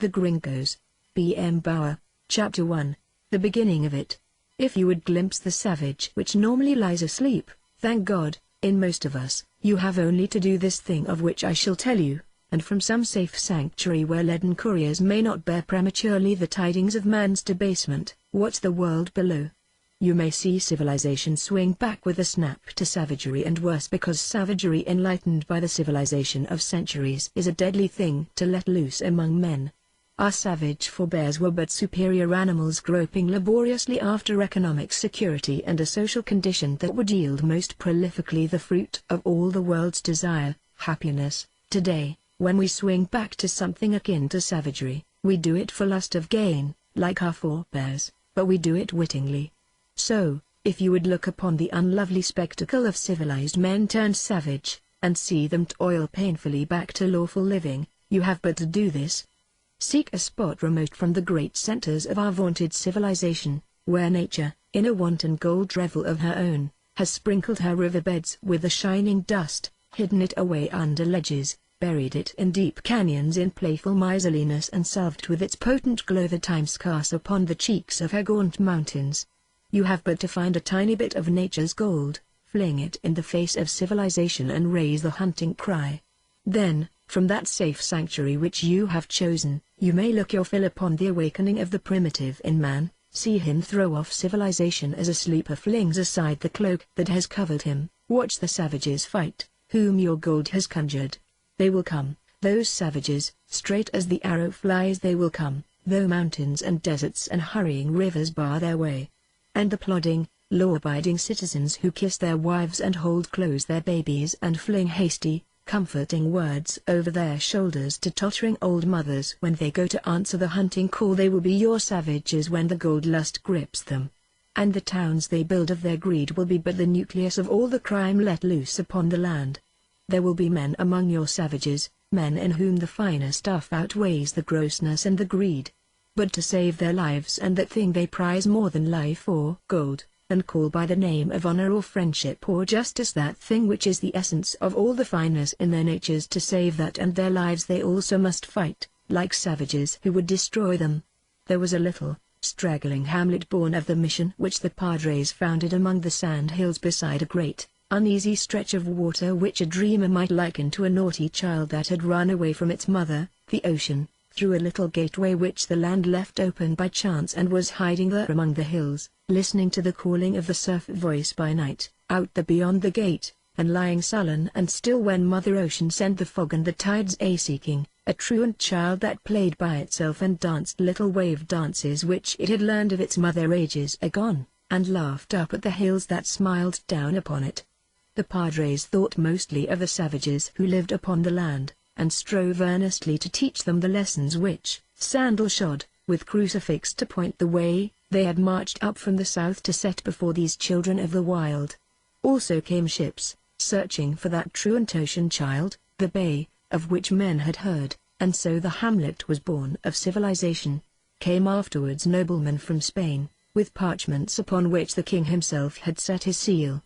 The Gringos. B.M. Bauer. Chapter 1. The beginning of it. If you would glimpse the savage which normally lies asleep, thank God, in most of us, you have only to do this thing of which I shall tell you, and from some safe sanctuary where leaden couriers may not bear prematurely the tidings of man's debasement, watch the world below. You may see civilization swing back with a snap to savagery and worse, because savagery enlightened by the civilization of centuries is a deadly thing to let loose among men. Our savage forebears were but superior animals groping laboriously after economic security and a social condition that would yield most prolifically the fruit of all the world's desire, happiness. Today, when we swing back to something akin to savagery, we do it for lust of gain, like our forebears, but we do it wittingly. So, if you would look upon the unlovely spectacle of civilized men turned savage, and see them toil painfully back to lawful living, you have but to do this. Seek a spot remote from the great centers of our vaunted civilization, where nature, in a wanton gold revel of her own, has sprinkled her riverbeds with the shining dust, hidden it away under ledges, buried it in deep canyons in playful miserliness, and salved with its potent glow the time scarce upon the cheeks of her gaunt mountains. You have but to find a tiny bit of nature's gold, fling it in the face of civilization, and raise the hunting cry. Then, from that safe sanctuary which you have chosen, you may look your fill upon the awakening of the primitive in man, see him throw off civilization as a sleeper flings aside the cloak that has covered him, watch the savages fight, whom your gold has conjured. They will come, those savages, straight as the arrow flies they will come, though mountains and deserts and hurrying rivers bar their way. And the plodding, law-abiding citizens who kiss their wives and hold close their babies and fling hasty, comforting words over their shoulders to tottering old mothers when they go to answer the hunting call, they will be your savages when the gold lust grips them. And the towns they build of their greed will be but the nucleus of all the crime let loose upon the land. There will be men among your savages, men in whom the finer stuff outweighs the grossness and the greed. But to save their lives and that thing they prize more than life or gold, and call by the name of honor or friendship or justice that thing which is the essence of all the fineness in their natures, to save that and their lives they also must fight, like savages who would destroy them. There was a little, straggling hamlet born of the mission which the Padres founded among the sand hills beside a great, uneasy stretch of water which a dreamer might liken to a naughty child that had run away from its mother, the ocean, through a little gateway which the land left open by chance, and was hiding there among the hills, listening to the calling of the surf voice by night, out there beyond the gate, and lying sullen and still when Mother Ocean sent the fog and the tides a-seeking, a truant child that played by itself and danced little wave dances which it had learned of its mother ages agone, and laughed up at the hills that smiled down upon it. The Padres thought mostly of the savages who lived upon the land, and strove earnestly to teach them the lessons which, sandal-shod, with crucifix to point the way, they had marched up from the south to set before these children of the wild. Also came ships, searching for that truant ocean child, the bay, of which men had heard, and so the hamlet was born of civilization. Came afterwards noblemen from Spain, with parchments upon which the king himself had set his seal.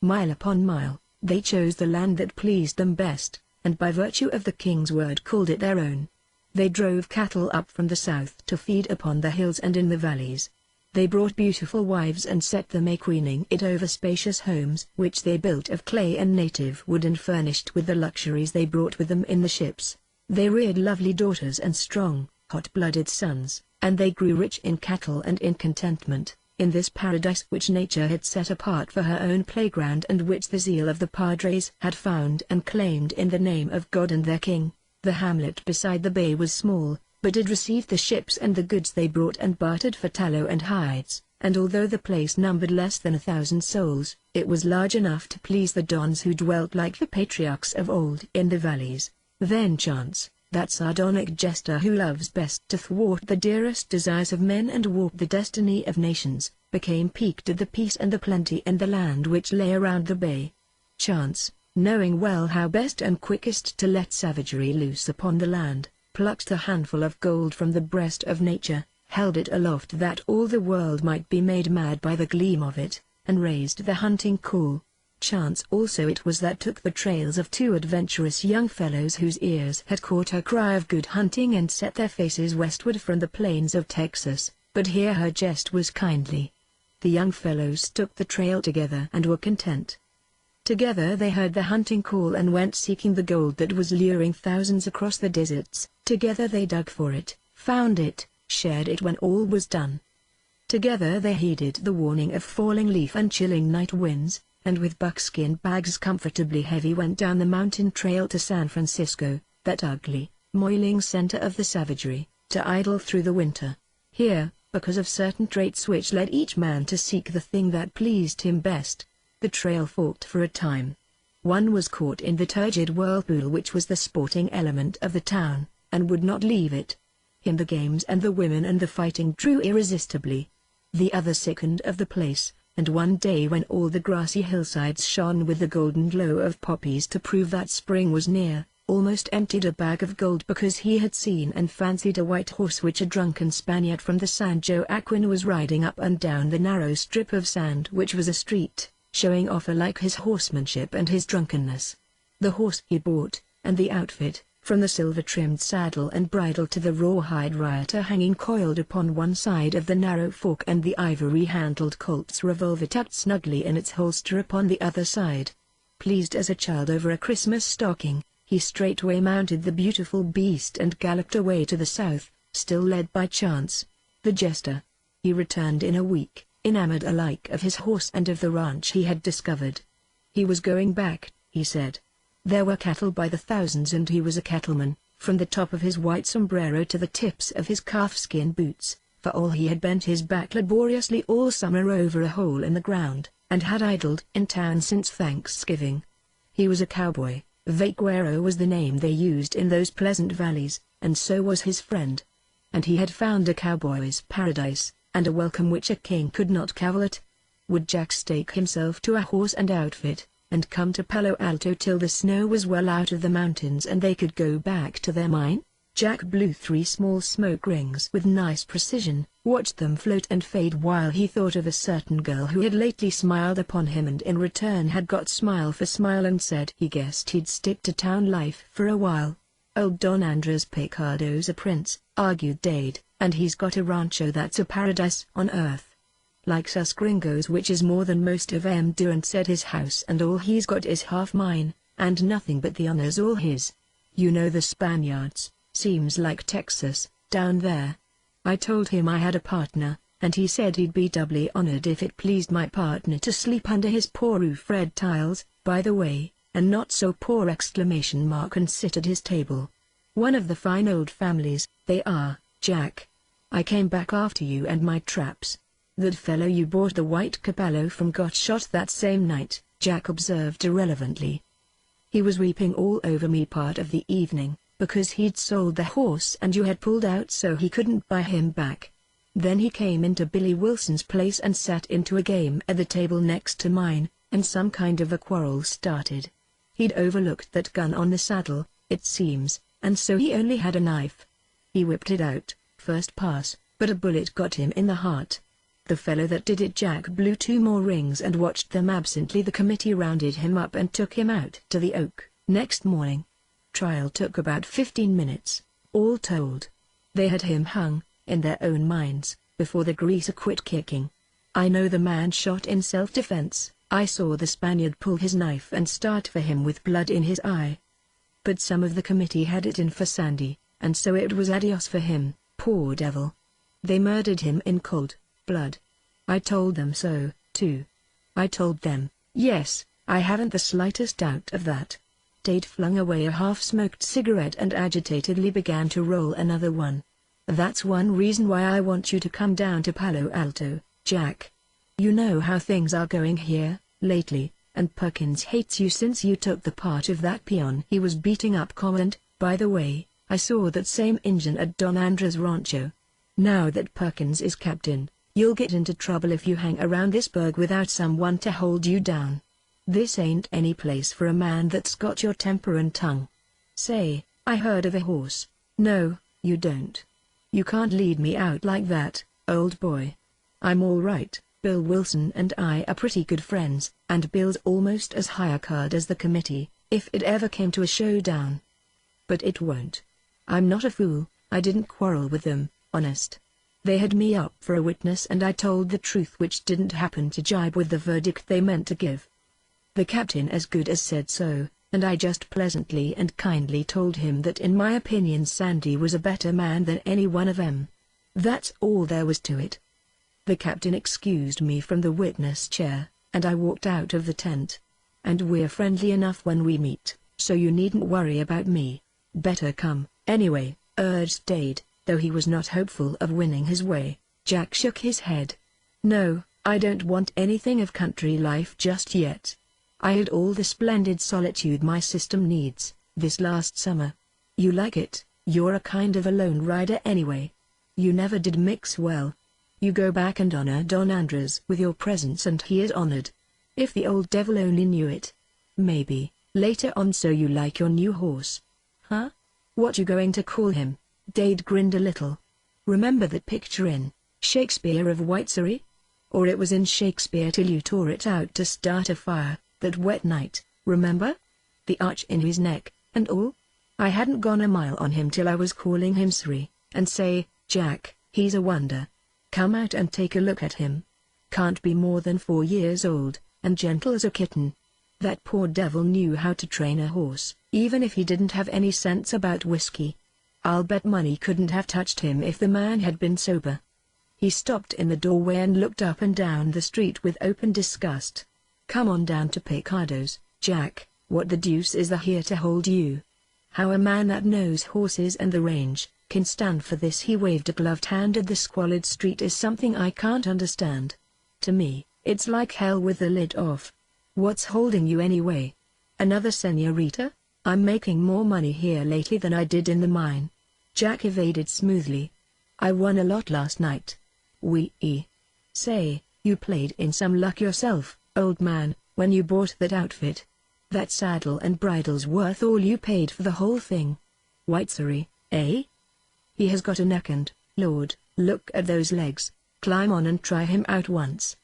Mile upon mile, they chose the land that pleased them best, and by virtue of the king's word called it their own. They drove cattle up from the south to feed upon the hills and in the valleys. They brought beautiful wives and set them a-queening it over spacious homes which they built of clay and native wood, and furnished with the luxuries they brought with them in the ships. They reared lovely daughters and strong, hot-blooded sons, and they grew rich in cattle and in contentment, in this paradise which nature had set apart for her own playground, and which the zeal of the Padres had found and claimed in the name of God and their king. The hamlet beside the bay was small, but it received the ships and the goods they brought and bartered for tallow and hides, and although the place numbered less than 1,000 souls, it was large enough to please the dons who dwelt like the patriarchs of old in the valleys. Then chance, that sardonic jester who loves best to thwart the dearest desires of men and warp the destiny of nations, became piqued at the peace and the plenty and the land which lay around the bay. Chance, knowing well how best and quickest to let savagery loose upon the land, plucked a handful of gold from the breast of nature, held it aloft that all the world might be made mad by the gleam of it, and raised the hunting call. chance also it was that took the trails of two adventurous young fellows whose ears had caught her cry of good hunting and set their faces westward from the plains of Texas, but here her jest was kindly. The young fellows took the trail together and were content. Together they heard the hunting call and went seeking the gold that was luring thousands across the deserts. Together they dug for it, found it, shared it when all was done. Together they heeded the warning of falling leaf and chilling night winds, and with buckskin bags comfortably heavy went down the mountain trail to San Francisco, that ugly, moiling center of the savagery, to idle through the winter. Here, because of certain traits which led each man to seek the thing that pleased him best, the trail forked for a time. One was caught in the turgid whirlpool which was the sporting element of the town, and would not leave it. Him the games and the women and the fighting drew irresistibly. The other sickened of the place, and one day when all the grassy hillsides shone with the golden glow of poppies to prove that spring was near, almost emptied a bag of gold because he had seen and fancied a white horse which a drunken Spaniard from the San Joaquin was riding up and down the narrow strip of sand which was a street, showing off alike his horsemanship and his drunkenness. The horse he bought, and the outfit, from the silver-trimmed saddle and bridle to the rawhide rioter hanging coiled upon one side of the narrow fork and the ivory-handled Colt's revolver tucked snugly in its holster upon the other side. Pleased as a child over a Christmas stocking, he straightway mounted the beautiful beast and galloped away to the south, still led by chance. The jester. He returned in a week, enamored alike of his horse and of the ranch he had discovered. He was going back, he said. There were cattle by the thousands and he was a cattleman, from the top of his white sombrero to the tips of his calfskin boots, for all he had bent his back laboriously all summer over a hole in the ground, and had idled in town since Thanksgiving. He was a cowboy, vaquero was the name they used in those pleasant valleys, and so was his friend. And he had found a cowboy's paradise, and a welcome which a king could not cavil at. Would Jack stake himself to a horse and outfit, and come to Palo Alto till the snow was well out of the mountains and they could go back to their mine? Jack blew 3 small smoke rings with nice precision, watched them float and fade while he thought of a certain girl who had lately smiled upon him and in return had got smile for smile, and said he guessed he'd stick to town life for a while. Old Don Andres Picardo's a prince, argued Dade, and he's got a rancho that's a paradise on earth. Likes us gringos, which is more than most of 'em do, and said his house and all he's got is half mine, and nothing but the honors all his. You know the Spaniards, seems like Texas, down there. I told him I had a partner, and he said he'd be doubly honored if it pleased my partner to sleep under his poor roof-red tiles, by the way, and not so poor ! And sit at his table. One of the fine old families, they are, Jack. I came back after you and my traps. That fellow you bought the white capello from got shot that same night, Jack observed irrelevantly. He was weeping all over me part of the evening, because he'd sold the horse and you had pulled out so he couldn't buy him back. Then he came into Billy Wilson's place and sat into a game at the table next to mine, and some kind of a quarrel started. He'd overlooked that gun on the saddle, it seems, and so he only had a knife. He whipped it out, first pass, but a bullet got him in the heart. The fellow that did it, Jack blew 2 more rings and watched them absently. The committee rounded him up and took him out to the Oak. Next morning. Trial took about 15 minutes, all told. They had him hung, in their own minds, before the greaser quit kicking. I know the man shot in self-defense. I saw the Spaniard pull his knife and start for him with blood in his eye. But some of the committee had it in for Sandy, and so it was adios for him, poor devil. They murdered him in cold blood. I told them so, too. I told them, yes, I haven't the slightest doubt of that. Dade flung away a half-smoked cigarette and agitatedly began to roll another one. That's one reason why I want you to come down to Palo Alto, Jack. You know how things are going here, lately, and Perkins hates you since you took the part of that peon he was beating up. And, by the way, I saw that same Injun at Don Andres' rancho. Now that Perkins is captain, you'll get into trouble if you hang around this burg without someone to hold you down. This ain't any place for a man that's got your temper and tongue. Say, I heard of a horse. No, you don't. You can't lead me out like that, old boy. I'm all right. Bill Wilson and I are pretty good friends, and Bill's almost as high a card as the committee, if it ever came to a showdown. But it won't. I'm not a fool, I didn't quarrel with them, honest. They had me up for a witness and I told the truth, which didn't happen to jibe with the verdict they meant to give. The captain as good as said so, and I just pleasantly and kindly told him that in my opinion Sandy was a better man than any one of them. That's all there was to it. The captain excused me from the witness chair, and I walked out of the tent. And we're friendly enough when we meet, so you needn't worry about me. Better come, anyway, urged Dade, though he was not hopeful of winning his way. Jack shook his head. No, I don't want anything of country life just yet. I had all the splendid solitude my system needs, this last summer. You like it, you're a kind of a lone rider anyway. You never did mix well. You go back and honor Don Andres with your presence and he is honored. If the old devil only knew it. Maybe, later on. So you like your new horse? Huh? What you going to call him? Dade grinned a little. Remember that picture in Shakespeare of White Surrey? Or it was in Shakespeare till you tore it out to start a fire, that wet night, remember? The arch in his neck, and all? I hadn't gone a mile on him till I was calling him Surrey, and say, Jack, he's a wonder. Come out and take a look at him. Can't be more than 4 years old, and gentle as a kitten. That poor devil knew how to train a horse, even if he didn't have any sense about whiskey. I'll bet money couldn't have touched him if the man had been sober. He stopped in the doorway and looked up and down the street with open disgust. Come on down to Picardo's, Jack, what the deuce is there here to hold you? How a man that knows horses and the range, can stand for this? He waved a gloved hand at the squalid street. Is something I can't understand. To me, it's like hell with the lid off. What's holding you anyway? Another senorita? I'm making more money here lately than I did in the mine. Jack evaded smoothly. I won a lot last night. Say, you played in some luck yourself, old man, when you bought that outfit. That saddle and bridle's worth all you paid for the whole thing. White Surrey, eh? He has got a neck and, Lord, look at those legs. Climb on and try him out once.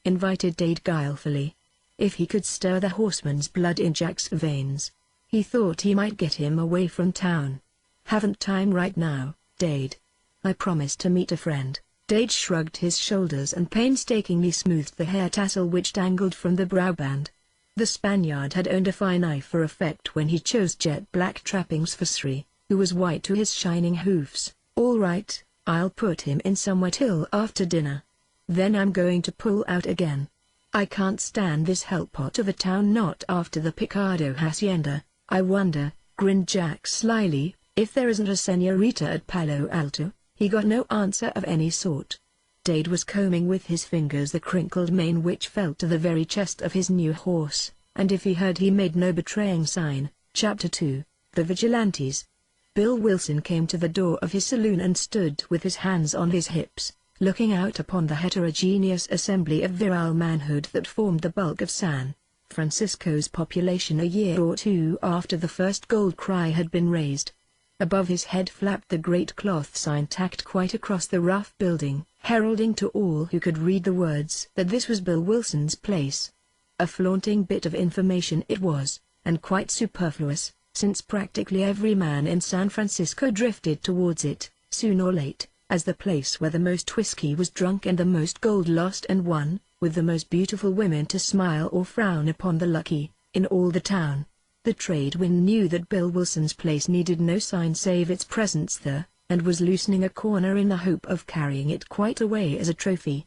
Invited Dade guilefully. If he could stir the horseman's blood in Jack's veins, he thought he might get him away from town. Haven't time right now, Dade. I promised to meet a friend. Dade shrugged his shoulders and painstakingly smoothed the hair tassel which dangled from the brow band. The Spaniard had owned a fine eye for effect when he chose jet black trappings for Sri, who was white to his shining hoofs. All right, I'll put him in somewhere till after dinner. Then I'm going to pull out again. I can't stand this hellpot of a town, not after the Picardo hacienda. I wonder, grinned Jack slyly, if there isn't a senorita at Palo Alto. He got no answer of any sort. Dade was combing with his fingers the crinkled mane which fell to the very chest of his new horse, and if he heard he made no betraying sign. Chapter 2, The Vigilantes. Bill Wilson came to the door of his saloon and stood with his hands on his hips, looking out upon the heterogeneous assembly of virile manhood that formed the bulk of San Francisco's population a year or two after the first gold cry had been raised. Above his head flapped the great cloth sign tacked quite across the rough building, heralding to all who could read the words that this was Bill Wilson's place. A flaunting bit of information it was, and quite superfluous, since practically every man in San Francisco drifted towards it, soon or late, as the place where the most whiskey was drunk and the most gold lost and won, with the most beautiful women to smile or frown upon the lucky, in all the town. The trade wind knew that Bill Wilson's place needed no sign save its presence there, and was loosening a corner in the hope of carrying it quite away as a trophy.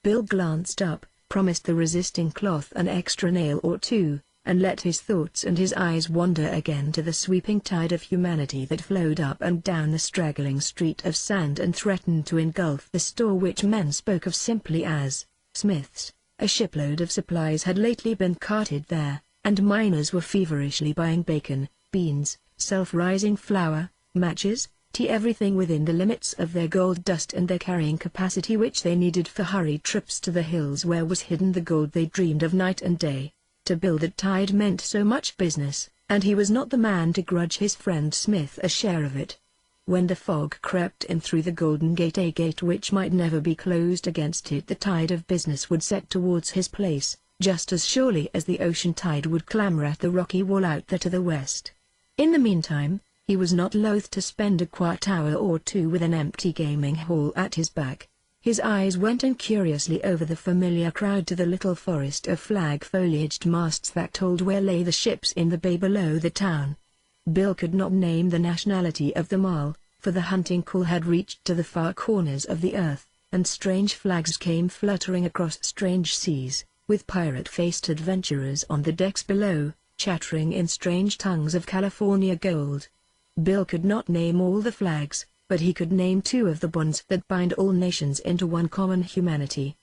Bill glanced up, promised the resisting cloth an extra nail or two, and let his thoughts and his eyes wander again to the sweeping tide of humanity that flowed up and down the straggling street of sand and threatened to engulf the store which men spoke of simply as Smith's. A shipload of supplies had lately been carted there, and miners were feverishly buying bacon, beans, self-rising flour, matches, tea, everything within the limits of their gold dust and their carrying capacity which they needed for hurried trips to the hills where was hidden the gold they dreamed of night and day. To Bill that tide meant so much business, and he was not the man to grudge his friend Smith a share of it. When the fog crept in through the Golden Gate, a gate which might never be closed against it, the tide of business would set towards his place, just as surely as the ocean tide would clamor at the rocky wall out there to the west. In the meantime, he was not loath to spend a quiet hour or two with an empty gaming hall at his back. His eyes went incuriously over the familiar crowd to the little forest of flag-foliaged masts that told where lay the ships in the bay below the town. Bill could not name the nationality of them all, for the hunting call had reached to the far corners of the earth, and strange flags came fluttering across strange seas, with pirate-faced adventurers on the decks below, chattering in strange tongues of California gold. Bill could not name all the flags, but he could name two of the bonds that bind all nations into one common humanity.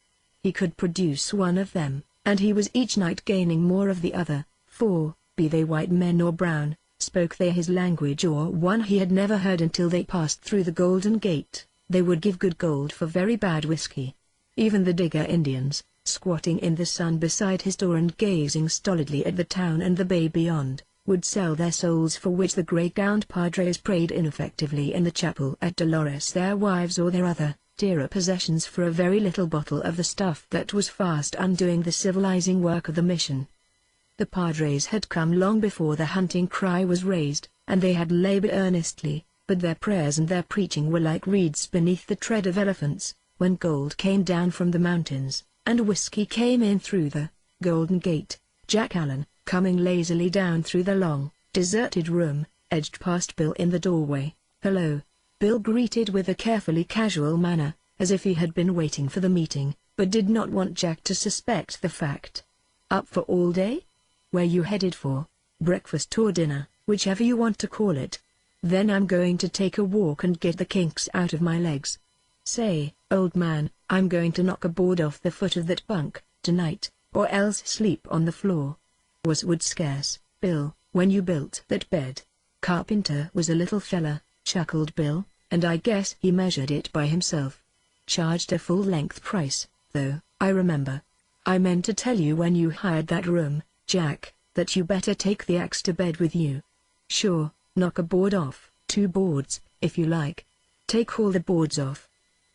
He could produce one of them, and he was each night gaining more of the other, for, be they white men or brown, spoke they his language or one he had never heard until they passed through the Golden Gate, they would give good gold for very bad whiskey. Even the Digger Indians, squatting in the sun beside his door and gazing stolidly at the town and the bay beyond, would sell their souls for which the gray-gowned padres prayed ineffectively in the chapel at Dolores, their wives or their other, dearer possessions, for a very little bottle of the stuff that was fast undoing the civilizing work of the mission. The padres had come long before the hunting cry was raised, and they had labored earnestly, but their prayers and their preaching were like reeds beneath the tread of elephants. When gold came down from the mountains, and whiskey came in through the Golden Gate, Jack Allen, coming lazily down through the long, deserted room, edged past Bill in the doorway. "Hello," Bill greeted with a carefully casual manner, as if he had been waiting for the meeting, but did not want Jack to suspect the fact. "Up for all day? Where you headed for? Breakfast or dinner, whichever you want to call it. Then I'm going to take a walk and get the kinks out of my legs. Say, old man, I'm going to knock a board off the foot of that bunk, tonight, or else sleep on the floor." "Was wood scarce, Bill, when you built that bed?" "Carpenter was a little fella," chuckled Bill, "and I guess he measured it by himself. Charged a full-length price, though, I remember. I meant to tell you when you hired that room, Jack, that you better take the axe to bed with you." "Sure, knock a board off, 2 boards, if you like." "Take all the boards off,"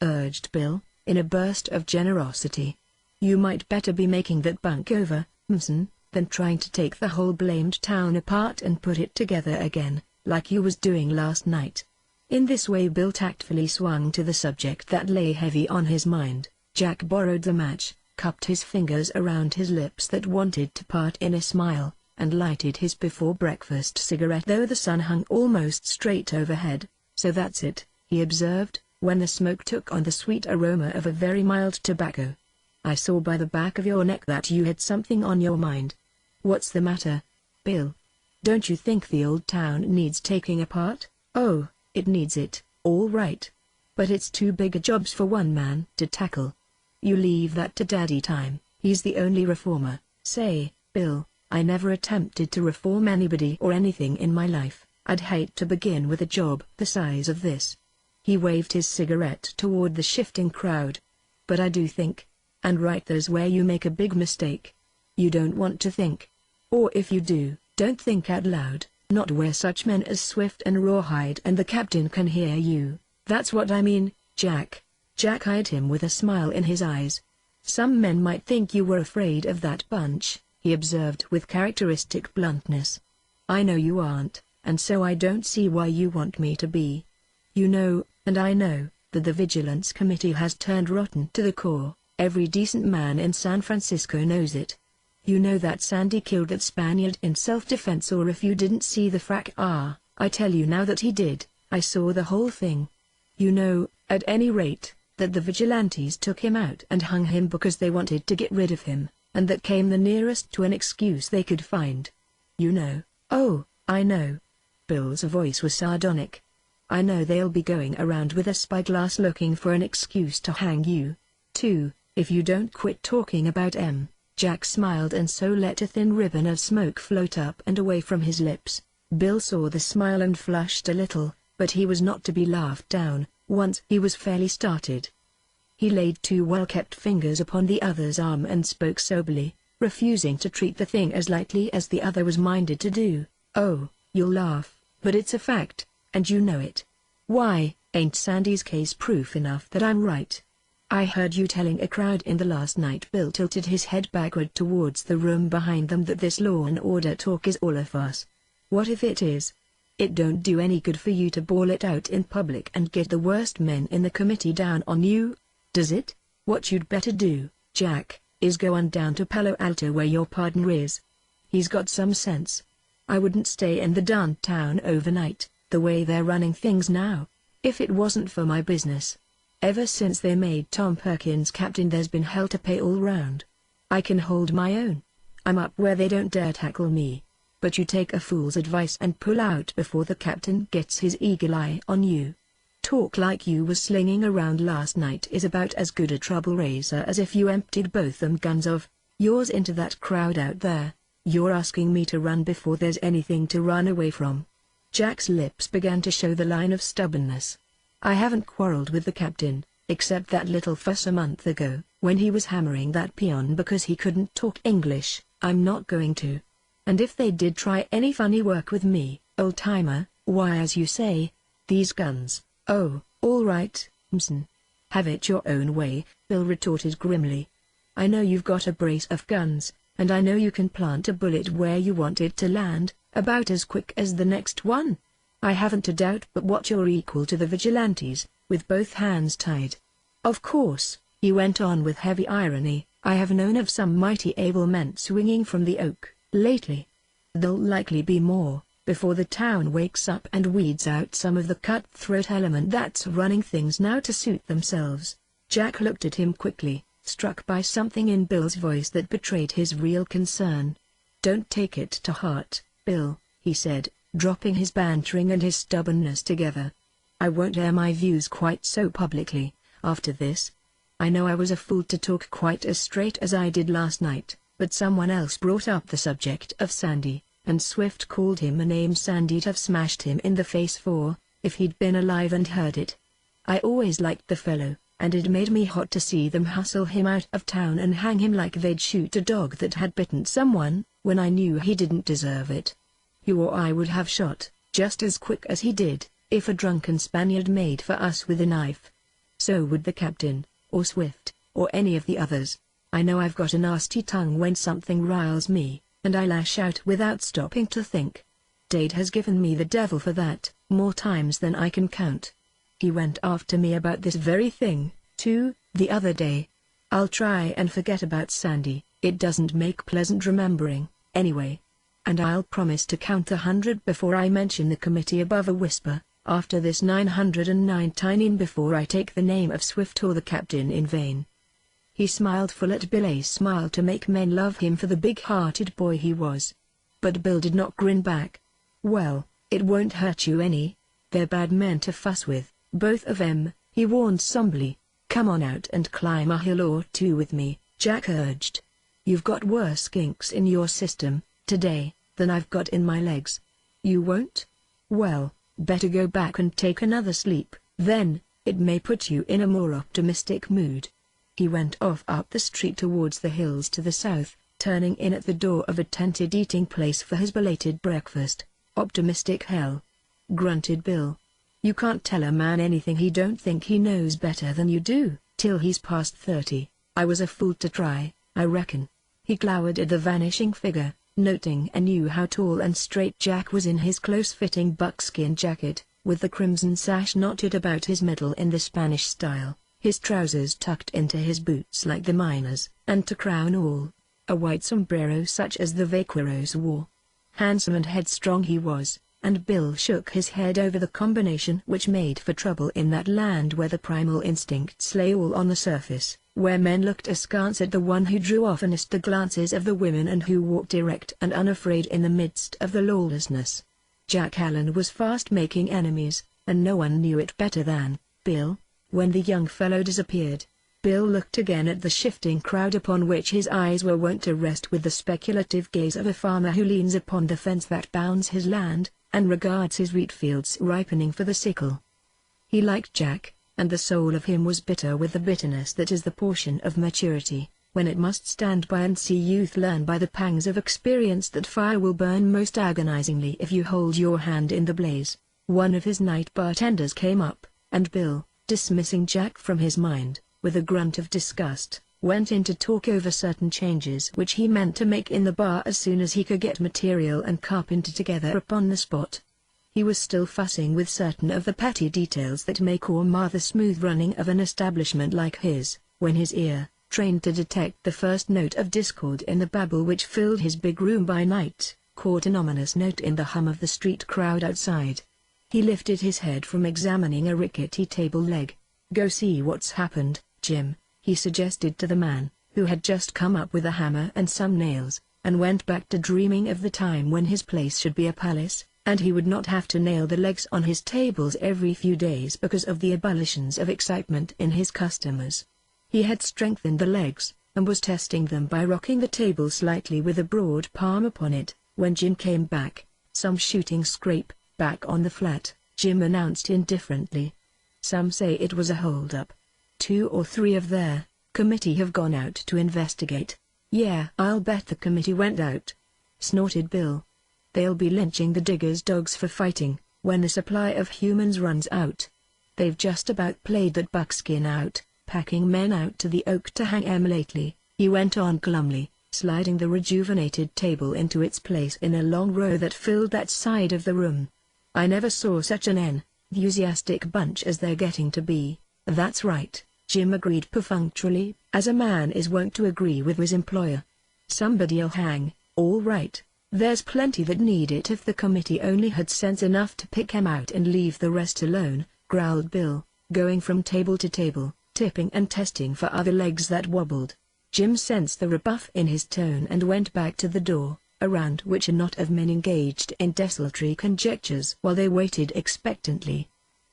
urged Bill, in a burst of generosity. "You might better be making that bunk over, Mson, than trying to take the whole blamed town apart and put it together again, like you was doing last night." In this way Bill tactfully swung to the subject that lay heavy on his mind. Jack borrowed the match, cupped his fingers around his lips that wanted to part in a smile, and lighted his before-breakfast cigarette, though the sun hung almost straight overhead. "So that's it," he observed, when the smoke took on the sweet aroma of a very mild tobacco. "I saw by the back of your neck that you had something on your mind. What's the matter, Bill? Don't you think the old town needs taking apart?" "Oh, it needs it, all right. But it's too big a job for one man to tackle. You leave that to Daddy Time, he's the only reformer." "Say, Bill, I never attempted to reform anybody or anything in my life. I'd hate to begin with a job the size of this." He waved his cigarette toward the shifting crowd. "But I do think, and right there's where you make a big mistake. You don't want to think. Or if you do, don't think out loud, not where such men as Swift and Rawhide and the captain can hear you. That's what I mean, Jack." Jack eyed him with a smile in his eyes. "Some men might think you were afraid of that bunch," he observed with characteristic bluntness. "I know you aren't, and so I don't see why you want me to be. You know, and I know, that the Vigilance Committee has turned rotten to the core. Every decent man in San Francisco knows it. You know that Sandy killed that Spaniard in self-defense, or if you didn't see the I tell you now that he did. I saw the whole thing. You know, at any rate, that the vigilantes took him out and hung him because they wanted to get rid of him, and that came the nearest to an excuse they could find. You know." "Oh, I know." Bill's voice was sardonic. "I know they'll be going around with a spyglass looking for an excuse to hang you, too, if you don't quit talking about M." Jack smiled and so let a thin ribbon of smoke float up and away from his lips. Bill saw the smile and flushed a little, but he was not to be laughed down. Once he was fairly started, he laid 2 well-kept fingers upon the other's arm and spoke soberly, refusing to treat the thing as lightly as the other was minded to do. "Oh, you'll laugh, but it's a fact, and you know it. Why, ain't Sandy's case proof enough that I'm right? I heard you telling a crowd in the last night. Bill tilted his head backward towards the room behind them that this law and order talk is all a farce. What if it is? It don't do any good for you to bawl it out in public and get the worst men in the committee down on you, does it? What you'd better do, Jack, is go on down to Palo Alto where your partner is. He's got some sense. I wouldn't stay in the darn town overnight, the way they're running things now, if it wasn't for my business. Ever since they made Tom Perkins captain there's been hell to pay all round. I can hold my own. I'm up where they don't dare tackle me. But you take a fool's advice and pull out before the captain gets his eagle eye on you. Talk like you was slinging around last night is about as good a trouble raiser as if you emptied both them guns of yours into that crowd out there. You're asking me to run before there's anything to run away from. Jack's lips began to show the line of stubbornness. I haven't quarreled with the captain, except that little fuss a month ago, when he was hammering that peon because he couldn't talk English. I'm not going to. And if they did try any funny work with me, old-timer, why as you say, these guns, oh, all right, Mson. Have it your own way, Bill retorted grimly. I know you've got a brace of guns, and I know you can plant a bullet where you want it to land, about as quick as the next one. I haven't a doubt but what you're equal to the vigilantes, with both hands tied. Of course, he went on with heavy irony, I have known of some mighty able men swinging from the oak, lately. There'll likely be more, before the town wakes up and weeds out some of the cutthroat element that's running things now to suit themselves. Jack looked at him quickly, struck by something in Bill's voice that betrayed his real concern. Don't take it to heart, Bill, he said, dropping his bantering and his stubbornness together. I won't air my views quite so publicly, after this. I know I was a fool to talk quite as straight as I did last night, but someone else brought up the subject of Sandy, and Swift called him a name Sandy'd have smashed him in the face for, if he'd been alive and heard it. I always liked the fellow, and it made me hot to see them hustle him out of town and hang him like they'd shoot a dog that had bitten someone, when I knew he didn't deserve it. You or I would have shot, just as quick as he did, if a drunken Spaniard made for us with a knife. So would the captain, or Swift, or any of the others. I know I've got a nasty tongue when something riles me, and I lash out without stopping to think. Dade has given me the devil for that, more times than I can count. He went after me about this very thing, too, the other day. I'll try and forget about Sandy, it doesn't make pleasant remembering, anyway. And I'll promise to count 100 before I mention the committee above a whisper, after this 999 before I take the name of Swift or the captain in vain. He smiled full at Bill, a smile to make men love him for the big-hearted boy he was. But Bill did not grin back. Well, it won't hurt you any. They're bad men to fuss with, both of them, he warned somberly. Come on out and climb a hill or two with me, Jack urged. You've got worse kinks in your system, today, than I've got in my legs. You won't? Well, better go back and take another sleep, then, it may put you in a more optimistic mood. He went off up the street towards the hills to the south, turning in at the door of a tented eating place for his belated breakfast. Optimistic hell, grunted Bill. You can't tell a man anything he don't think he knows better than you do, till he's past 30. I was a fool to try, I reckon. He glowered at the vanishing figure, noting anew how tall and straight Jack was in his close-fitting buckskin jacket, with the crimson sash knotted about his middle in the Spanish style, his trousers tucked into his boots like the miners, and to crown all, a white sombrero such as the vaqueros wore. Handsome and headstrong he was, and Bill shook his head over the combination which made for trouble in that land where the primal instincts lay all on the surface, where men looked askance at the one who drew oftenest the glances of the women and who walked erect and unafraid in the midst of the lawlessness. Jack Allen was fast making enemies, and no one knew it better than Bill. When the young fellow disappeared, Bill looked again at the shifting crowd upon which his eyes were wont to rest with the speculative gaze of a farmer who leans upon the fence that bounds his land, and regards his wheat fields ripening for the sickle. He liked Jack, and the soul of him was bitter with the bitterness that is the portion of maturity, when it must stand by and see youth learn by the pangs of experience that fire will burn most agonizingly if you hold your hand in the blaze. One of his night bartenders came up, and Bill, dismissing Jack from his mind, with a grunt of disgust, went in to talk over certain changes which he meant to make in the bar as soon as he could get material and carpenter together upon the spot. He was still fussing with certain of the petty details that make or mar the smooth running of an establishment like his, when his ear, trained to detect the first note of discord in the babble which filled his big room by night, caught an ominous note in the hum of the street crowd outside. He lifted his head from examining a rickety table leg. "Go see what's happened, Jim," he suggested to the man, who had just come up with a hammer and some nails, and went back to dreaming of the time when his place should be a palace, and he would not have to nail the legs on his tables every few days because of the ebullitions of excitement in his customers. He had strengthened the legs, and was testing them by rocking the table slightly with a broad palm upon it, when Jim came back. "Some shooting scrape, back on the flat," Jim announced indifferently. "Some say it was a hold-up. 2 or 3 of their committee have gone out to investigate." "Yeah, I'll bet the committee went out," snorted Bill. "They'll be lynching the diggers' dogs for fighting, when the supply of humans runs out. They've just about played that buckskin out, packing men out to the oak to hang 'em lately," he went on glumly, sliding the rejuvenated table into its place in a long row that filled that side of the room. "I never saw such an enthusiastic bunch as they're getting to be." "That's right," Jim agreed perfunctorily, as a man is wont to agree with his employer. "Somebody'll hang, all right. There's plenty that need it if the committee only had sense enough to pick 'em out and leave the rest alone," growled Bill, going from table to table, tipping and testing for other legs that wobbled. Jim sensed the rebuff in his tone and went back to the door, around which a knot of men engaged in desultory conjectures while they waited expectantly.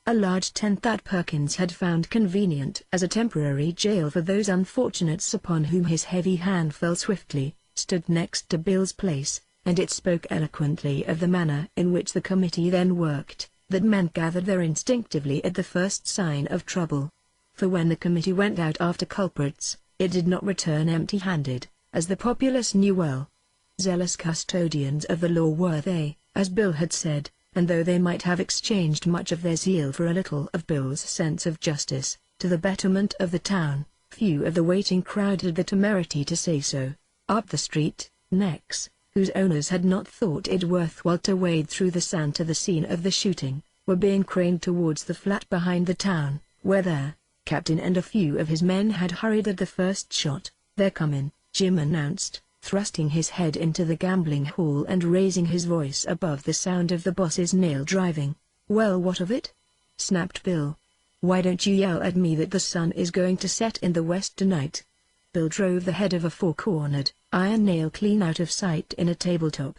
A large tent that Perkins had found convenient as a temporary jail for those unfortunates upon whom his heavy hand fell swiftly, stood next to Bill's place, and it spoke eloquently of the manner in which the committee then worked, that men gathered there instinctively at the first sign of trouble. For when the committee went out after culprits, it did not return empty-handed, as the populace knew well. Zealous custodians of the law were they, as Bill had said, and though they might have exchanged much of their zeal for a little of Bill's sense of justice, to the betterment of the town, few of the waiting crowd had the temerity to say so. Up the street, necks, whose owners had not thought it worthwhile to wade through the sand to the scene of the shooting, were being craned towards the flat behind the town, where their captain and a few of his men had hurried at the first shot. "They're comin'," Jim announced, thrusting his head into the gambling hall and raising his voice above the sound of the boss's nail driving. "Well, what of it?" snapped Bill. "Why don't you yell at me that the sun is going to set in the west tonight?" Bill drove the head of a four-cornered iron nail clean out of sight in a tabletop,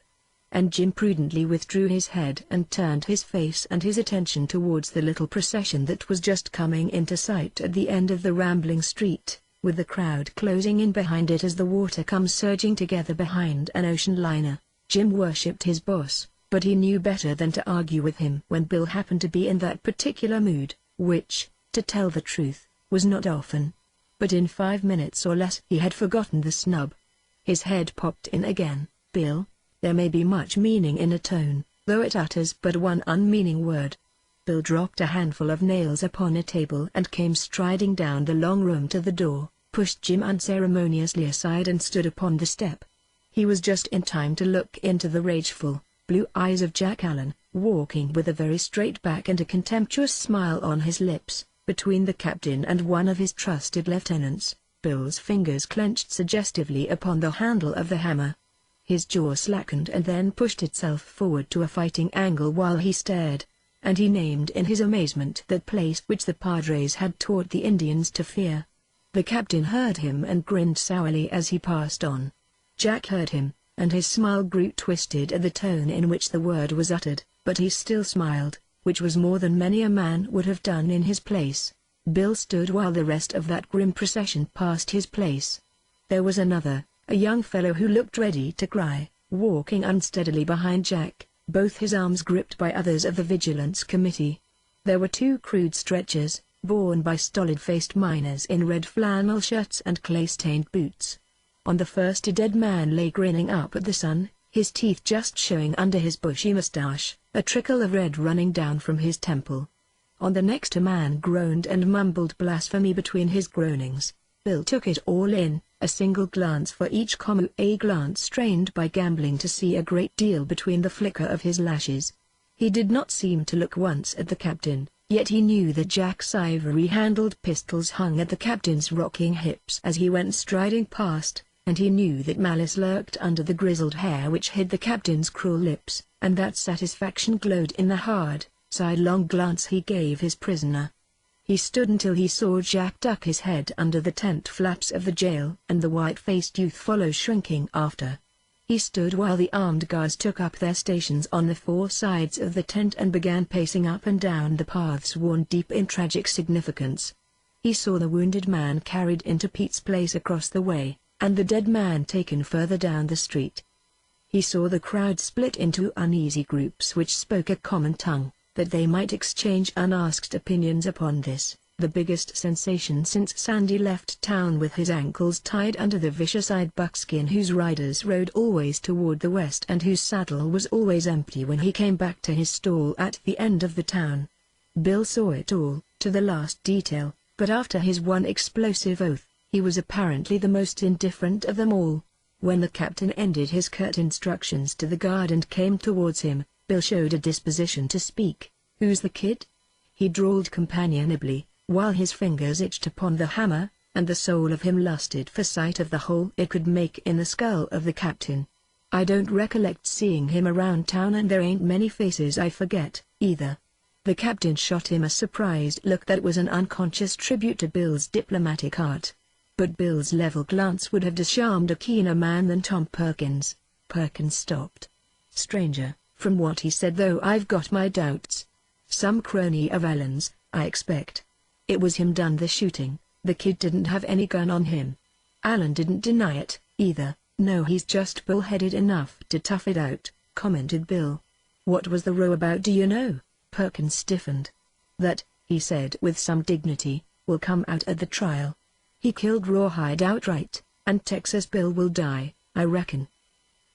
and Jim prudently withdrew his head and turned his face and his attention towards the little procession that was just coming into sight at the end of the rambling street, with the crowd closing in behind it as the water comes surging together behind an ocean liner. Jim worshipped his boss, but he knew better than to argue with him when Bill happened to be in that particular mood, which, to tell the truth, was not often. But in 5 minutes or less he had forgotten the snub. His head popped in again. "Bill?" There may be much meaning in a tone, though it utters but one unmeaning word. Bill dropped a handful of nails upon a table and came striding down the long room to the door, pushed Jim unceremoniously aside and stood upon the step. He was just in time to look into the rageful, blue eyes of Jack Allen, walking with a very straight back and a contemptuous smile on his lips, between the captain and one of his trusted lieutenants. Bill's fingers clenched suggestively upon the handle of the hammer. His jaw slackened and then pushed itself forward to a fighting angle while he stared, and he named in his amazement that place which the Padres had taught the Indians to fear. The captain heard him and grinned sourly as he passed on. Jack heard him, and his smile grew twisted at the tone in which the word was uttered, but he still smiled, which was more than many a man would have done in his place. Bill stood while the rest of that grim procession passed his place. There was another, a young fellow who looked ready to cry, walking unsteadily behind Jack, both his arms gripped by others of the Vigilance Committee. There were 2 crude stretchers, borne by stolid-faced miners in red flannel shirts and clay-stained boots. On the first a dead man lay grinning up at the sun, his teeth just showing under his bushy mustache, a trickle of red running down from his temple. On the next a man groaned and mumbled blasphemy between his groanings. Bill took it all in, a single glance for each, a glance strained by gambling to see a great deal between the flicker of his lashes. He did not seem to look once at the captain, yet he knew that Jack's ivory-handled pistols hung at the captain's rocking hips as he went striding past, and he knew that malice lurked under the grizzled hair which hid the captain's cruel lips, and that satisfaction glowed in the hard, sidelong glance he gave his prisoner. He stood until he saw Jack duck his head under the tent flaps of the jail and the white-faced youth follow shrinking after. He stood while the armed guards took up their stations on the four sides of the tent and began pacing up and down the paths worn deep in tragic significance. He saw the wounded man carried into Pete's place across the way, and the dead man taken further down the street. He saw the crowd split into uneasy groups which spoke a common tongue, that they might exchange unasked opinions upon this, the biggest sensation since Sandy left town with his ankles tied under the vicious-eyed buckskin whose riders rode always toward the west and whose saddle was always empty when he came back to his stall at the end of the town. Bill saw it all, to the last detail, but after his one explosive oath, he was apparently the most indifferent of them all. When the captain ended his curt instructions to the guard and came towards him, Bill showed a disposition to speak. "Who's the kid?" he drawled companionably, while his fingers itched upon the hammer, and the soul of him lusted for sight of the hole it could make in the skull of the captain. "I don't recollect seeing him around town, and there ain't many faces I forget, either." The captain shot him a surprised look that was an unconscious tribute to Bill's diplomatic art. But Bill's level glance would have disarmed a keener man than Tom Perkins. Perkins stopped. "Stranger, from what he said though I've got my doubts. Some crony of Allen's, I expect. It was him done the shooting. The kid didn't have any gun on him." Allen didn't deny it, either. "No, he's just bullheaded enough to tough it out," commented Bill. "What was the row about, do you know?" Perkins stiffened. "That," he said with some dignity, "will come out at the trial. He killed Rawhide outright, and Texas Bill will die, I reckon.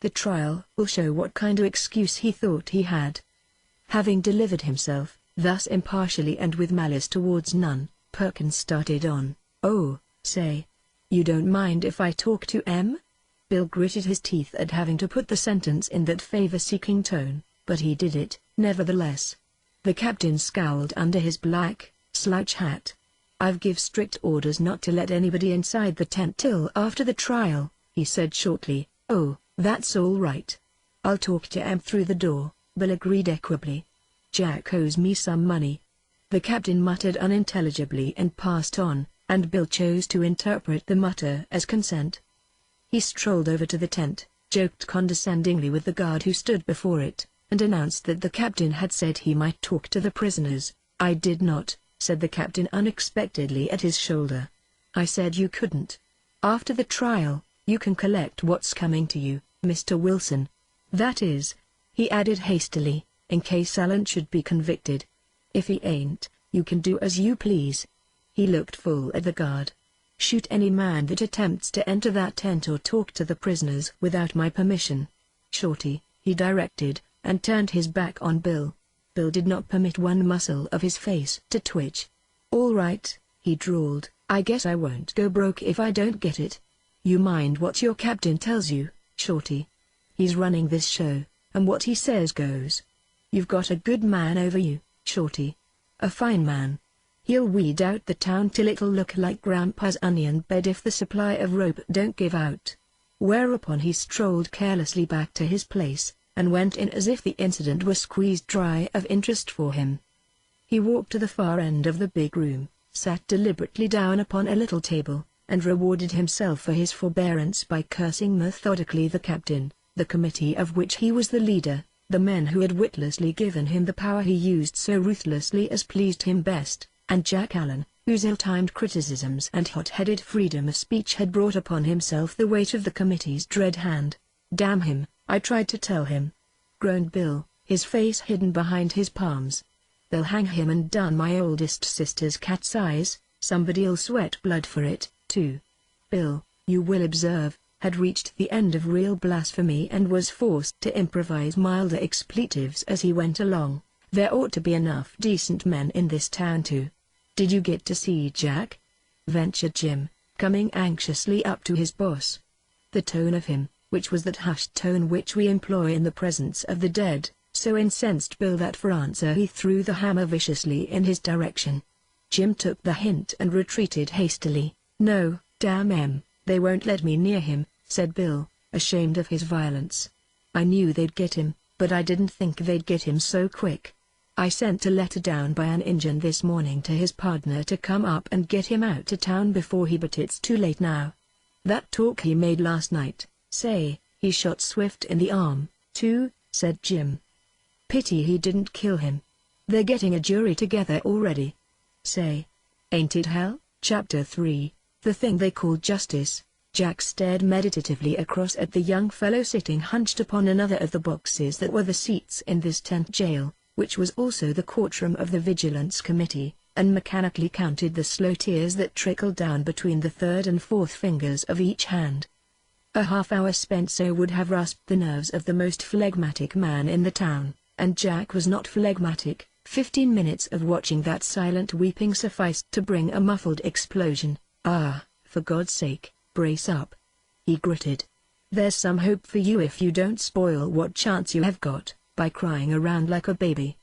The trial will show what kind of excuse he thought he had." Having delivered himself, thus impartially and with malice towards none, Perkins started on. "Oh, say. You don't mind if I talk to M?" Bill gritted his teeth at having to put the sentence in that favor-seeking tone, but he did it, nevertheless. The captain scowled under his black, slouch hat. "I've give strict orders not to let anybody inside the tent till after the trial," he said shortly. "Oh, that's all right. I'll talk to M through the door," Bill agreed equably. "Jack owes me some money." The captain muttered unintelligibly and passed on, and Bill chose to interpret the mutter as consent. He strolled over to the tent, joked condescendingly with the guard who stood before it, and announced that the captain had said he might talk to the prisoners. "I did not," said the captain unexpectedly at his shoulder. "I said you couldn't. After the trial, you can collect what's coming to you, Mr. Wilson. That is," he added hastily, "in case Allen should be convicted. If he ain't, you can do as you please." He looked full at the guard. "Shoot any man that attempts to enter that tent or talk to the prisoners without my permission. Shorty," he directed, and turned his back on Bill. Bill did not permit one muscle of his face to twitch. "All right," he drawled, "I guess I won't go broke if I don't get it. You mind what your captain tells you, Shorty? He's running this show, and what he says goes. You've got a good man over you, Shorty. A fine man. He'll weed out the town till it'll look like Grandpa's onion bed if the supply of rope don't give out." Whereupon he strolled carelessly back to his place, and went in as if the incident were squeezed dry of interest for him. He walked to the far end of the big room, sat deliberately down upon a little table, and rewarded himself for his forbearance by cursing methodically the captain, the committee of which he was the leader, the men who had witlessly given him the power he used so ruthlessly as pleased him best, and Jack Allen, whose ill-timed criticisms and hot-headed freedom of speech had brought upon himself the weight of the committee's dread hand. "Damn him, I tried to tell him," groaned Bill, his face hidden behind his palms. "They'll hang him and done my oldest sister's cat's eyes, somebody'll sweat blood for it, too. Bill, you will observe, had reached the end of real blasphemy and was forced to improvise milder expletives as he went along. There ought to be enough decent men in this town too. Did you get to see Jack? Ventured Jim, coming anxiously up to his boss. The tone of him, which was that hushed tone which we employ in the presence of the dead, so incensed Bill that for answer he threw the hammer viciously in his direction. Jim took the hint and retreated hastily. "No, damn 'em, they won't let me near him," said Bill, ashamed of his violence. "I knew they'd get him, but I didn't think they'd get him so quick. I sent a letter down by an Injun this morning to his partner to come up and get him out to town before he, but it's too late now. That talk he made last night, say, he shot Swift in the arm, too," said Jim. "Pity he didn't kill him. They're getting a jury together already. Say, ain't it hell?" Chapter 3, The Thing They Call Justice. Jack stared meditatively across at the young fellow sitting hunched upon another of the boxes that were the seats in this tent jail, which was also the courtroom of the Vigilance Committee, and mechanically counted the slow tears that trickled down between the third and fourth fingers of each hand. A half-hour spent so would have rasped the nerves of the most phlegmatic man in the town, and Jack was not phlegmatic. 15 minutes of watching that silent weeping sufficed to bring a muffled explosion. "Ah, for God's sake, brace up," he gritted. "There's some hope for you if you don't spoil what chance you have got by crying around like a baby.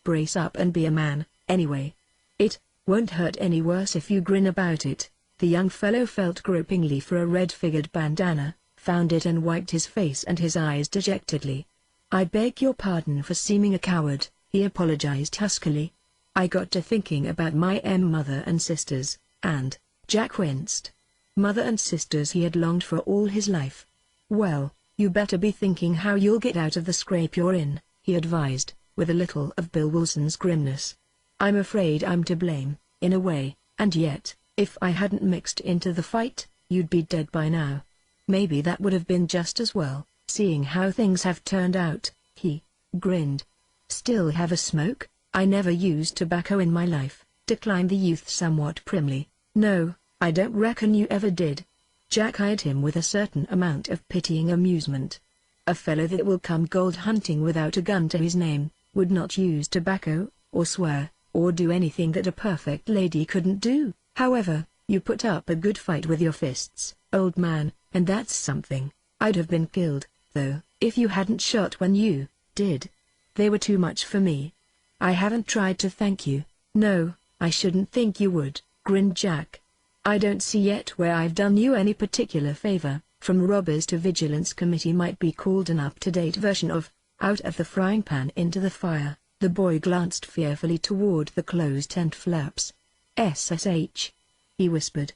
Brace up and be a man, anyway. It won't hurt any worse if you grin about it." The young fellow felt gropingly for a red-figured bandana, found it and wiped his face and his eyes dejectedly. "I beg your pardon for seeming a coward," he apologized huskily. "I got to thinking about my mother and sisters, and..." Jack winced. Mother and sisters he had longed for all his life. "Well, you better be thinking how you'll get out of the scrape you're in," he advised, with a little of Bill Wilson's grimness. "I'm afraid I'm to blame, in a way, and yet, if I hadn't mixed into the fight, you'd be dead by now. Maybe that would have been just as well, seeing how things have turned out," he grinned. "Still have a smoke?" "I never used tobacco in my life," declined the youth somewhat primly. "No, I don't reckon you ever did." Jack eyed him with a certain amount of pitying amusement. A fellow that will come gold hunting without a gun to his name, would not use tobacco, or swear, or do anything that a perfect lady couldn't do. "However, you put up a good fight with your fists, old man, and that's something. I'd have been killed, though, if you hadn't shot when you did. They were too much for me. I haven't tried to thank you." "No, I shouldn't think you would," grinned Jack. "I don't see yet where I've done you any particular favor." From robbers to Vigilance Committee might be called an up-to-date version of Out of the Frying Pan into the Fire. The boy glanced fearfully toward the closed tent flaps. "SSH," he whispered.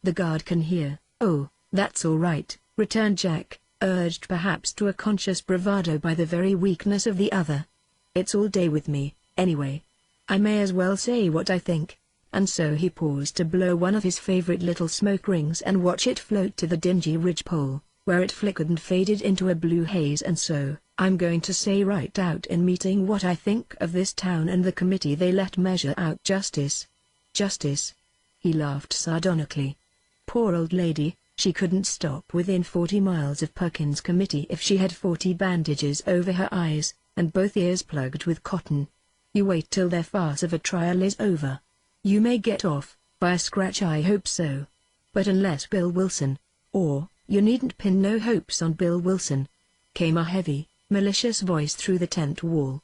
"The guard can hear." "Oh, that's all right," returned Jack, urged perhaps to a conscious bravado by the very weakness of the other. "It's all day with me, anyway. I may as well say what I think." And so he paused to blow one of his favorite little smoke rings and watch it float to the dingy ridgepole, where it flickered and faded into a blue haze. "And so, I'm going to say right out in meeting what I think of this town and the committee they let measure out justice." "Justice?" He laughed sardonically. "Poor old lady, she couldn't stop within 40 miles of Perkins' committee if she had 40 bandages over her eyes, and both ears plugged with cotton. You wait till their farce of a trial is over. You may get off, by a scratch. I hope so. But unless Bill Wilson, or, you needn't pin no hopes on Bill Wilson," came a heavy, malicious voice through the tent wall.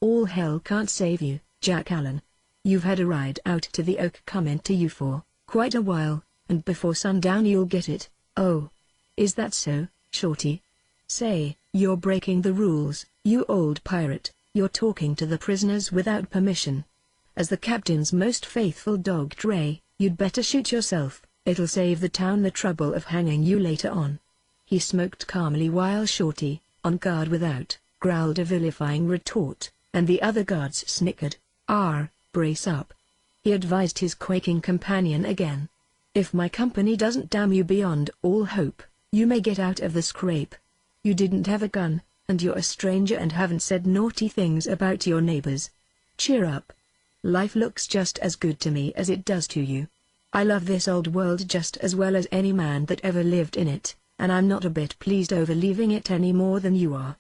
"All hell can't save you, Jack Allen. You've had a ride out to the Oak coming to you for quite a while, and before sundown you'll get it." "Oh. Is that so, Shorty? Say, you're breaking the rules, you old pirate. You're talking to the prisoners without permission. As the captain's most faithful dog Dre, you'd better shoot yourself. It'll save the town the trouble of hanging you later on." He smoked calmly while Shorty, on guard without, growled a vilifying retort, and the other guards snickered. Brace up," he advised his quaking companion again. "If my company doesn't damn you beyond all hope, you may get out of the scrape. You didn't have a gun, and you're a stranger and haven't said naughty things about your neighbors. Cheer up. Life looks just as good to me as it does to you. I love this old world just as well as any man that ever lived in it, and I'm not a bit pleased over leaving it any more than you are.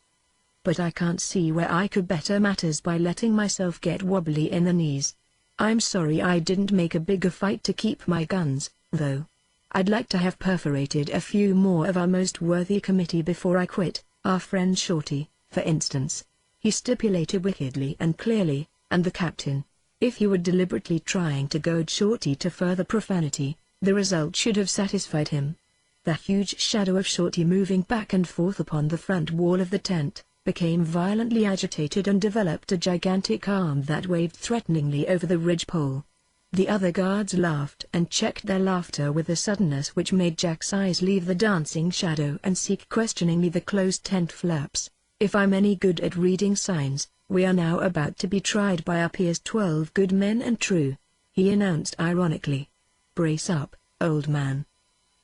But I can't see where I could better matters by letting myself get wobbly in the knees. I'm sorry I didn't make a bigger fight to keep my guns, though. I'd like to have perforated a few more of our most worthy committee before I quit, our friend Shorty, for instance," he stipulated wickedly and clearly, and the captain, if he were deliberately trying to goad Shorty to further profanity, the result should have satisfied him. The huge shadow of Shorty moving back and forth upon the front wall of the tent, became violently agitated and developed a gigantic arm that waved threateningly over the ridgepole. The other guards laughed and checked their laughter with a suddenness which made Jack's eyes leave the dancing shadow and seek questioningly the closed tent flaps. "If I'm any good at reading signs, we are now about to be tried by our peers 12 good men and true," he announced ironically. "Brace up, old man.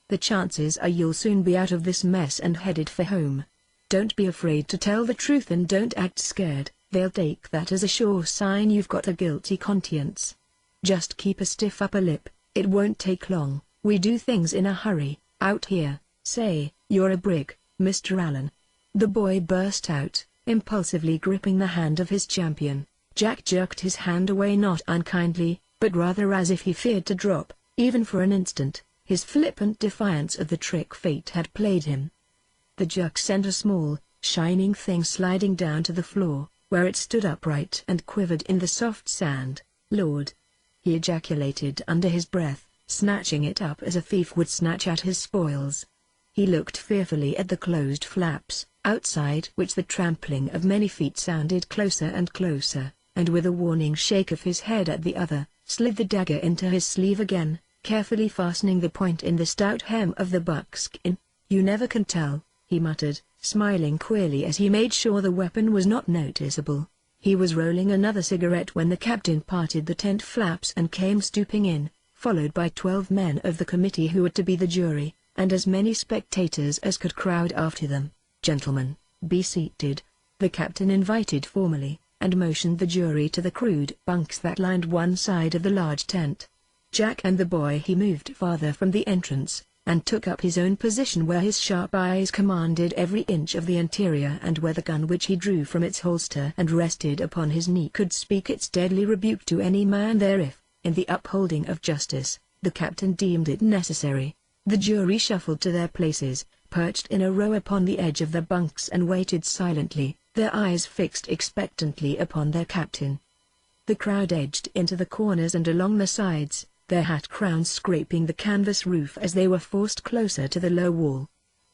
The chances are you'll soon be out of this mess and headed for home. Don't be afraid to tell the truth and don't act scared, they'll take that as a sure sign you've got a guilty conscience. Just keep a stiff upper lip, it won't take long, we do things in a hurry, out here. Say, you're a brig, Mr. Allen." The boy burst out, impulsively gripping the hand of his champion. Jack jerked his hand away not unkindly, but rather as if he feared to drop, even for an instant, his flippant defiance of the trick fate had played him. The jerk sent a small, shining thing sliding down to the floor, where it stood upright and quivered in the soft sand. "Lord!" he ejaculated under his breath, snatching it up as a thief would snatch at his spoils. He looked fearfully at the closed flaps, outside which the trampling of many feet sounded closer and closer, and with a warning shake of his head at the other, slid the dagger into his sleeve again, carefully fastening the point in the stout hem of the buckskin. "You never can tell," he muttered, smiling queerly as he made sure the weapon was not noticeable. He was rolling another cigarette when the captain parted the tent flaps and came stooping in, followed by 12 men of the committee who were to be the jury, and as many spectators as could crowd after them. "Gentlemen, be seated," the captain invited formally, and motioned the jury to the crude bunks that lined one side of the large tent. Jack and the boy he moved farther from the entrance, and took up his own position where his sharp eyes commanded every inch of the interior and where the gun which he drew from its holster and rested upon his knee could speak its deadly rebuke to any man there if, in the upholding of justice, the captain deemed it necessary. The jury shuffled to their places, perched in a row upon the edge of the bunks and waited silently, their eyes fixed expectantly upon their captain. The crowd edged into the corners and along the sides, their hat crowns scraping the canvas roof as they were forced closer to the low wall.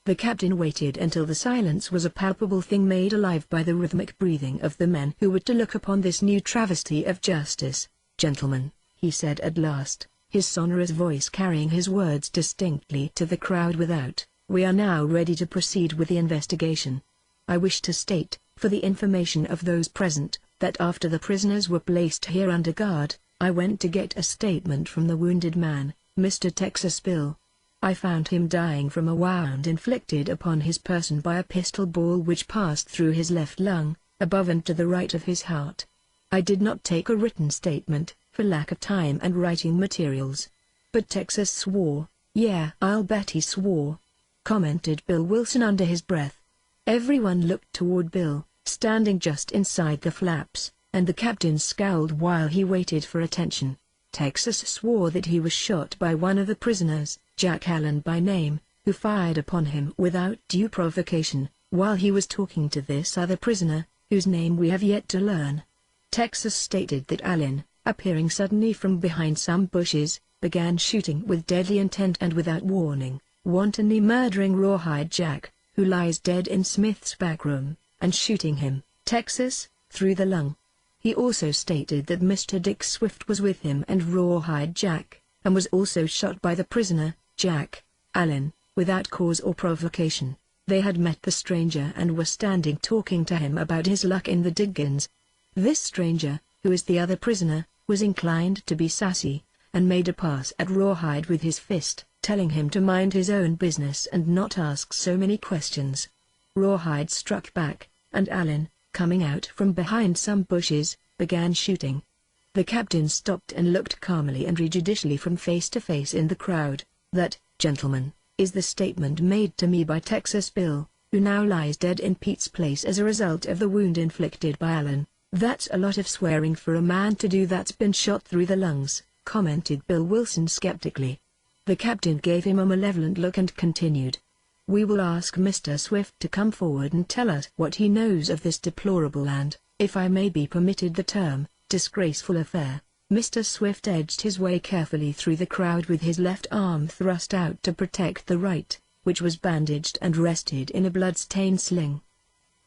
The captain waited until the silence was a palpable thing made alive by the rhythmic breathing of the men who were to look upon this new travesty of justice. "Gentlemen," he said at last, his sonorous voice carrying his words distinctly to the crowd without, "we are now ready to proceed with the investigation. I wish to state, for the information of those present, that after the prisoners were placed here under guard, I went to get a statement from the wounded man, Mr. Texas Bill. I found him dying from a wound inflicted upon his person by a pistol ball which passed through his left lung, above and to the right of his heart. I did not take a written statement, for lack of time and writing materials. But Texas swore." "Yeah, I'll bet he swore," commented Bill Wilson under his breath. Everyone looked toward Bill, standing just inside the flaps, and the captain scowled while he waited for attention. Texas swore that he was shot by one of the prisoners, Jack Allen by name, who fired upon him without due provocation, while he was talking to this other prisoner, whose name we have yet to learn. Texas stated that Allen, appearing suddenly from behind some bushes, began shooting with deadly intent and without warning, wantonly murdering Rawhide Jack, who lies dead in Smith's back room, and shooting him, Texas, through the lung. He also stated that Mr. Dick Swift was with him and Rawhide Jack, and was also shot by the prisoner, Jack Allen, without cause or provocation. They had met the stranger and were standing talking to him about his luck in the diggings. This stranger, who is the other prisoner, was inclined to be sassy, and made a pass at Rawhide with his fist, telling him to mind his own business and not ask so many questions. Rawhide struck back, and Allen, coming out from behind some bushes, began shooting. The captain stopped and looked calmly and judicially from face to face in the crowd. "That, gentlemen," is the statement made to me by Texas Bill, who now lies dead in Pete's place as a result of the wound inflicted by Alan. "That's a lot of swearing for a man to do that's been shot through the lungs," commented Bill Wilson skeptically. The captain gave him a malevolent look and continued. "We will ask Mr. Swift to come forward and tell us what he knows of this deplorable and, if I may be permitted the term, disgraceful affair." Mr. Swift edged his way carefully through the crowd with his left arm thrust out to protect the right, which was bandaged and rested in a blood-stained sling.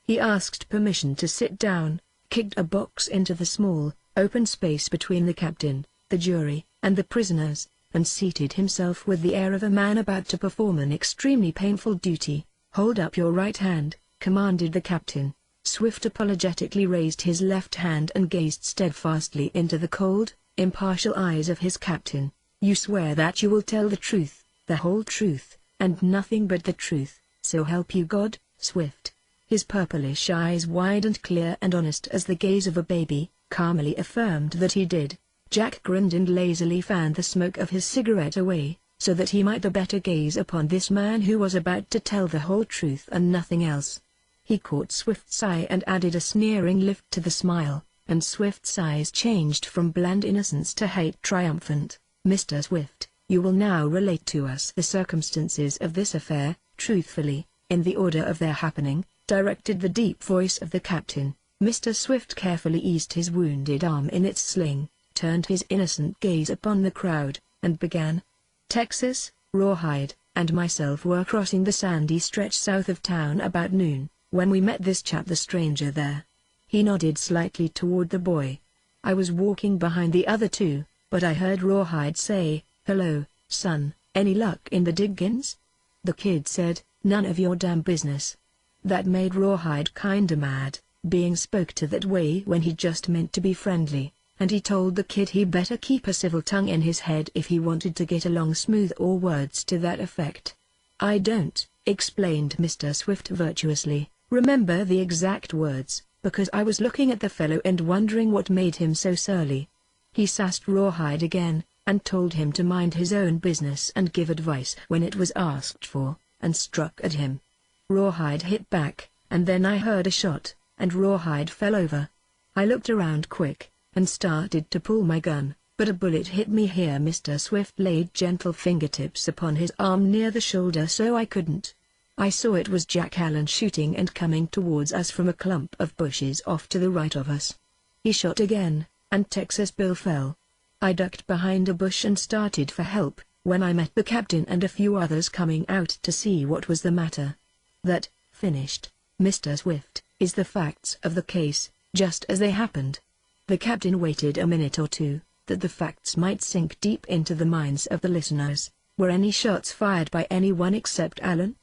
He asked permission to sit down, kicked a box into the small, open space between the captain, the jury, and the prisoners, and seated himself with the air of a man about to perform an extremely painful duty. "Hold up your right hand," commanded the captain. Swift apologetically raised his left hand and gazed steadfastly into the cold, impartial eyes of his captain. "You swear that you will tell the truth, the whole truth, and nothing but the truth, so help you God, Swift?" His purplish eyes wide and clear and honest as the gaze of a baby, calmly affirmed that he did. Jack grinned and lazily fanned the smoke of his cigarette away, so that he might the better gaze upon this man who was about to tell the whole truth and nothing else. He caught Swift's eye and added a sneering lift to the smile, and Swift's eyes changed from bland innocence to hate triumphant. "Mr. Swift, you will now relate to us the circumstances of this affair, truthfully, in the order of their happening," directed the deep voice of the captain. Mr. Swift carefully eased his wounded arm in its sling, turned his innocent gaze upon the crowd, and began. "Texas, Rawhide, and myself were crossing the sandy stretch south of town about noon, when we met this chap, the stranger there." He nodded slightly toward the boy. "I was walking behind the other two, but I heard Rawhide say, 'Hello, son, any luck in the diggings?' The kid said, 'None of your damn business.' That made Rawhide kinda mad, being spoke to that way when he just meant to be friendly, and he told the kid he better keep a civil tongue in his head if he wanted to get along smooth, or words to that effect." "I don't," explained Mr. Swift virtuously, "remember the exact words, because I was looking at the fellow and wondering what made him so surly. He sassed Rawhide again, and told him to mind his own business and give advice when it was asked for, and struck at him. Rawhide hit back, and then I heard a shot, and Rawhide fell over. I looked around quick, and started to pull my gun, but a bullet hit me here." Mr. Swift laid gentle fingertips upon his arm near the shoulder so I couldn't. "I saw it was Jack Allen shooting and coming towards us from a clump of bushes off to the right of us. He shot again, and Texas Bill fell. I ducked behind a bush and started for help, when I met the captain and a few others coming out to see what was the matter. That," finished Mr. Swift, "is the facts of the case, just as they happened." The captain waited a minute or two, that the facts might sink deep into the minds of the listeners. "Were any shots fired by anyone except Allen?"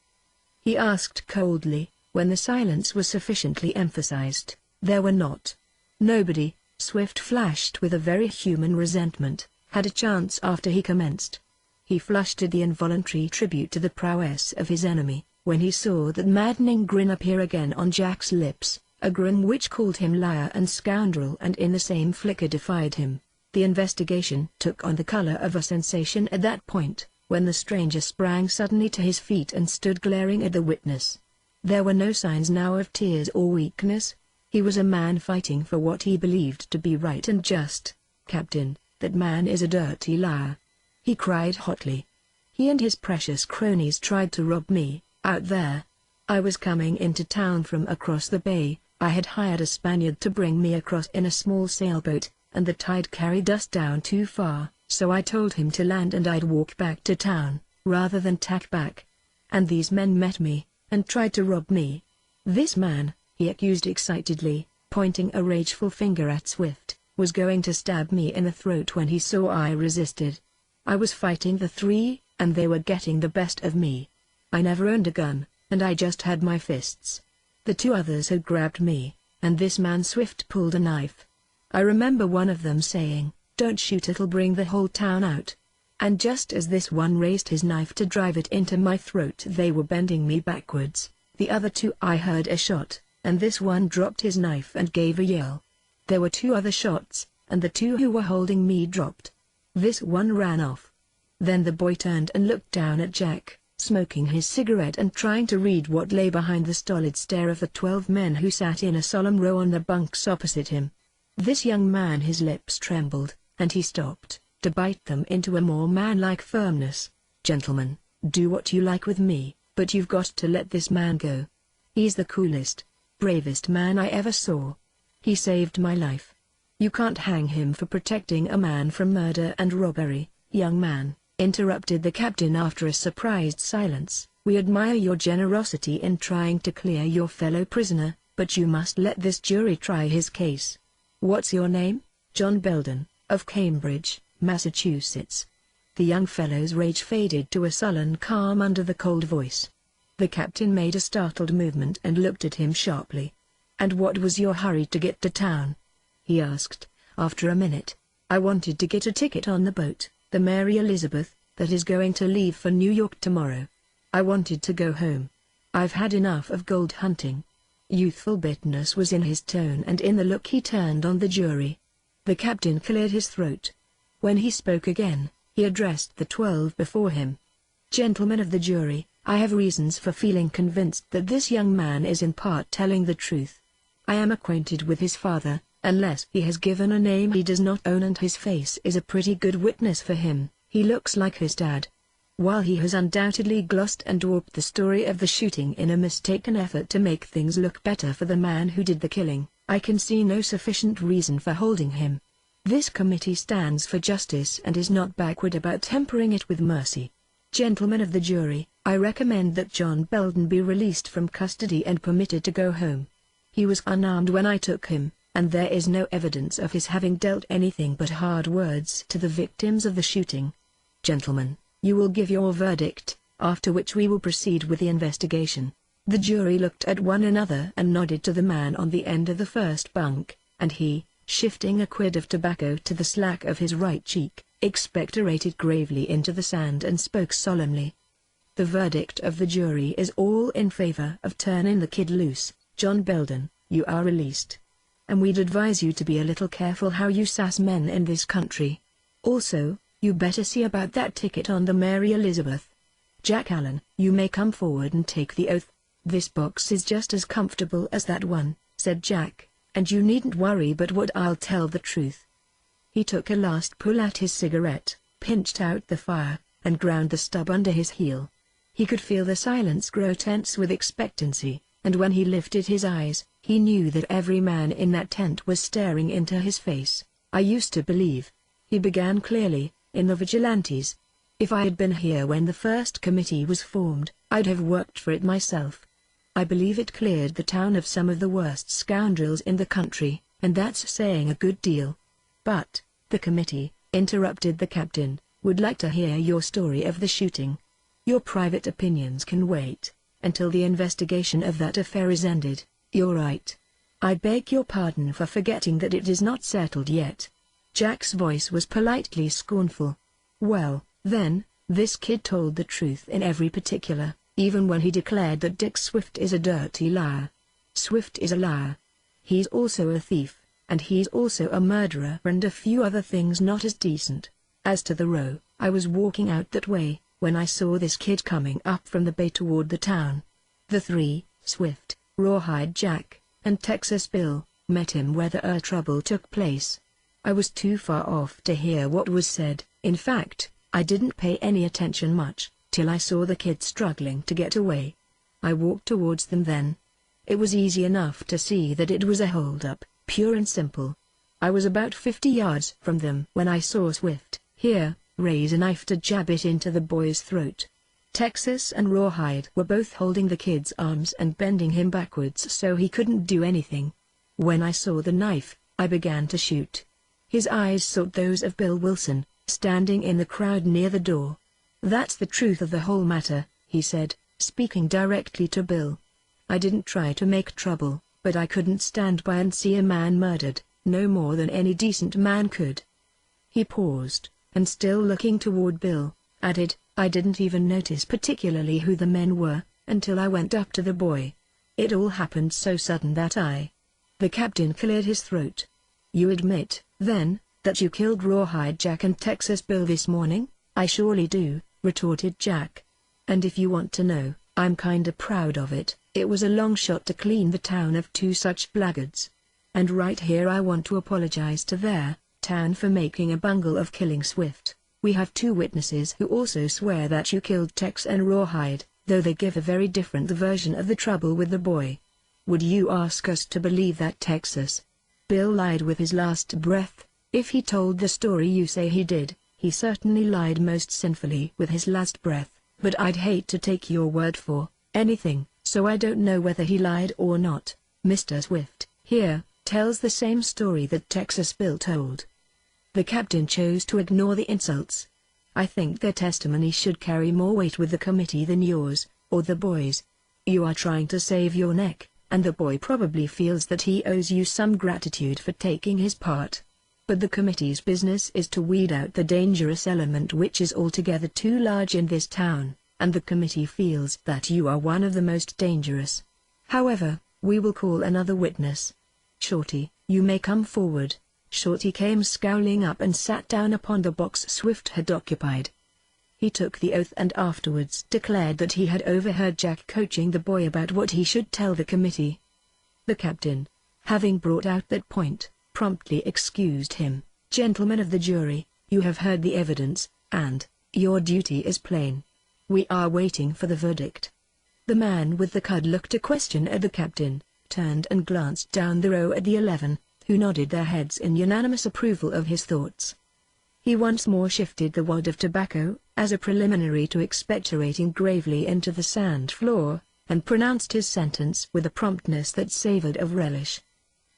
he asked coldly, when the silence was sufficiently emphasized. "There were not. Nobody," Swift flashed with a very human resentment, "had a chance after he commenced." He flushed at the involuntary tribute to the prowess of his enemy, when he saw that maddening grin appear again on Jack's lips, a grin which called him liar and scoundrel and in the same flicker defied him. The investigation took on the color of a sensation at that point, when the stranger sprang suddenly to his feet and stood glaring at the witness. There were no signs now of tears or weakness. He was a man fighting for what he believed to be right and just. "Captain, that man is a dirty liar!" he cried hotly. "He and his precious cronies tried to rob me, out there. I was coming into town from across the bay. I had hired a Spaniard to bring me across in a small sailboat, and the tide carried us down too far, so I told him to land and I'd walk back to town, rather than tack back. And these men met me, and tried to rob me. This man," he accused excitedly, pointing a rageful finger at Swift, "was going to stab me in the throat when he saw I resisted. I was fighting the three, and they were getting the best of me. I never owned a gun, and I just had my fists. The two others had grabbed me, and this man Swift pulled a knife. I remember one of them saying, 'Don't shoot, it'll bring the whole town out.' And just as this one raised his knife to drive it into my throat, they were bending me backwards. The other two, I heard a shot, and this one dropped his knife and gave a yell. There were 2 other shots, and the 2 who were holding me dropped. This one ran off. Then the boy turned and looked down at Jack, smoking his cigarette and trying to read what lay behind the stolid stare of the 12 men who sat in a solemn row on the bunks opposite him. This young man, his lips trembled, and he stopped, to bite them into a more man-like firmness. "Gentlemen, do what you like with me, but you've got to let this man go. He's the coolest, bravest man I ever saw. He saved my life. You can't hang him for protecting a man from murder and robbery." "Young man," interrupted the captain after a surprised silence, "we admire your generosity in trying to clear your fellow prisoner, but you must let this jury try his case. What's your name?" "John Belden, of Cambridge, Massachusetts." The young fellow's rage faded to a sullen calm under the cold voice. The captain made a startled movement and looked at him sharply. "And what was your hurry to get to town?" he asked, after a minute. "I wanted to get a ticket on the boat, the Mary Elizabeth, that is going to leave for New York tomorrow. I wanted to go home. I've had enough of gold hunting." Youthful bitterness was in his tone and in the look he turned on the jury. The captain cleared his throat. When he spoke again, he addressed the 12 before him. "Gentlemen of the jury, I have reasons for feeling convinced that this young man is in part telling the truth. I am acquainted with his father, unless he has given a name he does not own, and his face is a pretty good witness for him. He looks like his dad. While he has undoubtedly glossed and warped the story of the shooting in a mistaken effort to make things look better for the man who did the killing, I can see no sufficient reason for holding him. This committee stands for justice and is not backward about tempering it with mercy. Gentlemen of the jury, I recommend that John Belden be released from custody and permitted to go home. He was unarmed when I took him, and there is no evidence of his having dealt anything but hard words to the victims of the shooting. Gentlemen, you will give your verdict, after which we will proceed with the investigation." The jury looked at one another and nodded to the man on the end of the first bunk, and he, shifting a quid of tobacco to the slack of his right cheek, expectorated gravely into the sand and spoke solemnly. "The verdict of the jury is all in favor of turning the kid loose. John Belden, you are released. And we'd advise you to be a little careful how you sass men in this country. Also, you better see about that ticket on the Mary Elizabeth. Jack Allen, you may come forward and take the oath." "This box is just as comfortable as that one," said Jack, "and you needn't worry but what I'll tell the truth." He took a last pull at his cigarette, pinched out the fire, and ground the stub under his heel. He could feel the silence grow tense with expectancy, and when he lifted his eyes, he knew that every man in that tent was staring into his face. "I used to believe," he began clearly, "in the vigilantes. If I had been here when the first committee was formed, I'd have worked for it myself. I believe it cleared the town of some of the worst scoundrels in the country, and that's saying a good deal. But, the committee," interrupted the captain, "would like to hear your story of the shooting. Your private opinions can wait until the investigation of that affair is ended." "You're right. I beg your pardon for forgetting that it is not settled yet." Jack's voice was politely scornful. "Well, then, this kid told the truth in every particular, even when he declared that Dick Swift is a dirty liar. Swift is a liar. He's also a thief, and he's also a murderer and a few other things not as decent. As to the row, I was walking out that way, when I saw this kid coming up from the bay toward the town. The three, Swift, Rawhide Jack, and Texas Bill, met him where the trouble took place. I was too far off to hear what was said. In fact, I didn't pay any attention much, till I saw the kid struggling to get away. I walked towards them then. It was easy enough to see that it was a hold-up, pure and simple. I was about 50 yards from them when I saw Swift, here, raise a knife to jab it into the boy's throat. Texas and Rawhide were both holding the kid's arms and bending him backwards so he couldn't do anything. When I saw the knife, I began to shoot. His eyes sought those of Bill Wilson, standing in the crowd near the door. "That's the truth of the whole matter," he said, speaking directly to Bill. "I didn't try to make trouble, but I couldn't stand by and see a man murdered, no more than any decent man could." He paused, and still looking toward Bill, added, "I didn't even notice particularly who the men were, until I went up to the boy. It all happened so sudden that I—" The captain cleared his throat. "You admit, then, that you killed Rawhide Jack and Texas Bill this morning?" "I surely do," retorted Jack. And if you want to know, I'm kinda proud of it. It was a long shot to clean the town of two such blackguards. And right here I want to apologize to their town for making a bungle of killing Swift. We have two witnesses who also swear that you killed Tex and Rawhide, though they give a very different version of the trouble with the boy. Would you ask us to believe that Texas Bill lied with his last breath? If he told the story you say he did, he certainly lied most sinfully with his last breath, but I'd hate to take your word for anything, so I don't know whether he lied or not. Mr. Swift, here, tells the same story that Texas Bill told. The captain chose to ignore the insults. I think their testimony should carry more weight with the committee than yours, or the boys. You are trying to save your neck, and the boy probably feels that he owes you some gratitude for taking his part. But the committee's business is to weed out the dangerous element which is altogether too large in this town, and the committee feels that you are one of the most dangerous. However, we will call another witness. Shorty, you may come forward. Shorty came scowling up and sat down upon the box Swift had occupied. He took the oath and afterwards declared that he had overheard Jack coaching the boy about what he should tell the committee. The captain, having brought out that point, promptly excused him. Gentlemen of the jury, you have heard the evidence, and your duty is plain. We are waiting for the verdict. The man with the cud looked a question at the captain, turned and glanced down the row at the 11, who nodded their heads in unanimous approval of his thoughts. He once more shifted the wad of tobacco, as a preliminary to expectorating gravely into the sand floor, and pronounced his sentence with a promptness that savored of relish.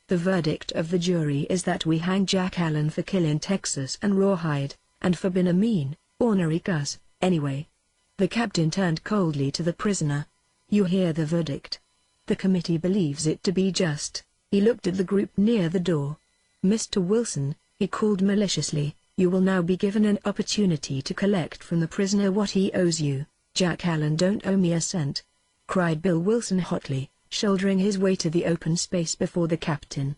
The verdict of the jury is that we hang Jack Allen for killing Texas and Rawhide, and for being a mean, ornery cuss, anyway. The captain turned coldly to the prisoner. You hear the verdict. The committee believes it to be just. He looked at the group near the door. Mr. Wilson, he called maliciously, you will now be given an opportunity to collect from the prisoner what he owes you. Jack Allen don't owe me a cent, cried Bill Wilson hotly, shouldering his way to the open space before the captain.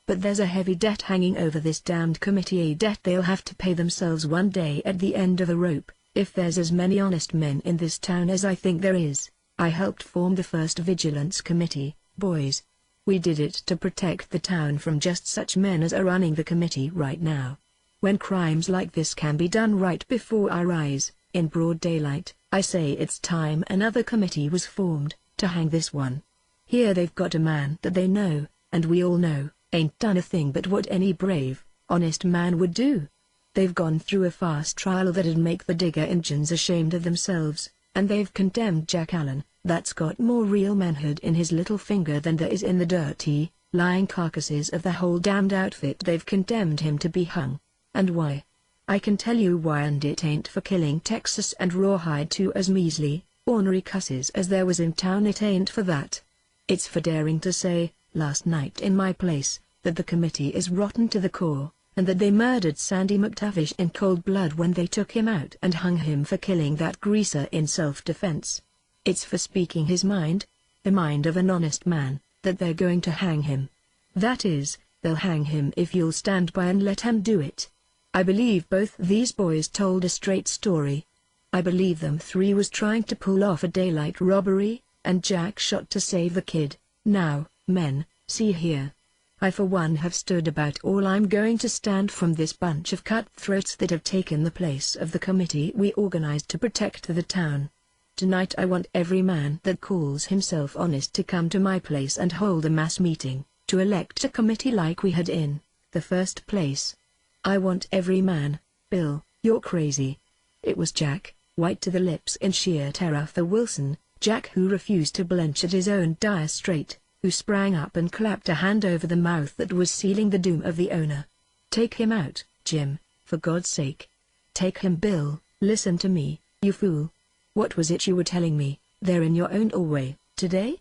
But there's a heavy debt hanging over this damned committee, a debt they'll have to pay themselves one day at the end of a rope. If there's as many honest men in this town as I think there is, I helped form the first vigilance committee, boys. We did it to protect the town from just such men as are running the committee right now. When crimes like this can be done right before our eyes, in broad daylight, I say it's time another committee was formed, to hang this one. Here they've got a man that they know, and we all know, ain't done a thing but what any brave, honest man would do. They've gone through a fast trial that'd make the digger Injuns ashamed of themselves, and they've condemned Jack Allen, that's got more real manhood in his little finger than there is in the dirty, lying carcasses of the whole damned outfit. They've condemned him to be hung. And why? I can tell you why, and it ain't for killing Texas and Rawhide, two as measly, ornery cusses as there was in town. It ain't for that. It's for daring to say, last night in my place, that the committee is rotten to the core, and that they murdered Sandy McTavish in cold blood when they took him out and hung him for killing that greaser in self-defense. It's for speaking his mind, the mind of an honest man, that they're going to hang him. That is, they'll hang him if you'll stand by and let him do it. I believe both these boys told a straight story. I believe them three was trying to pull off a daylight robbery, and Jack shot to save the kid. Now, men, see here. I for one have stood about all I'm going to stand from this bunch of cutthroats that have taken the place of the committee we organized to protect the town. Tonight I want every man that calls himself honest to come to my place and hold a mass meeting, to elect a committee like we had in the first place. I want every man. Bill, you're crazy. It was Jack, white to the lips in sheer terror for Wilson, Jack who refused to blench at his own dire strait, who sprang up and clapped a hand over the mouth that was sealing the doom of the owner. Take him out, Jim, for God's sake. Take him. Bill, listen to me, you fool. What was it you were telling me, there in your own way, today?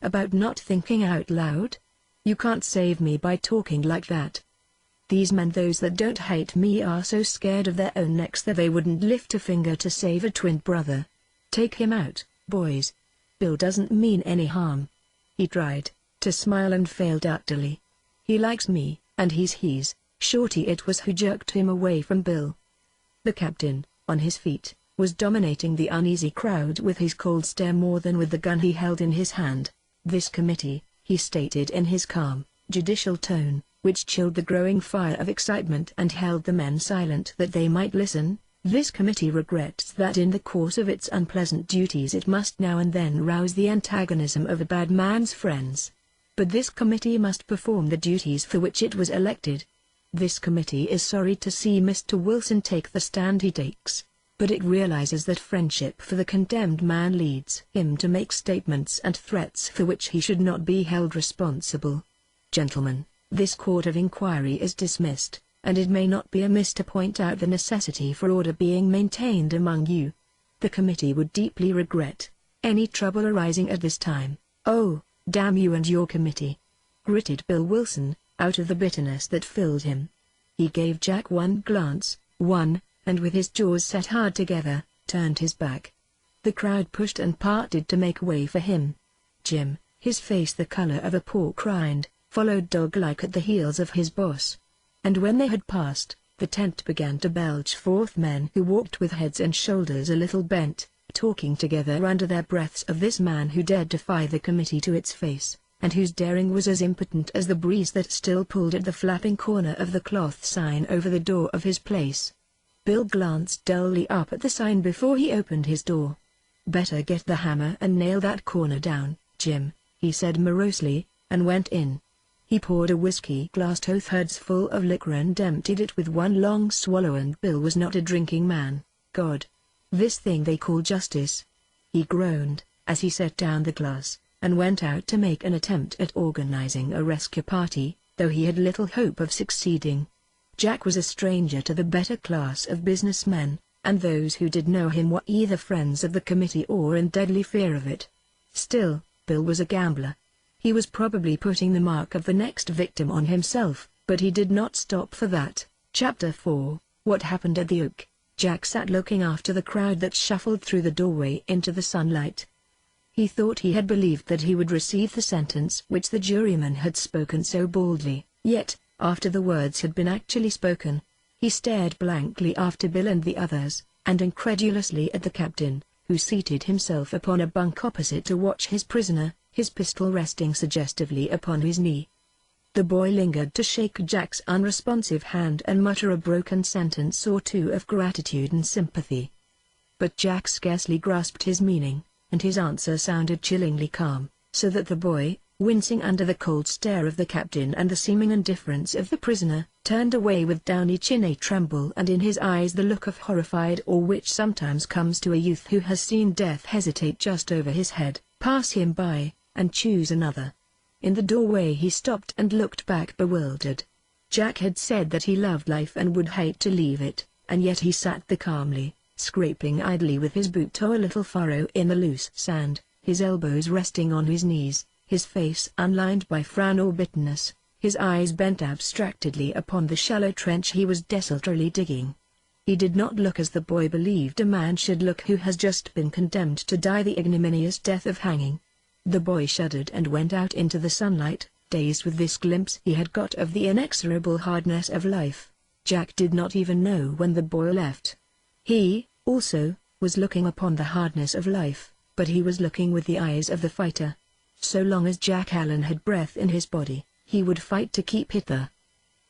About not thinking out loud? You can't save me by talking like that. These men, those that don't hate me, are so scared of their own necks that they wouldn't lift a finger to save a twin brother. Take him out, boys. Bill doesn't mean any harm. He tried to smile and failed utterly. He likes me, and he's Shorty it was who jerked him away from Bill. The captain, on his feet, was dominating the uneasy crowd with his cold stare more than with the gun he held in his hand. "This committee," he stated in his calm, judicial tone, which chilled the growing fire of excitement and held the men silent that they might listen, "this committee regrets that in the course of its unpleasant duties it must now and then rouse the antagonism of a bad man's friends. But this committee must perform the duties for which it was elected. This committee is sorry to see Mr. Wilson take the stand he takes, but it realizes that friendship for the condemned man leads him to make statements and threats for which he should not be held responsible. Gentlemen, this court of inquiry is dismissed, and it may not be amiss to point out the necessity for order being maintained among you. The committee would deeply regret any trouble arising at this time." "Oh, damn you and your committee!" gritted Bill Wilson, out of the bitterness that filled him. He gave Jack one glance, and with his jaws set hard together, turned his back. The crowd pushed and parted to make way for him. Jim, his face the color of a pork rind, followed dog-like at the heels of his boss. And when they had passed, the tent began to belch forth men who walked with heads and shoulders a little bent, talking together under their breaths of this man who dared defy the committee to its face, and whose daring was as impotent as the breeze that still pulled at the flapping corner of the cloth sign over the door of his place. Bill glanced dully up at the sign before he opened his door. "Better get the hammer and nail that corner down, Jim," he said morosely, and went in. He poured a whiskey glass 2/3 full of liquor and emptied it with one long swallow, and Bill was not a drinking man. "God. This thing they call justice," he groaned, as he set down the glass, and went out to make an attempt at organizing a rescue party, though he had little hope of succeeding. Jack was a stranger to the better class of businessmen, and those who did know him were either friends of the committee or in deadly fear of it. Still, Bill was a gambler. He was probably putting the mark of the next victim on himself, but he did not stop for that. Chapter 4, What Happened at the Oak. Jack sat looking after the crowd that shuffled through the doorway into the sunlight. He thought he had believed that he would receive the sentence which the juryman had spoken so boldly, yet, after the words had been actually spoken, he stared blankly after Bill and the others, and incredulously at the captain, who seated himself upon a bunk opposite to watch his prisoner, his pistol resting suggestively upon his knee. The boy lingered to shake Jack's unresponsive hand and mutter a broken sentence or two of gratitude and sympathy. But Jack scarcely grasped his meaning, and his answer sounded chillingly calm, so that the boy, wincing under the cold stare of the captain and the seeming indifference of the prisoner, turned away with downy chin, a tremble, and in his eyes the look of horrified awe which sometimes comes to a youth who has seen death hesitate just over his head, pass him by, and choose another. In the doorway he stopped and looked back bewildered. Jack had said that he loved life and would hate to leave it, and yet he sat there calmly, scraping idly with his boot toe a little furrow in the loose sand, his elbows resting on his knees, his face unlined by frown or bitterness, his eyes bent abstractedly upon the shallow trench he was desultorily digging. He did not look as the boy believed a man should look who has just been condemned to die the ignominious death of hanging. The boy shuddered and went out into the sunlight, dazed with this glimpse he had got of the inexorable hardness of life. Jack did not even know when the boy left. He, also, was looking upon the hardness of life, but he was looking with the eyes of the fighter. So long as Jack Allen had breath in his body, he would fight to keep it there.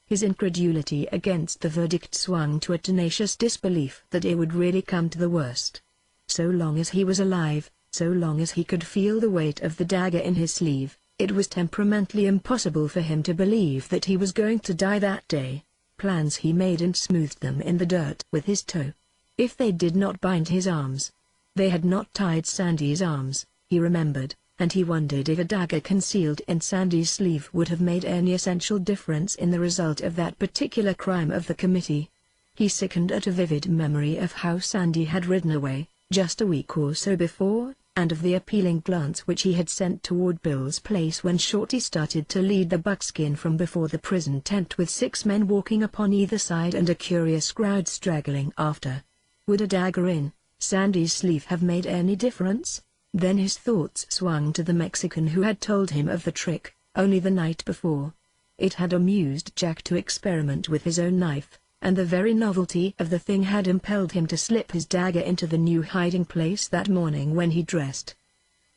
His incredulity against the verdict swung to a tenacious disbelief that it would really come to the worst. So long as he was alive, so long as he could feel the weight of the dagger in his sleeve, it was temperamentally impossible for him to believe that he was going to die that day. Plans he made and smoothed them in the dirt with his toe. If they did not bind his arms. They had not tied Sandy's arms, he remembered, and he wondered if a dagger concealed in Sandy's sleeve would have made any essential difference in the result of that particular crime of the committee. He sickened at a vivid memory of how Sandy had ridden away, just a week or so before, and of the appealing glance which he had sent toward Bill's place when Shorty started to lead the buckskin from before the prison tent with 6 men walking upon either side and a curious crowd straggling after. Would a dagger in Sandy's sleeve have made any difference? Then his thoughts swung to the Mexican who had told him of the trick, only the night before. It had amused Jack to experiment with his own knife, and the very novelty of the thing had impelled him to slip his dagger into the new hiding place that morning when he dressed.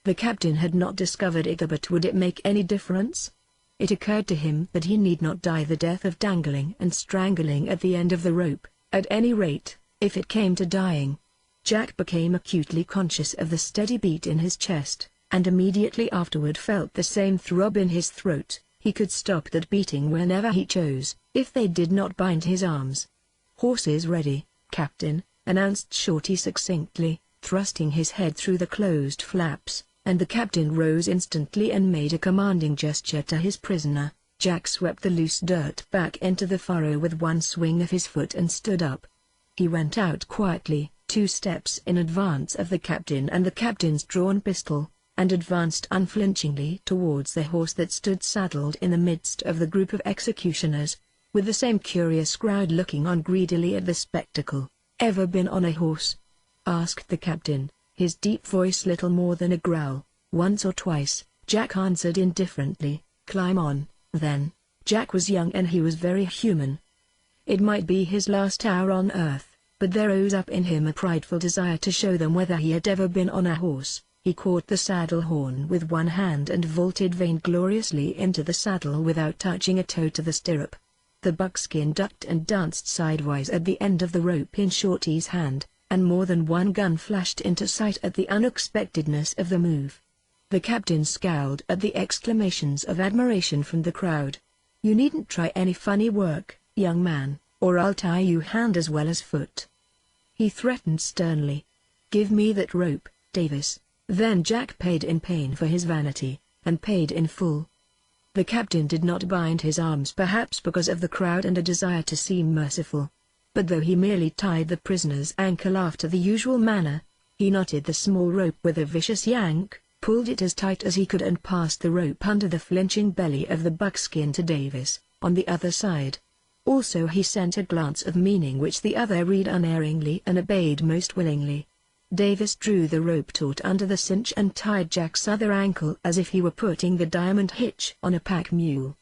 The captain had not discovered it, but would it make any difference? It occurred to him that he need not die the death of dangling and strangling at the end of the rope, at any rate, if it came to dying. Jack became acutely conscious of the steady beat in his chest, and immediately afterward felt the same throb in his throat. He could stop that beating whenever he chose, if they did not bind his arms. "Horses ready, Captain," announced Shorty succinctly, thrusting his head through the closed flaps, and the captain rose instantly and made a commanding gesture to his prisoner. Jack swept the loose dirt back into the furrow with one swing of his foot and stood up. He went out quietly, 2 steps in advance of the captain and the captain's drawn pistol, and advanced unflinchingly towards the horse that stood saddled in the midst of the group of executioners, with the same curious crowd looking on greedily at the spectacle. "Ever been on a horse?" asked the captain, his deep voice little more than a growl. "Once or twice," Jack answered indifferently. "Climb on, then." Jack was young and he was very human. It might be his last hour on earth, but there rose up in him a prideful desire to show them whether he had ever been on a horse. He caught the saddle horn with one hand and vaulted vaingloriously into the saddle without touching a toe to the stirrup. The buckskin ducked and danced sidewise at the end of the rope in Shorty's hand, and more than one gun flashed into sight at the unexpectedness of the move. The captain scowled at the exclamations of admiration from the crowd. "You needn't try any funny work, young man, or I'll tie you hand as well as foot," he threatened sternly. "Give me that rope, Davis." Then Jack paid in pain for his vanity, and paid in full. The captain did not bind his arms, perhaps because of the crowd and a desire to seem merciful. But though he merely tied the prisoner's ankle after the usual manner, he knotted the small rope with a vicious yank, pulled it as tight as he could and passed the rope under the flinching belly of the buckskin to Davis, on the other side. Also he sent a glance of meaning which the other read unerringly and obeyed most willingly. Davis drew the rope taut under the cinch and tied Jack's other ankle as if he were putting the diamond hitch on a pack mule.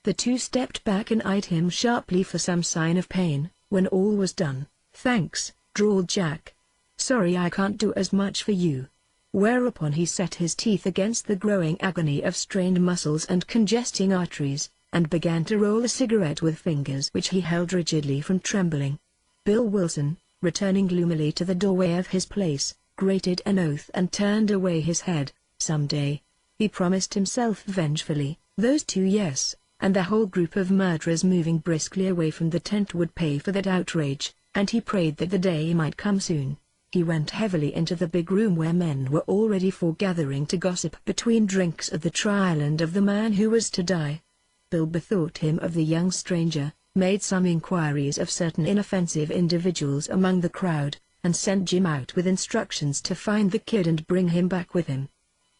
The two stepped back and eyed him sharply for some sign of pain. When all was done, "Thanks," drawled Jack. "Sorry I can't do as much for you." Whereupon he set his teeth against the growing agony of strained muscles and congesting arteries, and began to roll a cigarette with fingers which he held rigidly from trembling. Bill Wilson, returning gloomily to the doorway of his place, grated an oath and turned away his head. Someday, he promised himself vengefully, those two yes, and the whole group of murderers moving briskly away from the tent would pay for that outrage, and he prayed that the day might come soon. He went heavily into the big room where men were already foregathering to gossip between drinks of the trial and of the man who was to die. Bill bethought him of the young stranger, made some inquiries of certain inoffensive individuals among the crowd, and sent Jim out with instructions to find the kid and bring him back with him.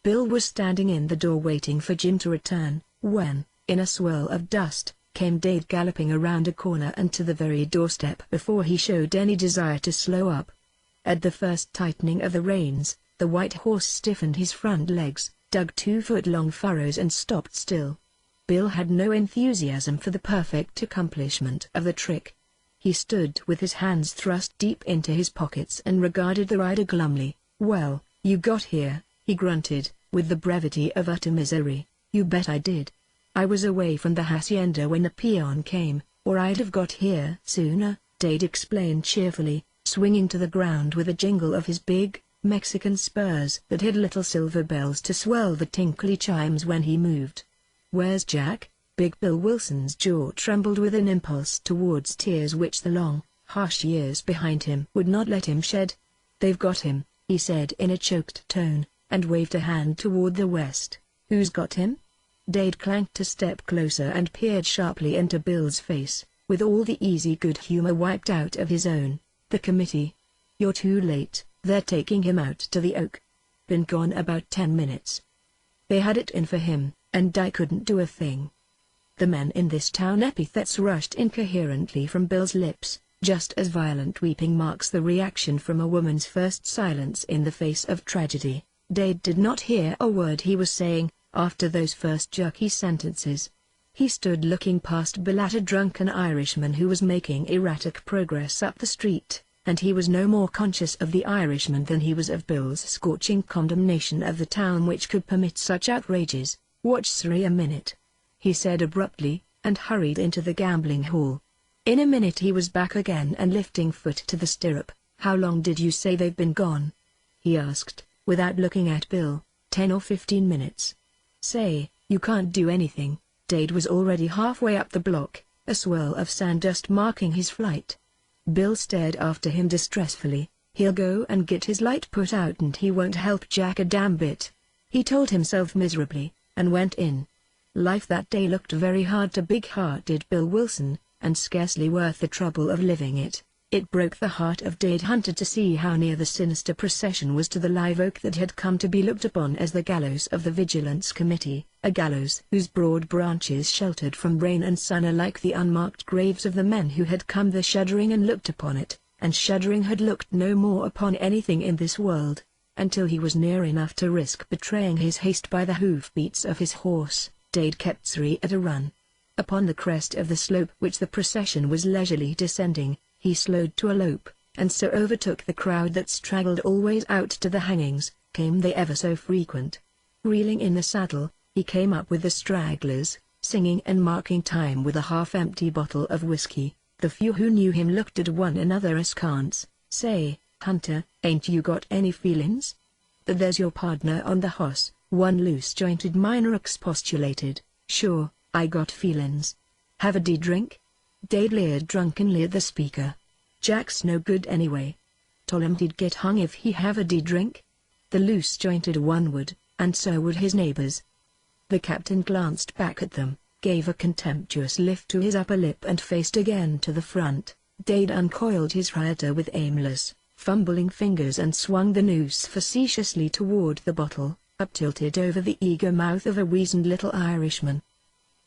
Bill was standing in the door waiting for Jim to return, when, in a swirl of dust, came Dade galloping around a corner and to the very doorstep before he showed any desire to slow up. At the first tightening of the reins, the white horse stiffened his front legs, dug 2-foot-long furrows and stopped still. Bill had no enthusiasm for the perfect accomplishment of the trick. He stood with his hands thrust deep into his pockets and regarded the rider glumly. "Well, you got here," he grunted, with the brevity of utter misery. "You bet I did. I was away from the hacienda when the peon came, or I'd have got here sooner," Dade explained cheerfully, swinging to the ground with a jingle of his big, Mexican spurs that had little silver bells to swell the tinkly chimes when he moved. "Where's Jack?" Big Bill Wilson's jaw trembled with an impulse towards tears which the long, harsh years behind him would not let him shed. "They've got him," he said in a choked tone, and waved a hand toward the west. "Who's got him?" Dade clanked a step closer and peered sharply into Bill's face, with all the easy good humor wiped out of his own. "The committee. You're too late, they're taking him out to the Oak. Been gone about 10 minutes. They had it in for him, and I couldn't do a thing." The men in this town. Epithets rushed incoherently from Bill's lips, just as violent weeping marks the reaction from a woman's first silence in the face of tragedy. Dade did not hear a word he was saying, after those first jerky sentences. He stood looking past Bill at a drunken Irishman who was making erratic progress up the street, and he was no more conscious of the Irishman than he was of Bill's scorching condemnation of the town which could permit such outrages. "Watch Sri a minute," he said abruptly, and hurried into the gambling hall. In a minute he was back again and lifting foot to the stirrup. "How long did you say they've been gone?" he asked, without looking at Bill. 10 or 15 minutes. "Say, you can't do anything." Dade was already halfway up the block, a swirl of sand dust marking his flight. Bill stared after him distressfully. "He'll go and get his light put out and he won't help Jack a damn bit," he told himself miserably, and went in. Life that day looked very hard to big-hearted Bill Wilson, and scarcely worth the trouble of living it. It broke the heart of Dade Hunter to see how near the sinister procession was to the live oak that had come to be looked upon as the gallows of the Vigilance Committee, a gallows whose broad branches sheltered from rain and sun alike the unmarked graves of the men who had come there shuddering and looked upon it, and shuddering had looked no more upon anything in this world, until he was near enough to risk betraying his haste by the hoofbeats of his horse. Dade kept Sri at a run. Upon the crest of the slope which the procession was leisurely descending, he slowed to a lope, and so overtook the crowd that straggled always out to the hangings, came they ever so frequent. Reeling in the saddle, he came up with the stragglers, singing and marking time with a half-empty bottle of whiskey. The few who knew him looked at one another askance. "Say, Hunter, ain't you got any feelings?" "That there's your pardner on the hoss," one loose-jointed miner expostulated. "Sure, I got feelin's. Have a drink?" Dade leered drunkenly at the speaker. "Jack's no good anyway. Told him he'd get hung if he have a drink." The loose-jointed one would, and so would his neighbors. The captain glanced back at them, gave a contemptuous lift to his upper lip and faced again to the front. Dade uncoiled his rioter with aimless, fumbling fingers and swung the noose facetiously toward the bottle, up-tilted over the eager mouth of a weazened little Irishman.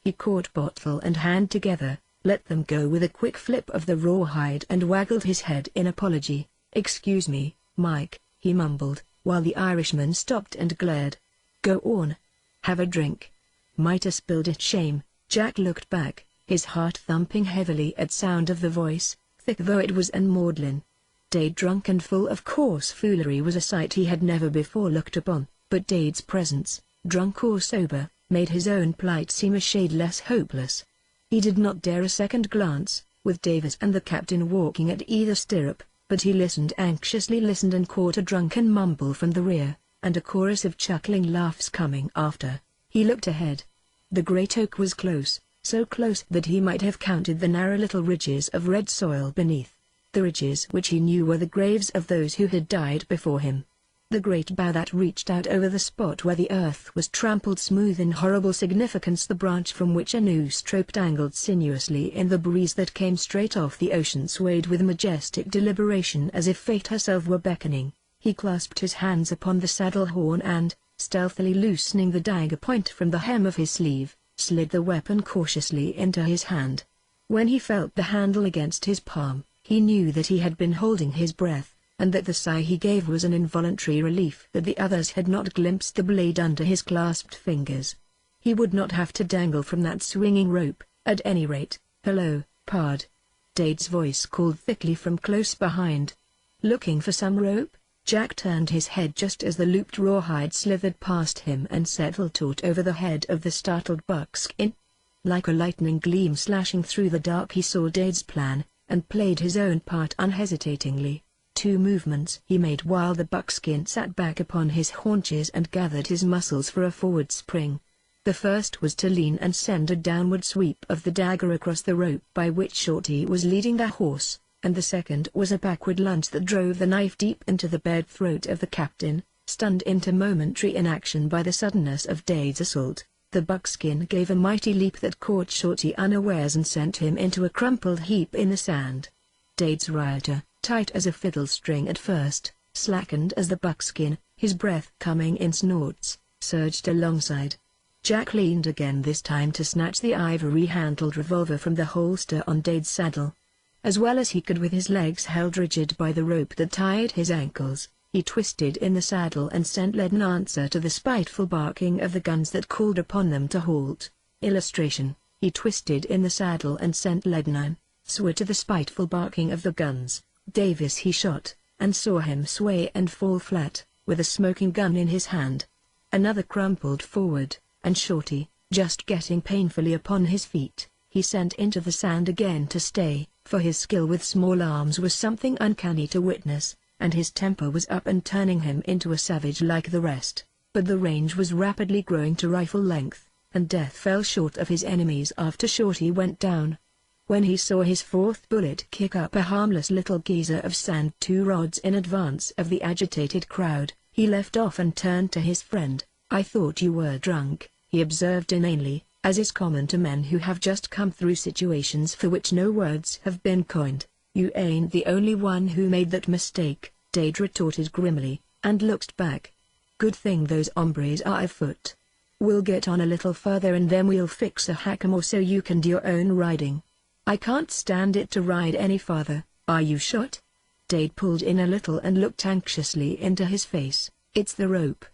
He caught bottle and hand together, let them go with a quick flip of the rawhide and waggled his head in apology. "Excuse me, Mike," he mumbled, while the Irishman stopped and glared. "Go on. Have a drink. Might 'a spilled it. Shame." Jack looked back, his heart thumping heavily at sound of the voice, thick though it was and maudlin. Dade drunk and full of coarse foolery was a sight he had never before looked upon, but Dade's presence, drunk or sober, made his own plight seem a shade less hopeless. He did not dare a second glance, with Davis and the captain walking at either stirrup, but he anxiously listened and caught a drunken mumble from the rear, and a chorus of chuckling laughs coming after. He looked ahead. The great oak was close, so close that he might have counted the narrow little ridges of red soil beneath. The ridges which he knew were the graves of those who had died before him. The great bough that reached out over the spot where the earth was trampled smooth in horrible significance, the branch from which a noose rope dangled sinuously in the breeze that came straight off the ocean, swayed with majestic deliberation as if fate herself were beckoning. He clasped his hands upon the saddle horn and, stealthily loosening the dagger point from the hem of his sleeve, slid the weapon cautiously into his hand. When he felt the handle against his palm, he knew that he had been holding his breath, and that the sigh he gave was an involuntary relief that the others had not glimpsed the blade under his clasped fingers. He would not have to dangle from that swinging rope, at any rate. "Hello, pard." Dade's voice called thickly from close behind. "Looking for some rope?" Jack turned his head just as the looped rawhide slithered past him and settled taut over the head of the startled buckskin. Like a lightning gleam slashing through the dark, he saw Dade's plan, and played his own part unhesitatingly. 2 movements he made while the buckskin sat back upon his haunches and gathered his muscles for a forward spring. The first was to lean and send a downward sweep of the dagger across the rope by which Shorty was leading the horse, and the second was a backward lunge that drove the knife deep into the bared throat of the captain. Stunned into momentary inaction by the suddenness of Dade's assault, the buckskin gave a mighty leap that caught Shorty unawares and sent him into a crumpled heap in the sand. Dade's rioter, tight as a fiddle string at first, slackened as the buckskin, his breath coming in snorts, surged alongside. Jack leaned again, this time to snatch the ivory-handled revolver from the holster on Dade's saddle. As well as he could with his legs held rigid by the rope that tied his ankles, he twisted in the saddle and sent leaden answer to the spiteful barking of the guns that called upon them to halt. Illustration: He twisted in the saddle and sent Lebanon, swore to the spiteful barking of the guns. Davis he shot, and saw him sway and fall flat, with a smoking gun in his hand. Another crumpled forward, and Shorty, just getting painfully upon his feet, he sent into the sand again to stay, for his skill with small arms was something uncanny to witness, and his temper was up and turning him into a savage like the rest. But the range was rapidly growing to rifle length, and death fell short of his enemies after Shorty went down. When he saw his fourth bullet kick up a harmless little geyser of sand 2 rods in advance of the agitated crowd, he left off and turned to his friend. "I thought you were drunk," he observed inanely, as is common to men who have just come through situations for which no words have been coined. "You ain't the only one who made that mistake," Dade retorted grimly, and looked back. "Good thing those hombres are afoot. We'll get on a little further and then we'll fix a hackamore so you can do your own riding." "I can't stand it to ride any farther. Are you shot?" Dade pulled in a little and looked anxiously into his face. "It's the rope.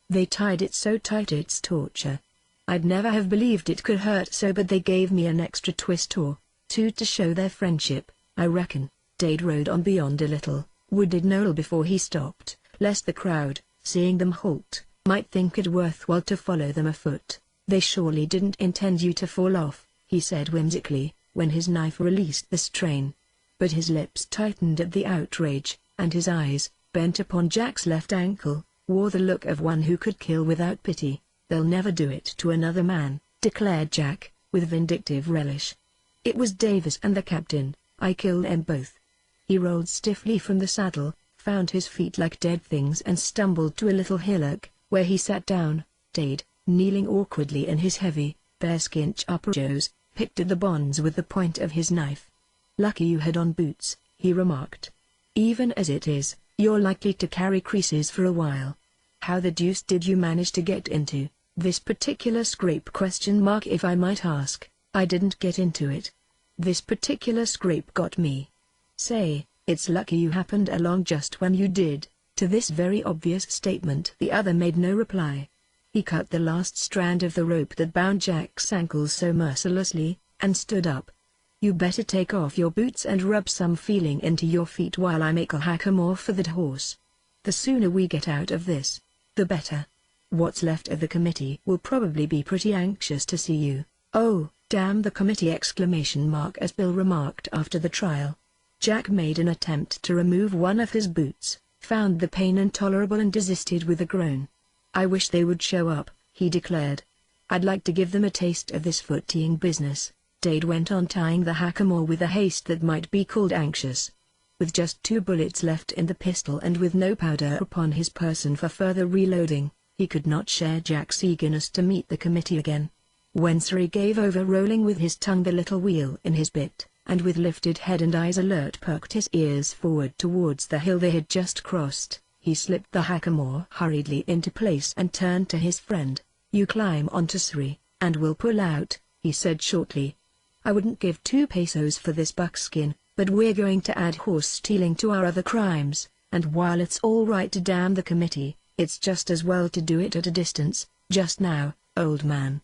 They tied it so tight it's torture. I'd never have believed it could hurt so, but they gave me an extra twist or two to show their friendship, I reckon." Dade rode on beyond a little, wooded knoll before he stopped, lest the crowd, seeing them halt, might think it worthwhile to follow them afoot. "They surely didn't intend you to fall off," he said whimsically, when his knife released the strain. But his lips tightened at the outrage, and his eyes, bent upon Jack's left ankle, wore the look of one who could kill without pity. "They'll never do it to another man," declared Jack, with vindictive relish. "It was Davis and the captain. I killed them both." He rolled stiffly from the saddle, found his feet like dead things and stumbled to a little hillock, where he sat down. Dade, kneeling awkwardly in his heavy, bearskin chaperos, picked at the bonds with the point of his knife. "Lucky you had on boots," he remarked. "Even as it is, you're likely to carry creases for a while. How the deuce did you manage to get into this particular scrape? If I might ask." "I didn't get into it. This particular scrape got me." "Say, it's lucky you happened along just when you did." To this very obvious statement the other made no reply. He cut the last strand of the rope that bound Jack's ankles so mercilessly, and stood up. "You better take off your boots and rub some feeling into your feet while I make a hackamore for that horse. The sooner we get out of this, the better. What's left of the committee will probably be pretty anxious to see you." "Oh, damn the committee!" as Bill remarked after the trial. Jack made an attempt to remove one of his boots, found the pain intolerable and desisted with a groan. "I wish they would show up," he declared. "I'd like to give them a taste of this foot-teeing business." Dade went on tying the hackamore with a haste that might be called anxious. With just 2 bullets left in the pistol and with no powder upon his person for further reloading, he could not share Jack's eagerness to meet the committee again. Wensry gave over, rolling with his tongue the little wheel in his bit, and with lifted head and eyes alert perked his ears forward towards the hill they had just crossed. He slipped the hackamore hurriedly into place and turned to his friend. "You climb onto Sri, and we'll pull out," he said shortly. "I wouldn't give 2 pesos for this buckskin, but we're going to add horse stealing to our other crimes, and while it's all right to damn the committee, it's just as well to do it at a distance, just now, old man."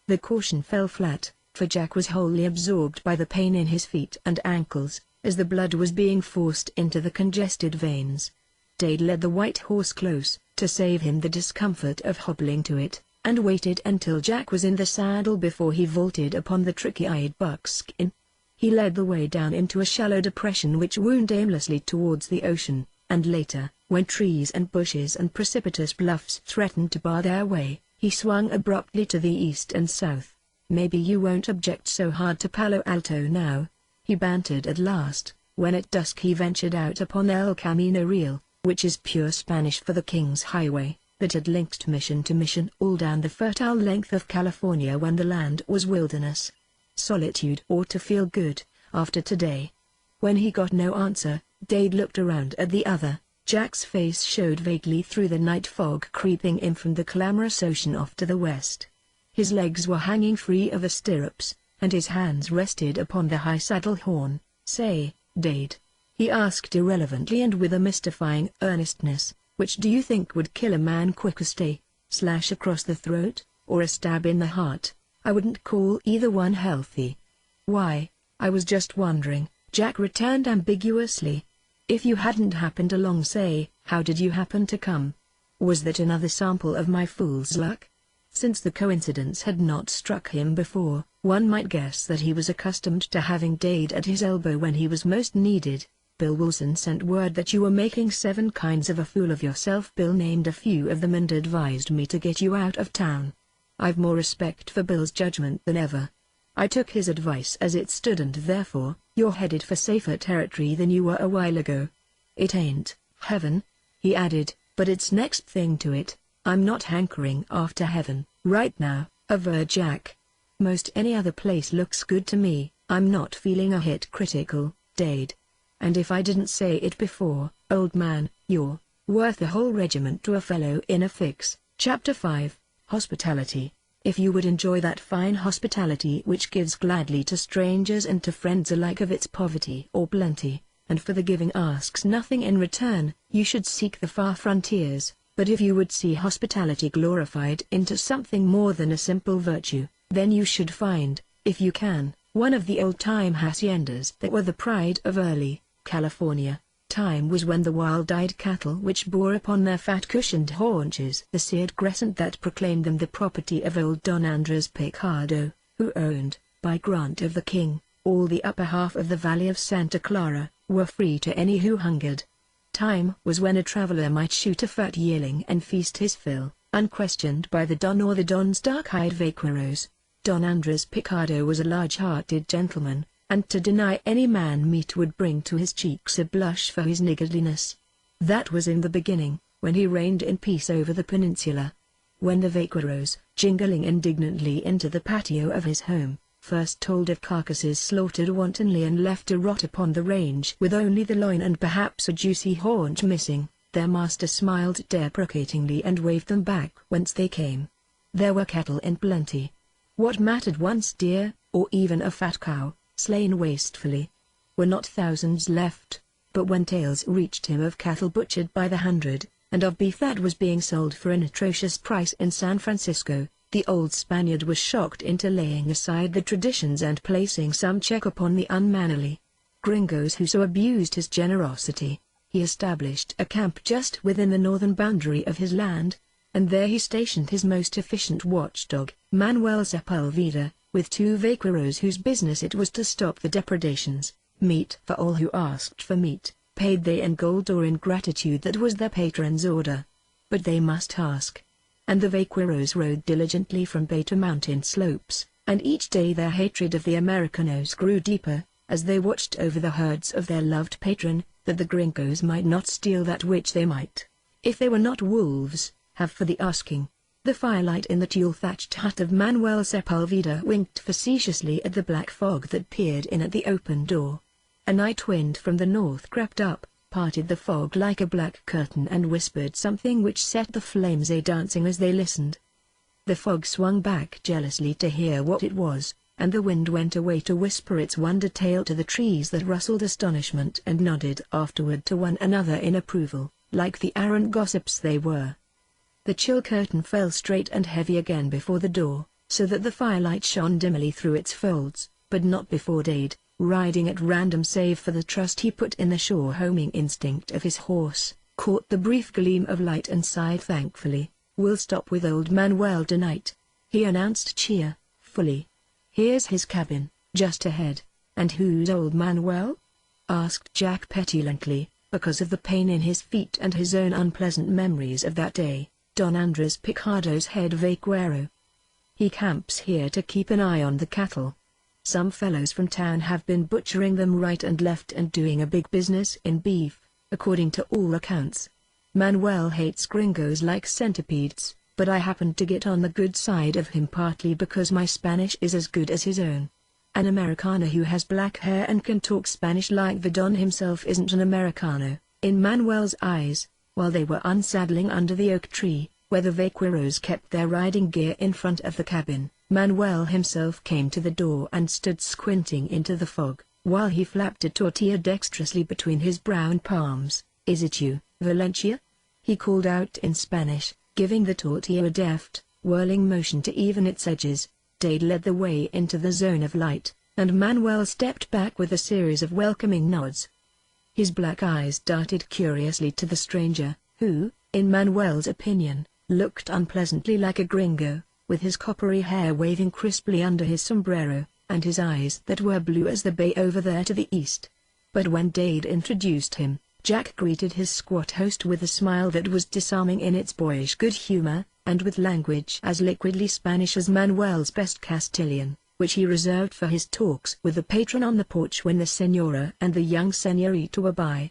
The caution fell flat, for Jack was wholly absorbed by the pain in his feet and ankles, as the blood was being forced into the congested veins. Dade led the white horse close, to save him the discomfort of hobbling to it, and waited until Jack was in the saddle before he vaulted upon the tricky-eyed buckskin. He led the way down into a shallow depression which wound aimlessly towards the ocean, and later, when trees and bushes and precipitous bluffs threatened to bar their way, he swung abruptly to the east and south. "Maybe you won't object so hard to Palo Alto now," he bantered at last, when at dusk he ventured out upon El Camino Real, which is pure Spanish for the King's Highway, that had linked mission to mission all down the fertile length of California when the land was wilderness. Solitude ought to feel good, after today. When he got no answer, Dade looked around at the other. Jack's face showed vaguely through the night fog creeping in from the clamorous ocean off to the west. His legs were hanging free of the stirrups, and his hands rested upon the high saddle horn. "Say, Dade," he asked irrelevantly and with a mystifying earnestness, "which do you think would kill a man quickest, a slash across the throat, or a stab in the heart? I wouldn't call either one healthy. Why, I was just wondering, Jack returned ambiguously. If you hadn't happened along, say, how did you happen to come? Was that another sample of my fool's luck? Since the coincidence had not struck him before, one might guess that he was accustomed to having Dade at his elbow when he was most needed. Bill Wilson sent word that you were making 7 kinds of a fool of yourself. Bill named a few of them and advised me to get you out of town. I've more respect for Bill's judgment than ever. I took his advice as it stood, and therefore, you're headed for safer territory than you were a while ago. It ain't heaven," he added, "but it's next thing to it. I'm not hankering after heaven right now," averred Jack. "Most any other place looks good to me. I'm not feeling a hit critical, Dade. And if I didn't say it before, old man, you're worth a whole regiment to a fellow in a fix." Chapter 5, Hospitality. If you would enjoy that fine hospitality which gives gladly to strangers and to friends alike of its poverty or plenty, and for the giving asks nothing in return, you should seek the far frontiers. But if you would see hospitality glorified into something more than a simple virtue, then you should find, if you can, one of the old-time haciendas that were the pride of early California. Time was when the wild-eyed cattle which bore upon their fat cushioned haunches the seared crescent that proclaimed them the property of old Don Andres Picardo, who owned, by grant of the king, all the upper half of the valley of Santa Clara, were free to any who hungered. Time was when a traveler might shoot a fat yearling and feast his fill, unquestioned by the Don or the Don's dark-eyed vaqueros. Don Andres Picardo was a large-hearted gentleman, and to deny any man meat would bring to his cheeks a blush for his niggardliness. That was in the beginning, when he reigned in peace over the peninsula. When the vaqueros, jingling indignantly into the patio of his home, first told of carcasses slaughtered wantonly and left to rot upon the range with only the loin and perhaps a juicy haunch missing, their master smiled deprecatingly and waved them back whence they came. There were cattle in plenty. What mattered once deer, or even a fat cow, slain wastefully? Were not thousands left? But when tales reached him of cattle butchered by the hundred, and of beef that was being sold for an atrocious price in San Francisco, the old Spaniard was shocked into laying aside the traditions and placing some check upon the unmannerly Gringos who so abused his generosity. He established a camp just within the northern boundary of his land, and there he stationed his most efficient watchdog, Manuel Sepulveda, with 2 vaqueros whose business it was to stop the depredations. Meat for all who asked for meat, paid they in gold or in gratitude, that was their patron's order. But they must ask. And the vaqueros rode diligently from bay to mountain slopes, and each day their hatred of the Americanos grew deeper, as they watched over the herds of their loved patron, that the Gringos might not steal that which they might, if they were not wolves, have for the asking. The firelight in the tule-thatched hut of Manuel Sepulveda winked facetiously at the black fog that peered in at the open door. A night wind from the north crept up, parted the fog like a black curtain and whispered something which set the flames a-dancing as they listened. The fog swung back jealously to hear what it was, and the wind went away to whisper its wonder tale to the trees that rustled astonishment and nodded afterward to one another in approval, like the arrant gossips they were. The chill curtain fell straight and heavy again before the door, so that the firelight shone dimmily through its folds, but not before Dade, riding at random save for the trust he put in the sure-homing instinct of his horse, caught the brief gleam of light and sighed thankfully. "We'll stop with old Manuel tonight," he announced cheerfully. "Here's his cabin, just ahead." "And who's old Manuel?" asked Jack petulantly, because of the pain in his feet and his own unpleasant memories of that day. "Don Andres Picardo's head vaquero. He camps here to keep an eye on the cattle. Some fellows from town have been butchering them right and left and doing a big business in beef, according to all accounts. Manuel hates Gringos like centipedes, but I happen to get on the good side of him partly because my Spanish is as good as his own. An Americano who has black hair and can talk Spanish like the Don himself isn't an Americano." In Manuel's eyes, while they were unsaddling under the oak tree, where the vaqueros kept their riding gear in front of the cabin, Manuel himself came to the door and stood squinting into the fog, while he flapped a tortilla dexterously between his brown palms. "Is it you, Valencia?" he called out in Spanish, giving the tortilla a deft, whirling motion to even its edges. Dade led the way into the zone of light, and Manuel stepped back with a series of welcoming nods. His black eyes darted curiously to the stranger, who, in Manuel's opinion, looked unpleasantly like a gringo, with his coppery hair waving crisply under his sombrero, and his eyes that were blue as the bay over there to the east. But when Dade introduced him, Jack greeted his squat host with a smile that was disarming in its boyish good humor, and with language as liquidly Spanish as Manuel's best Castilian, which he reserved for his talks with the patron on the porch when the señora and the young señorita were by.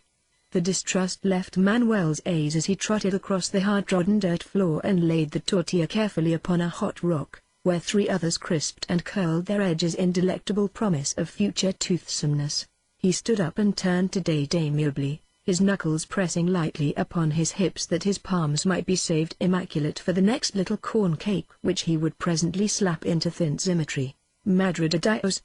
The distrust left Manuel's eyes as he trotted across the hard-trodden dirt floor and laid the tortilla carefully upon a hot rock, where 3 others crisped and curled their edges in delectable promise of future toothsomeness. He stood up and turned to Dade amiably, his knuckles pressing lightly upon his hips that his palms might be saved immaculate for the next little corn cake which he would presently slap into thin symmetry. "Madre de Dios!"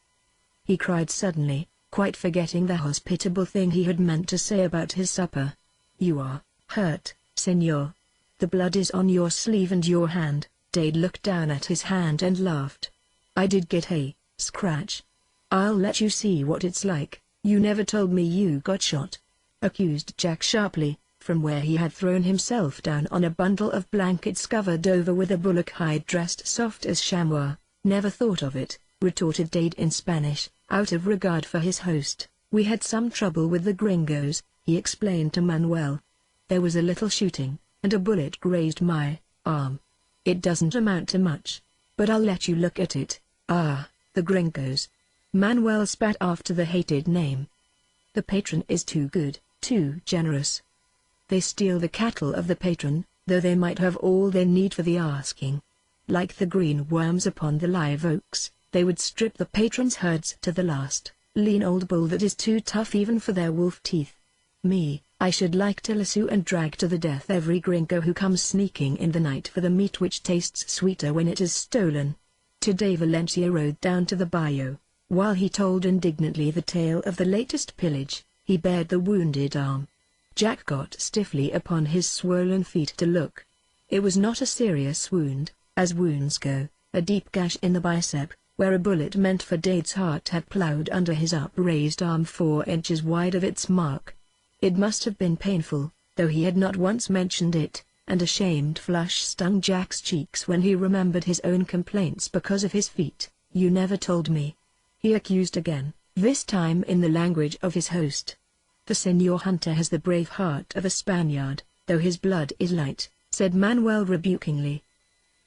he cried suddenly, quite forgetting the hospitable thing he had meant to say about his supper. "You are hurt, señor. The blood is on your sleeve and your hand." Dade looked down at his hand and laughed. "I did get a scratch. I'll let you see what it's like. You never told me you got shot," accused Jack sharply, from where he had thrown himself down on a bundle of blankets covered over with a bullock hide dressed soft as chamois. "Never thought of it," retorted Dade in Spanish, out of regard for his host. "We had some trouble with the gringos," he explained to Manuel. "There was a little shooting, and a bullet grazed my arm. It doesn't amount to much, but I'll let you look at it." "Ah, the gringos." Manuel spat after the hated name. "The patron is too good, too generous. They steal the cattle of the patron, though they might have all they need for the asking. Like the green worms upon the live oaks, they would strip the patron's herds to the last, lean old bull that is too tough even for their wolf teeth. Me, I should like to lasso and drag to the death every gringo who comes sneaking in the night for the meat which tastes sweeter when it is stolen." Today Valencia rode down to the bayou. While he told indignantly the tale of the latest pillage, he bared the wounded arm. Jack got stiffly upon his swollen feet to look. It was not a serious wound, as wounds go, a deep gash in the bicep, where a bullet meant for Dade's heart had ploughed under his upraised arm 4 inches wide of its mark. It must have been painful, though he had not once mentioned it, and a shamed flush stung Jack's cheeks when he remembered his own complaints because of his feet. "You never told me," he accused again, this time in the language of his host. "The Señor Hunter has the brave heart of a Spaniard, though his blood is light," said Manuel rebukingly.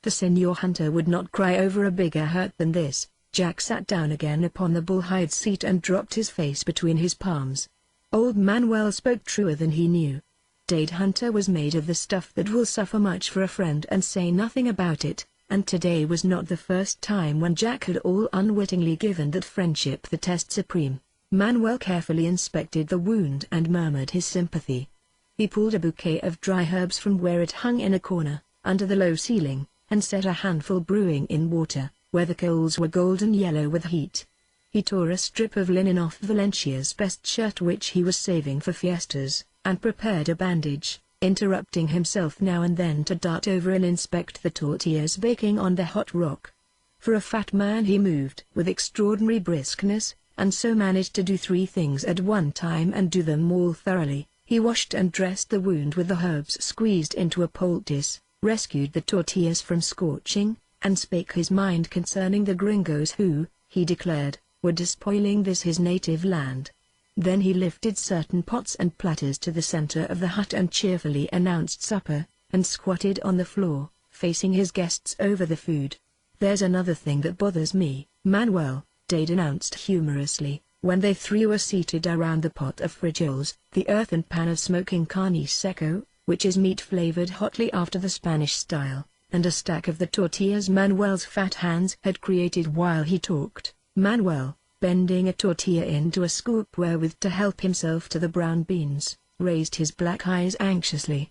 "The Señor Hunter would not cry over a bigger hurt than this." Jack sat down again upon the bullhide seat and dropped his face between his palms. Old Manuel spoke truer than he knew. Dade Hunter was made of the stuff that will suffer much for a friend and say nothing about it, and today was not the first time when Jack had all unwittingly given that friendship the test supreme. Manuel carefully inspected the wound and murmured his sympathy. He pulled a bouquet of dry herbs from where it hung in a corner, under the low ceiling, and set a handful brewing in water, where the coals were golden yellow with heat. He tore a strip of linen off Valencia's best shirt which he was saving for fiestas, and prepared a bandage, interrupting himself now and then to dart over and inspect the tortillas baking on the hot rock. For a fat man he moved with extraordinary briskness, and so managed to do 3 things at one time and do them all thoroughly. He washed and dressed the wound with the herbs squeezed into a poultice, rescued the tortillas from scorching, and spake his mind concerning the gringos who, he declared, were despoiling this his native land. Then he lifted certain pots and platters to the center of the hut and cheerfully announced supper, and squatted on the floor, facing his guests over the food. "There's another thing that bothers me, Manuel," Dade announced humorously, when they 3 were seated around the pot of frijoles, the earthen pan of smoking carne seco, which is meat flavored hotly after the Spanish style, and a stack of the tortillas Manuel's fat hands had created while he talked. Manuel, bending a tortilla into a scoop wherewith to help himself to the brown beans, raised his black eyes anxiously.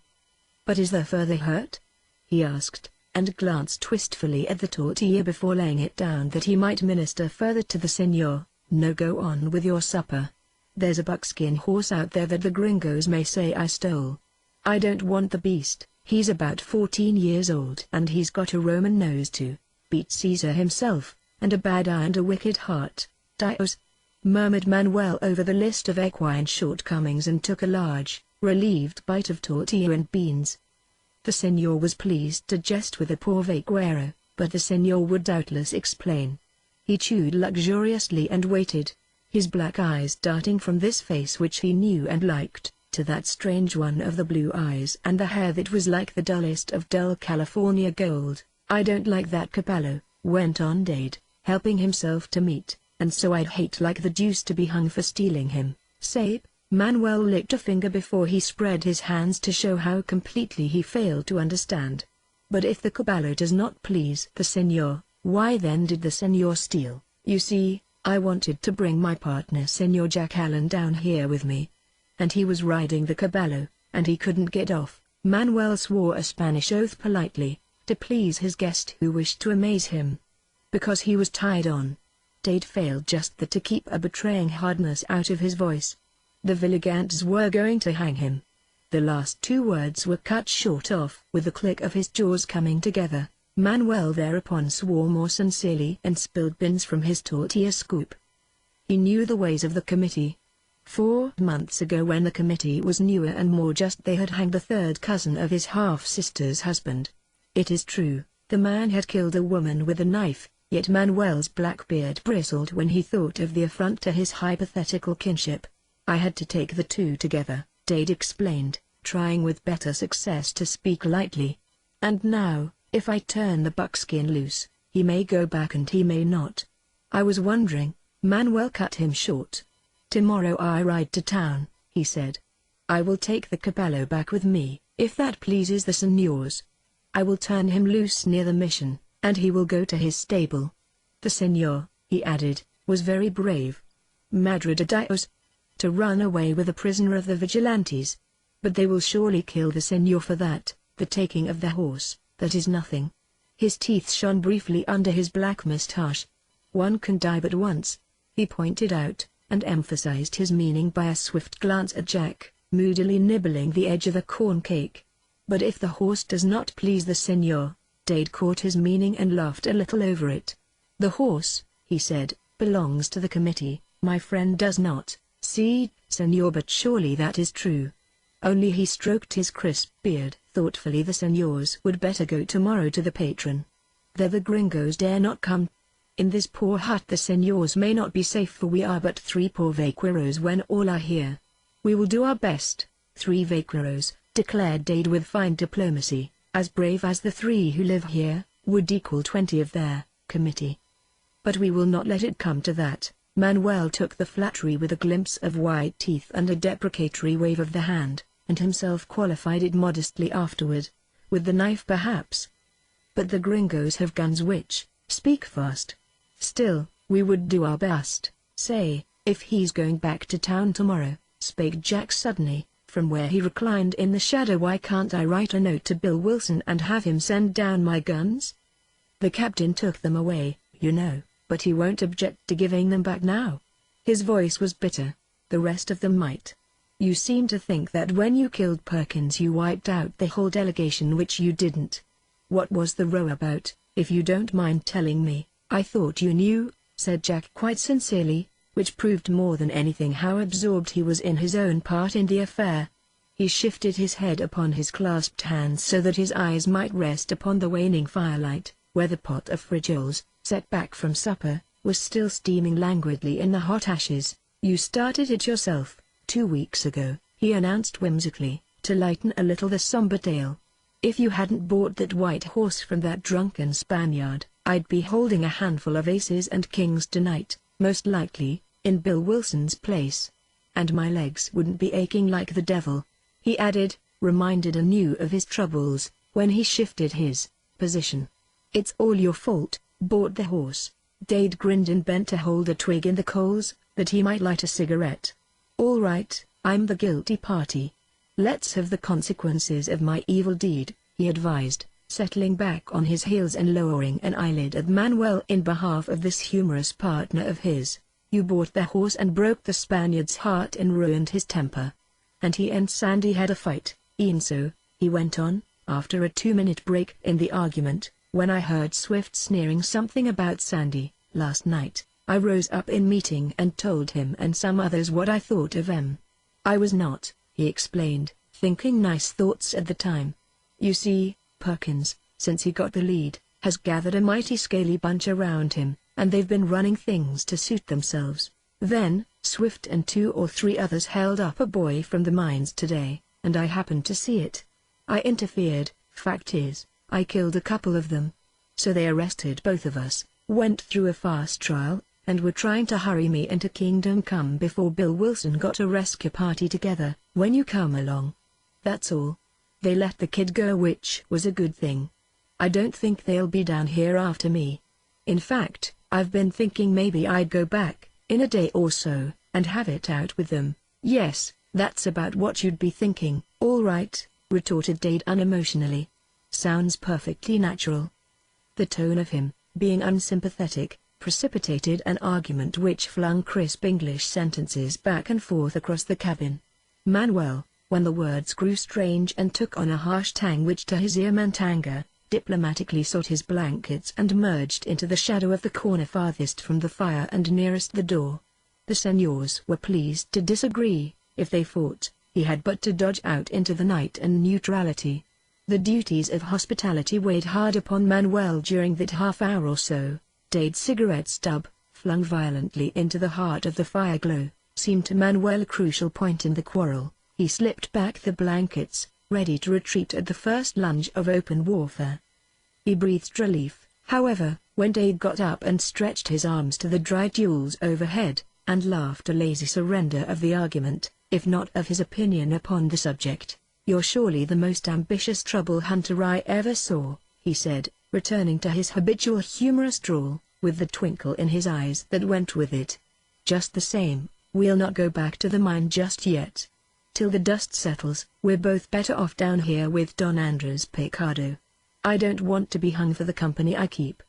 "But is there further hurt?" he asked, and glanced wistfully at the tortilla before laying it down that he might minister further to the señor. "No, go on with your supper. There's a buckskin horse out there that the gringos may say I stole. I don't want the beast. He's about 14 years old and he's got a Roman nose too. beat Caesar himself, and a bad eye and a wicked heart. Dios, murmured Manuel over the list of equine shortcomings and took a large, relieved bite of tortilla and beans. The señor was pleased to jest with the poor vaquero, but the señor would doubtless explain. He chewed luxuriously and waited, his black eyes darting from this face which he knew and liked, to that strange one of the blue eyes and the hair that was like the dullest of dull California gold. "I don't like that caballo," went on Dade, helping himself to meat, "and so I'd hate like the deuce to be hung for stealing him." "Say," Manuel licked a finger before he spread his hands to show how completely he failed to understand. "But if the caballo does not please the señor, why then did the señor steal?" "You see, I wanted to bring my partner Señor Jack Allen down here with me. And he was riding the caballo, and he couldn't get off." Manuel swore a Spanish oath politely, to please his guest who wished to amaze him. "Because he was tied on." Dade failed just that to keep a betraying hardness out of his voice. "The Villigants were going to hang him." The last two words were cut short off with the click of his jaws coming together. Manuel thereupon swore more sincerely and spilled beans from his tortilla scoop. He knew the ways of the committee. 4 months ago, when the committee was newer and more just, they had hanged the third cousin of his half-sister's husband. It is true, the man had killed a woman with a knife, yet Manuel's black beard bristled when he thought of the affront to his hypothetical kinship. "I had to take the two together," Dade explained, trying with better success to speak lightly. "And now, if I turn the buckskin loose, he may go back and he may not." "I was wondering," Manuel cut him short. "Tomorrow I ride to town," he said. "I will take the caballo back with me, if that pleases the señors. I will turn him loose near the mission, and he will go to his stable. The señor," he added, "was very brave. Madre de Dios! To run away with a prisoner of the vigilantes. But they will surely kill the señor for that. The taking of the horse, that is nothing." His teeth shone briefly under his black mustache. "One can die but once," he pointed out, and emphasized his meaning by a swift glance at Jack, moodily nibbling the edge of a corn cake. "But if the horse does not please the señor," Dade caught his meaning and laughed a little over it. "The horse," he said, "belongs to the committee, my friend does not." "See, señor, but surely that is true." Only he stroked his crisp beard thoughtfully. "The señors would better go tomorrow to the patron. There the Gringos dare not come. In this poor hut the señors may not be safe, for we are but 3 poor vaqueros when all are here." "We will do our best." 3 vaqueros, declared Dade with fine diplomacy, as brave as the 3 who live here, would equal 20 of their committee. "But we will not let it come to that." Manuel took the flattery with a glimpse of white teeth and a deprecatory wave of the hand, and himself qualified it modestly afterward. "With the knife perhaps. But the Gringos have guns which, speak fast." "Still, we would do our best." "Say, if he's going back to town tomorrow," spake Jack suddenly, from where he reclined in the shadow, "why can't I write a note to Bill Wilson and have him send down my guns? The captain took them away, you know, but he won't object to giving them back now." His voice was bitter. "The rest of them might. You seem to think that when you killed Perkins you wiped out the whole delegation, which you didn't. What was the row about, if you don't mind telling me?" "I thought you knew," said Jack quite sincerely, which proved more than anything how absorbed he was in his own part in the affair. He shifted his head upon his clasped hands so that his eyes might rest upon the waning firelight, where the pot of frijoles, set back from supper, was still steaming languidly in the hot ashes. "You started it yourself, 2 weeks ago," he announced whimsically, to lighten a little the somber tale. "If you hadn't bought that white horse from that drunken Spaniard, I'd be holding a handful of aces and kings tonight, most likely, in Bill Wilson's place. And my legs wouldn't be aching like the devil," he added, reminded anew of his troubles, when he shifted his position. "It's all your fault." "Bought the horse." Dade grinned and bent to hold a twig in the coals, that he might light a cigarette. "All right, I'm the guilty party. Let's have the consequences of my evil deed," he advised, settling back on his heels and lowering an eyelid at Manuel in behalf of this humorous partner of his. "You bought the horse and broke the Spaniard's heart and ruined his temper. And he and Sandy had a fight, e'en so," he went on, after a 2-minute break in the argument. When I heard Swift sneering something about Sandy, last night, I rose up in meeting and told him and some others what I thought of them. I was not, he explained, thinking nice thoughts at the time. You see, Perkins, since he got the lead, has gathered a mighty scaly bunch around him, and they've been running things to suit themselves. Then, Swift and 2 or 3 others held up a boy from the mines today, and I happened to see it. I interfered. Fact is, I killed a couple of them. So they arrested both of us, went through a fast trial, and were trying to hurry me into Kingdom Come before Bill Wilson got a rescue party together, when you come along. That's all. They let the kid go, which was a good thing. I don't think they'll be down here after me. In fact, I've been thinking maybe I'd go back, in a day or so, and have it out with them. Yes, that's about what you'd be thinking, all right, retorted Dade unemotionally. Sounds perfectly natural. The tone of him, being unsympathetic, precipitated an argument which flung crisp English sentences back and forth across the cabin. Manuel, when the words grew strange and took on a harsh tang which to his ear meant anger, diplomatically sought his blankets and merged into the shadow of the corner farthest from the fire and nearest the door. The seniors were pleased to disagree. If they fought, he had but to dodge out into the night and neutrality. The duties of hospitality weighed hard upon Manuel during that half hour or so. Dade's cigarette stub, flung violently into the heart of the fire glow, seemed to Manuel a crucial point in the quarrel. He slipped back the blankets, ready to retreat at the first lunge of open warfare. He breathed relief, however, when Dade got up and stretched his arms to the dry tules overhead, and laughed a lazy surrender of the argument, if not of his opinion upon the subject. "You're surely the most ambitious trouble hunter I ever saw," he said, returning to his habitual humorous drawl, with the twinkle in his eyes that went with it. "Just the same, we'll not go back to the mine just yet. Till the dust settles, we're both better off down here with Don Andres Picado. I don't want to be hung for the company I keep.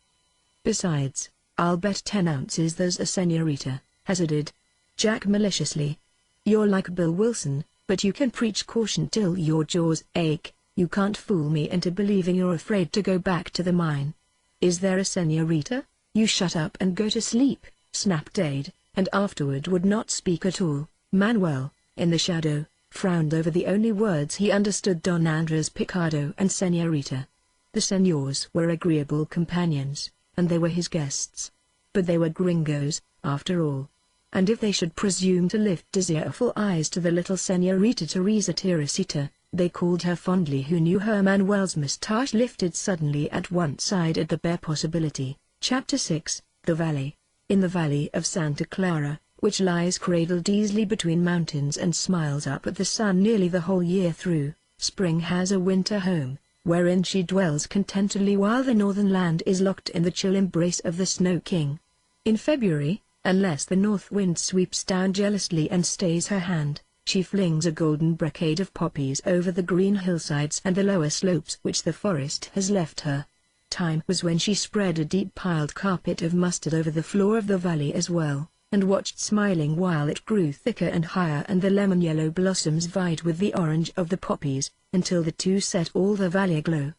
Besides, I'll bet 10 ounces there's a senorita," hazarded Jack maliciously. "You're like Bill Wilson, but you can preach caution till your jaws ache. You can't fool me into believing you're afraid to go back to the mine." "Is there a senorita? You shut up and go to sleep," snapped Dade, and afterward would not speak at all. Manuel, in the shadow, frowned over the only words he understood: Don Andres Picado and senorita. The seniors were agreeable companions, and they were his guests. But they were Gringos, after all. And if they should presume to lift desireful eyes to the little senorita Teresa Teresita, they called her fondly who knew her. Manuel's moustache lifted suddenly at one side at the bare possibility. Chapter 6, The Valley. In the valley of Santa Clara, which lies cradled easily between mountains and smiles up at the sun nearly the whole year through, spring has a winter home, wherein she dwells contentedly while the northern land is locked in the chill embrace of the Snow King. In February, unless the north wind sweeps down jealously and stays her hand, she flings a golden brocade of poppies over the green hillsides and the lower slopes which the forest has left her. Time was when she spread a deep piled carpet of mustard over the floor of the valley as well, and watched smiling while it grew thicker and higher and the lemon-yellow blossoms vied with the orange of the poppies, until the two set all the valley aglow.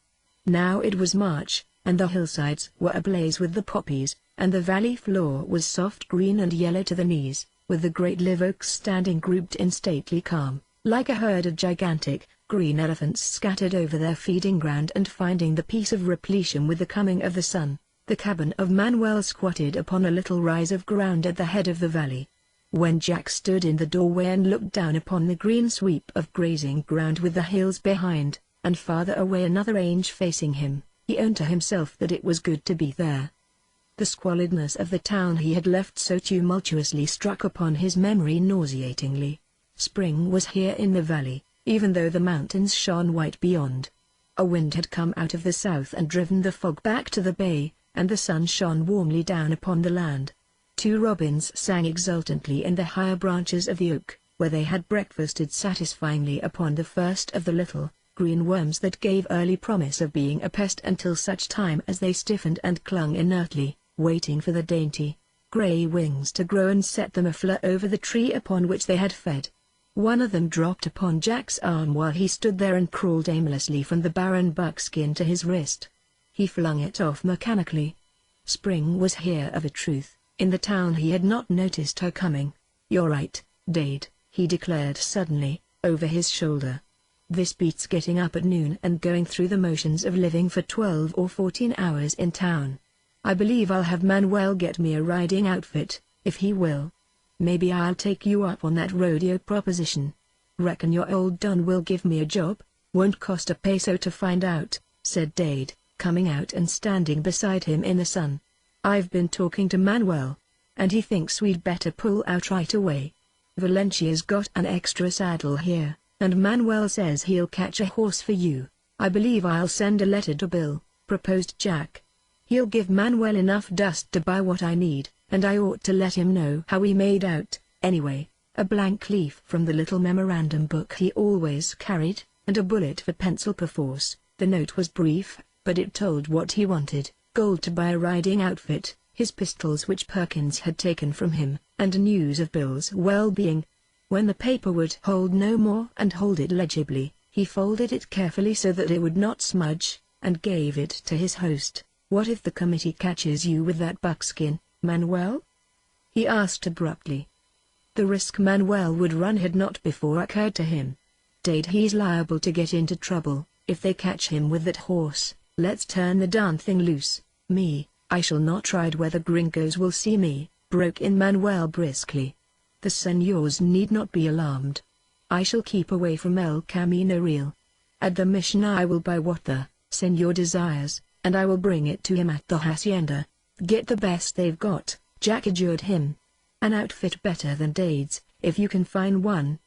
Now it was March, and the hillsides were ablaze with the poppies, and the valley floor was soft green and yellow to the knees, with the great live oaks standing grouped in stately calm, like a herd of gigantic, green elephants scattered over their feeding ground and finding the peace of repletion with the coming of the sun. The cabin of Manuel squatted upon a little rise of ground at the head of the valley. When Jack stood in the doorway and looked down upon the green sweep of grazing ground with the hills behind, and farther away another range facing him, he owned to himself that it was good to be there. The squalidness of the town he had left so tumultuously struck upon his memory nauseatingly. Spring was here in the valley, even though the mountains shone white beyond. A wind had come out of the south and driven the fog back to the bay, and the sun shone warmly down upon the land. 2 robins sang exultantly in the higher branches of the oak, where they had breakfasted satisfyingly upon the first of the little, green worms that gave early promise of being a pest until such time as they stiffened and clung inertly, waiting for the dainty, grey wings to grow and set them aflare over the tree upon which they had fed. One of them dropped upon Jack's arm while he stood there and crawled aimlessly from the barren buckskin to his wrist. He flung it off mechanically. Spring was here of a truth. In the town he had not noticed her coming. "You're right, Dade," he declared suddenly, over his shoulder. "This beats getting up at noon and going through the motions of living for 12 or 14 hours in town. I believe I'll have Manuel get me a riding outfit, if he will. Maybe I'll take you up on that rodeo proposition. Reckon your old Don will give me a job? Won't cost a peso to find out," said Dade, coming out and standing beside him in the sun. "I've been talking to Manuel, and he thinks we'd better pull out right away. Valencia's got an extra saddle here, and Manuel says he'll catch a horse for you. I believe I'll send a letter to Bill," proposed Jack. "He'll give Manuel enough dust to buy what I need, and I ought to let him know how we made out, anyway." A blank leaf from the little memorandum book he always carried, and a bullet for pencil perforce. The note was brief, but it told what he wanted: gold to buy a riding outfit, his pistols which Perkins had taken from him, and news of Bill's well-being. When the paper would hold no more and hold it legibly, he folded it carefully so that it would not smudge, and gave it to his host. "What if the committee catches you with that buckskin, Manuel?" he asked abruptly. The risk Manuel would run had not before occurred to him. "Dade, he's liable to get into trouble, if they catch him with that horse. Let's turn the darn thing loose." I shall not ride where the Gringos will see me," broke in Manuel briskly. "The señors need not be alarmed. I shall keep away from El Camino Real. At the mission I will buy what the señor desires, and I will bring it to him at the hacienda. Get the best they've got," Jack adjured him. "An outfit better than Dade's, if you can find one.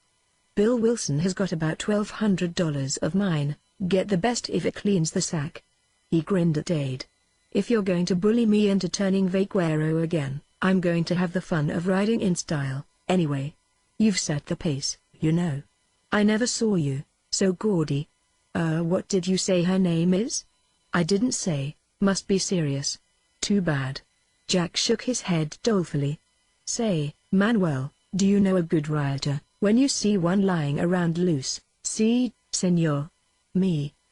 Bill Wilson has got about $1,200 of mine. Get the best if it cleans the sack." He grinned at Dade. "If you're going to bully me into turning vaquero again, I'm going to have the fun of riding in style, anyway. You've set the pace, you know. I never saw you so gaudy." What did you say her name is?" "I didn't say. Must be serious." "Too bad." Jack shook his head dolefully. "Say, Manuel, do you know a good rioter, when you see one lying around loose?" "Si, señor.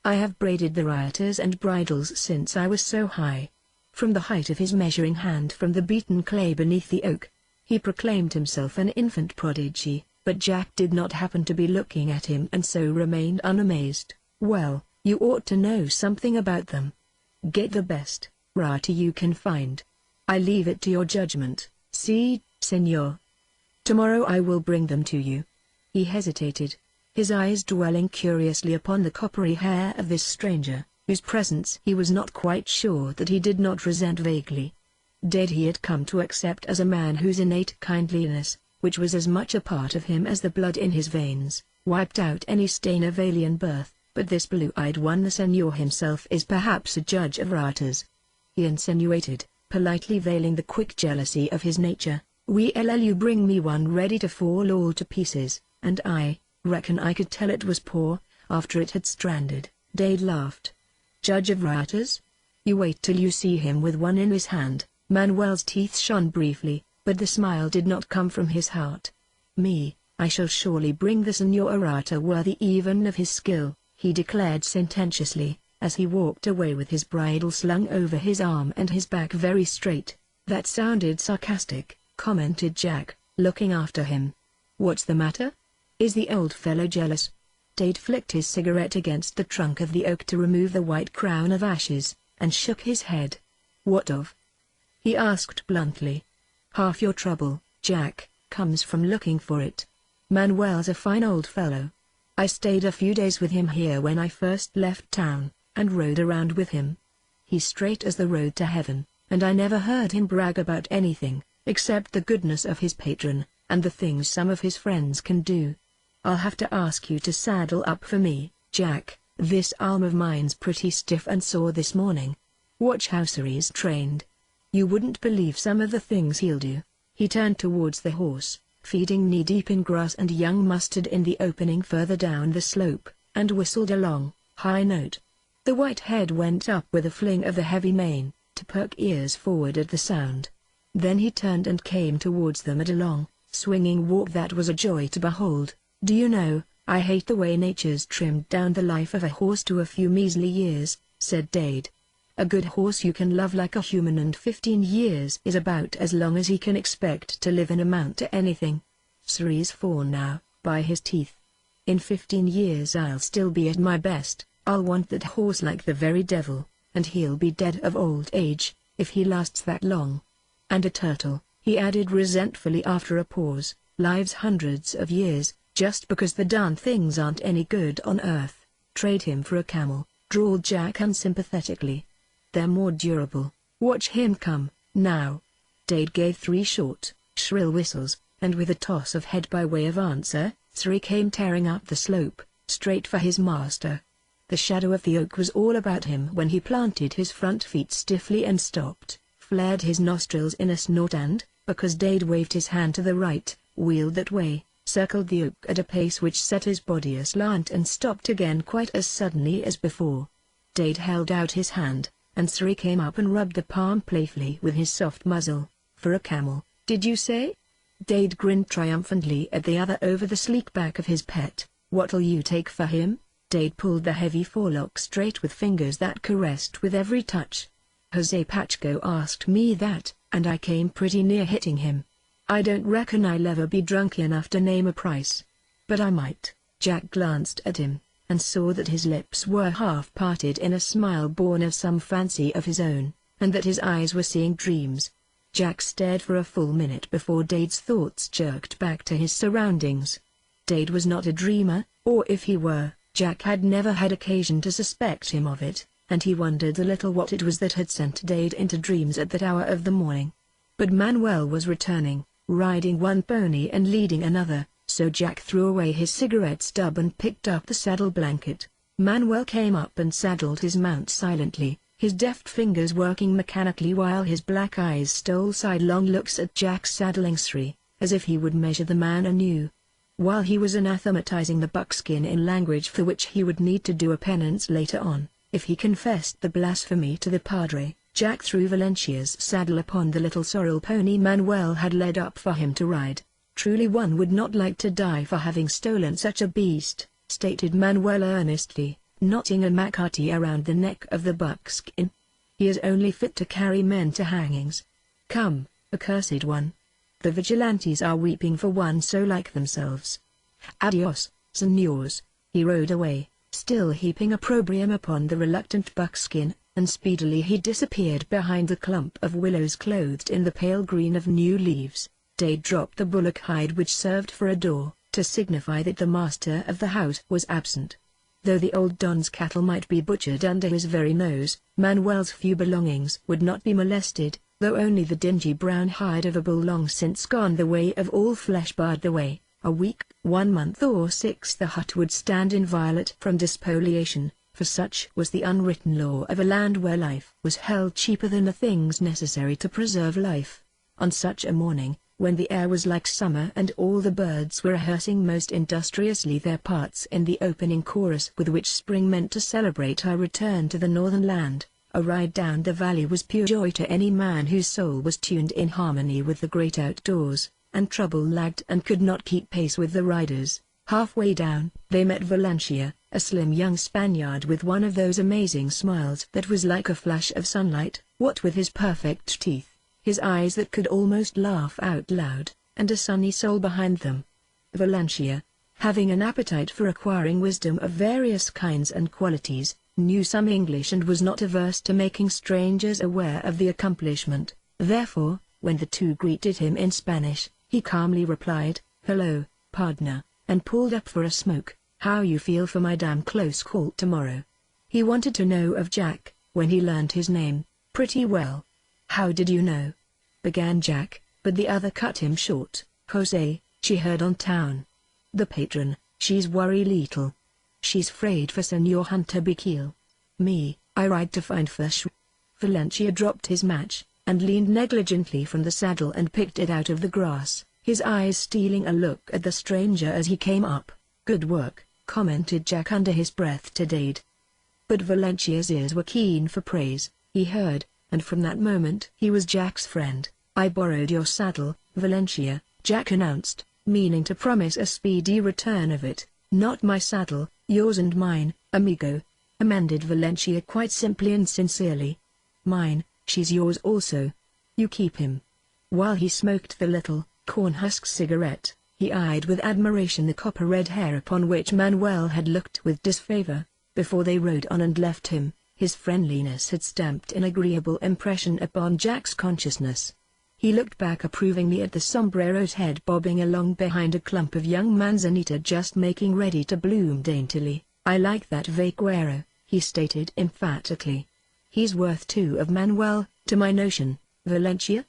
I have braided the rioters and bridles since I was so high." From the height of his measuring hand from the beaten clay beneath the oak, he proclaimed himself an infant prodigy, but Jack did not happen to be looking at him and so remained unamazed. "Well, you ought to know something about them. Get the best rioter you can find. I leave it to your judgment." "Si, señor. Tomorrow I will bring them to you." He hesitated, his eyes dwelling curiously upon the coppery hair of this stranger, whose presence he was not quite sure that he did not resent vaguely. Dade he had come to accept as a man whose innate kindliness, which was as much a part of him as the blood in his veins, wiped out any stain of alien birth, but this blue-eyed one, the señor himself, is perhaps a judge of rioters. He insinuated, politely veiling the quick jealousy of his nature. "Will you bring me one ready to fall all to pieces, and I reckon I could tell it was poor, after it had stranded." Dade laughed. "Judge of rioters? You wait till you see him with one in his hand." Manuel's teeth shone briefly, but the smile did not come from his heart. I shall surely bring the señor a rioter worthy even of his skill," he declared sententiously, as he walked away with his bridle slung over his arm and his back very straight. "That sounded sarcastic," commented Jack, looking after him. "What's the matter? Is the old fellow jealous?" Dade flicked his cigarette against the trunk of the oak to remove the white crown of ashes, and shook his head. "What of?" he asked bluntly. "Half your trouble, Jack, comes from looking for it. Manuel's a fine old fellow. I stayed a few days with him here when I first left town, and rode around with him. He's straight as the road to heaven, and I never heard him brag about anything, except the goodness of his patron, and the things some of his friends can do. I'll have to ask you to saddle up for me, Jack. This arm of mine's pretty stiff and sore this morning. Watch how he's trained. You wouldn't believe some of the things he'll do." He turned towards the horse, feeding knee-deep in grass and young mustard in the opening further down the slope, and whistled a long, high note. The white head went up with a fling of the heavy mane, to perk ears forward at the sound. Then he turned and came towards them at a long, swinging walk that was a joy to behold. "Do you know, I hate the way nature's trimmed down the life of a horse to a few measly years," said Dade. A good horse you can love like a human, and 15 years is about as long as he can expect to live and amount to anything. Sri's fawn now, by his teeth. In 15 years I'll still be at my best. I'll want that horse like the very devil, and he'll be dead of old age, if he lasts that long. And a turtle, he added resentfully after a pause, lives hundreds of years, just because the darn things aren't any good on earth. Trade him for a camel, drawled Jack unsympathetically. They're more durable. Watch him come, now. Dade gave 3 short, shrill whistles, and with a toss of head by way of answer, Sri came tearing up the slope, straight for his master. The shadow of the oak was all about him when he planted his front feet stiffly and stopped, flared his nostrils in a snort and, because Dade waved his hand to the right, wheeled that way, circled the oak at a pace which set his body aslant and stopped again quite as suddenly as before. Dade held out his hand, and Sri came up and rubbed the palm playfully with his soft muzzle. For a camel, did you say? Dade grinned triumphantly at the other over the sleek back of his pet. What'll you take for him? Dade pulled the heavy forelock straight with fingers that caressed with every touch. Jose Pacheco asked me that, and I came pretty near hitting him. I don't reckon I'll ever be drunk enough to name a price. But I might. Jack glanced at him, and saw that his lips were half parted in a smile born of some fancy of his own, and that his eyes were seeing dreams. Jack stared for a full minute before Dade's thoughts jerked back to his surroundings. Dade was not a dreamer, or if he were, Jack had never had occasion to suspect him of it, and he wondered a little what it was that had sent Dade into dreams at that hour of the morning. But Manuel was returning, riding one pony and leading another, so Jack threw away his cigarette stub and picked up the saddle blanket. Manuel came up and saddled his mount silently, his deft fingers working mechanically while his black eyes stole sidelong looks at Jack's saddling Sri, as if he would measure the man anew. While he was anathematizing the buckskin in language for which he would need to do a penance later on, if he confessed the blasphemy to the padre, Jack threw Valencia's saddle upon the little sorrel pony Manuel had led up for him to ride. Truly one would not like to die for having stolen such a beast, stated Manuel earnestly, knotting a macate around the neck of the buckskin. He is only fit to carry men to hangings. Come, accursed one. The vigilantes are weeping for one so like themselves. Adios, senors. He rode away, still heaping opprobrium upon the reluctant buckskin, and speedily he disappeared behind the clump of willows clothed in the pale green of new leaves. Dade dropped the bullock hide which served for a door, to signify that the master of the house was absent. Though the old Don's cattle might be butchered under his very nose, Manuel's few belongings would not be molested, though only the dingy brown hide of a bull long since gone the way of all flesh barred the way. A week, 1 month or 6 the hut would stand inviolate from despoliation, for such was the unwritten law of a land where life was held cheaper than the things necessary to preserve life. On such a morning, when the air was like summer and all the birds were rehearsing most industriously their parts in the opening chorus with which spring meant to celebrate our return to the northern land, a ride down the valley was pure joy to any man whose soul was tuned in harmony with the great outdoors, and trouble lagged and could not keep pace with the riders. Halfway down, they met Valencia, a slim young Spaniard with one of those amazing smiles that was like a flash of sunlight, what with his perfect teeth, his eyes that could almost laugh out loud, and a sunny soul behind them. Valencia, having an appetite for acquiring wisdom of various kinds and qualities, knew some English and was not averse to making strangers aware of the accomplishment. Therefore, when the two greeted him in Spanish, he calmly replied, "Hello, partner," and pulled up for a smoke. "How you feel for my damn close call tomorrow?" He wanted to know of Jack, when he learned his name. "Pretty well." "How did you know?" began Jack, but the other cut him short. "Jose, she heard on town. The patron, she's worry little. She's afraid for Senor Hunter Bikil. Me, I ride to find fish." Valencia dropped his match, and leaned negligently from the saddle and picked it out of the grass, his eyes stealing a look at the stranger as he came up. "Good work," commented Jack under his breath to Dade. But Valencia's ears were keen for praise. He heard, and from that moment he was Jack's friend. "I borrowed your saddle, Valencia," Jack announced, meaning to promise a speedy return of it. "Not my saddle, yours and mine, amigo," amended Valencia quite simply and sincerely. Mine, she's yours also. You keep him." While he smoked the little, corn-husk cigarette, he eyed with admiration the copper-red hair upon which Manuel had looked with disfavor. Before they rode on and left him, his friendliness had stamped an agreeable impression upon Jack's consciousness. He looked back approvingly at the sombrero's head bobbing along behind a clump of young manzanita just making ready to bloom daintily. "I like that vaquero," he stated emphatically. "He's worth two of Manuel, to my notion, Valencia.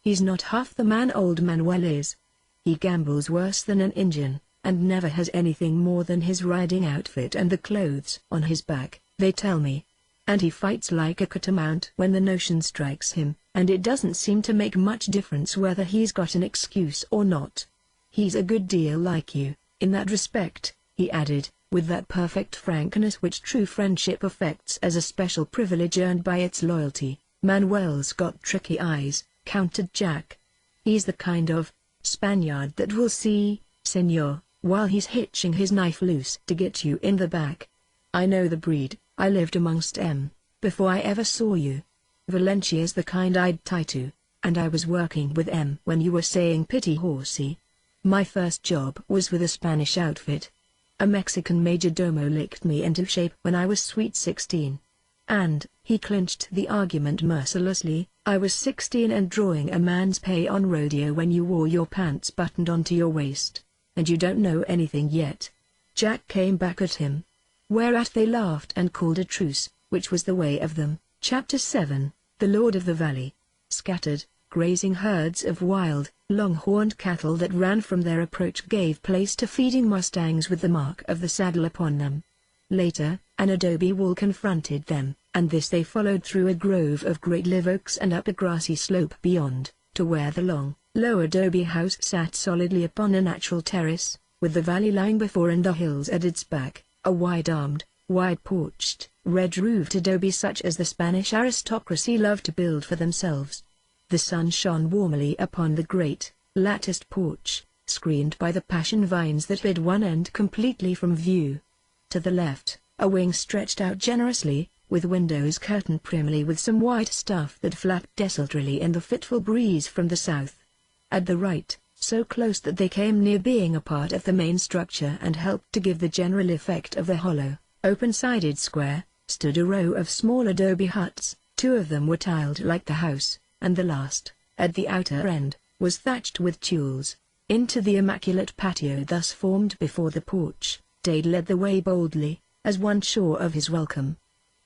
He's not half the man old Manuel is. He gambles worse than an Indian, and never has anything more than his riding outfit and the clothes on his back, they tell me. And he fights like a catamount when the notion strikes him, and it doesn't seem to make much difference whether he's got an excuse or not. He's a good deal like you, in that respect," he added, with that perfect frankness which true friendship affects as a special privilege earned by its loyalty. "Manuel's got tricky eyes," countered Jack. "He's the kind of Spaniard that will see, senor, while he's hitching his knife loose to get you in the back. I know the breed. I lived amongst 'em, before I ever saw you. Valencia's the kind I'd tie to, and I was working with 'em when you were saying pretty horsey. My first job was with a Spanish outfit. A Mexican majordomo licked me into shape when I was sweet 16. And," he clinched the argument mercilessly, "I was 16 and drawing a man's pay on rodeo when you wore your pants buttoned onto your waist. And you don't know anything yet." Jack came back at him. Whereat they laughed and called a truce, which was the way of them. Chapter 7, The Lord of the Valley. Scattered, grazing herds of wild, long-horned cattle that ran from their approach gave place to feeding mustangs with the mark of the saddle upon them. Later, an adobe wall confronted them, and this they followed through a grove of great live oaks and up a grassy slope beyond, to where the long, low adobe house sat solidly upon a natural terrace, with the valley lying before and the hills at its back. A wide-armed, wide-porched, red-roofed adobe such as the Spanish aristocracy loved to build for themselves. The sun shone warmly upon the great, latticed porch, screened by the passion vines that hid one end completely from view. To the left, a wing stretched out generously, with windows curtained primly with some white stuff that flapped desultorily in the fitful breeze from the south. At the right, so close that they came near being a part of the main structure and helped to give the general effect of the hollow, open-sided square, stood a row of small adobe huts. Two of them were tiled like the house, and the last, at the outer end, was thatched with tules. Into the immaculate patio thus formed before the porch, Dade led the way boldly, as one sure of his welcome.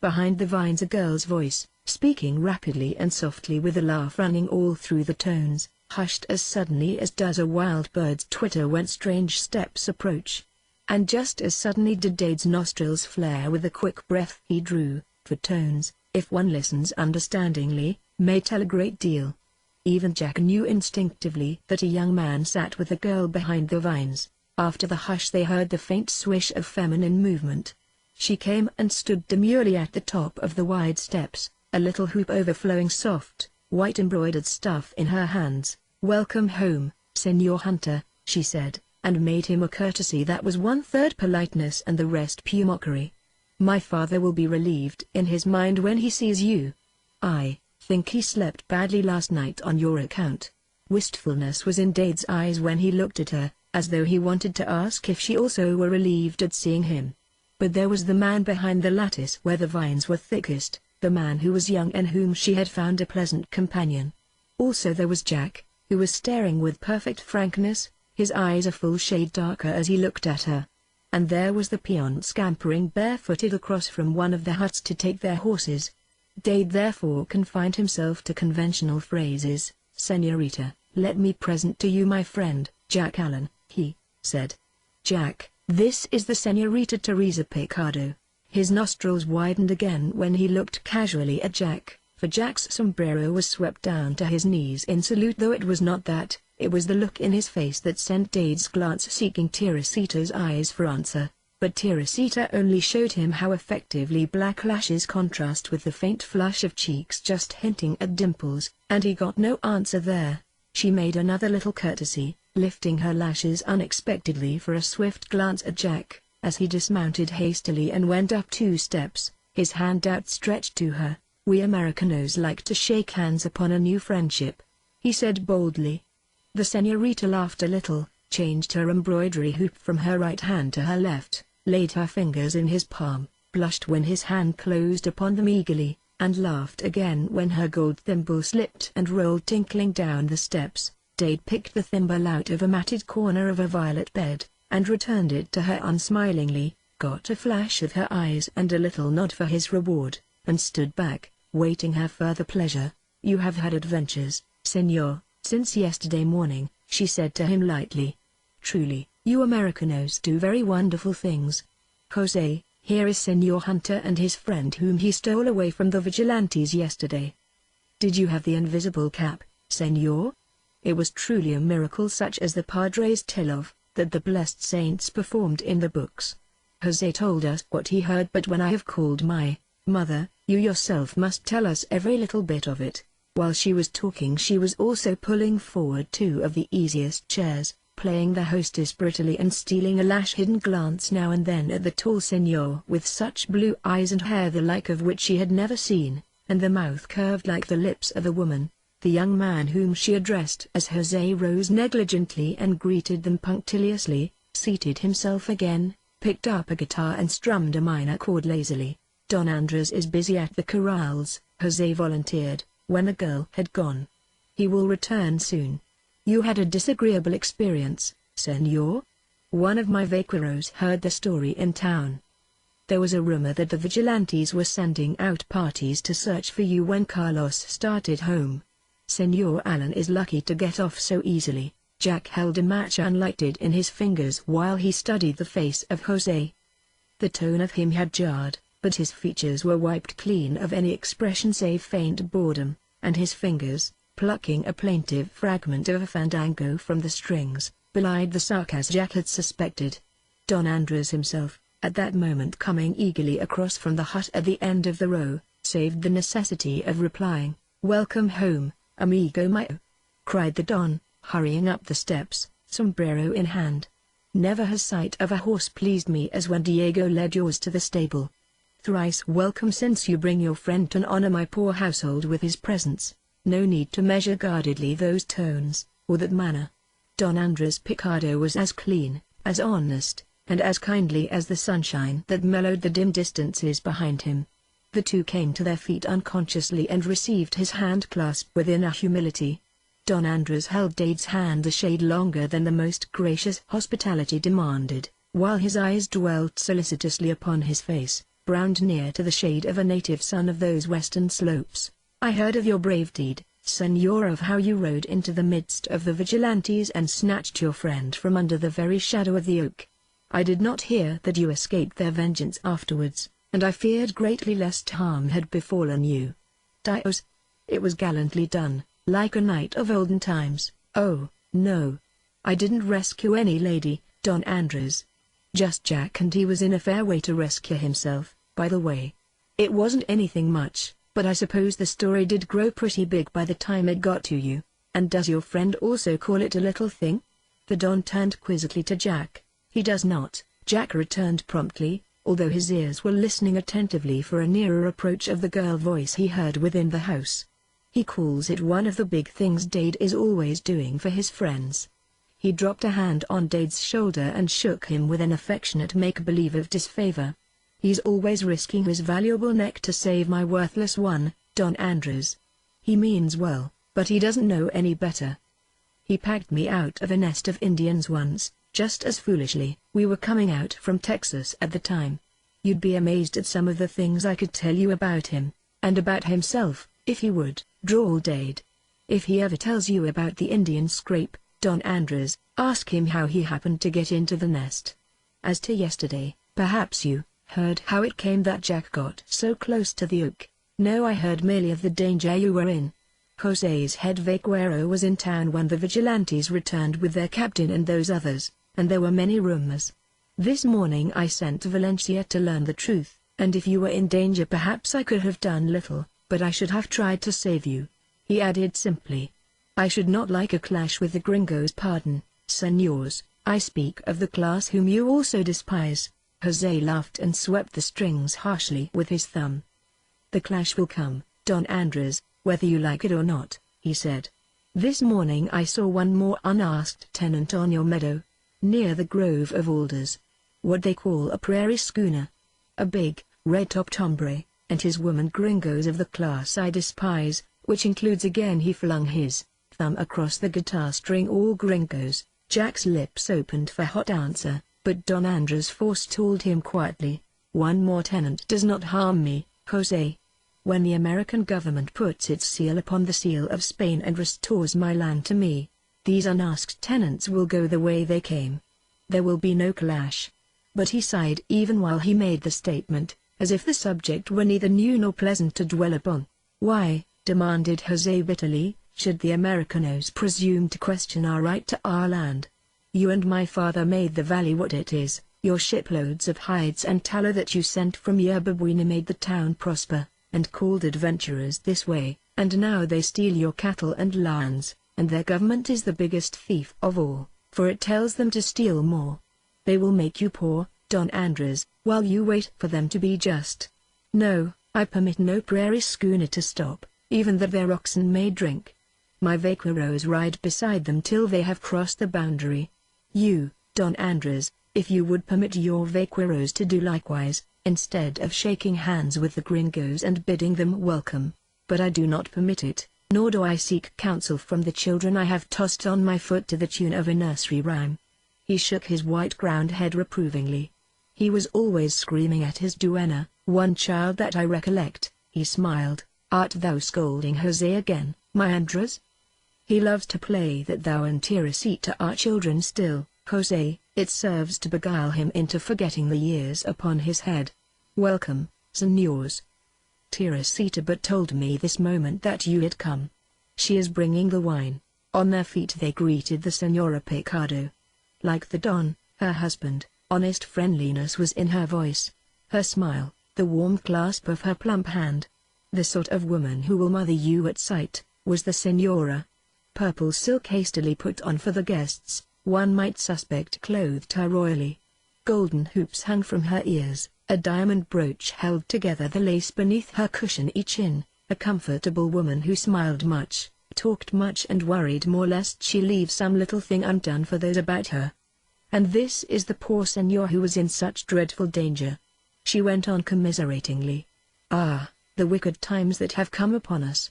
Behind the vines a girl's voice, speaking rapidly and softly with a laugh running all through the tones, hushed as suddenly as does a wild bird's twitter when strange steps approach. And just as suddenly did Dade's nostrils flare with the quick breath he drew, for tones, if one listens understandingly, may tell a great deal. Even Jack knew instinctively that a young man sat with a girl behind the vines. After the hush they heard the faint swish of feminine movement. She came and stood demurely at the top of the wide steps, a little hoop overflowing soft, white embroidered stuff in her hands. "Welcome home, Senor Hunter," she said, and made him a courtesy that was 1/3 politeness and the rest pure mockery. "My father will be relieved in his mind when he sees you. I think he slept badly last night on your account." Wistfulness was in Dade's eyes when he looked at her, as though he wanted to ask if she also were relieved at seeing him. But there was the man behind the lattice where the vines were thickest, the man who was young and whom she had found a pleasant companion. Also there was Jack, who was staring with perfect frankness, his eyes a full shade darker as he looked at her. And there was the peon scampering barefooted across from one of the huts to take their horses. Dade therefore confined himself to conventional phrases. "Señorita, let me present to you my friend, Jack Allen," he said. "Jack, this is the Señorita Teresa Picado." His nostrils widened again when he looked casually at Jack, for Jack's sombrero was swept down to his knees in salute, though it was not that, it was the look in his face that sent Dade's glance seeking Teresita's eyes for answer. But Teresita only showed him how effectively black lashes contrast with the faint flush of cheeks just hinting at dimples, and he got no answer there. She made another little courtesy, lifting her lashes unexpectedly for a swift glance at Jack, as he dismounted hastily and went up 2 steps, his hand outstretched to her. We Americanos like to shake hands upon a new friendship," he said boldly. The señorita laughed a little, changed her embroidery hoop from her right hand to her left, laid her fingers in his palm, blushed when his hand closed upon them eagerly, and laughed again when her gold thimble slipped and rolled tinkling down the steps. Dade picked the thimble out of a matted corner of a violet bed, and returned it to her unsmilingly, got a flash of her eyes and a little nod for his reward, and stood back, waiting her further pleasure. "You have had adventures, señor, since yesterday morning," she said to him lightly. "Truly, you Americanos do very wonderful things. Jose, here is Señor Hunter and his friend whom he stole away from the vigilantes yesterday. Did you have the invisible cap, señor? It was truly a miracle such as the padres tell of, that the blessed saints performed in the books. Jose told us what he heard, but when I have called my mother, you yourself must tell us every little bit of it." While she was talking she was also pulling forward two of the easiest chairs, playing the hostess prettily and stealing a lash-hidden glance now and then at the tall señor with such blue eyes and hair the like of which she had never seen, and the mouth curved like the lips of a woman. The young man whom she addressed as Jose rose negligently and greeted them punctiliously, seated himself again, picked up a guitar and strummed a minor chord lazily. "Don Andres is busy at the corrals," Jose volunteered, when the girl had gone. "He will return soon." "You had a disagreeable experience, señor?" "One of my vaqueros heard the story in town. There was a rumor that the vigilantes were sending out parties to search for you when Carlos started home. Señor Allen is lucky to get off so easily." Jack held a match unlighted in his fingers while he studied the face of Jose. The tone of him had jarred, but his features were wiped clean of any expression save faint boredom, and his fingers, plucking a plaintive fragment of a fandango from the strings, belied the sarcasm Jack had suspected. Don Andres himself, at that moment coming eagerly across from the hut at the end of the row, saved the necessity of replying, "Welcome home, amigo mío," cried the Don, hurrying up the steps, sombrero in hand. "Never has sight of a horse pleased me as when Diego led yours to the stable. Thrice welcome since you bring your friend to honor my poor household with his presence. No need to measure guardedly those tones, or that manner." Don Andres Picardo was as clean, as honest, and as kindly as the sunshine that mellowed the dim distances behind him. The two came to their feet unconsciously and received his hand clasp with inner humility. Don Andres held Dade's hand a shade longer than the most gracious hospitality demanded, while his eyes dwelt solicitously upon his face, browned near to the shade of a native son of those western slopes. "I heard of your brave deed, señor, of how you rode into the midst of the vigilantes and snatched your friend from under the very shadow of the oak. I did not hear that you escaped their vengeance afterwards, and I feared greatly lest harm had befallen you. Dios! It was gallantly done, like a knight of olden times." "Oh, no. I didn't rescue any lady, Don Andres. Just Jack, and he was in a fair way to rescue himself, by the way. It wasn't anything much, but I suppose the story did grow pretty big by the time it got to you. And does your friend also call it a little thing?" The Don turned quizzically to Jack. "He does not," Jack returned promptly, although his ears were listening attentively for a nearer approach of the girl voice he heard within the house. "He calls it one of the big things Dade is always doing for his friends." He dropped a hand on Dade's shoulder and shook him with an affectionate make-believe of disfavor. "He's always risking his valuable neck to save my worthless one, Don Andres. He means well, but he doesn't know any better. He packed me out of a nest of Indians once, just as foolishly. We were coming out from Texas at the time. You'd be amazed at some of the things I could tell you about him, and about himself, if you would," drawled Dade. "If he ever tells you about the Indian scrape, Don Andres, ask him how he happened to get into the nest. As to yesterday, perhaps you heard how it came that Jack got so close to the oak." "No, I heard merely of the danger you were in. Jose's head vaquero was in town when the vigilantes returned with their captain and those others, and there were many rumors. This morning I sent to Valencia to learn the truth, and if you were in danger perhaps I could have done little, but I should have tried to save you," he added simply. "I should not like a clash with the Gringos. Pardon, señors, I speak of the class whom you also despise." Jose laughed and swept the strings harshly with his thumb. "The clash will come, Don Andres, whether you like it or not," he said. "This morning I saw one more unasked tenant on your meadow, near the grove of alders. What they call a prairie schooner. A big, red-topped hombre, and his woman Gringos of the class I despise, which includes." Again he flung his thumb across the guitar string. "All Gringos." Jack's lips opened for hot answer, but Don Andres forestalled him quietly. "One more tenant does not harm me, Jose. When the American government puts its seal upon the seal of Spain and restores my land to me, these unasked tenants will go the way they came. There will be no clash." But he sighed even while he made the statement, as if the subject were neither new nor pleasant to dwell upon. "Why," demanded Jose bitterly, "should the Americanos presume to question our right to our land? You and my father made the valley what it is. Your shiploads of hides and tallow that you sent from Yerba Buena made the town prosper, and called adventurers this way, and now they steal your cattle and lands, and their government is the biggest thief of all, for it tells them to steal more. They will make you poor, Don Andres, while you wait for them to be just. No, I permit no prairie schooner to stop, even that their oxen may drink. My vaqueros ride beside them till they have crossed the boundary. You, Don Andres, if you would permit your vaqueros to do likewise, instead of shaking hands with the Gringos and bidding them welcome. But I do not permit it, nor do I seek counsel from the children I have tossed on my foot to the tune of a nursery rhyme." He shook his white crowned head reprovingly. "He was always screaming at his duenna, one child that I recollect." He smiled. "Art thou scolding Jose again, my Andres? He loves to play that thou and Teresita are children still, Jose. It serves to beguile him into forgetting the years upon his head. Welcome, senors. Teresita but told me this moment that you had come. She is bringing the wine." On their feet they greeted the Senora Picado. Like the Don, her husband, honest friendliness was in her voice. Her smile, the warm clasp of her plump hand. "The sort of woman who will mother you at sight," was the Senora. Purple silk hastily put on for the guests, one might suspect clothed her royally. Golden hoops hung from her ears, a diamond brooch held together the lace beneath her cushiony chin, a comfortable woman who smiled much, talked much and worried more lest she leave some little thing undone for those about her. "And this is the poor senor who was in such dreadful danger," she went on commiseratingly. "Ah, the wicked times that have come upon us.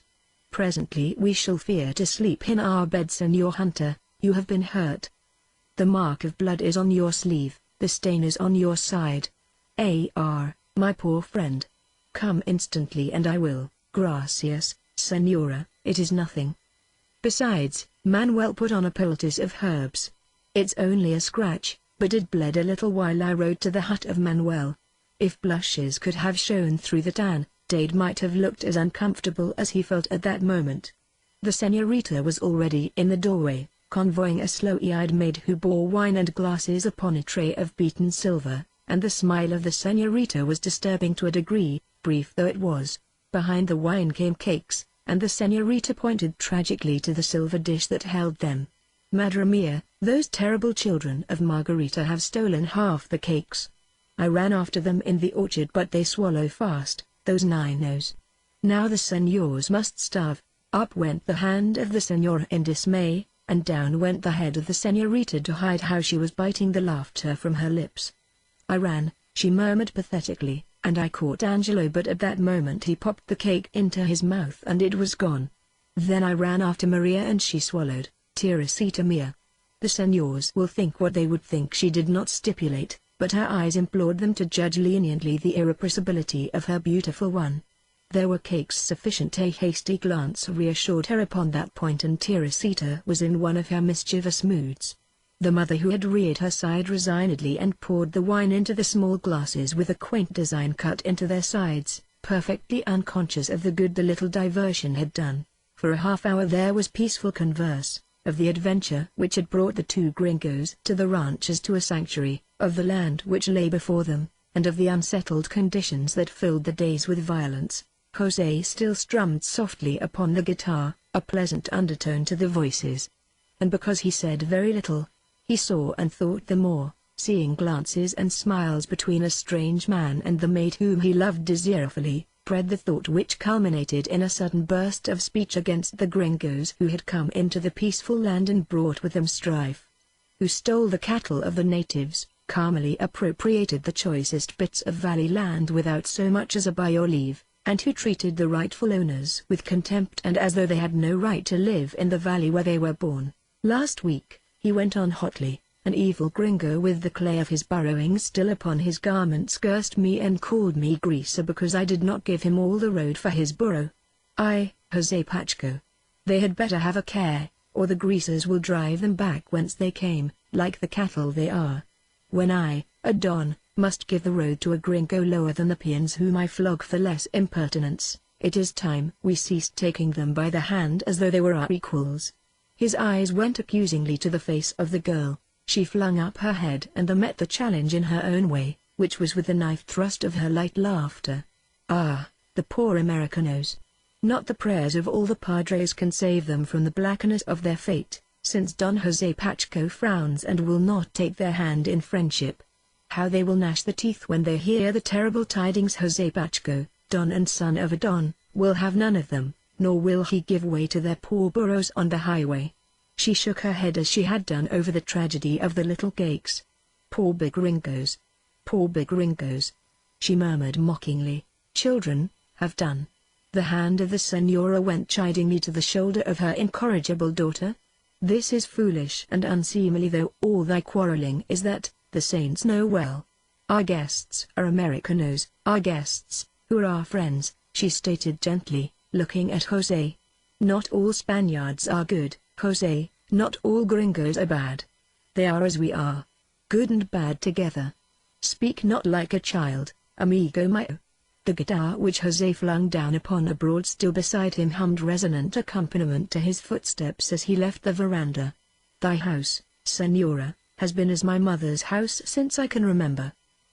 Presently we shall fear to sleep in our bed. Senor Hunter, you have been hurt. The mark of blood is on your sleeve, the stain is on your side. My poor friend. Come instantly and I will." "Gracias, senora, it is nothing. Besides," Manuel put on a poultice of herbs. "It's only a scratch, but it bled a little while I rode to the hut of Manuel. If blushes could have shown through the tan, Dade might have looked as uncomfortable as he felt at that moment." The señorita was already in the doorway, convoying a slow-eyed maid who bore wine and glasses upon a tray of beaten silver, and the smile of the señorita was disturbing to a degree, brief though it was. Behind the wine came cakes, and the señorita pointed tragically to the silver dish that held them. "Madre mia, those terrible children of Margarita have stolen half the cakes. I ran after them in the orchard but they swallow fast, those ninos. Now the señors must starve." Up went the hand of the señora in dismay, and down went the head of the señorita to hide how she was biting the laughter from her lips. "I ran," she murmured pathetically, "and I caught Angelo but at that moment he popped the cake into his mouth and it was gone. Then I ran after Maria and she swallowed, Teresita mia. The señors will think what they would think." She did not stipulate, but her eyes implored them to judge leniently the irrepressibility of her beautiful one. There were cakes sufficient. A hasty glance reassured her upon that point and Teresita was in one of her mischievous moods. The mother who had reared her sighed resignedly and poured the wine into the small glasses with a quaint design cut into their sides, perfectly unconscious of the good the little diversion had done. For a half-hour there was peaceful converse, of the adventure which had brought the two Gringos to the ranch as to a sanctuary, of the land which lay before them, and of the unsettled conditions that filled the days with violence. Jose still strummed softly upon the guitar, a pleasant undertone to the voices. And because he said very little, he saw and thought the more, seeing glances and smiles between a strange man and the maid whom he loved desirefully, bred the thought which culminated in a sudden burst of speech against the Gringos who had come into the peaceful land and brought with them strife. Who stole the cattle of the natives, calmly appropriated the choicest bits of valley land without so much as a by your leave, and who treated the rightful owners with contempt and as though they had no right to live in the valley where they were born. Last week, he went on hotly, an evil Gringo with the clay of his burrowing still upon his garments cursed me and called me greaser because I did not give him all the road for his burrow. Jose Pacheco. They had better have a care, or the greasers will drive them back whence they came, like the cattle they are. When I, a Don, must give the road to a Gringo lower than the peons whom I flog for less impertinence, it is time we ceased taking them by the hand as though they were our equals. His eyes went accusingly to the face of the girl. She flung up her head and met the challenge in her own way, which was with the knife thrust of her light laughter. Ah, the poor Americanos! Not the prayers of all the padres can save them from the blackness of their fate, since Don Jose Pacheco frowns and will not take their hand in friendship. How they will gnash the teeth when they hear the terrible tidings. Jose Pacheco, Don and son of a Don, will have none of them, nor will he give way to their poor burros on the highway. She shook her head as she had done over the tragedy of the little cakes. Poor big Gringos. Poor big Gringos. She murmured mockingly. Children, have done. The hand of the senora went chidingly to the shoulder of her incorrigible daughter. This is foolish and unseemly, though all thy quarreling is that, the saints know well. Our guests are Americanos, our guests, who are our friends, she stated gently, looking at Jose. Not all Spaniards are good, Jose, not all Gringos are bad. They are as we are. Good and bad together. Speak not like a child, amigo mio. The guitar which Jose flung down upon a broad stool beside him hummed resonant accompaniment to his footsteps as he left the veranda. Thy house, senora, has been as my mother's house since I can remember.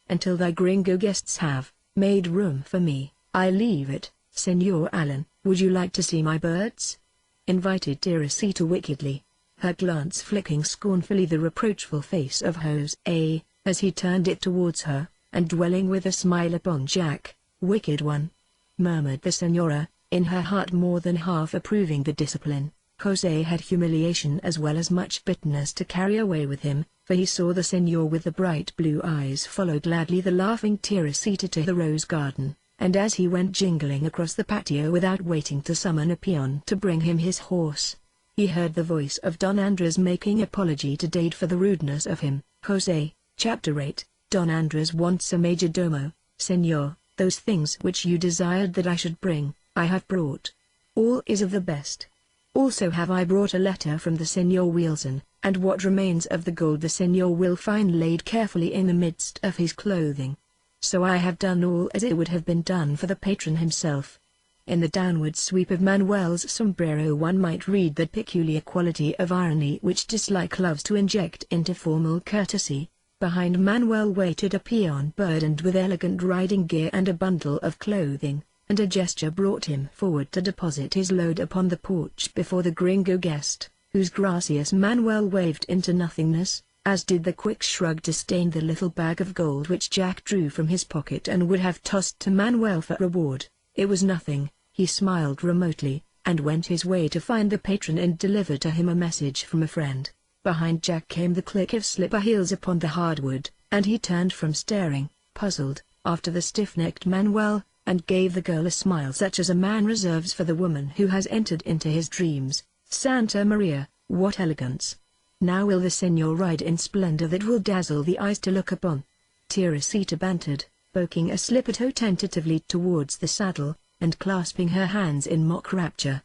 Until thy Gringo guests have made room for me, I leave it. Senor Allen, would you like to see my birds? Invited Teresita wickedly, her glance flicking scornfully the reproachful face of Jose, as he turned it towards her, and dwelling with a smile upon Jack. Wicked one, murmured the senora, in her heart more than half approving the discipline. Jose had humiliation as well as much bitterness to carry away with him, for he saw the senor with the bright blue eyes follow gladly the laughing Teresita to the rose garden, and as he went jingling across the patio without waiting to summon a peon to bring him his horse, he heard the voice of Don Andres making apology to Dade for the rudeness of him. Jose, Chapter 8, Don Andres wants a majordomo, senor. Those things which you desired that I should bring, I have brought. All is of the best. Also have I brought a letter from the Senor Wilson, and what remains of the gold the Senor will find laid carefully in the midst of his clothing. So I have done all as it would have been done for the patron himself. In the downward sweep of Manuel's sombrero one might read that peculiar quality of irony which dislike loves to inject into formal courtesy. Behind Manuel waited a peon burdened with elegant riding gear and a bundle of clothing, and a gesture brought him forward to deposit his load upon the porch before the Gringo guest, whose gracious Manuel waved into nothingness, as did the quick shrug to stain the little bag of gold which Jack drew from his pocket and would have tossed to Manuel for reward. It was nothing, he smiled remotely, and went his way to find the patron and deliver to him a message from a friend. Behind Jack came the click of slipper heels upon the hardwood, and he turned from staring, puzzled, after the stiff-necked Manuel, and gave the girl a smile such as a man reserves for the woman who has entered into his dreams. Santa Maria, what elegance! Now will the senor ride in splendor that will dazzle the eyes to look upon. Teresita bantered, poking a slipper toe tentatively towards the saddle, and clasping her hands in mock rapture.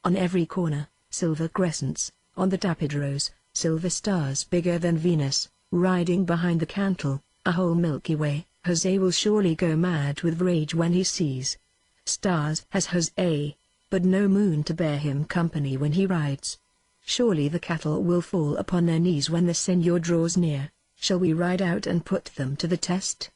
On every corner, silver crescents, on the dappled rose, silver stars bigger than Venus, riding behind the cantle, a whole Milky Way. Jose will surely go mad with rage when he sees stars has Jose, but no moon to bear him company when he rides. Surely the cattle will fall upon their knees when the senor draws near. Shall we ride out and put them to the test?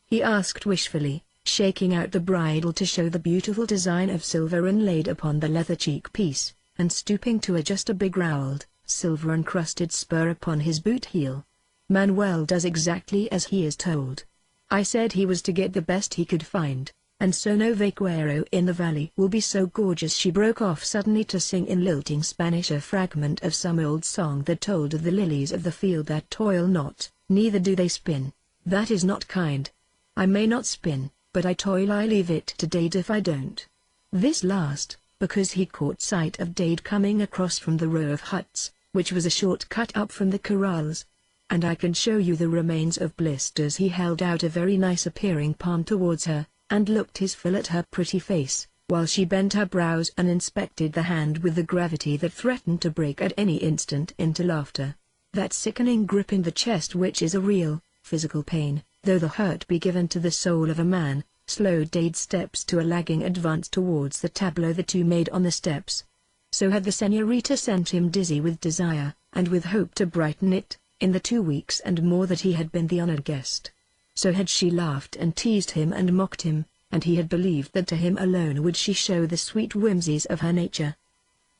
He asked wishfully, shaking out the bridle to show the beautiful design of silver inlaid upon the leather cheek piece, and stooping to adjust a big roweled, silver-encrusted spur upon his boot heel. Manuel does exactly as he is told. I said he was to get the best he could find, And so no vaquero in the valley will be so gorgeous. She broke off suddenly to sing in lilting Spanish a fragment of some old song that told of the lilies of the field that toil not, neither do they spin. That is not kind. I may not spin, but I toil. I leave it to Dade if I don't. This last, because he caught sight of Dade coming across from the row of huts, which was a short cut up from the corrals. And I can show you the remains of blisters. He held out a very nice appearing palm towards her, and looked his fill at her pretty face, while she bent her brows and inspected the hand with the gravity that threatened to break at any instant into laughter. That sickening grip in the chest which is a real, physical pain, though the hurt be given to the soul of a man, slowed Dade's steps to a lagging advance towards the tableau the two made on the steps. So had the señorita sent him dizzy with desire, and with hope to brighten it, in the 2 weeks and more that he had been the honored guest. So had she laughed and teased him and mocked him, and he had believed that to him alone would she show the sweet whimsies of her nature.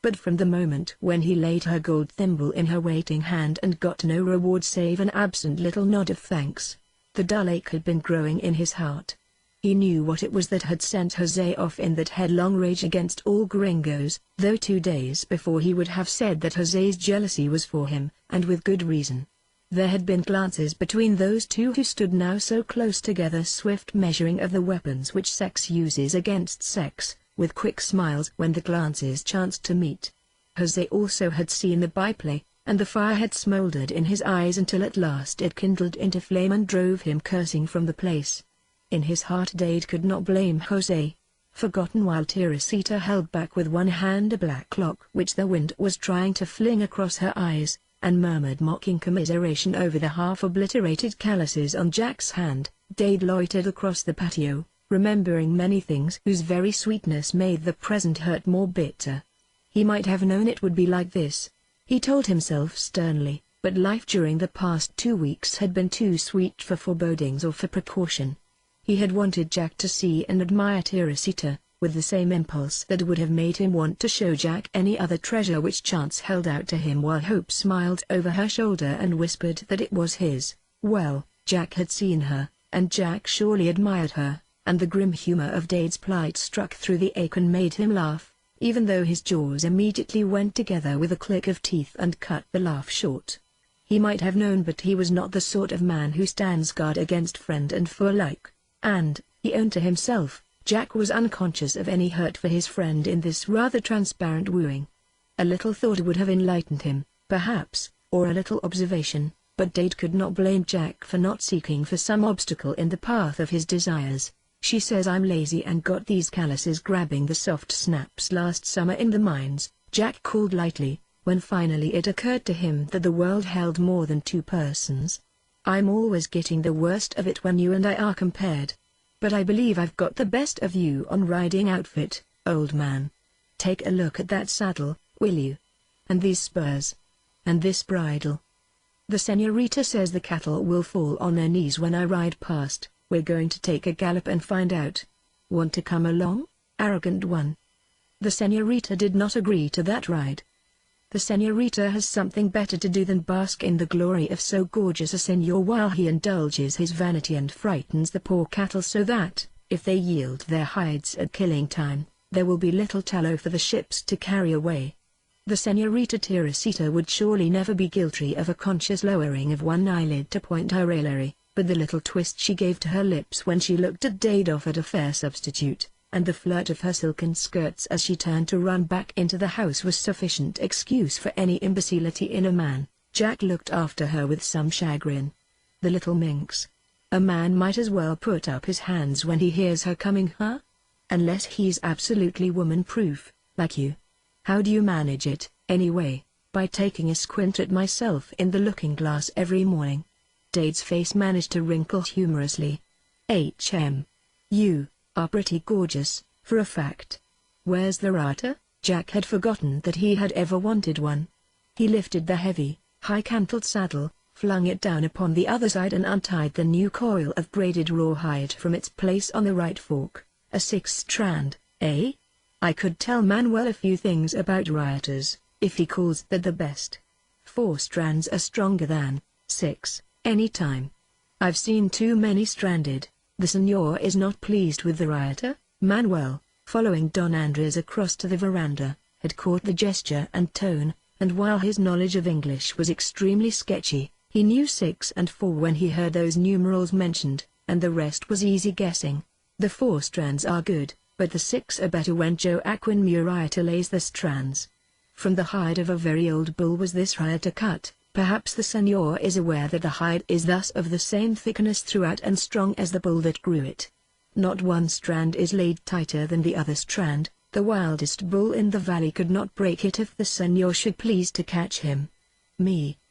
But from the moment when he laid her gold thimble in her waiting hand and got no reward save an absent little nod of thanks, the dull ache had been growing in his heart. He knew what it was that had sent Jose off in that headlong rage against all Gringos, though 2 days before he would have said that Jose's jealousy was for him, and with good reason. There had been glances between those two who stood now so close together, swift measuring of the weapons which sex uses against sex, with quick smiles when the glances chanced to meet. Jose also had seen the byplay, and the fire had smoldered in his eyes until at last it kindled into flame and drove him cursing from the place. In his heart Dade could not blame Jose. Forgotten while Teresita held back with one hand a black lock which the wind was trying to fling across her eyes, and murmured mocking commiseration over the half-obliterated calluses on Jack's hand, Dade loitered across the patio, remembering many things whose very sweetness made the present hurt more bitter. He might have known it would be like this, he told himself sternly, but life during the past 2 weeks had been too sweet for forebodings or for precaution. He had wanted Jack to see and admire Teresita, with the same impulse that would have made him want to show Jack any other treasure which chance held out to him, while Hope smiled over her shoulder and whispered that it was his. Well, Jack had seen her, and Jack surely admired her, and the grim humor of Dade's plight struck through the ache and made him laugh, even though his jaws immediately went together with a click of teeth and cut the laugh short. He might have known, but he was not the sort of man who stands guard against friend and foe alike, and, he owned to himself, Jack was unconscious of any hurt for his friend in this rather transparent wooing. A little thought would have enlightened him, perhaps, or a little observation, but Dade could not blame Jack for not seeking for some obstacle in the path of his desires. She says I'm lazy and got these calluses grabbing the soft snaps last summer in the mines, Jack called lightly, when finally it occurred to him that the world held more than 2 persons. I'm always getting the worst of it when you and I are compared. But I believe I've got the best of you on riding outfit, old man. Take a look at that saddle, will you? And these spurs. And this bridle. The señorita says the cattle will fall on their knees when I ride past. We're going to take a gallop and find out. Want to come along, arrogant one? The señorita did not agree to that ride. The señorita has something better to do than bask in the glory of so gorgeous a señor while he indulges his vanity and frightens the poor cattle so that, if they yield their hides at killing time, there will be little tallow for the ships to carry away. The señorita Teresita would surely never be guilty of a conscious lowering of one eyelid to point her raillery, but the little twist she gave to her lips when she looked at Dade offered a fair substitute, and the flirt of her silken skirts as she turned to run back into the house was sufficient excuse for any imbecility in a man. Jack looked after her with some chagrin. The little minx. A man might as well put up his hands when he hears her coming, huh? Unless he's absolutely woman-proof, like you. How do you manage it, anyway? By taking a squint at myself in the looking-glass every morning. Dade's face managed to wrinkle humorously. You are pretty gorgeous, for a fact. Where's the rata? Jack had forgotten that he had ever wanted one. He lifted the heavy, high-cantled saddle, flung it down upon the other side and untied the new coil of braided rawhide from its place on the right fork. A 6-strand, eh? I could tell Manuel a few things about rioters, if he calls that the best. 4 strands are stronger than 6, any time. I've seen too many stranded. The senor is not pleased with the rioter. Manuel, following Don Andres across to the veranda, had caught the gesture and tone, and while his knowledge of English was extremely sketchy, he knew 6 and 4 when he heard those numerals mentioned, and the rest was easy guessing. The 4 strands are good, but the 6 are better when Joaquin Murrieta lays the strands. From the hide of a very old bull was this rioter cut. Perhaps the senor is aware that the hide is thus of the same thickness throughout and strong as the bull that grew it. Not one strand is laid tighter than the other strand. The wildest bull in the valley could not break it if the senor should please to catch him.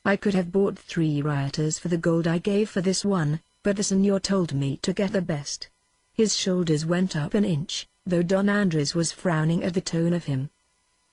I could have bought 3 rioters for the gold I gave for this one, but the senor told me to get the best. His shoulders went up an inch, though Don Andres was frowning at the tone of him.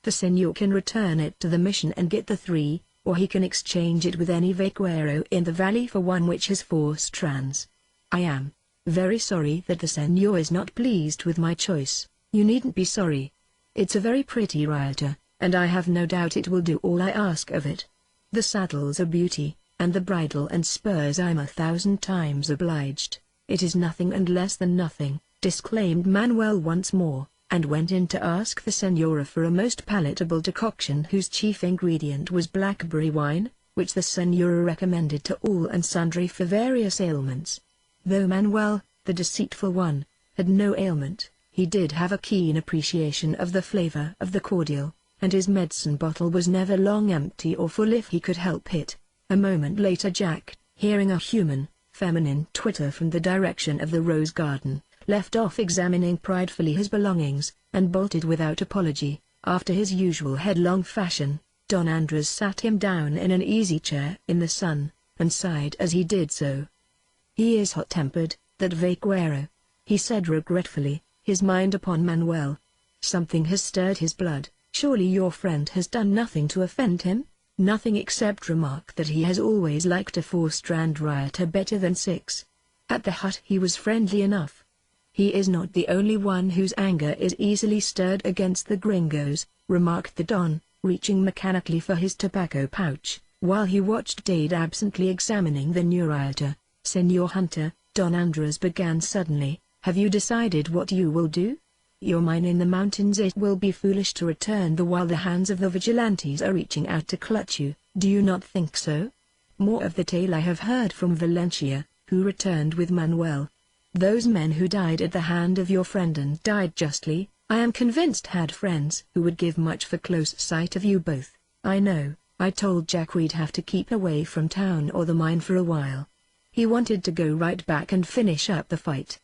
The senor can return it to the mission and get the 3, or he can exchange it with any vaquero in the valley for one which has 4 strands. I am very sorry that the senor is not pleased with my choice. You needn't be sorry. It's a very pretty rioter, and I have no doubt it will do all I ask of it. The saddle's a beauty, and the bridle and spurs I'm 1,000 times obliged. It is nothing and less than nothing, disclaimed Manuel once more, and went in to ask the senora for a most palatable decoction whose chief ingredient was blackberry wine, which the senora recommended to all and sundry for various ailments. Though Manuel, the deceitful one, had no ailment, he did have a keen appreciation of the flavor of the cordial, and his medicine bottle was never long empty or full if he could help it. A moment later Jack, hearing a feminine twitter from the direction of the rose garden, left off examining pridefully his belongings, and bolted without apology. After his usual headlong fashion, Don Andres sat him down in an easy chair in the sun, and sighed as he did so. He is hot-tempered, that vaquero, he said regretfully, his mind upon Manuel. Something has stirred his blood. Surely your friend has done nothing to offend him? Nothing except remark that he has always liked a 4-strand rioter better than 6. At the hut he was friendly enough. He is not the only one whose anger is easily stirred against the Gringos, remarked the Don, reaching mechanically for his tobacco pouch, while he watched Dade absently examining the new rioter. Senor Hunter, Don Andres began suddenly, have you decided what you will do? You're mine in the mountains. It will be foolish to return while the hands of the vigilantes are reaching out to clutch you, do you not think so? More of the tale I have heard from Valencia, who returned with Manuel. Those men who died at the hand of your friend and died justly, I am convinced had friends who would give much for close sight of you both. I know, I told Jack we'd have to keep away from town or the mine for a while. He wanted to go right back and finish up the fight.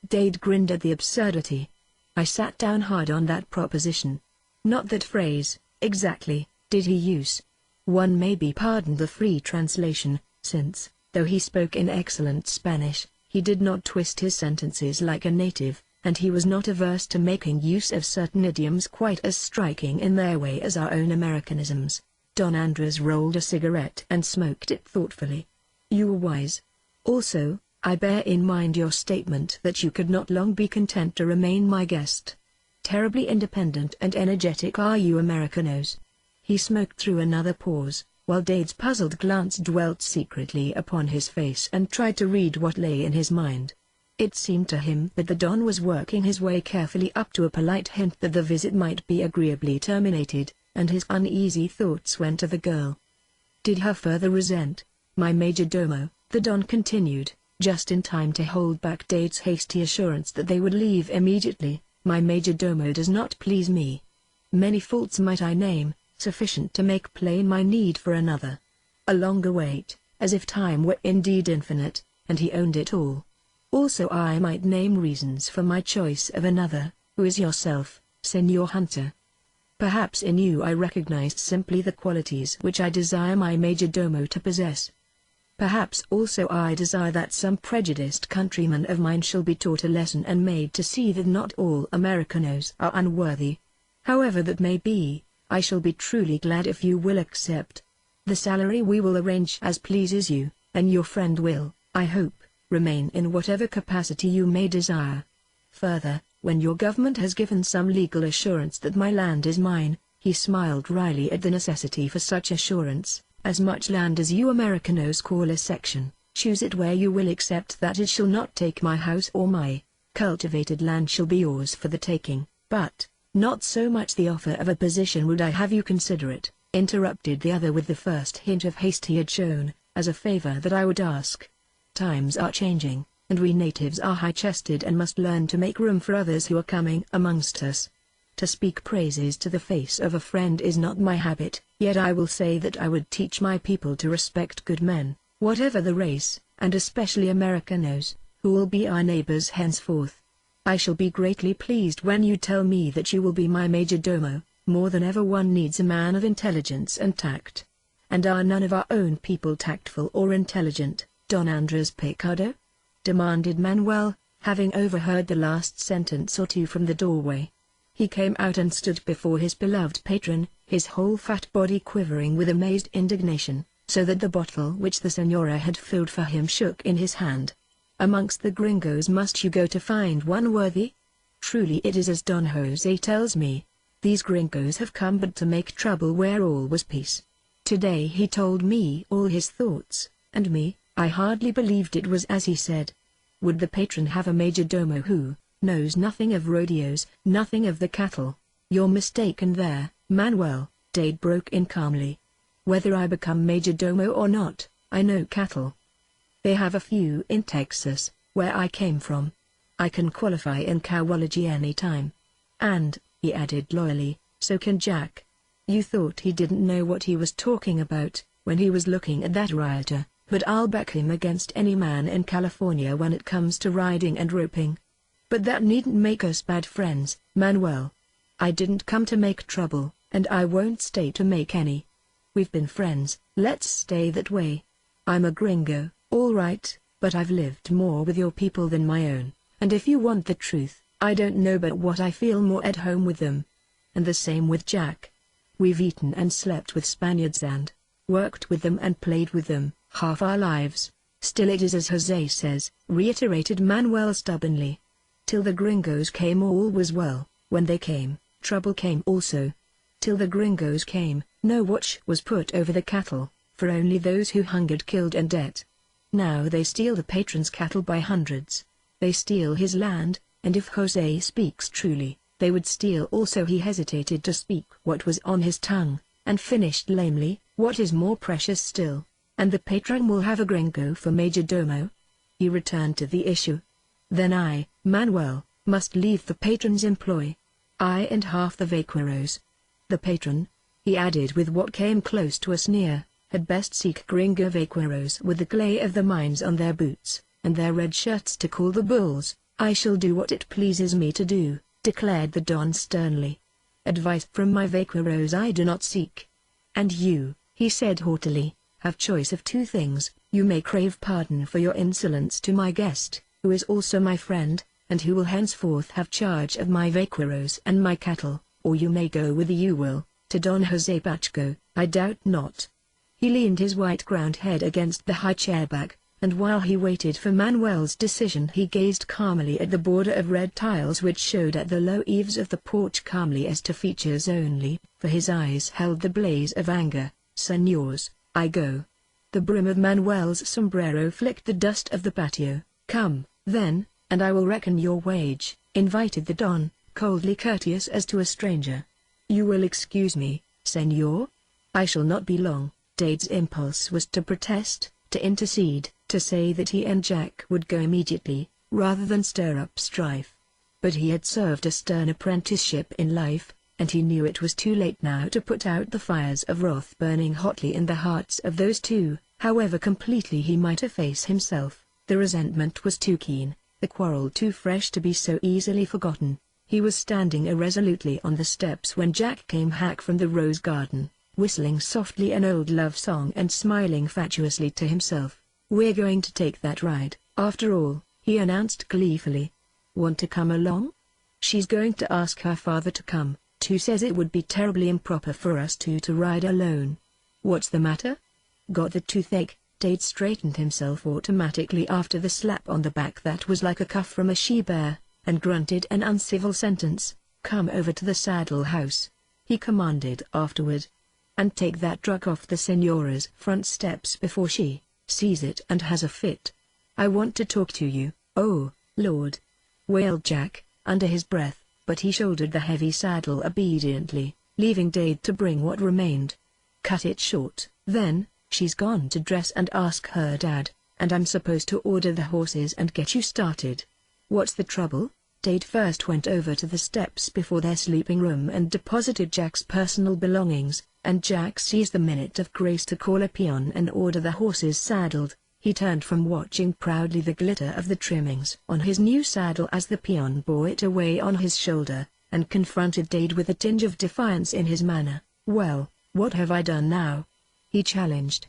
Dade grinned at the absurdity. I sat down hard on that proposition. Not that phrase, exactly, did he use. One may be pardoned the free translation, since, though he spoke in excellent Spanish, he did not twist his sentences like a native, and he was not averse to making use of certain idioms quite as striking in their way as our own Americanisms. Don Andres rolled a cigarette and smoked it thoughtfully. You were wise. Also, I bear in mind your statement that you could not long be content to remain my guest. Terribly independent and energetic are you Americanos. He smoked through another pause, while Dade's puzzled glance dwelt secretly upon his face and tried to read what lay in his mind. It seemed to him that the Don was working his way carefully up to a polite hint that the visit might be agreeably terminated, and his uneasy thoughts went to the girl. Did her further resent my major domo, the Don continued, just in time to hold back Dade's hasty assurance that they would leave immediately. My major domo does not please me. Many faults might I name, sufficient to make plain my need for another. A longer wait, as if time were indeed infinite, and he owned it all. Also I might name reasons for my choice of another, who is yourself, Senor Hunter. Perhaps in you I recognized simply the qualities which I desire my major domo to possess. Perhaps also I desire that some prejudiced countryman of mine shall be taught a lesson and made to see that not all Americanos are unworthy. However that may be, I shall be truly glad if you will accept. The salary we will arrange as pleases you, and your friend will, I hope, remain in whatever capacity you may desire. Further, when your government has given some legal assurance that my land is mine, he smiled wryly at the necessity for such assurance. As much land as you Americanos call a section, Choose it where you will, except that it shall not take my house or my cultivated land shall be yours for the taking. But, not so much the offer of a position would I have you consider it," interrupted the other with the first hint of haste he had shown, "as a favor that I would ask. Times are changing, and we natives are high-chested and must learn to make room for others who are coming amongst us. To speak praises to the face of a friend is not my habit, yet I will say that I would teach my people to respect good men, whatever the race, and especially Americanos, who will be our neighbors henceforth. I shall be greatly pleased when you tell me that you will be my major domo. More than ever one needs a man of intelligence and tact. And are none of our own people tactful or intelligent, Don Andres Picado?" demanded Manuel, having overheard the last sentence or two from the doorway. He came out and stood before his beloved patron, his whole fat body quivering with amazed indignation, so that the bottle which the senora had filled for him shook in his hand. "Amongst the Gringos must you go to find one worthy? Truly it is as Don Jose tells me. These Gringos have come but to make trouble where all was peace. Today he told me all his thoughts, and me, I hardly believed it was as he said. Would the patron have a major domo who knows nothing of rodeos, nothing of the cattle? You're mistaken there, Manuel," Dade broke in calmly. "Whether I become major domo or not, I know cattle. They have a few in Texas, where I came from. I can qualify in cowology any time. And," he added loyally, "so can Jack." You thought he didn't know what he was talking about, when he was looking at that rioter, but I'll back him against any man in California when it comes to riding and roping. But that needn't make us bad friends, Manuel. I didn't come to make trouble, and I won't stay to make any. We've been friends, let's stay that way. I'm a gringo, all right, but I've lived more with your people than my own, and if you want the truth, I don't know but what I feel more at home with them. And the same with Jack. We've eaten and slept with Spaniards and worked with them and played with them, half our lives. Still it is as Jose says, reiterated Manuel stubbornly. Till the Gringos came all was well. When they came, trouble came also. Till the Gringos came, no watch was put over the cattle, for only those who hungered killed and ate. Now they steal the patron's cattle by hundreds. They steal his land, and if Jose speaks truly, they would steal also. He hesitated to speak what was on his tongue, and finished lamely, what is more precious still, and the patron will have a gringo for major domo. He returned to the issue. Then I, Manuel, must leave the patron's employ. I and half the vaqueros. The patron, he added with what came close to a sneer, had best seek gringo vaqueros with the clay of the mines on their boots, and their red shirts to call the bulls. I shall do what it pleases me to do, declared the Don sternly. Advice from my vaqueros I do not seek. And you, he said haughtily, have choice of two things. You may crave pardon for your insolence to my guest, who is also my friend, and who will henceforth have charge of my vaqueros and my cattle, or you may go whither you will, to Don Jose Pacheco. I doubt not. He leaned his white-crowned head against the high chair back, and while he waited for Manuel's decision he gazed calmly at the border of red tiles which showed at the low eaves of the porch, calmly as to features only, for his eyes held the blaze of anger. Senors, I go. The brim of Manuel's sombrero flicked the dust of the patio. Come, then, and I will reckon your wage, invited the Don, coldly courteous as to a stranger. You will excuse me, senor? I shall not be long. Dade's impulse was to protest, to intercede, to say that he and Jack would go immediately, rather than stir up strife. But he had served a stern apprenticeship in life, and he knew it was too late now to put out the fires of wrath burning hotly in the hearts of those two, however completely he might efface himself. The resentment was too keen, the quarrel too fresh to be so easily forgotten. He was standing irresolutely on the steps when Jack came back from the rose garden, whistling softly an old love song and smiling fatuously to himself. We're going to take that ride, after all, he announced gleefully. Want to come along? She's going to ask her father to come, too. Says it would be terribly improper for us two to ride alone. What's the matter? Got the toothache? Dade straightened himself automatically after the slap on the back that was like a cuff from a she-bear, and grunted an uncivil sentence. Come over to the saddle house, he commanded afterward. And take that drug off the senora's front steps before she sees it and has a fit. "I want to talk to you, oh, Lord," wailed Jack, under his breath, but he shouldered the heavy saddle obediently, leaving Dade to bring what remained. "Cut it short." "Then, she's gone to dress and ask her dad, and I'm supposed to order the horses and get you started. What's the trouble?" Dade first went over to the steps before their sleeping room and deposited Jack's personal belongings, and Jack seized the minute of grace to call a peon and order the horses saddled. He turned from watching proudly the glitter of the trimmings on his new saddle as the peon bore it away on his shoulder, and confronted Dade with a tinge of defiance in his manner. "Well, what have I done now?" he challenged.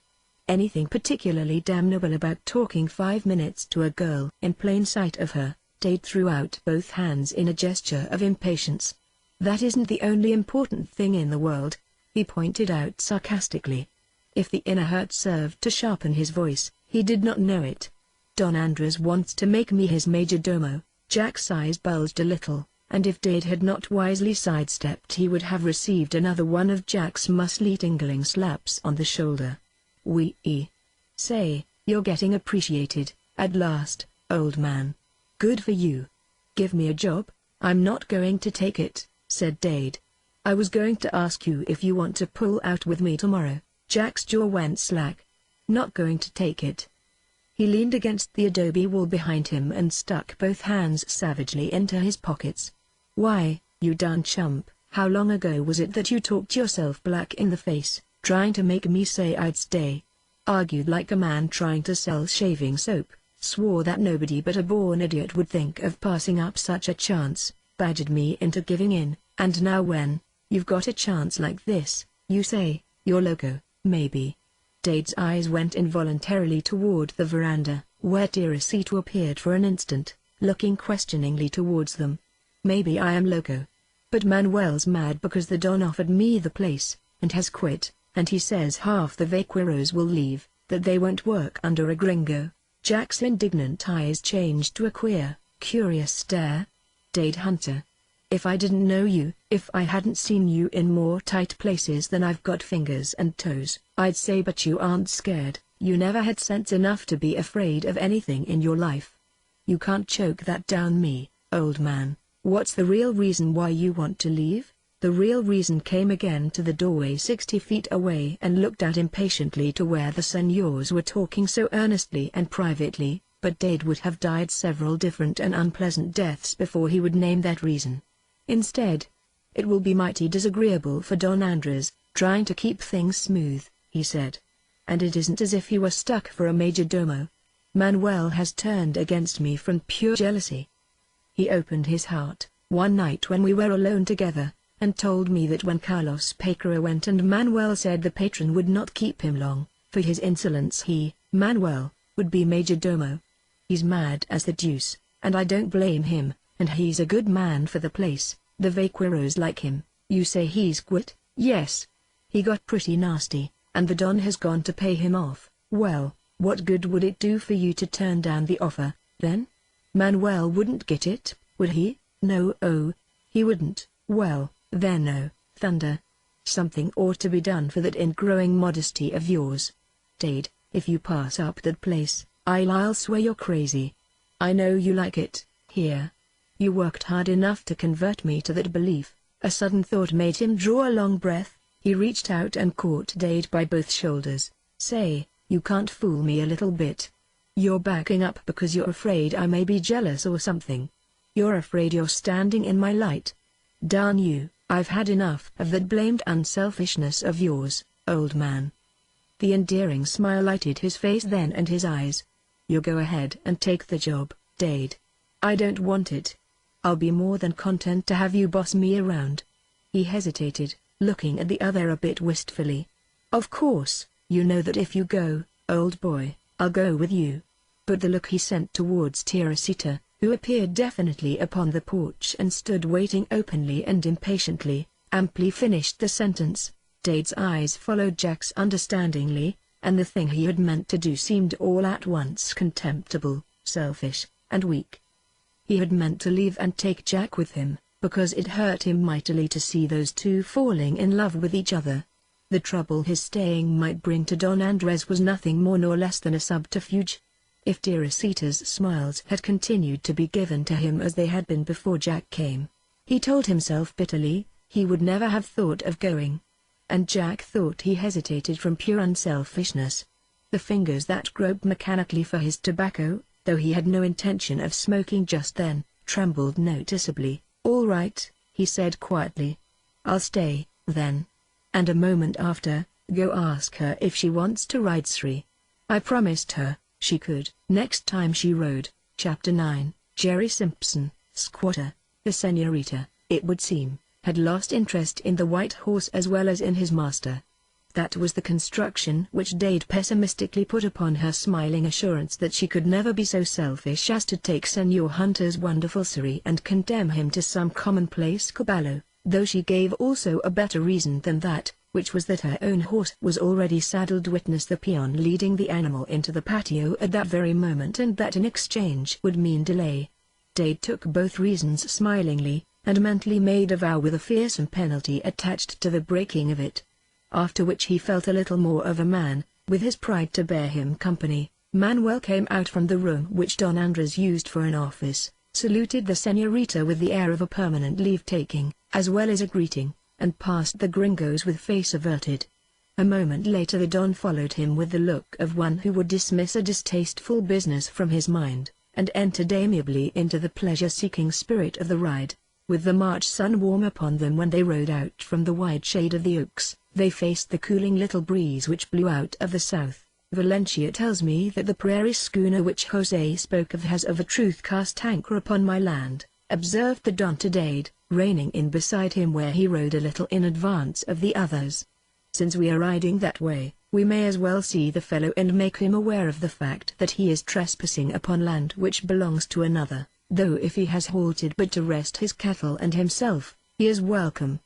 "Anything particularly damnable about talking 5 minutes to a girl in plain sight of her?" Dade threw out both hands in a gesture of impatience. "That isn't the only important thing in the world," he pointed out sarcastically. If the inner hurt served to sharpen his voice, he did not know it. "Don Andres wants to make me his majordomo." Jack's eyes bulged a little, and if Dade had not wisely sidestepped he would have received another one of Jack's muscly tingling slaps on the shoulder. "Wee. Say, you're getting appreciated, at last, old man. Good for you. Give me a job." "I'm not going to take it," said Dade. "I was going to ask you if you want to pull out with me tomorrow." Jack's jaw went slack. "Not going to take it." He leaned against the adobe wall behind him and stuck both hands savagely into his pockets. "Why, you darn chump, how long ago was it that you talked yourself black in the face, trying to make me say I'd stay? Argued like a man trying to sell shaving soap, swore that nobody but a born idiot would think of passing up such a chance, badgered me into giving in, and now when you've got a chance like this, you say, you're loco, maybe." Dade's eyes went involuntarily toward the veranda, where Teresita appeared for an instant, looking questioningly towards them. "Maybe I am loco. But Manuel's mad because the Don offered me the place, and has quit, and he says half the vaqueros will leave, that they won't work under a gringo." Jack's indignant eyes changed to a queer, curious stare. "Dade Hunter. If I didn't know you, if I hadn't seen you in more tight places than I've got fingers and toes, I'd say but you aren't scared. You never had sense enough to be afraid of anything in your life. You can't choke that down me, old man. What's the real reason why you want to leave?" The real reason came again to the doorway 60 feet away and looked out impatiently to where the señors were talking so earnestly and privately, but Dade would have died several different and unpleasant deaths before he would name that reason. Instead, "It will be mighty disagreeable for Don Andres, trying to keep things smooth," he said. "And it isn't as if he were stuck for a majordomo. Manuel has turned against me from pure jealousy. He opened his heart, one night when we were alone together, and told me that when Carlos Paquera went and Manuel said the patron would not keep him long, for his insolence he, Manuel, would be majordomo. He's mad as the deuce, and I don't blame him, and he's a good man for the place. The vaqueros like him." "You say he's quit?" "Yes. He got pretty nasty, and the Don has gone to pay him off." "Well, what good would it do for you to turn down the offer, then? Manuel wouldn't get it, would he?" "No, oh, he wouldn't." "Well, then no, thunder. Something ought to be done for that ingrowing modesty of yours. Dade, if you pass up that place, I'll swear you're crazy. I know you like it, here. You worked hard enough to convert me to that belief." A sudden thought made him draw a long breath. He reached out and caught Dade by both shoulders. "Say, you can't fool me a little bit. You're backing up because you're afraid I may be jealous or something. You're afraid you're standing in my light. Darn you, I've had enough of that blamed unselfishness of yours, old man." The endearing smile lighted his face then and his eyes. "You go ahead and take the job, Dade. I don't want it. I'll be more than content to have you boss me around." He hesitated, looking at the other a bit wistfully. "Of course, you know that if you go, old boy, I'll go with you." But the look he sent towards Teresita, who appeared definitely upon the porch and stood waiting openly and impatiently, amply finished the sentence. Dade's eyes followed Jack's understandingly, and the thing he had meant to do seemed all at once contemptible, selfish, and weak. He had meant to leave and take Jack with him, because it hurt him mightily to see those two falling in love with each other. The trouble his staying might bring to Don Andres was nothing more nor less than a subterfuge. If Teresita's smiles had continued to be given to him as they had been before Jack came, he told himself bitterly, he would never have thought of going. And Jack thought he hesitated from pure unselfishness. The fingers that groped mechanically for his tobacco, though he had no intention of smoking just then, trembled noticeably. "All right," he said quietly. "I'll stay, then. And a moment after, go ask her if she wants to ride Sri. I promised her she could." Next time she rode. Chapter 9. Jerry Simpson, squatter. The señorita, it would seem, had lost interest in the white horse as well as in his master. That was the construction which Dade pessimistically put upon her smiling assurance that she could never be so selfish as to take Señor Hunter's wonderful Siri and condemn him to some commonplace caballo, though she gave also a better reason than that, which was that her own horse was already saddled. Witness the peon leading the animal into the patio at that very moment, and that in exchange would mean delay. Dade took both reasons smilingly, and mentally made a vow with a fearsome penalty attached to the breaking of it. After which he felt a little more of a man, with his pride to bear him company. Manuel came out from the room which Don Andres used for an office, saluted the señorita with the air of a permanent leave-taking, as well as a greeting, and passed the Gringos with face averted. A moment later the Don followed him with the look of one who would dismiss a distasteful business from his mind, and entered amiably into the pleasure-seeking spirit of the ride. With the March sun warm upon them when they rode out from the wide shade of the oaks, they faced the cooling little breeze which blew out of the south. "Valencia tells me that the prairie schooner which Jose spoke of has of a truth cast anchor upon my land," observed the Don to Dade, reining in beside him where he rode a little in advance of the others. "Since we are riding that way, we may as well see the fellow and make him aware of the fact that he is trespassing upon land which belongs to another, though if he has halted but to rest his cattle and himself, he is welcome.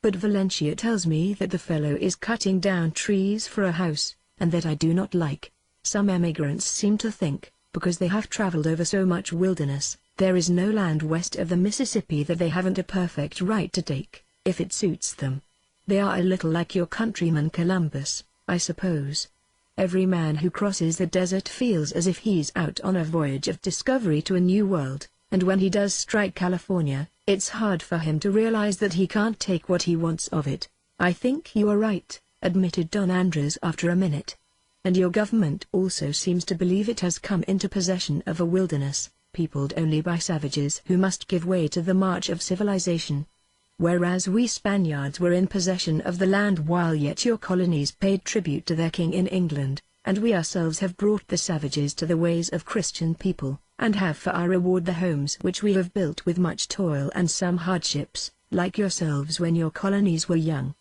But Valencia tells me that the fellow is cutting down trees for a house, and that I do not like. Some emigrants seem to think, because they have traveled over so much wilderness, there is no land west of the Mississippi that they haven't a perfect right to take, if it suits them. They are a little like your countryman Columbus, I suppose. Every man who crosses the desert feels as if he's out on a voyage of discovery to a new world, and when he does strike California, it's hard for him to realize that he can't take what he wants of it." "I think you are right," admitted Don Andres after a minute. "And your government also seems to believe it has come into possession of a wilderness, peopled only by savages who must give way to the march of civilization. Whereas we Spaniards were in possession of the land while yet your colonies paid tribute to their king in England, and we ourselves have brought the savages to the ways of Christian people, and have for our reward the homes which we have built with much toil and some hardships, like yourselves when your colonies were young.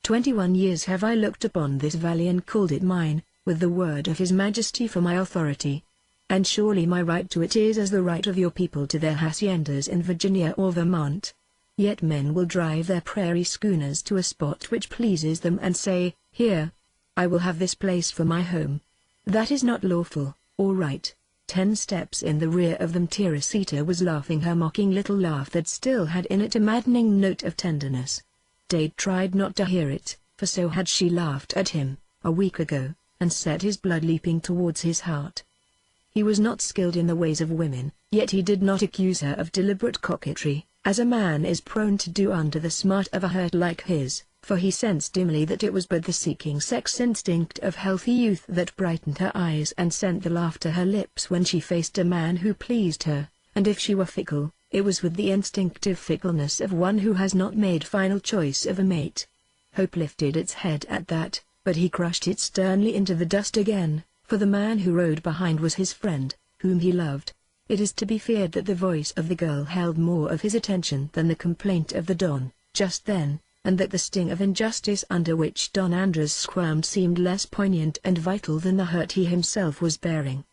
21 years have I looked upon this valley and called it mine, with the word of His Majesty for my authority. And surely my right to it is as the right of your people to their haciendas in Virginia or Vermont. Yet men will drive their prairie schooners to a spot which pleases them and say, 'Here, I will have this place for my home.' That is not lawful, or right." 10 steps in the rear of them Teresita was laughing her mocking little laugh that still had in it a maddening note of tenderness. Dade tried not to hear it, for so had she laughed at him, a week ago, and set his blood leaping towards his heart. He was not skilled in the ways of women, yet he did not accuse her of deliberate coquetry, as a man is prone to do under the smart of a hurt like his, for he sensed dimly that it was but the seeking sex instinct of healthy youth that brightened her eyes and sent the laugh to her lips when she faced a man who pleased her, and if she were fickle, it was with the instinctive fickleness of one who has not made final choice of a mate. Hope lifted its head at that, but he crushed it sternly into the dust again, for the man who rode behind was his friend, whom he loved. It is to be feared that the voice of the girl held more of his attention than the complaint of the Don, just then, and that the sting of injustice under which Don Andres squirmed seemed less poignant and vital than the hurt he himself was bearing.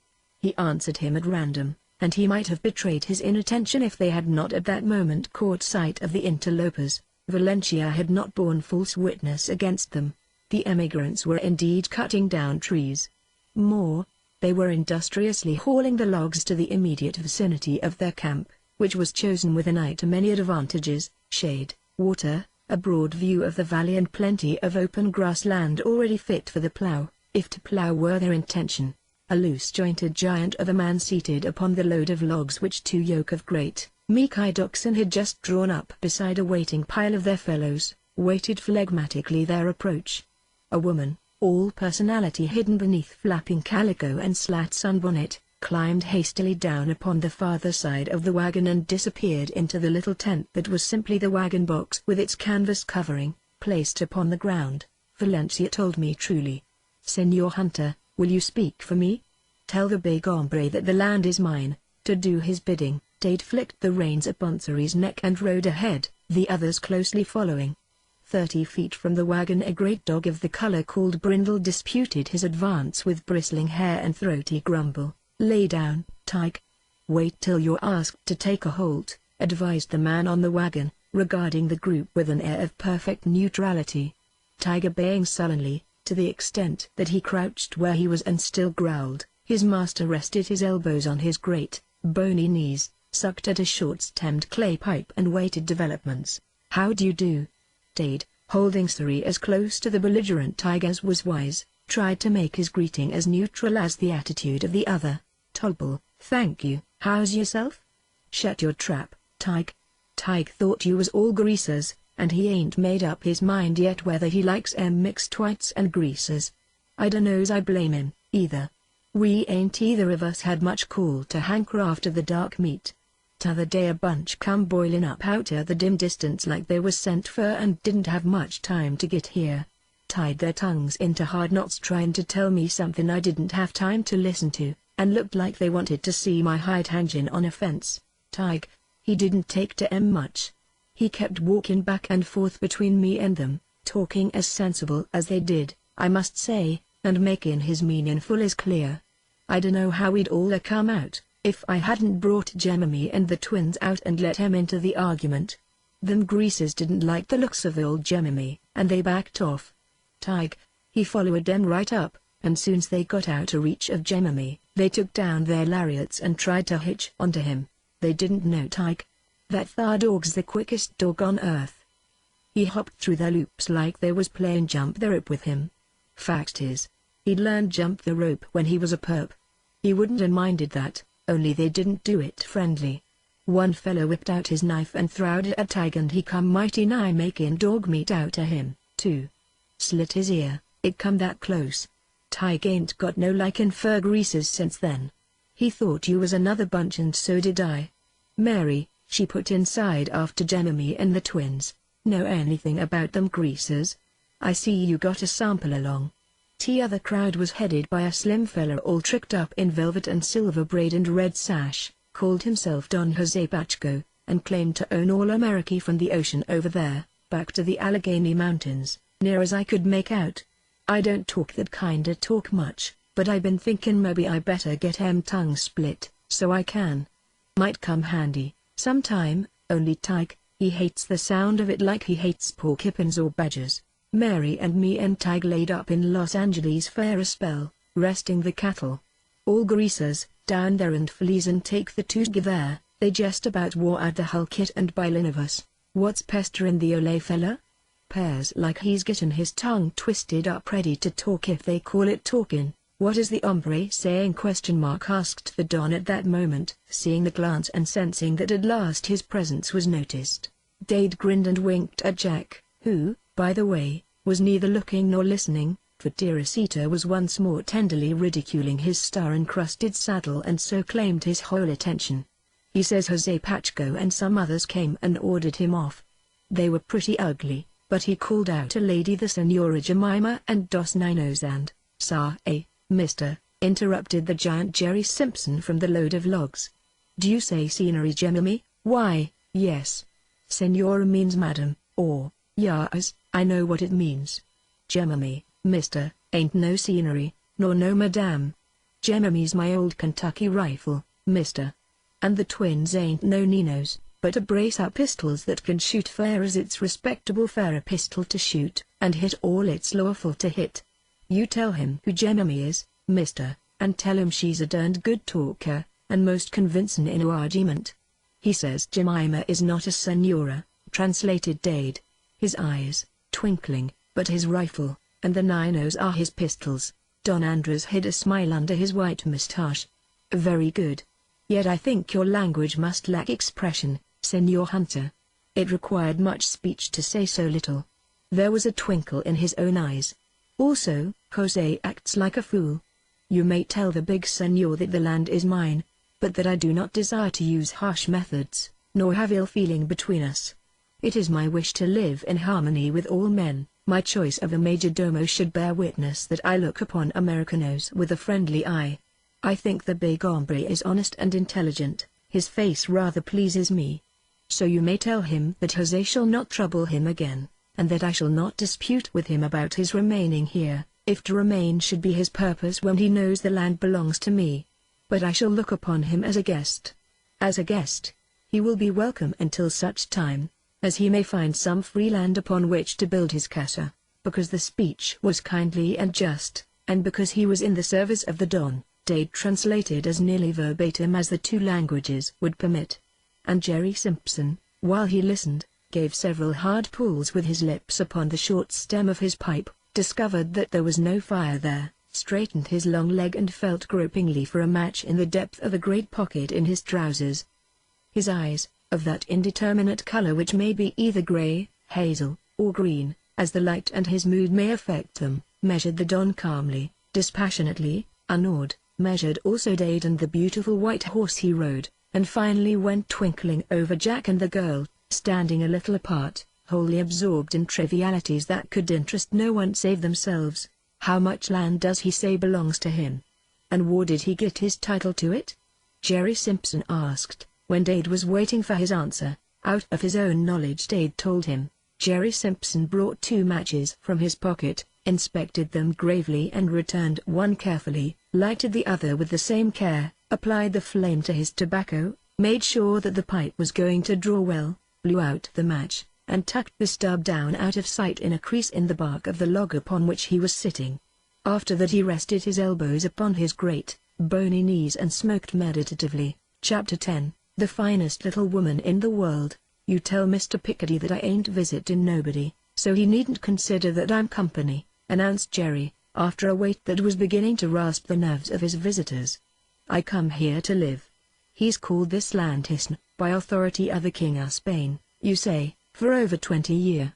He answered him at random, and he might have betrayed his inattention if they had not at that moment caught sight of the interlopers. Valencia had not borne false witness against them. The emigrants were indeed cutting down trees. More, they were industriously hauling the logs to the immediate vicinity of their camp, which was chosen with an eye to many advantages: shade, water, a broad view of the valley and plenty of open grassland already fit for the plough, if to plough were their intention. A loose-jointed giant of a man seated upon the load of logs which 2 yoke of great, meek-eyed oxen had just drawn up beside a waiting pile of their fellows, waited phlegmatically their approach. A woman, all personality hidden beneath flapping calico and slat sunbonnet, climbed hastily down upon the farther side of the wagon and disappeared into the little tent that was simply the wagon box with its canvas covering, placed upon the ground. Valencia told me truly. "Senor Hunter, will you speak for me? Tell the big hombre that the land is mine." To do his bidding, Dade flicked the reins upon Suri's neck and rode ahead, the others closely following. 30 feet from the wagon a great dog of the color called brindle disputed his advance with bristling hair and throaty grumble. "Lay down, Tige. Wait till you're asked to take a halt," advised the man on the wagon, regarding the group with an air of perfect neutrality. Tige obeying sullenly, to the extent that he crouched where he was and still growled. His master rested his elbows on his great, bony knees, sucked at a short-stemmed clay pipe and waited developments. "How do you do?" Dade, holding Suri as close to the belligerent Tige as was wise, tried to make his greeting as neutral as the attitude of the other. "Tolbal, thank you. How's yourself?" "Shut your trap, Tige. Tige thought you was all greasers, and he ain't made up his mind yet whether he likes mixed whites and greasers. I dunno's I blame him, either. We ain't either of us had much call to hanker after the dark meat. T'other day a bunch come boiling up outer the dim distance like they was sent for and didn't have much time to get here. Tied their tongues into hard knots trying to tell me something I didn't have time to listen to, and looked like they wanted to see my hide hanging on a fence. Tige, he didn't take to much. He kept walking back and forth between me and them, talking as sensible as they did, I must say, and making his meaning full as clear. I dunno how we'd all come out, if I hadn't brought Jemimy and the twins out and let him into the argument. Them greasers didn't like the looks of old Jemimy, and they backed off. Tige, he followed them right up, and soon's they got out of reach of Jemimy, they took down their lariats and tried to hitch onto him. They didn't know Tige. That thar dog's the quickest dog on earth. He hopped through their loops like they was playing jump the rope with him. Fact is, he'd learned jump the rope when he was a pup. He wouldn't have minded that, only they didn't do it friendly. One fellow whipped out his knife and throwed it at Tige and he come mighty nigh making dog meat out of him, too. Slit his ear, it come that close. Tige ain't got no liking for greasers since then. He thought you was another bunch and so did I. Mary, she put inside after Jemimy and the twins, know anything about them greasers? I see you got a sample along. T'other crowd was headed by a slim fella all tricked up in velvet and silver braid and red sash, called himself Don Jose Pacheco, and claimed to own all America from the ocean over there, back to the Allegheny Mountains, near as I could make out. I don't talk that kinda talk much, but I been thinking maybe I better get tongue split, so I can. Might come handy, sometime, only Tige, he hates the sound of it like he hates porcupines or badgers. Mary and me and Tige laid up in Los Angeles for a spell, resting the cattle. All greasers, down there and fleas and take the two there, they just about wore out the hull kit and bilin of us. What's pesterin' the ole fella? Pears like he's gettin' his tongue twisted up ready to talk if they call it talkin'. What is the hombre saying? Asked the Don at that moment, seeing the glance and sensing that at last his presence was noticed. Dade grinned and winked at Jack, who, by the way, was neither looking nor listening, for Teresita was once more tenderly ridiculing his star-encrusted saddle and so claimed his whole attention. He says Jose Pacheco and some others came and ordered him off. They were pretty ugly, but he called out a lady, the Senora Jemima and Dos Ninos and, Mister, interrupted the giant Jerry Simpson from the load of logs. Do you say scenery, Jemimy? Why, yes. Senora means madam, or, yas, I know what it means. Jemimy, mister, ain't no scenery, nor no madam. Jemimy's my old Kentucky rifle, mister. And the twins ain't no Ninos, but a brace of pistols that can shoot fair as it's respectable for a pistol to shoot, and hit all it's lawful to hit. You tell him who Jemimy is, mister, and tell him she's a derned good talker, and most convincin' in a argument. He says Jemima is not a senora, translated Dade. his eyes twinkling, but his rifle, and the 9 are his pistols. Don Andres hid a smile under his white moustache. Very good. Yet I think your language must lack expression, Senor Hunter. It required much speech to say so little. There was a twinkle in his own eyes. Also, Jose acts like a fool. You may tell the big senor that the land is mine, but that I do not desire to use harsh methods, nor have ill feeling between us. It is my wish to live in harmony with all men. My choice of a majordomo should bear witness that I look upon Americanos with a friendly eye. I think the big hombre is honest and intelligent, his face rather pleases me. So you may tell him that Jose shall not trouble him again, and that I shall not dispute with him about his remaining here, if to remain should be his purpose when he knows the land belongs to me. But I shall look upon him as a guest. As a guest, he will be welcome until such time as he may find some free land upon which to build his casa, because the speech was kindly and just, and because he was in the service of the Don. Dade translated as nearly verbatim as the two languages would permit. And Jerry Simpson, while he listened, gave several hard pulls with his lips upon the short stem of his pipe, discovered that there was no fire there, straightened his long leg and felt gropingly for a match in the depth of a great pocket in his trousers. His eyes, of that indeterminate color which may be either gray, hazel, or green, as the light and his mood may affect them, measured the Don calmly, dispassionately, unawed, measured also Dade and the beautiful white horse he rode, and finally went twinkling over Jack and the girl, standing a little apart, wholly absorbed in trivialities that could interest no one save themselves. How much land does he say belongs to him? And where did he get his title to it? Jerry Simpson asked, when Dade was waiting for his answer. Out of his own knowledge Dade told him. Jerry Simpson brought 2 matches from his pocket, inspected them gravely and returned one carefully, lighted the other with the same care, applied the flame to his tobacco, made sure that the pipe was going to draw well, blew out the match, and tucked the stub down out of sight in a crease in the bark of the log upon which he was sitting. After that he rested his elbows upon his great, bony knees and smoked meditatively. Chapter 10. The finest little woman in the world. You tell Mr. Picardy that I ain't visitin' nobody, so he needn't consider that I'm company, announced Jerry, after a wait that was beginning to rasp the nerves of his visitors. I come here to live. He's called this land hisn, by authority of the King of Spain, you say, for over 20 year.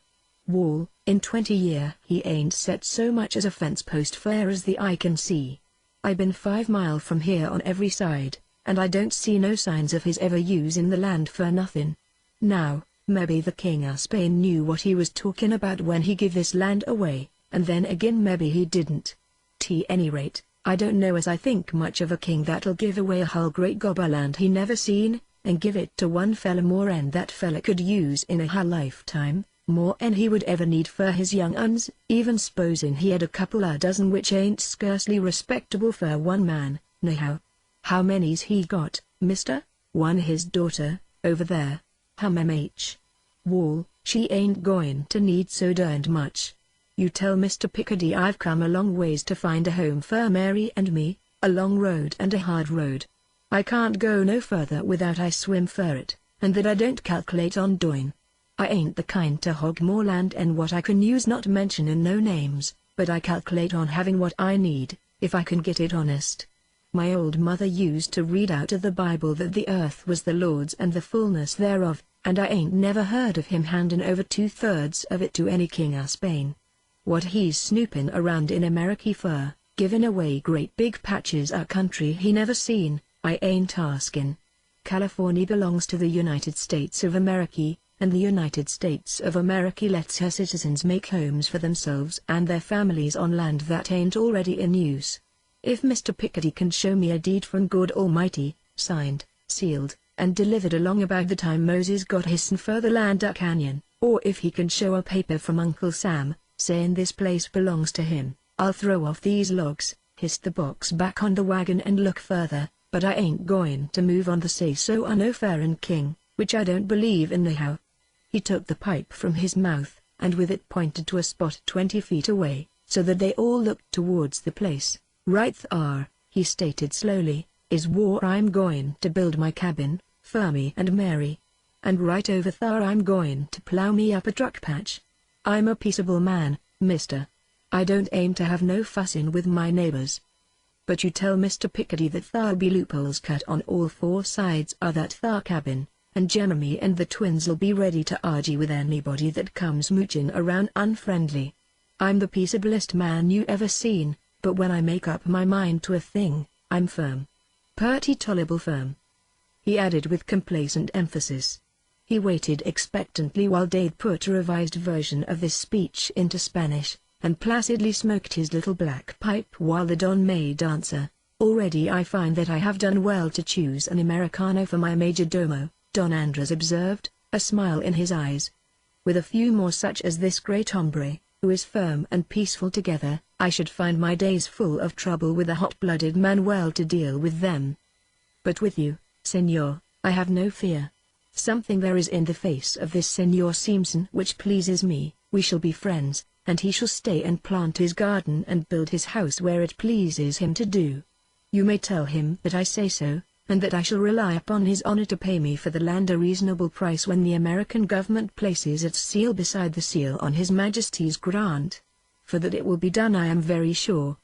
Wall, in 20 year he ain't set so much as a fence post fair as the eye can see. I been 5 mile from here on every side, and I don't see no signs of his ever using the land for nothin'. Now, maybe the King of Spain knew what he was talking about when he give this land away, and then again maybe he didn't. T any rate, I don't know as I think much of a king that'll give away a whole great gob of land he never seen, and give it to one fella more 'en that fella could use in a whole lifetime, more 'en he would ever need for his young uns, even s'posin' he had a couple of dozen which ain't scarcely respectable for one man. Nohow. How many's he got, mister? One his daughter, over there. H. Wall, she ain't going to need so darned much. You tell Mr. Picardy I've come a long ways to find a home for Mary and me, a long road and a hard road. I can't go no further without I swim for it, and that I don't calculate on doing. I ain't the kind to hog more land and what I can use not mentioning no names, but I calculate on having what I need, if I can get it honest. My old mother used to read out of the Bible that the earth was the Lord's and the fullness thereof, and I ain't never heard of him handin' over 2/3 of it to any king of Spain. What he's snoopin' around in America for, giving away great big patches of country he never seen, I ain't askin'. California belongs to the United States of America, and the United States of America lets her citizens make homes for themselves and their families on land that ain't already in use. If Mr. Picardy can show me a deed from God Almighty, signed, sealed, and delivered along about the time Moses got his'n for the land canyon, or if he can show a paper from Uncle Sam, saying this place belongs to him, I'll throw off these logs, hist the box back on the wagon and look further, but I ain't going to move on the say-so on no foreign king, which I don't believe in nohow. He took the pipe from his mouth, and with it pointed to a spot 20 feet away, so that they all looked towards the place. Right thar, he stated slowly, is where I'm going to build my cabin, for me and Mary. And right over thar I'm going to plow me up a truck patch, I'm a peaceable man, mister. I don't aim to have no fussin' with my neighbors. But you tell Mr. Picardy that there'll be loopholes cut on all four sides of that thar cabin, and Jeremy and the twins'll be ready to argy with anybody that comes moochin' around unfriendly. I'm the peaceablest man you ever seen, but when I make up my mind to a thing, I'm firm. Purty tolerable firm," he added with complacent emphasis. He waited expectantly while Dade put a revised version of this speech into Spanish, and placidly smoked his little black pipe while the Don made answer. "Already I find that I have done well to choose an Americano for my major domo," Don Andres observed, a smile in his eyes. "With a few more such as this great hombre, who is firm and peaceful together, I should find my days full of trouble with a hot-blooded man well to deal with them. But with you, senor, I have no fear. Something there is in the face of this Senor Simpson which pleases me. We shall be friends, and he shall stay and plant his garden and build his house where it pleases him to do. You may tell him that I say so, and that I shall rely upon his honor to pay me for the land a reasonable price when the American government places its seal beside the seal on His Majesty's grant. For that it will be done I am very sure.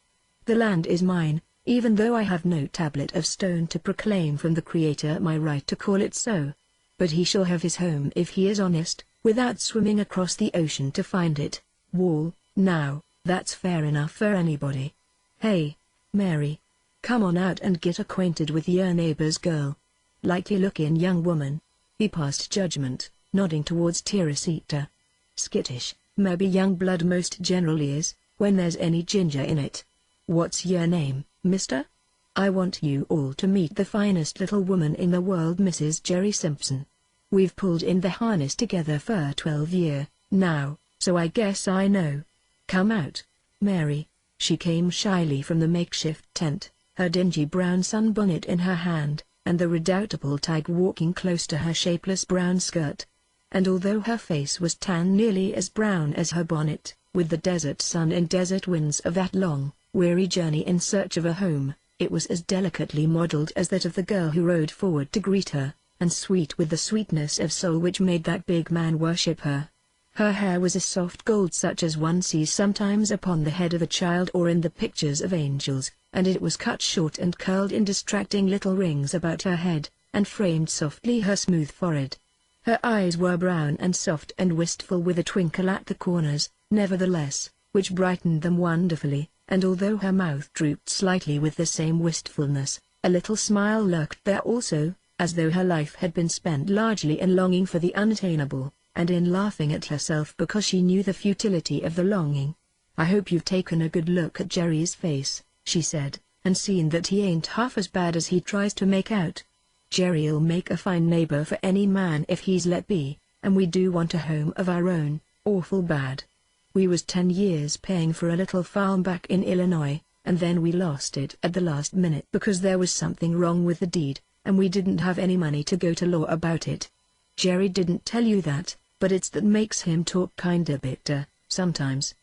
The land is mine, even though I have no tablet of stone to proclaim from the Creator my right to call it so. But he shall have his home if he is honest, without swimming across the ocean to find it. Wall, now, that's fair enough for anybody. Hey, Mary. Come on out and get acquainted with your neighbor's girl. Likely-looking young woman." He passed judgment, nodding towards Teresita. "Skittish, maybe young blood most generally is, when there's any ginger in it. What's your name, mister? I want you all to meet the finest little woman in the world, Mrs. Jerry Simpson. We've pulled in the harness together for 12 years, now, so I guess I know. Come out, Mary." She came shyly from the makeshift tent, her dingy brown sunbonnet in her hand, and the redoubtable Tig walking close to her shapeless brown skirt. And although her face was tan nearly as brown as her bonnet, with the desert sun and desert winds of that long, weary journey in search of a home, it was as delicately modeled as that of the girl who rode forward to greet her, and sweet with the sweetness of soul which made that big man worship her. Her hair was a soft gold such as one sees sometimes upon the head of a child or in the pictures of angels, and it was cut short and curled in distracting little rings about her head, and framed softly her smooth forehead. Her eyes were brown and soft and wistful with a twinkle at the corners, nevertheless, which brightened them wonderfully, and although her mouth drooped slightly with the same wistfulness, a little smile lurked there also, as though her life had been spent largely in longing for the unattainable, and in laughing at herself because she knew the futility of the longing. "I hope you've taken a good look at Jerry's face," she said, "and seen that he ain't half as bad as he tries to make out. Jerry'll make a fine neighbor for any man if he's let be, and we do want a home of our own, awful bad. We was 10 years paying for a little farm back in Illinois, and then we lost it at the last minute because there was something wrong with the deed, and we didn't have any money to go to law about it. Jerry didn't tell you that, but it's that makes him talk kinda bitter, sometimes.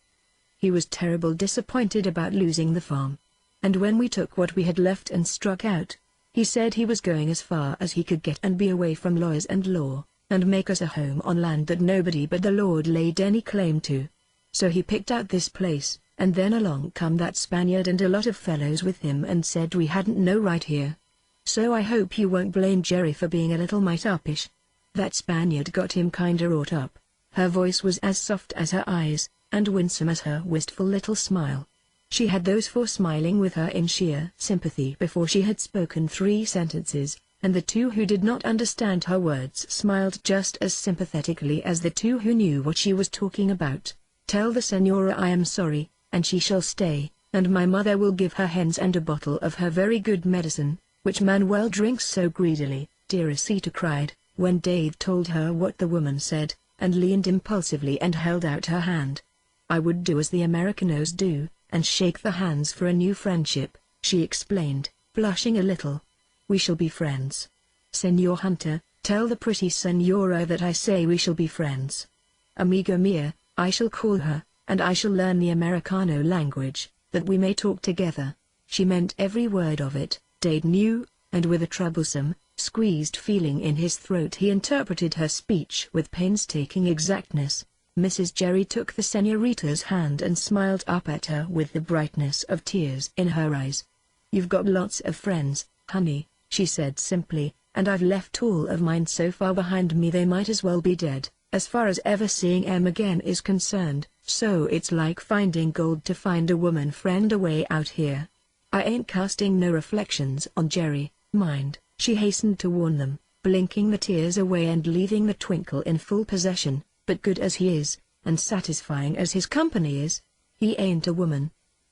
He was terrible disappointed about losing the farm. And when we took what we had left and struck out, he said he was going as far as he could get and be away from lawyers and law, and make us a home on land that nobody but the Lord laid any claim to. So he picked out this place, and then along come that Spaniard and a lot of fellows with him and said we hadn't no right here. So I hope you won't blame Jerry for being a little mite uppish. That Spaniard got him kinda wrought up." Her voice was as soft as her eyes, and winsome as her wistful little smile. She had those four smiling with her in sheer sympathy before she had spoken 3 sentences, and the 2 who did not understand her words smiled just as sympathetically as the 2 who knew what she was talking about. "Tell the senora I am sorry, and she shall stay, and my mother will give her hens and a bottle of her very good medicine, which Manuel drinks so greedily," Teresita cried, when Dave told her what the woman said, and leaned impulsively and held out her hand. "I would do as the Americanos do, and shake the hands for a new friendship," she explained, blushing a little. "We shall be friends. Senor Hunter, tell the pretty senora that I say we shall be friends. Amiga mia, I shall call her, and I shall learn the Americano language, that we may talk together." She meant every word of it, Dade knew, and with a troublesome, squeezed feeling in his throat he interpreted her speech with painstaking exactness. Mrs. Jerry took the señorita's hand and smiled up at her with the brightness of tears in her eyes. "You've got lots of friends, honey," she said simply, "and I've left all of mine so far behind me they might as well be dead, as far as ever seeing Em again is concerned, so it's like finding gold to find a woman friend away out here. I ain't casting no reflections on Jerry, mind," she hastened to warn them, blinking the tears away and leaving the twinkle in full possession, "but good as he is, and satisfying as his company is, he ain't a woman.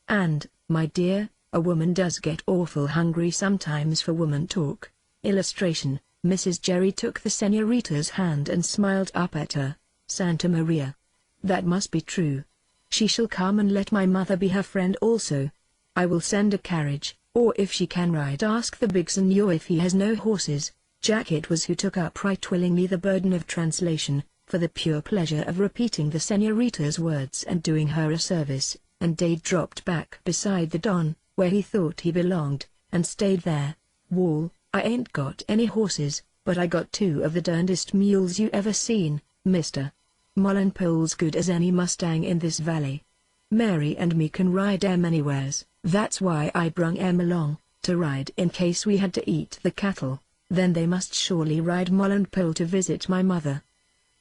And, my dear, a woman does get awful hungry sometimes for woman talk." Illustration: Mrs. Jerry took the señorita's hand and smiled up at her. "Santa Maria. That must be true. She shall come and let my mother be her friend also. I will send a carriage, or if she can ride ask the big señor if he has no horses." Jack it was who took up right willingly the burden of translation, for the pure pleasure of repeating the señorita's words and doing her a service, and Dade dropped back beside the Don, where he thought he belonged, and stayed there. "Wall, I ain't got any horses, but I got 2 of the darndest mules you ever seen, mister. Mullen Pole's good as any Mustang in this valley. Mary and me can ride Em anywheres, that's why I brung Em along, to ride in case we had to eat the cattle, then they must surely ride Mullen Pole to visit my mother,"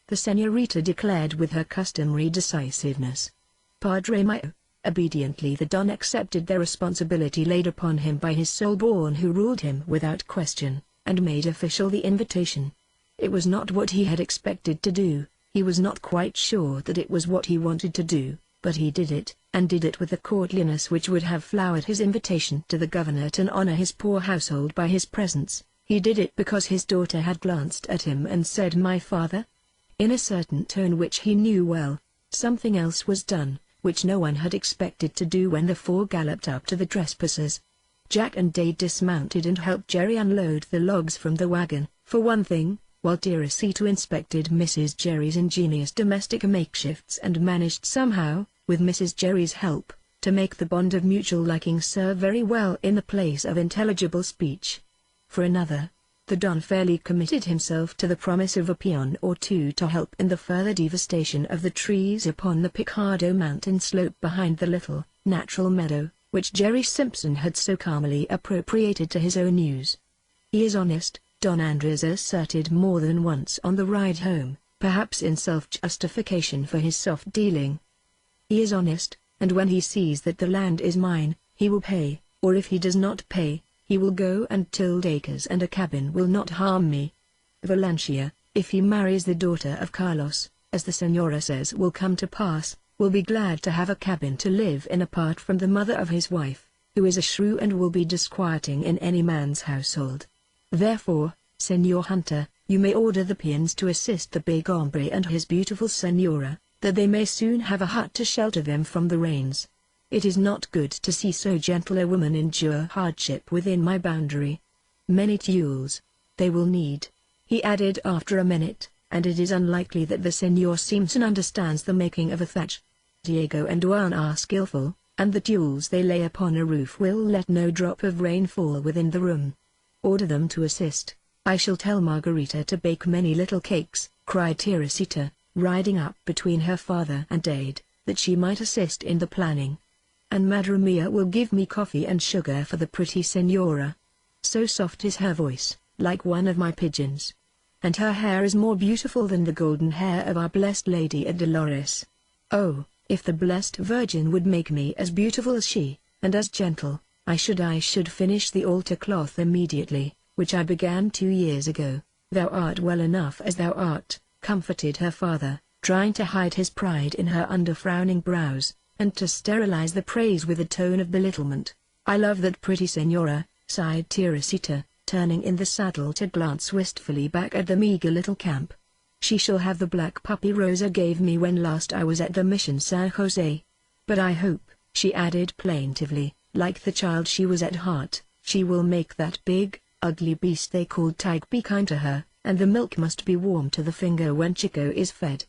the señorita declared with her customary decisiveness. "Padre mio." Obediently the Don accepted the responsibility laid upon him by his soul-born who ruled him without question, and made official the invitation. It was not what he had expected to do, he was not quite sure that it was what he wanted to do, but he did it, and did it with a courtliness which would have flowered his invitation to the governor to honor his poor household by his presence. He did it because his daughter had glanced at him and said, "My father?" in a certain tone which he knew well. Something else was done, which no one had expected to do when the 4 galloped up to the trespassers. Jack and Dade dismounted and helped Jerry unload the logs from the wagon, for one thing, while Teresita inspected Mrs. Jerry's ingenious domestic makeshifts and managed somehow, with Mrs. Jerry's help, to make the bond of mutual liking serve very well in the place of intelligible speech. For another, the Don fairly committed himself to the promise of a peon or 2 to help in the further devastation of the trees upon the Picado mountain slope behind the little, natural meadow, which Jerry Simpson had so calmly appropriated to his own use. "He is honest," Don Andres asserted more than once on the ride home, perhaps in self-justification for his soft dealing. "He is honest, and when he sees that the land is mine, he will pay, or if he does not pay, he will go and till acres and a cabin will not harm me. Valencia, if he marries the daughter of Carlos, as the señora says will come to pass, will be glad to have a cabin to live in apart from the mother of his wife, who is a shrew and will be disquieting in any man's household. Therefore, Señor Hunter, you may order the peons to assist the big hombre and his beautiful señora, that they may soon have a hut to shelter them from the rains. It is not good to see so gentle a woman endure hardship within my boundary. Many tools they will need," he added after a minute, "and it is unlikely that the Señor Simpson understands the making of a thatch. Diego and Juan are skillful, and the tools they lay upon a roof will let no drop of rain fall within the room. Order them to assist. I shall tell Margarita to bake many little cakes," cried Teresita, riding up between her father and Dade, that she might assist in the planning. "And Madre Mia will give me coffee and sugar for the pretty señora. So soft is her voice, like one of my pigeons. And her hair is more beautiful than the golden hair of our blessed Lady at Dolores. Oh, if the Blessed Virgin would make me as beautiful as she, and as gentle, I should finish the altar cloth immediately, which I began 2 years ago. Thou art well enough as thou art," comforted her father, trying to hide his pride in her under frowning brows, and to sterilize the praise with a tone of belittlement. "I love that pretty señora," sighed Teresita, turning in the saddle to glance wistfully back at the meager little camp. "She shall have the black puppy Rosa gave me when last I was at the Mission San Jose. But I hope," she added plaintively, like the child she was at heart, "she will make that big, ugly beast they called Tige be kind to her, and the milk must be warm to the finger when Chico is fed.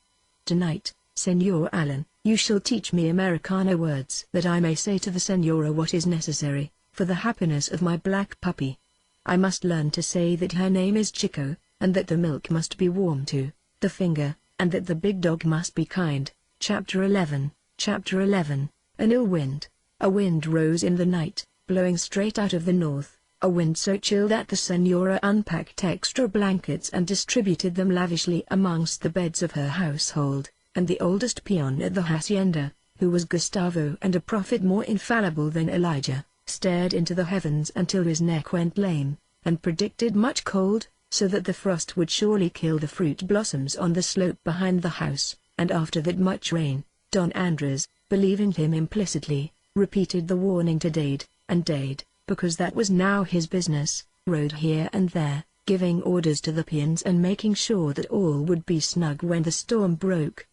Tonight, Señor Allen, you shall teach me Americano words that I may say to the señora what is necessary, for the happiness of my black puppy. I must learn to say that her name is Chico, and that the milk must be warm to the finger, and that the big dog must be kind. Chapter 11. Chapter 11. An ill wind. A wind rose in the night, blowing straight out of the north, a wind so chill that the Senora unpacked extra blankets and distributed them lavishly amongst the beds of her household, and the oldest peon at the hacienda, who was Gustavo and a prophet more infallible than Elijah, stared into the heavens until his neck went lame, and predicted much cold, so that the frost would surely kill the fruit blossoms on the slope behind the house, and after that much rain. Don Andres, believing him implicitly, repeated the warning to Dade, and Dade, because that was now his business, rode here and there, giving orders to the peons and making sure that all would be snug when the storm broke.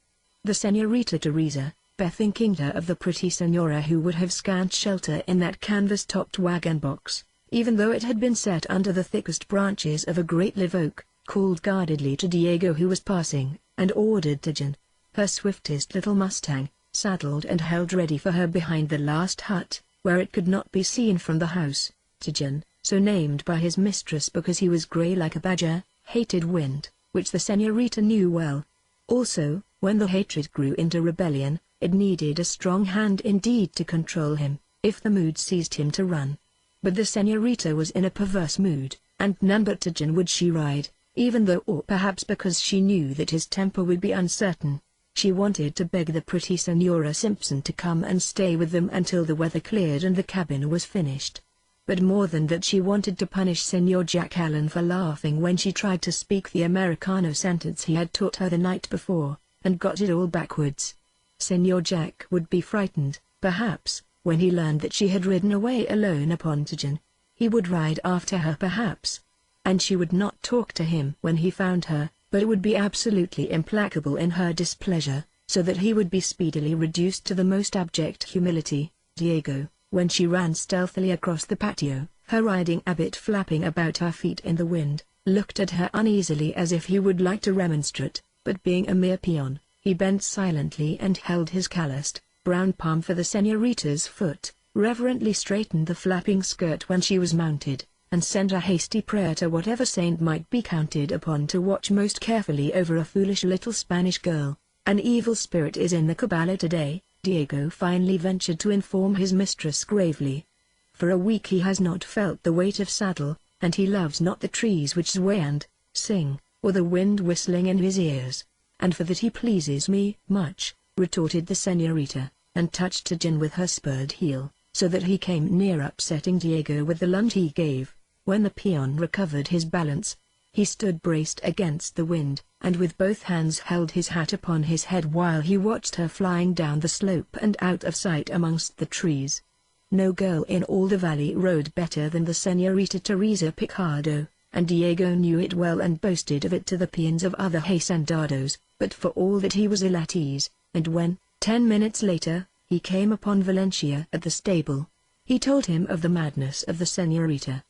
The Senorita Teresa, bethinking her of the pretty senora who would have scant shelter in that canvas-topped wagon box, even though it had been set under the thickest branches of a great live oak, called guardedly to Diego who was passing, and ordered Tijan, her swiftest little mustang, saddled and held ready for her behind the last hut, where it could not be seen from the house. Tijan, so named by his mistress because he was grey like a badger, hated wind, which the Senorita knew well. Also, when the hatred grew into rebellion, it needed a strong hand indeed to control him, if the mood seized him to run. But the Senorita was in a perverse mood, and none but Tijan would she ride, even though, or perhaps because she knew that his temper would be uncertain. She wanted to beg the pretty Senora Simpson to come and stay with them until the weather cleared and the cabin was finished. But more than that, she wanted to punish Senor Jack Allen for laughing when she tried to speak the Americano sentence he had taught her the night before, and got it all backwards. Senor Jack would be frightened, perhaps, when he learned that she had ridden away alone upon Tijan. He would ride after her perhaps. And she would not talk to him when he found her, but it would be absolutely implacable in her displeasure, so that he would be speedily reduced to the most abject humility. Diego, when she ran stealthily across the patio, her riding habit flapping about her feet in the wind, looked at her uneasily as if he would like to remonstrate, but being a mere peon, he bent silently and held his calloused, brown palm for the Senorita's foot, reverently straightened the flapping skirt when she was mounted, and sent a hasty prayer to whatever saint might be counted upon to watch most carefully over a foolish little Spanish girl. An evil spirit is in the cabala today, Diego finally ventured to inform his mistress gravely. For a week he has not felt the weight of saddle, and he loves not the trees which sway and sing, or the wind whistling in his ears. And for that he pleases me much, retorted the Senorita, and touched Tijan with her spurred heel, so that he came near upsetting Diego with the lunge he gave. When the peon recovered his balance, he stood braced against the wind, and with both hands held his hat upon his head while he watched her flying down the slope and out of sight amongst the trees. No girl in all the valley rode better than the Senorita Teresa Picardo, and Diego knew it well and boasted of it to the peons of other hacendados, but for all that he was ill at ease, and when, 10 minutes later, he came upon Valencia at the stable, he told him of the madness of the Senorita.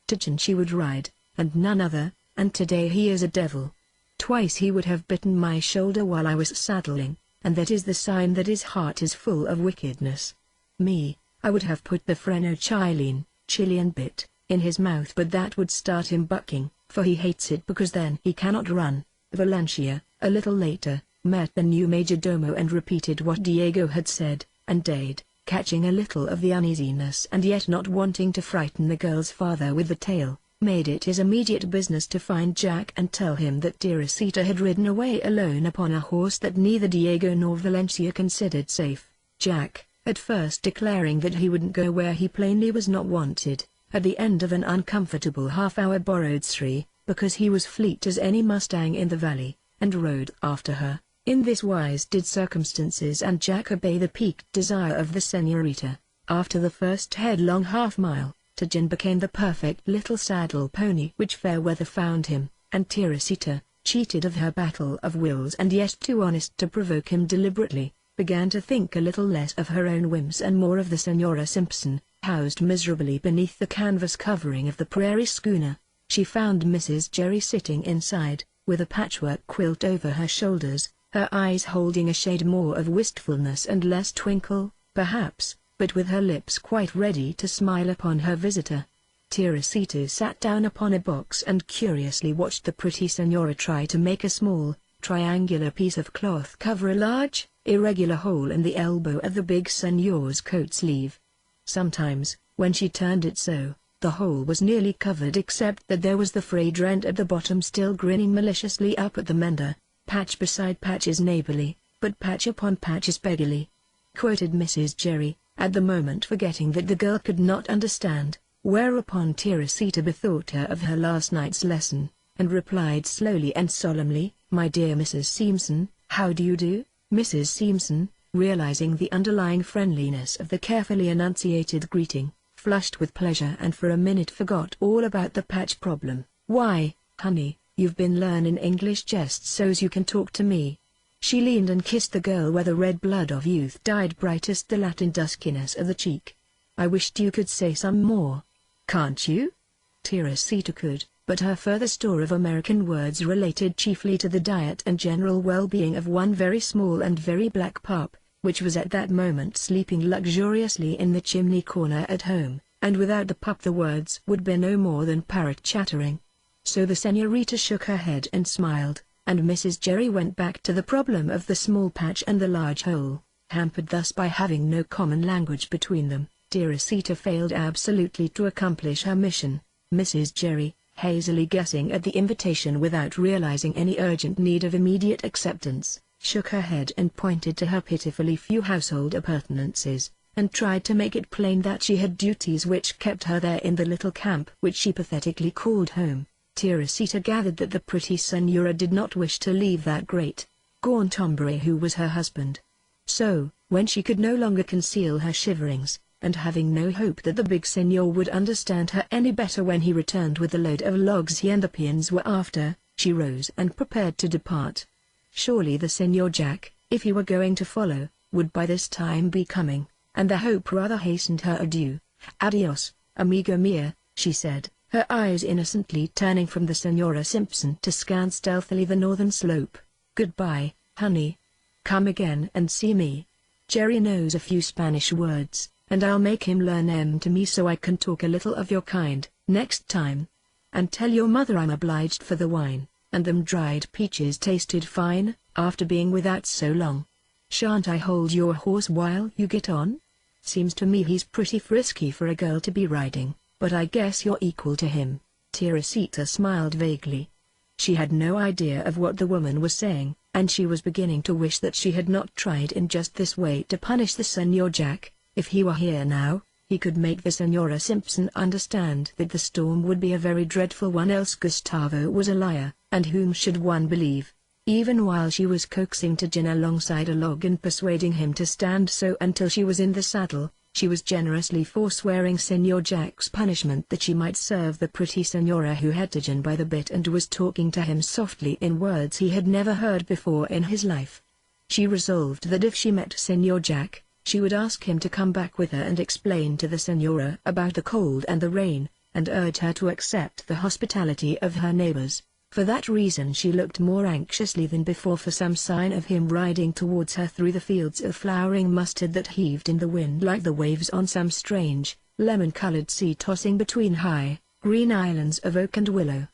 Tijan she would ride, and none other, and today he is a devil. Twice he would have bitten my shoulder while I was saddling, and that is the sign that his heart is full of wickedness. Me, I would have put the freno Chilean bit, in his mouth, but that would start him bucking, for he hates it because then he cannot run. Valencia, a little later, met the new majordomo and repeated what Diego had said, and Dade, catching a little of the uneasiness and yet not wanting to frighten the girl's father with the tale, made it his immediate business to find Jack and tell him that Teresita had ridden away alone upon a horse that neither Diego nor Valencia considered safe. Jack, at first declaring that he wouldn't go where he plainly was not wanted, at the end of an uncomfortable half-hour borrowed Sri, because he was fleet as any mustang in the valley, and rode after her. In this wise did circumstances and Jack obey the piqued desire of the Senorita. After the first headlong half-mile, Tijan became the perfect little saddle pony which fair weather found him, and Teresita, cheated of her battle of wills and yet too honest to provoke him deliberately, began to think a little less of her own whims and more of the Senora Simpson, housed miserably beneath the canvas covering of the prairie schooner. She found Mrs. Jerry sitting inside, with a patchwork quilt over her shoulders, her eyes holding a shade more of wistfulness and less twinkle, perhaps, but with her lips quite ready to smile upon her visitor. Teresita sat down upon a box and curiously watched the pretty senora try to make a small, triangular piece of cloth cover a large, irregular hole in the elbow of the big señor's coat sleeve. Sometimes, when she turned it so, the hole was nearly covered except that there was the frayed rent at the bottom still grinning maliciously up at the mender. "Patch beside patch is neighborly, but patch upon patch is beggarly," quoted Mrs. Jerry, at the moment forgetting that the girl could not understand, whereupon Teresita bethought her of her last night's lesson, and replied slowly and solemnly, "My dear Mrs. Simpson, how do you do?" Mrs. Simpson, realizing the underlying friendliness of the carefully enunciated greeting, flushed with pleasure and for a minute forgot all about the patch problem. "Why, honey, you've been learning English just so's you can talk to me." She leaned and kissed the girl where the red blood of youth dyed brightest the Latin duskiness of the cheek. "I wished you could say some more." "Can't you?" Teresita could, but her further store of American words related chiefly to the diet and general well-being of one very small and very black pup, which was at that moment sleeping luxuriously in the chimney corner at home, and without the pup the words would be no more than parrot chattering. So the señorita shook her head and smiled, and Mrs. Jerry went back to the problem of the small patch and the large hole. Hampered thus by having no common language between them, Teresita failed absolutely to accomplish her mission. Mrs. Jerry, hazily guessing at the invitation without realizing any urgent need of immediate acceptance, shook her head and pointed to her pitifully few household appurtenances, and tried to make it plain that she had duties which kept her there in the little camp which she pathetically called home. Teresita gathered that the pretty señora did not wish to leave that great, gaunt hombre who was her husband. So, when she could no longer conceal her shiverings, and having no hope that the big señor would understand her any better when he returned with the load of logs he and the peons were after, she rose and prepared to depart. Surely the Señor Jack, if he were going to follow, would by this time be coming, and the hope rather hastened her adieu. "Adios, amiga mia," she said, her eyes innocently turning from the Señora Simpson to scan stealthily the northern slope. "Goodbye, honey. Come again and see me. Jerry knows a few Spanish words, and I'll make him learn them to me so I can talk a little of your kind, next time. And tell your mother I'm obliged for the wine, and them dried peaches tasted fine, after being without so long. Shan't I hold your horse while you get on? Seems to me he's pretty frisky for a girl to be riding, but I guess you're equal to him." Teresita smiled vaguely. She had no idea of what the woman was saying, and she was beginning to wish that she had not tried in just this way to punish the Señor Jack. If he were here now, he could make the Señora Simpson understand that the storm would be a very dreadful one, else Gustavo was a liar, and whom should one believe? Even while she was coaxing Tajin alongside a log and persuading him to stand so until she was in the saddle, she was generously forswearing Señor Jack's punishment that she might serve the pretty señora who had Tajin by the bit and was talking to him softly in words he had never heard before in his life. She resolved that if she met Señor Jack, she would ask him to come back with her and explain to the señora about the cold and the rain, and urge her to accept the hospitality of her neighbors. For that reason she looked more anxiously than before for some sign of him riding towards her through the fields of flowering mustard that heaved in the wind like the waves on some strange, lemon-colored sea tossing between high, green islands of oak and willow.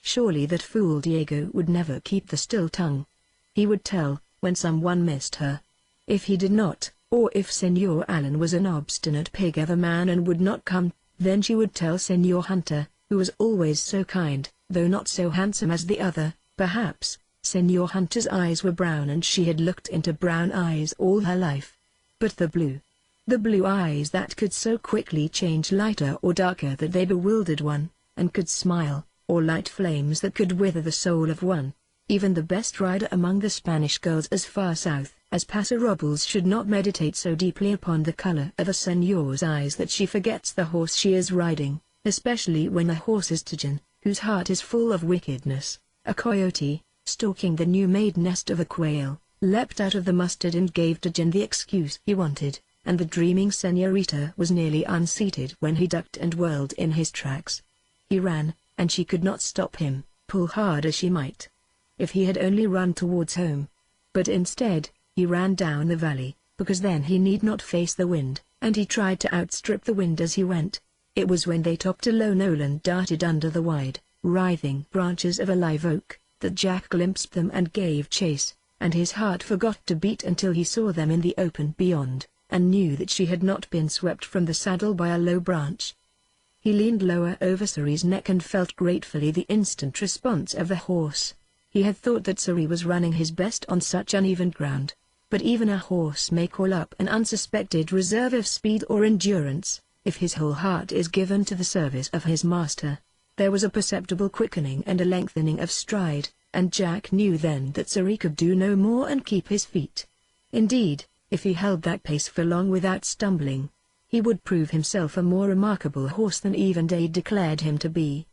Surely that fool Diego would never keep the still tongue. He would tell, when someone missed her. If he did not, or if Señor Allen was an obstinate pig of a man and would not come, then she would tell Señor Hunter, who was always so kind, though not so handsome as the other. Perhaps, Señor Hunter's eyes were brown and she had looked into brown eyes all her life. But the blue eyes that could so quickly change lighter or darker that they bewildered one, and could smile, or light flames that could wither the soul of one. Even the best rider among the Spanish girls as far south as Paso Robles should not meditate so deeply upon the color of a señor's eyes that she forgets the horse she is riding, especially when the horse is Tajin, whose heart is full of wickedness. A coyote, stalking the new-made nest of a quail, leapt out of the mustard and gave Tajin the excuse he wanted, and the dreaming señorita was nearly unseated when he ducked and whirled in his tracks. He ran, and she could not stop him, pull hard as she might. If he had only run towards home. But instead, he ran down the valley, because then he need not face the wind, and he tried to outstrip the wind as he went. It was when they topped a low knoll and darted under the wide, writhing branches of a live oak, that Jack glimpsed them and gave chase, and his heart forgot to beat until he saw them in the open beyond, and knew that she had not been swept from the saddle by a low branch. He leaned lower over Suri's neck and felt gratefully the instant response of the horse. He had thought that Suri was running his best on such uneven ground, but even a horse may call up an unsuspected reserve of speed or endurance, if his whole heart is given to the service of his master. There was a perceptible quickening and a lengthening of stride, and Jack knew then that Suri could do no more and keep his feet. Indeed, if he held that pace for long without stumbling, he would prove himself a more remarkable horse than even Day declared him to be.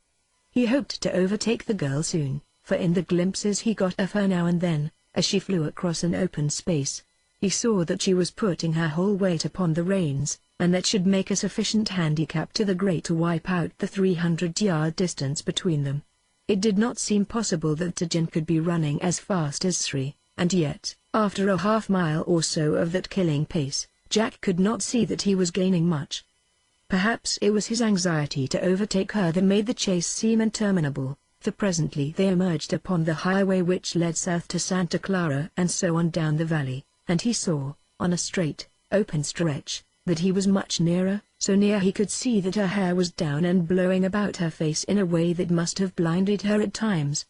He hoped to overtake the girl soon, for in the glimpses he got of her now and then, as she flew across an open space, he saw that she was putting her whole weight upon the reins, and that should make a sufficient handicap to the grey to wipe out the 300-yard distance between them. It did not seem possible that Tajin could be running as fast as Sri, and yet, after a half-mile or so of that killing pace, Jack could not see that he was gaining much. Perhaps it was his anxiety to overtake her that made the chase seem interminable, for presently they emerged upon the highway which led south to Santa Clara and so on down the valley, and he saw, on a straight, open stretch, that he was much nearer, so near he could see that her hair was down and blowing about her face in a way that must have blinded her at times.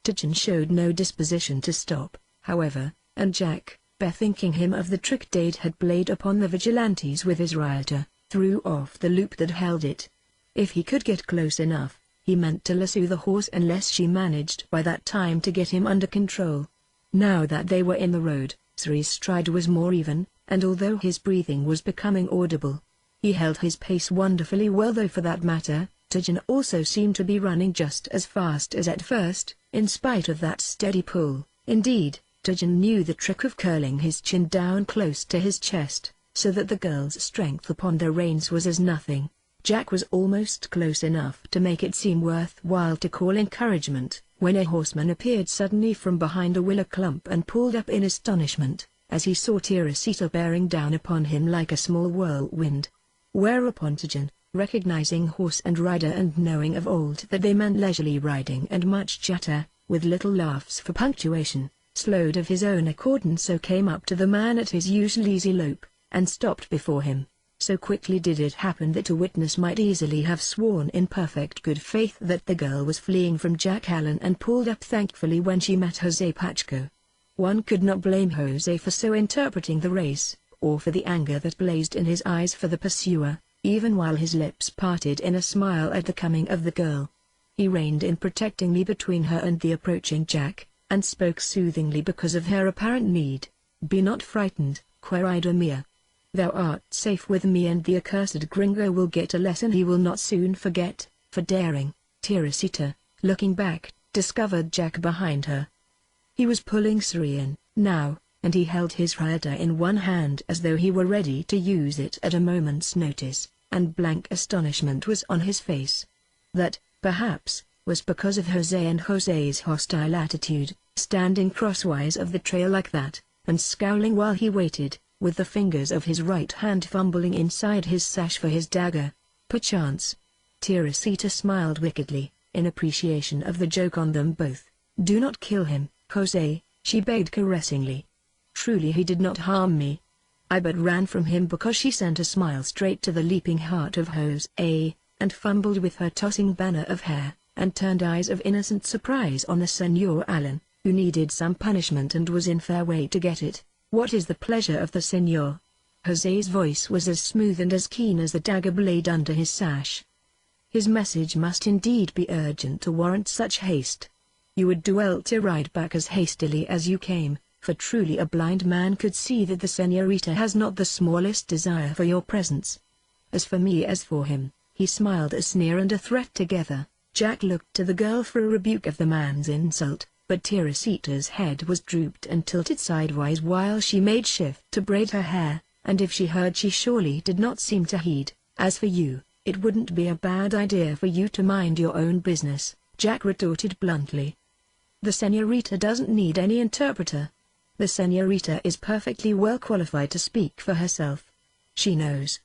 Tajin showed no disposition to stop, however, and Jack, bethinking him of the trick Dade had played upon the vigilantes with his rioter, threw off the loop that held it. If he could get close enough, he meant to lasso the horse unless she managed by that time to get him under control. Now that they were in the road, Suri's stride was more even, and although his breathing was becoming audible, he held his pace wonderfully well, though for that matter, Tajin also seemed to be running just as fast as at first, in spite of that steady pull. Indeed, Tajin knew the trick of curling his chin down close to his chest, so that the girl's strength upon their reins was as nothing. Jack was almost close enough to make it seem worthwhile to call encouragement, when a horseman appeared suddenly from behind a willow clump and pulled up in astonishment, as he saw Teresita bearing down upon him like a small whirlwind. Whereupon Tajin, recognizing horse and rider and knowing of old that they meant leisurely riding and much chatter, with little laughs for punctuation, slowed of his own accord and so came up to the man at his usual easy lope, and stopped before him. So quickly did it happen that a witness might easily have sworn in perfect good faith that the girl was fleeing from Jack Allen and pulled up thankfully when she met Jose Pacheco. One could not blame Jose for so interpreting the race, or for the anger that blazed in his eyes for the pursuer, even while his lips parted in a smile at the coming of the girl. He reined in protectingly between her and the approaching Jack, and spoke soothingly because of her apparent need. "Be not frightened, querida mia. Thou art safe with me, and the accursed gringo will get a lesson he will not soon forget." For daring, Teresita, looking back, discovered Jack behind her. He was pulling Suri in, now, and he held his rioter in one hand as though he were ready to use it at a moment's notice, and blank astonishment was on his face. That, perhaps, was because of Jose and Jose's hostile attitude, standing crosswise of the trail like that, and scowling while he waited, with the fingers of his right hand fumbling inside his sash for his dagger. Perchance. Teresita smiled wickedly, in appreciation of the joke on them both. "Do not kill him, Jose," she begged caressingly. "Truly he did not harm me. I but ran from him because," she sent a smile straight to the leaping heart of Jose, and fumbled with her tossing banner of hair, and turned eyes of innocent surprise on the Señor Allen, who needed some punishment and was in fair way to get it. "What is the pleasure of the Señor?" Jose's voice was as smooth and as keen as the dagger blade under his sash. His message must indeed be urgent to warrant such haste. "You would do well to ride back as hastily as you came, for truly a blind man could see that the Señorita has not the smallest desire for your presence. As for me as for him," he smiled a sneer and a threat together. Jack looked to the girl for a rebuke of the man's insult, but Teresita's head was drooped and tilted sidewise while she made shift to braid her hair, and if she heard she surely did not seem to heed. "As for you, it wouldn't be a bad idea for you to mind your own business," Jack retorted bluntly. "The Señorita doesn't need any interpreter. The Señorita is perfectly well qualified to speak for herself. She knows.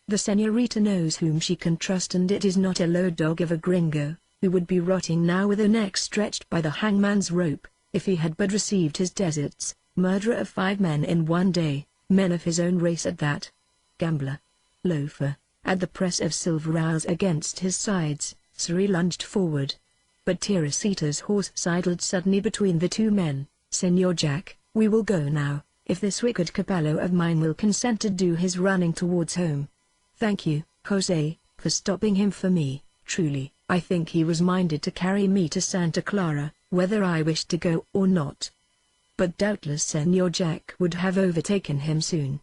The Señorita knows whom she can trust, and it is not a low dog of a gringo. who would be rotting now with a neck stretched by the hangman's rope, if he had but received his deserts, murderer of 5 men in one day, men of his own race at that. Gambler. Loafer. At the press of silver owls against his sides, Suri lunged forward. But Teresita's horse sidled suddenly between the two men. "Senor Jack, we will go now, if this wicked capello of mine will consent to do his running towards home." "Thank you, Jose, for stopping him for me. Truly, I think he was minded to carry me to Santa Clara, whether I wished to go or not. But doubtless Senor Jack would have overtaken him soon.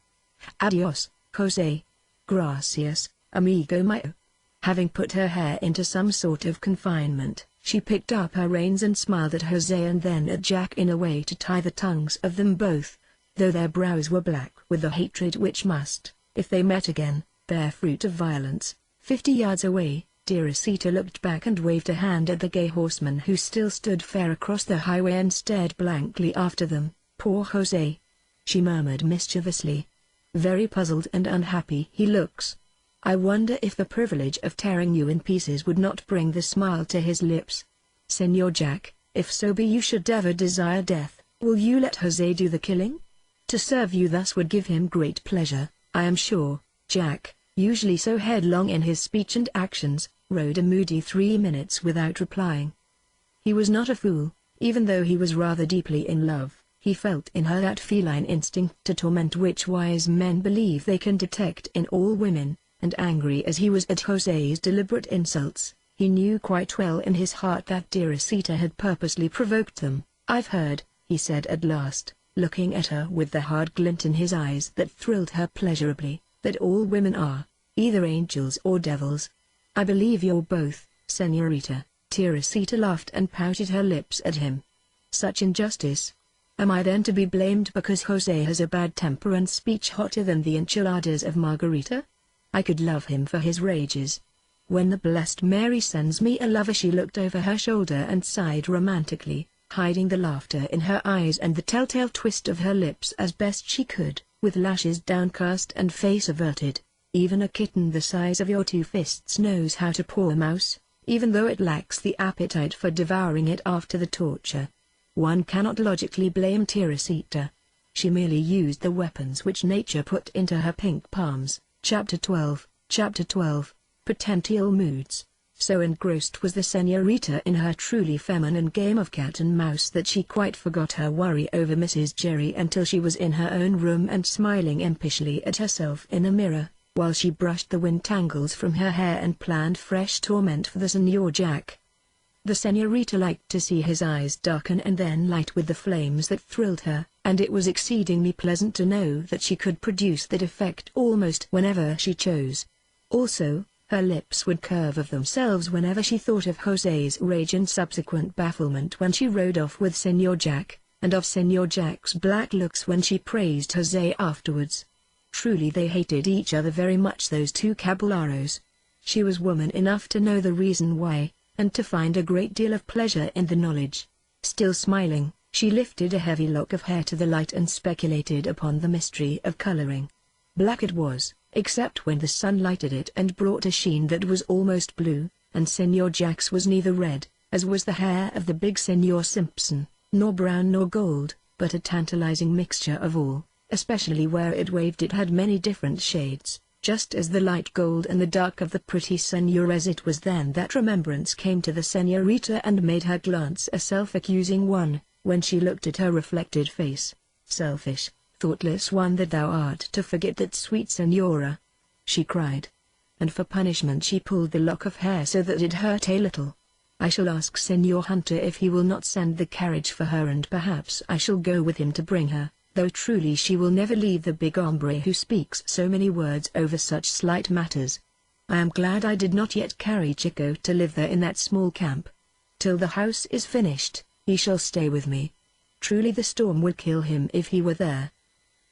Adios, Jose. Gracias, amigo mío." Having put her hair into some sort of confinement, she picked up her reins and smiled at Jose and then at Jack in a way to tie the tongues of them both, though their brows were black with the hatred which must, if they met again, bear fruit of violence. 50 yards away, Teresita looked back and waved a hand at the gay horseman who still stood fair across the highway and stared blankly after them. "Poor Jose," she murmured mischievously. "Very puzzled and unhappy he looks. I wonder if the privilege of tearing you in pieces would not bring the smile to his lips. Senor Jack, if so be you should ever desire death, will you let Jose do the killing? To serve you thus would give him great pleasure, I am sure." Jack, usually so headlong in his speech and actions, rode a moody 3 minutes without replying. He was not a fool, even though he was rather deeply in love. He felt in her that feline instinct to torment which wise men believe they can detect in all women, and angry as he was at Jose's deliberate insults, he knew quite well in his heart that Teresita had purposely provoked them. "I've heard," he said at last, looking at her with the hard glint in his eyes that thrilled her pleasurably, "that all women are, either angels or devils." "I believe you're both, Señorita." Teresita laughed and pouted her lips at him. "Such injustice. Am I then to be blamed because Jose has a bad temper and speech hotter than the enchiladas of Margarita? I could love him for his rages. When the Blessed Mary sends me a lover." She looked over her shoulder and sighed romantically, hiding the laughter in her eyes and the telltale twist of her lips as best she could, with lashes downcast and face averted. "Even a kitten the size of your 2 fists knows how to paw a mouse, even though it lacks the appetite for devouring it after the torture." One cannot logically blame Teresita. She merely used the weapons which nature put into her pink palms. Chapter 12. Potential Moods. So engrossed was the Señorita in her truly feminine game of cat and mouse that she quite forgot her worry over Mrs. Jerry until she was in her own room and smiling impishly at herself in a mirror, while she brushed the wind tangles from her hair and planned fresh torment for the Señor Jack. The Señorita liked to see his eyes darken and then light with the flames that thrilled her, and it was exceedingly pleasant to know that she could produce that effect almost whenever she chose. Also, her lips would curve of themselves whenever she thought of Jose's rage and subsequent bafflement when she rode off with Señor Jack, and of Señor Jack's black looks when she praised Jose afterwards. Truly they hated each other very much, those two caballeros. She was woman enough to know the reason why, and to find a great deal of pleasure in the knowledge. Still smiling, she lifted a heavy lock of hair to the light and speculated upon the mystery of coloring. Black it was, except when the sun lighted it and brought a sheen that was almost blue, and Señor Jack's was neither red, as was the hair of the big Señor Simpson, nor brown nor gold, but a tantalizing mixture of all, especially where it waved. It had many different shades, just as the light gold and the dark of the pretty Señores. It was then that remembrance came to the Señorita and made her glance a self-accusing one, when she looked at her reflected face. "Selfish, thoughtless one that thou art, to forget that sweet Señora!" she cried. And for punishment she pulled the lock of hair so that it hurt a little. "I shall ask Señor Hunter if he will not send the carriage for her, and perhaps I shall go with him to bring her, though truly she will never leave the big hombre who speaks so many words over such slight matters. I am glad I did not yet carry Chico to live there in that small camp. Till the house is finished, he shall stay with me. Truly the storm would kill him if he were there.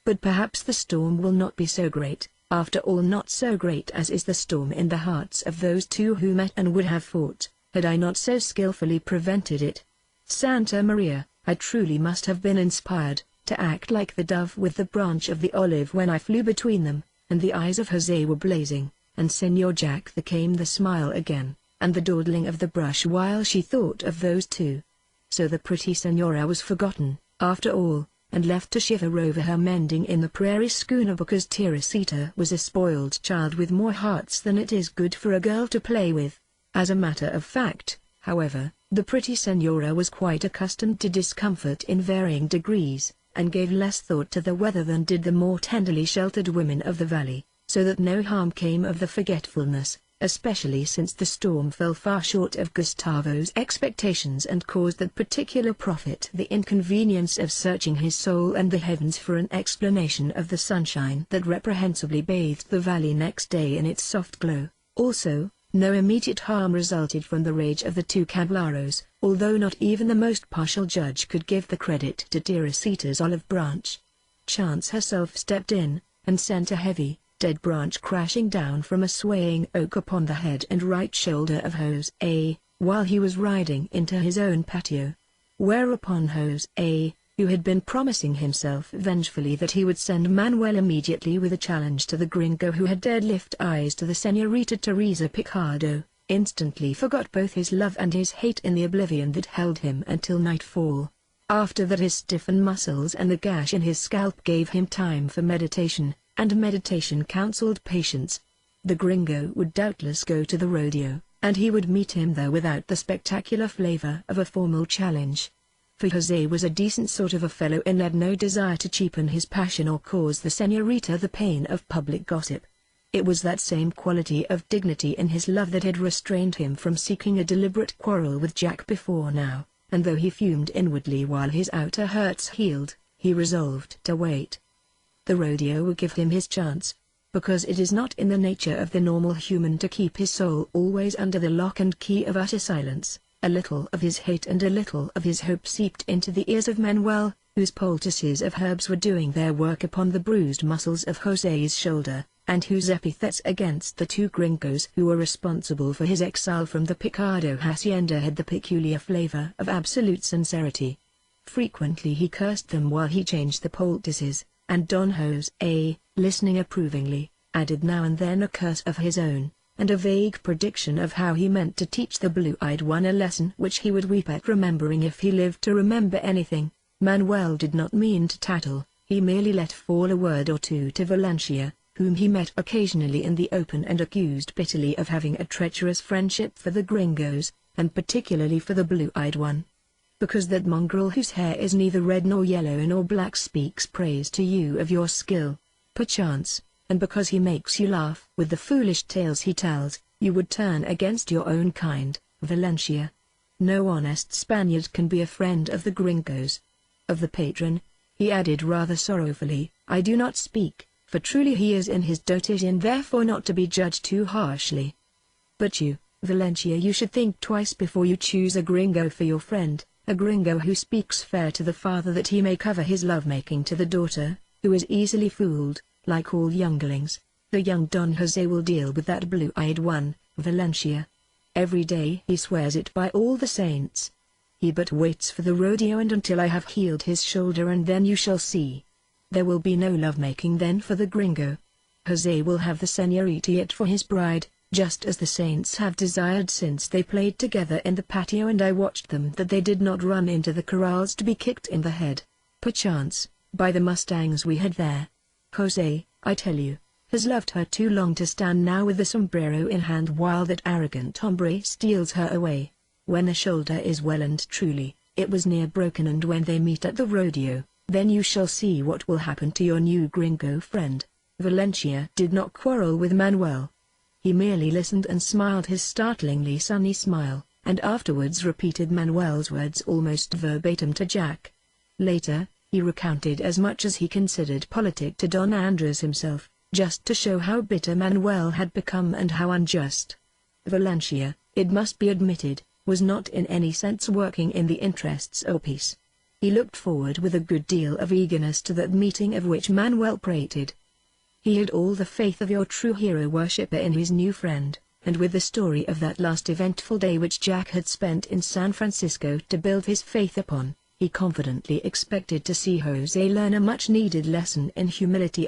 But perhaps the storm will not be so great, after all, not so great as is the storm in the hearts of those two who met and would have fought, had I not so skillfully prevented it. Santa Maria, I truly must have been inspired to act like the dove with the branch of the olive when I flew between them." And the eyes of Jose were blazing, and Señor Jack there came the smile again, and the dawdling of the brush while she thought of those two. So the pretty Senora was forgotten, after all, and left to shiver over her mending in the prairie schooner because Teresita was a spoiled child with more hearts than it is good for a girl to play with. As a matter of fact, however, the pretty Senora was quite accustomed to discomfort in varying degrees, and gave less thought to the weather than did the more tenderly sheltered women of the valley, so that no harm came of the forgetfulness, especially since the storm fell far short of Gustavo's expectations and caused that particular prophet the inconvenience of searching his soul and the heavens for an explanation of the sunshine that reprehensibly bathed the valley next day in its soft glow. Also, no immediate harm resulted from the rage of the two caballeros, although not even the most partial judge could give the credit to Teresita's olive branch. Chance herself stepped in, and sent a heavy, dead branch crashing down from a swaying oak upon the head and right shoulder of Jose, while he was riding into his own patio. Whereupon Jose, who had been promising himself vengefully that he would send Manuel immediately with a challenge to the gringo who had dared lift eyes to the Señorita Teresa Picardo, instantly forgot both his love and his hate in the oblivion that held him until nightfall. After that his stiffened muscles and the gash in his scalp gave him time for meditation, and meditation counseled patience. The gringo would doubtless go to the rodeo, and he would meet him there without the spectacular flavor of a formal challenge. For Jose was a decent sort of a fellow and had no desire to cheapen his passion or cause the Señorita the pain of public gossip. It was that same quality of dignity in his love that had restrained him from seeking a deliberate quarrel with Jack before now, and though he fumed inwardly while his outer hurts healed, he resolved to wait. The rodeo would give him his chance, because it is not in the nature of the normal human to keep his soul always under the lock and key of utter silence. A little of his hate and a little of his hope seeped into the ears of Manuel, whose poultices of herbs were doing their work upon the bruised muscles of Jose's shoulder, and whose epithets against the two gringos who were responsible for his exile from the Picardo hacienda had the peculiar flavor of absolute sincerity. Frequently he cursed them while he changed the poultices, and Don Jose, listening approvingly, added now and then a curse of his own, and a vague prediction of how he meant to teach the blue-eyed one a lesson which he would weep at remembering if he lived to remember anything. Manuel did not mean to tattle, he merely let fall a word or two to Valencia, whom he met occasionally in the open and accused bitterly of having a treacherous friendship for the gringos, and particularly for the blue-eyed one. Because that mongrel whose hair is neither red nor yellow nor black speaks praise to you of your skill, perchance, and because he makes you laugh with the foolish tales he tells, you would turn against your own kind, Valencia. No honest Spaniard can be a friend of the gringos. Of the patron, he added rather sorrowfully, I do not speak, for truly he is in his dotage and therefore not to be judged too harshly. But you, Valencia, you should think twice before you choose a gringo for your friend, a gringo who speaks fair to the father that he may cover his lovemaking to the daughter, who is easily fooled. Like all younglings, the young Don Jose will deal with that blue-eyed one, Valencia. Every day he swears it by all the saints. He but waits for the rodeo and until I have healed his shoulder, and then you shall see. There will be no lovemaking then for the gringo. Jose will have the Señorita yet for his bride, just as the saints have desired since they played together in the patio and I watched them that they did not run into the corrals to be kicked in the head, perchance, by the mustangs we had there. Jose, I tell you, has loved her too long to stand now with the sombrero in hand while that arrogant hombre steals her away. When the shoulder is well and truly, it was near broken, and when they meet at the rodeo, then you shall see what will happen to your new gringo friend. Valencia did not quarrel with Manuel. He merely listened and smiled his startlingly sunny smile, and afterwards repeated Manuel's words almost verbatim to Jack. Later, he recounted as much as he considered politic to Don Andres himself, just to show how bitter Manuel had become and how unjust. Valencia, it must be admitted, was not in any sense working in the interests of peace. He looked forward with a good deal of eagerness to that meeting of which Manuel prated. He had all the faith of your true hero worshipper in his new friend, and with the story of that last eventful day which Jack had spent in San Francisco to build his faith upon, he confidently expected to see Jose learn a much-needed lesson in humility.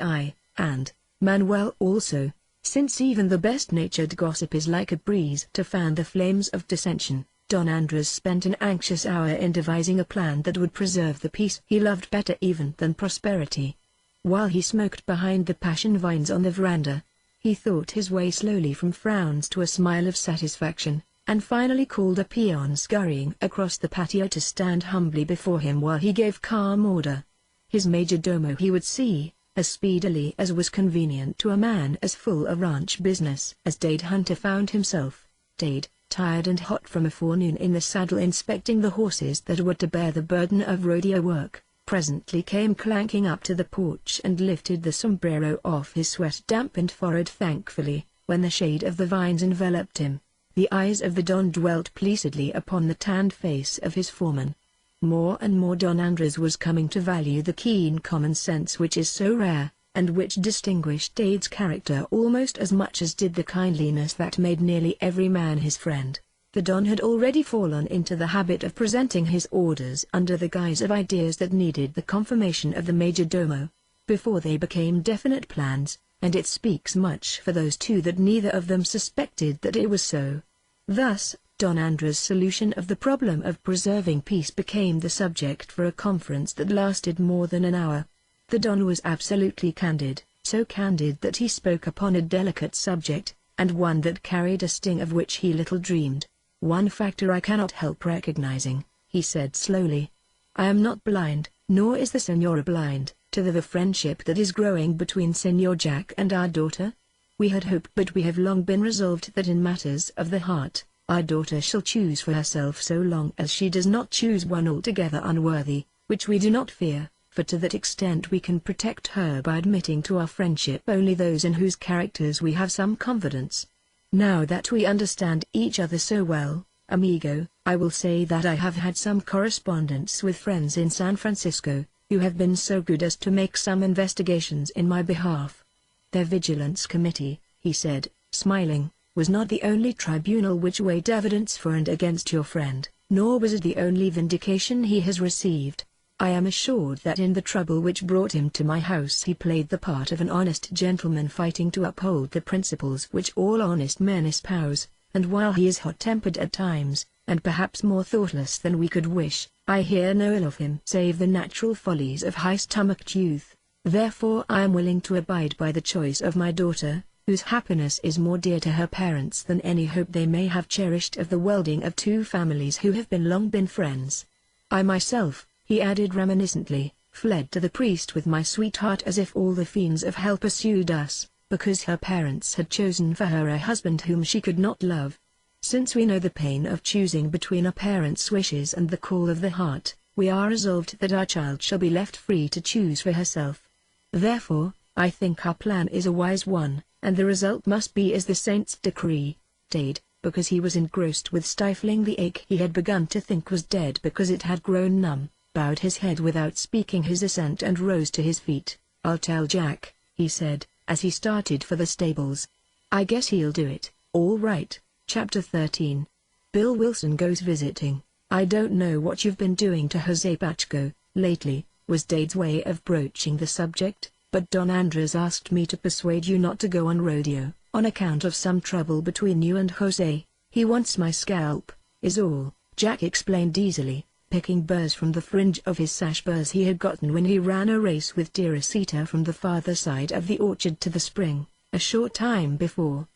And Manuel also, Since even the best-natured gossip is like a breeze to fan the flames of dissension, Don Andres spent an anxious hour in devising a plan that would preserve the peace he loved better even than prosperity. While he smoked behind the passion vines on the veranda, he thought his way slowly from frowns to a smile of satisfaction, and finally called a peon scurrying across the patio to stand humbly before him while he gave calm order. His majordomo he would see, as speedily as was convenient to a man as full of ranch business as Dade Hunter found himself. Dade, tired and hot from a forenoon in the saddle inspecting the horses that were to bear the burden of rodeo work, presently came clanking up to the porch and lifted the sombrero off his sweat-dampened forehead thankfully. When the shade of the vines enveloped him, the eyes of the Don dwelt pleasedly upon the tanned face of his foreman. More and more Don Andres was coming to value the keen common sense which is so rare, and which distinguished Dade's character almost as much as did the kindliness that made nearly every man his friend. The Don had already fallen into the habit of presenting his orders under the guise of ideas that needed the confirmation of the majordomo, before they became definite plans, and it speaks much for those two that neither of them suspected that it was so. Thus, Don Andres' solution of the problem of preserving peace became the subject for a conference that lasted more than an hour. The Don was absolutely candid, so candid that he spoke upon a delicate subject, and one that carried a sting of which he little dreamed. "One factor I cannot help recognizing," he said slowly. "I am not blind, nor is the Senora blind, to the friendship that is growing between Senor Jack and our daughter. We had hoped, but we have long been resolved that in matters of the heart, our daughter shall choose for herself so long as she does not choose one altogether unworthy, which we do not fear, for to that extent we can protect her by admitting to our friendship only those in whose characters we have some confidence. Now that we understand each other so well, amigo, I will say that I have had some correspondence with friends in San Francisco, who have been so good as to make some investigations in my behalf. Their vigilance committee," he said, smiling, "was not the only tribunal which weighed evidence for and against your friend, nor was it the only vindication he has received. I am assured that in the trouble which brought him to my house he played the part of an honest gentleman fighting to uphold the principles which all honest men espouse, and while he is hot-tempered at times, and perhaps more thoughtless than we could wish, I hear no ill of him save the natural follies of high-stomached youth. Therefore I am willing to abide by the choice of my daughter, whose happiness is more dear to her parents than any hope they may have cherished of the welding of two families who have long been friends. I myself," he added reminiscently, "fled to the priest with my sweetheart as if all the fiends of hell pursued us, because her parents had chosen for her a husband whom she could not love. Since we know the pain of choosing between a parent's wishes and the call of the heart, we are resolved that our child shall be left free to choose for herself. Therefore, I think our plan is a wise one, and the result must be as the saints decree." Dade, because he was engrossed with stifling the ache he had begun to think was dead because it had grown numb, bowed his head without speaking his assent and rose to his feet. "I'll tell Jack," he said, as he started for the stables. "I guess he'll do it, all right." Chapter 13. Bill Wilson Goes Visiting. "I don't know what you've been doing to Jose Pacheco lately," was Dade's way of broaching the subject, "but Don Andres asked me to persuade you not to go on rodeo, on account of some trouble between you and Jose. He wants my scalp, is all," Jack explained easily, picking burrs from the fringe of his sash, burrs he had gotten when he ran a race with Teresita from the farther side of the orchard to the spring, a short time before.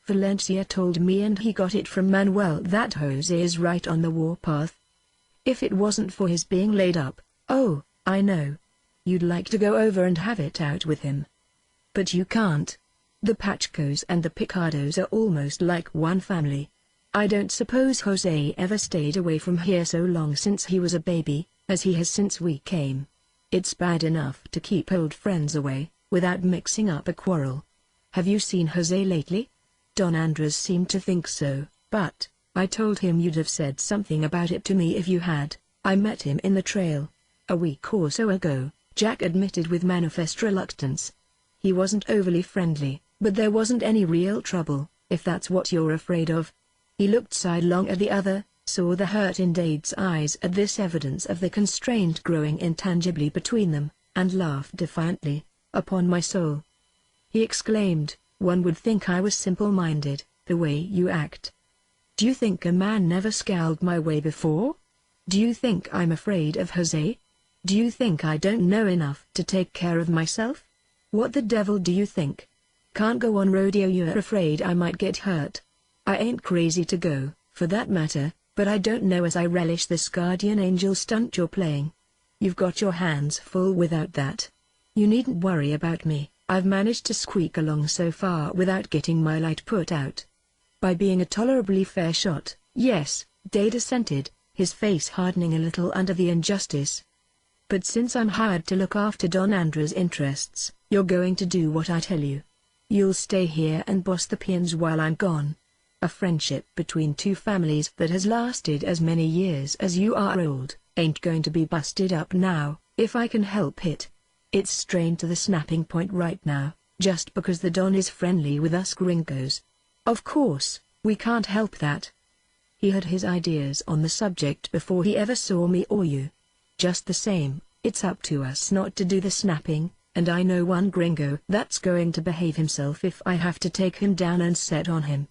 "Valencia told me and he got it from Manuel that Jose is right on the warpath. If it wasn't for his being laid up, oh, I know. You'd like to go over and have it out with him. But you can't. The Pachecos and the Picardos are almost like one family. I don't suppose Jose ever stayed away from here so long since he was a baby, as he has since we came. It's bad enough to keep old friends away, without mixing up a quarrel. Have you seen Jose lately?" Don Andres seemed to think so, "but I told him you'd have said something about it to me if you had. I met him in the trail a week or so ago," Jack admitted with manifest reluctance. "He wasn't overly friendly, but there wasn't any real trouble, if that's what you're afraid of." He looked sidelong at the other, saw the hurt in Dade's eyes at this evidence of the constraint growing intangibly between them, and laughed defiantly. "Upon my soul," he exclaimed, One would think I was simple-minded, the way you act. Do you think a man never scowled my way before? Do you think I'm afraid of Jose? Do you think I don't know enough to take care of myself? What the devil do you think? Can't go on rodeo, you're afraid I might get hurt. I ain't crazy to go, for that matter, but I don't know as I relish this guardian angel stunt you're playing. You've got your hands full without that. You needn't worry about me, I've managed to squeak along so far without getting my light put out. By being a tolerably fair shot, yes, Dade assented, his face hardening a little under the injustice. But since I'm hired to look after Don Andre's interests, you're going to do what I tell you. You'll stay here and boss the peons while I'm gone. A friendship between two families that has lasted as many years as you are old, ain't going to be busted up now, if I can help it. It's strained to the snapping point right now, just because the Don is friendly with us Gringos. Of course, we can't help that. He had his ideas on the subject before he ever saw me or you. Just the same, it's up to us not to do the snapping, and I know one Gringo that's going to behave himself if I have to take him down and set on him.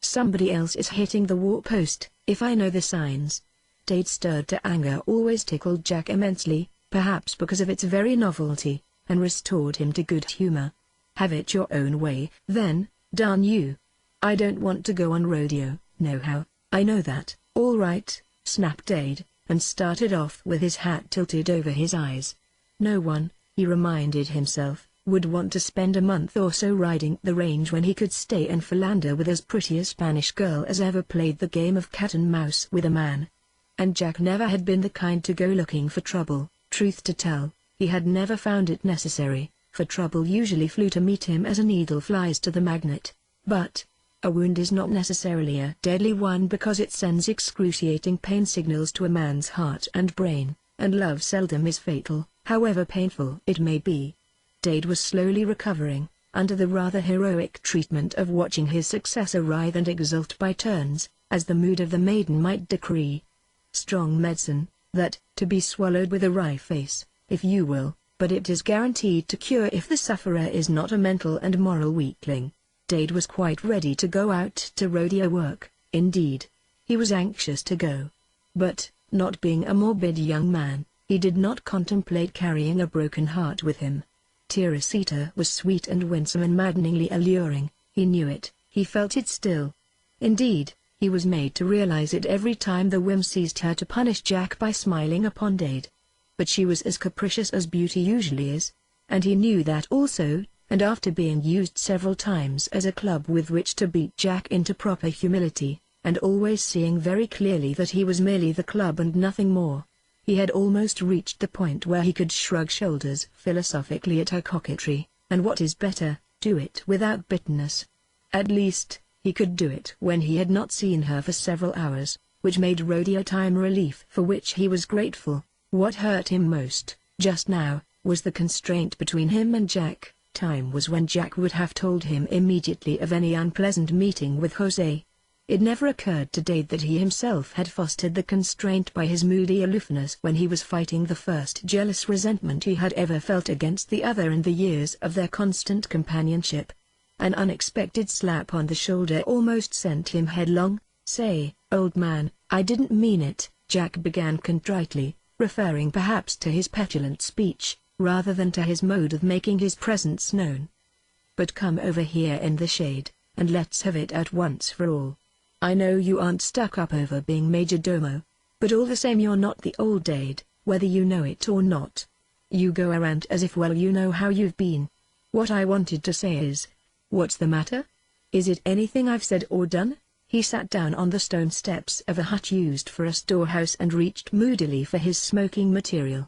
Somebody else is hitting the wall post, if I know the signs. Dade stirred to anger always tickled Jack immensely, perhaps because of its very novelty, and restored him to good humor. Have it your own way, then, darn you. I don't want to go on rodeo, nohow, I know that. All right, snapped Dade, and started off with his hat tilted over his eyes. No one, he reminded himself, would want to spend a month or so riding the range when he could stay and philander with as pretty a Spanish girl as ever played the game of cat and mouse with a man. And Jack never had been the kind to go looking for trouble. Truth to tell, he had never found it necessary, for trouble usually flew to meet him as a needle flies to the magnet. But a wound is not necessarily a deadly one because it sends excruciating pain signals to a man's heart and brain, and love seldom is fatal, however painful it may be. Dade was slowly recovering, under the rather heroic treatment of watching his successor writhe and exult by turns, as the mood of the maiden might decree. Strong medicine, that, to be swallowed with a wry face, if you will, but it is guaranteed to cure if the sufferer is not a mental and moral weakling. Dade was quite ready to go out to rodeo work, indeed. He was anxious to go. But, not being a morbid young man, he did not contemplate carrying a broken heart with him. Teresita was sweet and winsome and maddeningly alluring, he knew it, he felt it still. Indeed, he was made to realize it every time the whim seized her to punish Jack by smiling upon Dade. But she was as capricious as beauty usually is, and he knew that also, and after being used several times as a club with which to beat Jack into proper humility, and always seeing very clearly that he was merely the club and nothing more, he had almost reached the point where he could shrug shoulders philosophically at her coquetry, and what is better, do it without bitterness. At least, he could do it when he had not seen her for several hours, which made rodeo time relief for which he was grateful. What hurt him most, just now, was the constraint between him and Jack. Time was when Jack would have told him immediately of any unpleasant meeting with Jose. It never occurred to Dade that he himself had fostered the constraint by his moody aloofness when he was fighting the first jealous resentment he had ever felt against the other in the years of their constant companionship. An unexpected slap on the shoulder almost sent him headlong. "Say, old man, I didn't mean it," Jack began contritely, referring perhaps to his petulant speech, rather than to his mode of making his presence known. "But come over here in the shade, and let's have it at once for all. I know you aren't stuck up over being major domo, but all the same you're not the old Dade, whether you know it or not. You go around as if well you know how you've been. What I wanted to say is, what's the matter? Is it anything I've said or done?" He sat down on the stone steps of a hut used for a storehouse and reached moodily for his smoking material.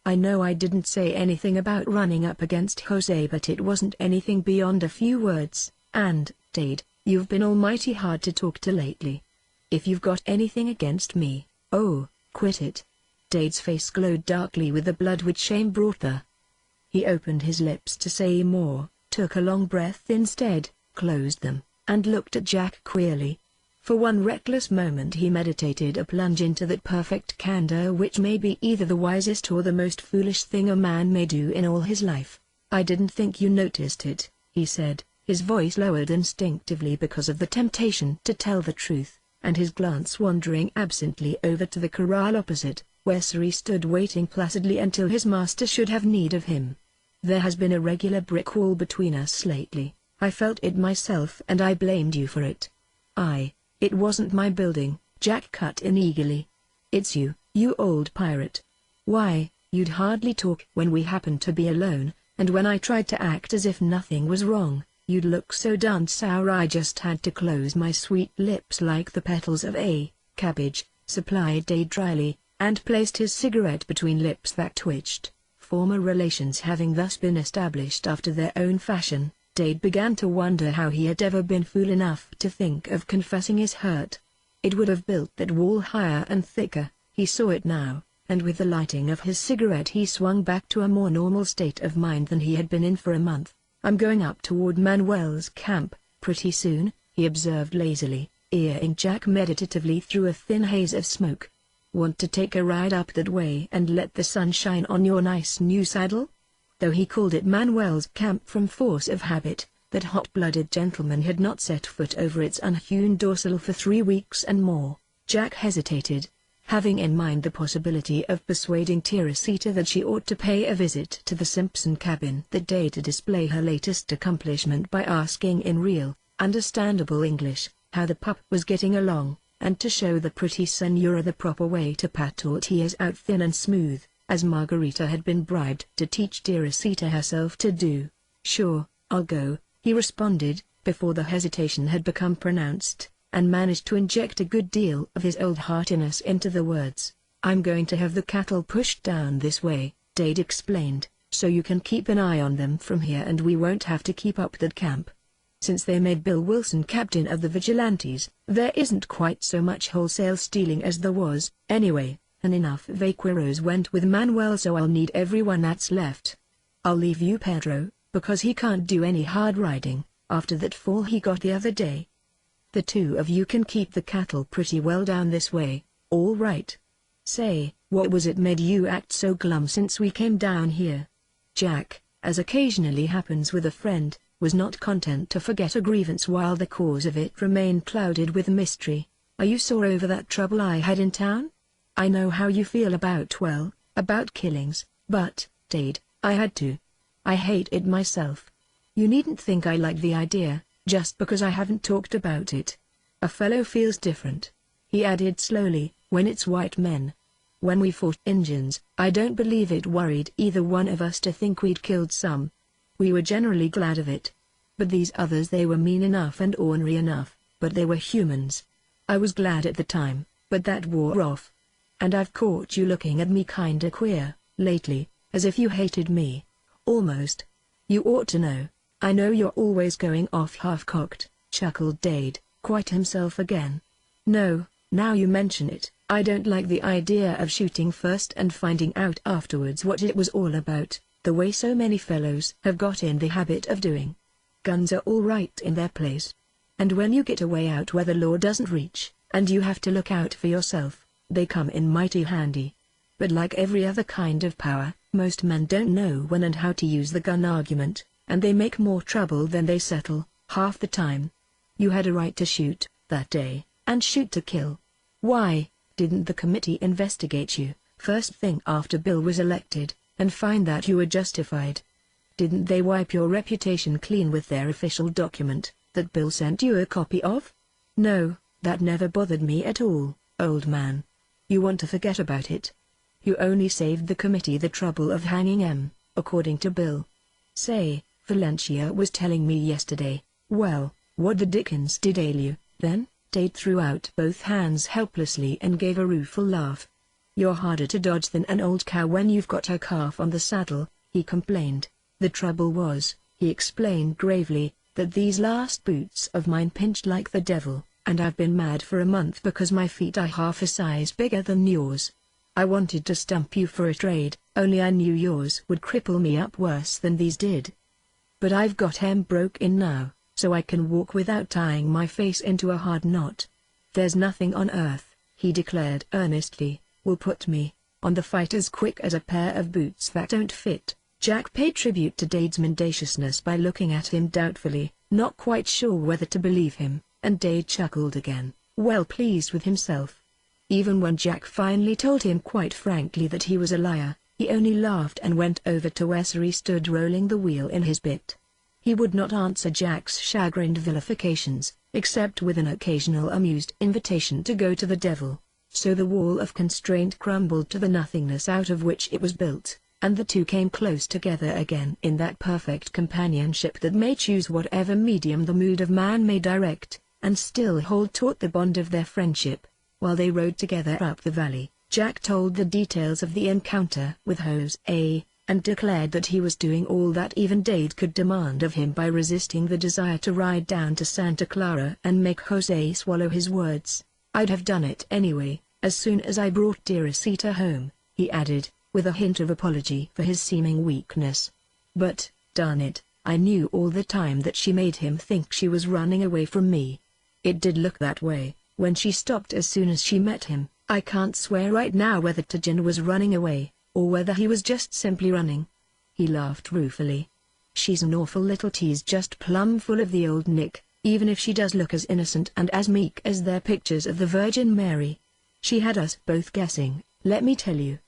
"I know I didn't say anything about running up against Jose, but it wasn't anything beyond a few words, and, Dade, you've been almighty hard to talk to lately. If you've got anything against me, oh, quit it." Dade's face glowed darkly with the blood which shame brought there. He opened his lips to say more, took a long breath instead, closed them, and looked at Jack queerly. For one reckless moment he meditated a plunge into that perfect candor which may be either the wisest or the most foolish thing a man may do in all his life. "I didn't think you noticed it," he said, his voice lowered instinctively because of the temptation to tell the truth, and his glance wandering absently over to the corral opposite, where Suri stood waiting placidly until his master should have need of him. There has been a regular brick wall between us lately. I felt it myself and I blamed you for it. It wasn't my building, Jack cut in eagerly. It's you, you old pirate. Why, you'd hardly talk when we happened to be alone, and when I tried to act as if nothing was wrong, you'd look so darned sour I just had to close my sweet lips like the petals of a cabbage, supplied Dade dryly, and placed his cigarette between lips that twitched. Former relations having thus been established after their own fashion, Dade began to wonder how he had ever been fool enough to think of confessing his hurt. It would have built that wall higher and thicker, he saw it now, and with the lighting of his cigarette he swung back to a more normal state of mind than he had been in for a month. I'm going up toward Manuel's camp, pretty soon, he observed lazily, eyeing Jack meditatively through a thin haze of smoke. Want to take a ride up that way and let the sun shine on your nice new saddle? Though he called it Manuel's camp from force of habit, that hot-blooded gentleman had not set foot over its unhewn dorsal for 3 weeks and more. Jack hesitated, having in mind the possibility of persuading Teresita that she ought to pay a visit to the Simpson cabin that day to display her latest accomplishment by asking in real, understandable English, how the pup was getting along, and to show the pretty senora the proper way to pat tortillas out thin and smooth, as Margarita had been bribed to teach Teresita herself to do. Sure, I'll go, he responded, before the hesitation had become pronounced, and managed to inject a good deal of his old heartiness into the words. I'm going to have the cattle pushed down this way, Dade explained, so you can keep an eye on them from here and we won't have to keep up that camp. Since they made Bill Wilson captain of the vigilantes, there isn't quite so much wholesale stealing as there was, anyway, and enough vaqueros went with Manuel so I'll need everyone that's left. I'll leave you Pedro, because he can't do any hard riding, after that fall he got the other day. The two of you can keep the cattle pretty well down this way, all right? Say, what was it made you act so glum since we came down here? Jack, as occasionally happens with a friend, was not content to forget a grievance while the cause of it remained clouded with mystery. Are you sore over that trouble I had in town? I know how you feel about killings, but, Dade, I had to. I hate it myself. You needn't think I like the idea, just because I haven't talked about it. A fellow feels different. He added slowly, when it's white men. When we fought Indians, I don't believe it worried either one of us to think we'd killed some. We were generally glad of it. But these others, they were mean enough and ornery enough, but they were humans. I was glad at the time, but that wore off. And I've caught you looking at me kinda queer, lately, as if you hated me. Almost. You ought to know. I know you're always going off half-cocked, chuckled Dade, quite himself again. No, now you mention it, I don't like the idea of shooting first and finding out afterwards what it was all about, the way so many fellows have got in the habit of doing. Guns are all right in their place. And when you get away out where the law doesn't reach, and you have to look out for yourself, they come in mighty handy. But like every other kind of power, most men don't know when and how to use the gun argument, and they make more trouble than they settle, half the time. You had a right to shoot, that day, and shoot to kill. Why, didn't the committee investigate you, first thing after Bill was elected, and find that you were justified? Didn't they wipe your reputation clean with their official document, that Bill sent you a copy of? No, that never bothered me at all, old man. You want to forget about it. You only saved the committee the trouble of hanging M, according to Bill. Say, Valencia was telling me yesterday. Well, what the dickens did ail you, then? Dade threw out both hands helplessly and gave a rueful laugh. You're harder to dodge than an old cow when you've got her calf on the saddle, he complained. The trouble was, he explained gravely, that these last boots of mine pinched like the devil, and I've been mad for a month because my feet are half a size bigger than yours. I wanted to stump you for a trade, only I knew yours would cripple me up worse than these did. But I've got 'em broke in now, so I can walk without tying my face into a hard knot. There's nothing on earth, he declared earnestly, will put me on the fight as quick as a pair of boots that don't fit. Jack paid tribute to Dade's mendaciousness by looking at him doubtfully, not quite sure whether to believe him, and Dade chuckled again, well pleased with himself. Even when Jack finally told him quite frankly that he was a liar, he only laughed and went over to where Sari stood rolling the wheel in his bit. He would not answer Jack's chagrined vilifications, except with an occasional amused invitation to go to the devil. So the wall of constraint crumbled to the nothingness out of which it was built, and the two came close together again in that perfect companionship that may choose whatever medium the mood of man may direct, and still hold taut the bond of their friendship. While they rode together up the valley, Jack told the details of the encounter with Jose, and declared that he was doing all that even Dade could demand of him by resisting the desire to ride down to Santa Clara and make Jose swallow his words. I'd have done it anyway, as soon as I brought Teresita home, he added, with a hint of apology for his seeming weakness. But, darn it, I knew all the time that she made him think she was running away from me. It did look that way, when she stopped as soon as she met him. I can't swear right now whether Tajin was running away, or whether he was just simply running. He laughed ruefully. She's an awful little tease, just plumb full of the old Nick, even if she does look as innocent and as meek as their pictures of the Virgin Mary. She had us both guessing, let me tell you.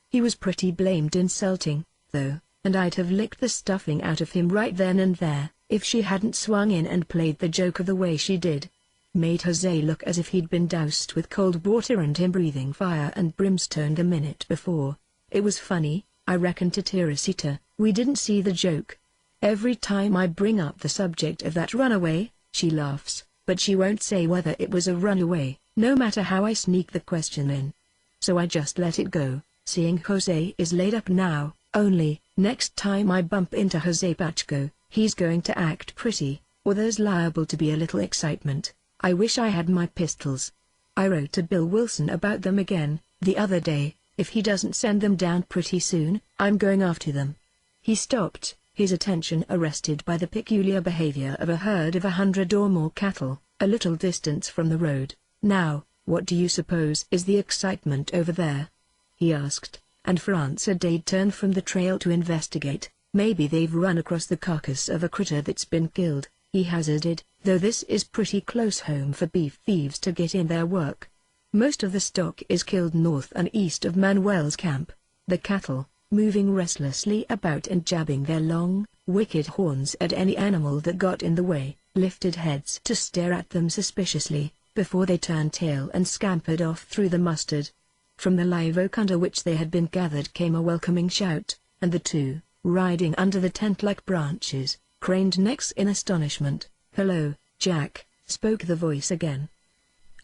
He was pretty blamed insulting, though, and I'd have licked the stuffing out of him right then and there, if she hadn't swung in and played the joker the way she did. Made Jose look as if he'd been doused with cold water and him breathing fire and brimstone the minute before. It was funny, I reckon, to Teresita. We didn't see the joke. Every time I bring up the subject of that runaway, she laughs, but she won't say whether it was a runaway, no matter how I sneak the question in. So I just let it go, seeing Jose is laid up now. Only, next time I bump into Jose Pacheco, he's going to act pretty, or there's liable to be a little excitement. I wish I had my pistols. I wrote to Bill Wilson about them again, the other day. If he doesn't send them down pretty soon, I'm going after them. He stopped, his attention arrested by the peculiar behavior of a herd of 100 or more cattle, a little distance from the road. Now, what do you suppose is the excitement over there? He asked, and for answer Dade turned from the trail to investigate. Maybe they've run across the carcass of a critter that's been killed, he hazarded, though this is pretty close home for beef thieves to get in their work. Most of the stock is killed north and east of Manuel's camp. The cattle, moving restlessly about and jabbing their long, wicked horns at any animal that got in the way, lifted heads to stare at them suspiciously, before they turned tail and scampered off through the mustard. From the live oak under which they had been gathered came a welcoming shout, and the two, riding under the tent-like branches, craned necks in astonishment. "Hello, Jack," spoke the voice again.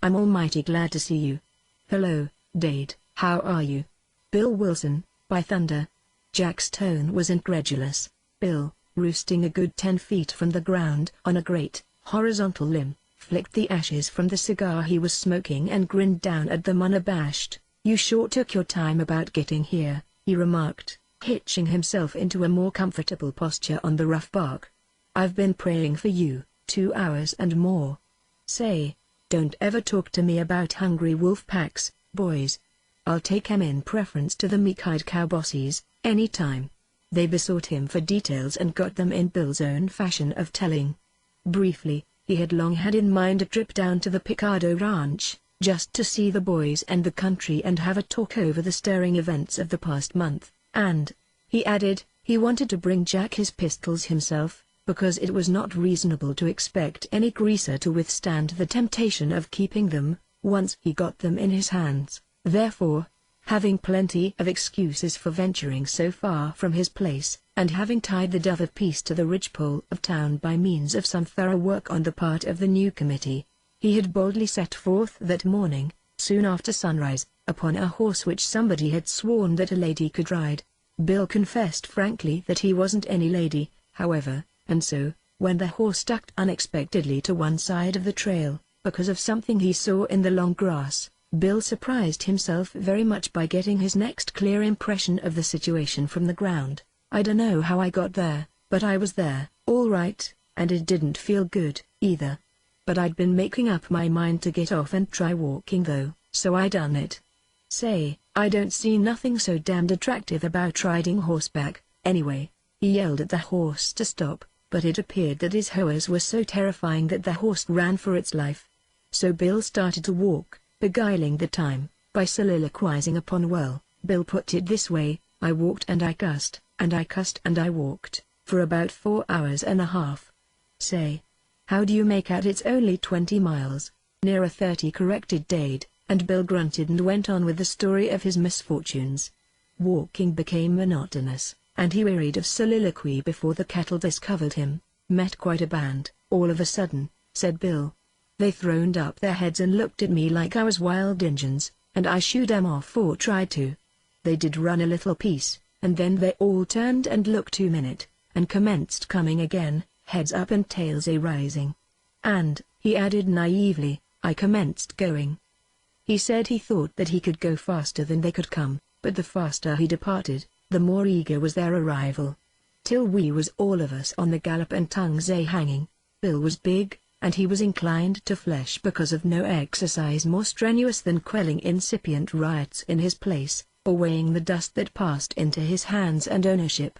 "I'm almighty glad to see you." "Hello, Dade, how are you?" "Bill Wilson, by thunder." Jack's tone was incredulous. Bill, roosting a good 10 feet from the ground on a great, horizontal limb, flicked the ashes from the cigar he was smoking and grinned down at them unabashed. "You sure took your time about getting here," he remarked, hitching himself into a more comfortable posture on the rough bark. "I've been praying for you, 2 hours and more. Say, don't ever talk to me about hungry wolf packs, boys. I'll take 'em in preference to the meek-eyed cowbossies, any time." They besought him for details and got them in Bill's own fashion of telling. Briefly, he had long had in mind a trip down to the Picado Ranch, just to see the boys and the country and have a talk over the stirring events of the past month, and, he added, he wanted to bring Jack his pistols himself, because it was not reasonable to expect any greaser to withstand the temptation of keeping them, once he got them in his hands. Therefore, having plenty of excuses for venturing so far from his place, and having tied the dove of peace to the ridgepole of town by means of some thorough work on the part of the new committee, he had boldly set forth that morning, soon after sunrise, upon a horse which somebody had sworn that a lady could ride. Bill confessed frankly that he wasn't any lady, however, and so, when the horse ducked unexpectedly to one side of the trail, because of something he saw in the long grass, Bill surprised himself very much by getting his next clear impression of the situation from the ground. "I dunno how I got there, but I was there, all right, and it didn't feel good, either. But I'd been making up my mind to get off and try walking though, so I done it. Say, I don't see nothing so damned attractive about riding horseback, Anyway, he yelled at the horse to stop, but it appeared that his hoers were so terrifying that the horse ran for its life. So Bill started to walk, beguiling the time, by soliloquizing upon well, Bill put it this way, I walked and I cussed, and I cussed and I walked, for about 4 hours and a half. Say. How do you make out it's only 20 miles? Nearer 30, corrected Dade, and Bill grunted and went on with the story of his misfortunes. Walking became monotonous, and he wearied of soliloquy before the cattle discovered him. Met quite a band, all of a sudden, said Bill. They throned up their heads and looked at me like I was wild Injuns, and I shooed 'em off or tried to. They did run a little piece, and then they all turned and looked 2 minutes, and commenced coming again, heads up and tails a-rising. And, he added naively, I commenced going. He said he thought that he could go faster than they could come, but the faster he departed, the more eager was their arrival. Till we was all of us on the gallop and tongues a-hanging. Bill was big, and he was inclined to flesh because of no exercise more strenuous than quelling incipient riots in his place, or weighing the dust that passed into his hands and ownership.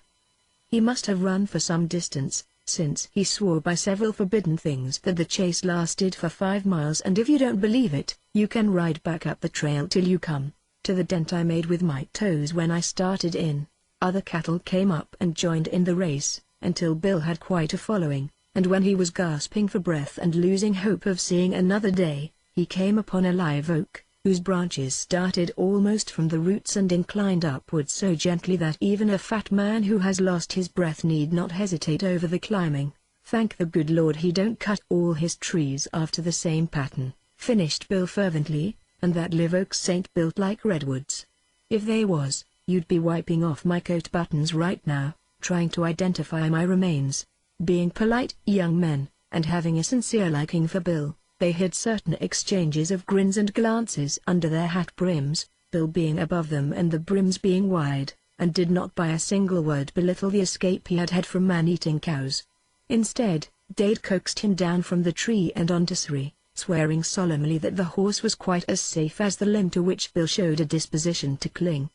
He must have run for some distance, since he swore by several forbidden things that the chase lasted for 5 miles, and if you don't believe it, you can ride back up the trail till you come to the dent I made with my toes when I started in. Other cattle came up and joined in the race, until Bill had quite a following, and when he was gasping for breath and losing hope of seeing another day, he came upon a live oak, whose branches started almost from the roots and inclined upwards so gently that even a fat man who has lost his breath need not hesitate over the climbing. Thank the good Lord he don't cut all his trees after the same pattern, finished Bill fervently, and that live oaks ain't built like redwoods. If they was, you'd be wiping off my coat buttons right now, trying to identify my remains. Being polite young men, and having a sincere liking for Bill, they hid certain exchanges of grins and glances under their hat brims, Bill being above them and the brims being wide, and did not by a single word belittle the escape he had had from man-eating cows. Instead, Dade coaxed him down from the tree and onto Sri, swearing solemnly that the horse was quite as safe as the limb to which Bill showed a disposition to cling.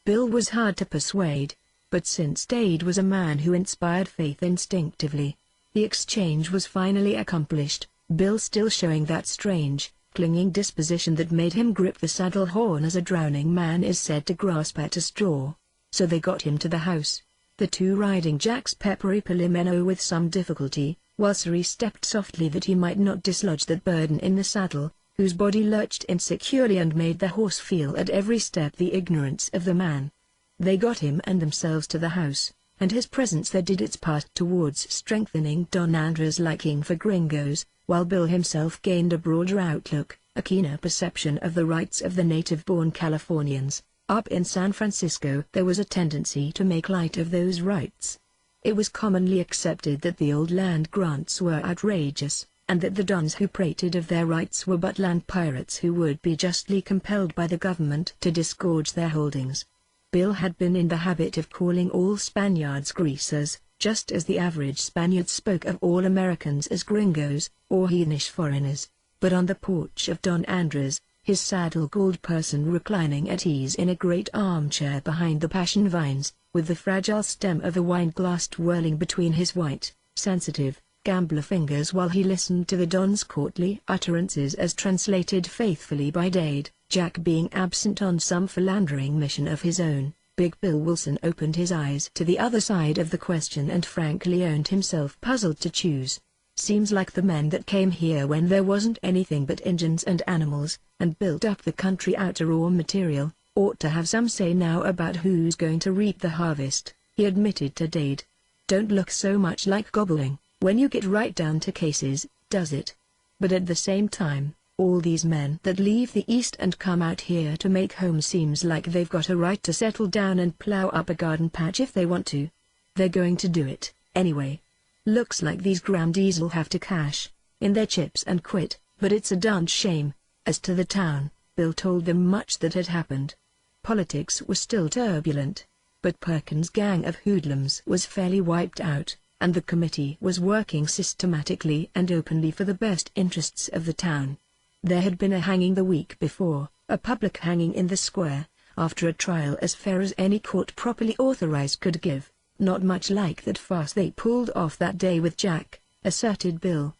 Bill was hard to persuade, but since Dade was a man who inspired faith instinctively, the exchange was finally accomplished, Bill still showing that strange, clinging disposition that made him grip the saddle horn as a drowning man is said to grasp at a straw. So they got him to the house, the two riding Jack's peppery Pilimeno with some difficulty, while Sri stepped softly that he might not dislodge that burden in the saddle, whose body lurched insecurely and made the horse feel at every step the ignorance of the man. They got him and themselves to the house, and his presence there did its part towards strengthening Don Andres' liking for Gringos, while Bill himself gained a broader outlook, a keener perception of the rights of the native-born Californians. Up in San Francisco there was a tendency to make light of those rights. It was commonly accepted that the old land grants were outrageous, and that the dons who prated of their rights were but land pirates who would be justly compelled by the government to disgorge their holdings. Bill had been in the habit of calling all Spaniards greasers, just as the average Spaniard spoke of all Americans as gringos, or heathenish foreigners, but on the porch of Don Andres, his saddle-galled person reclining at ease in a great armchair behind the passion vines, with the fragile stem of a wine-glass twirling between his white, sensitive, gambler fingers while he listened to the Don's courtly utterances as translated faithfully by Dade, Jack being absent on some philandering mission of his own. Big Bill Wilson opened his eyes to the other side of the question and frankly owned himself puzzled to choose. Seems like the men that came here when there wasn't anything but Injuns and animals, and built up the country out of raw material, ought to have some say now about who's going to reap the harvest, he admitted to Dade. Don't look so much like gobbling, when you get right down to cases, does it? But at the same time, all these men that leave the East and come out here to make homes seems like they've got a right to settle down and plow up a garden patch if they want to. They're going to do it, anyway. Looks like these grandees'll have to cash in their chips and quit, but it's a darned shame. As to the town, Bill told them much that had happened. Politics was still turbulent, but Perkins' gang of hoodlums was fairly wiped out, and the committee was working systematically and openly for the best interests of the town. There had been a hanging the week before, a public hanging in the square, after a trial as fair as any court properly authorized could give, Not much like that farce they pulled off that day with Jack, asserted Bill.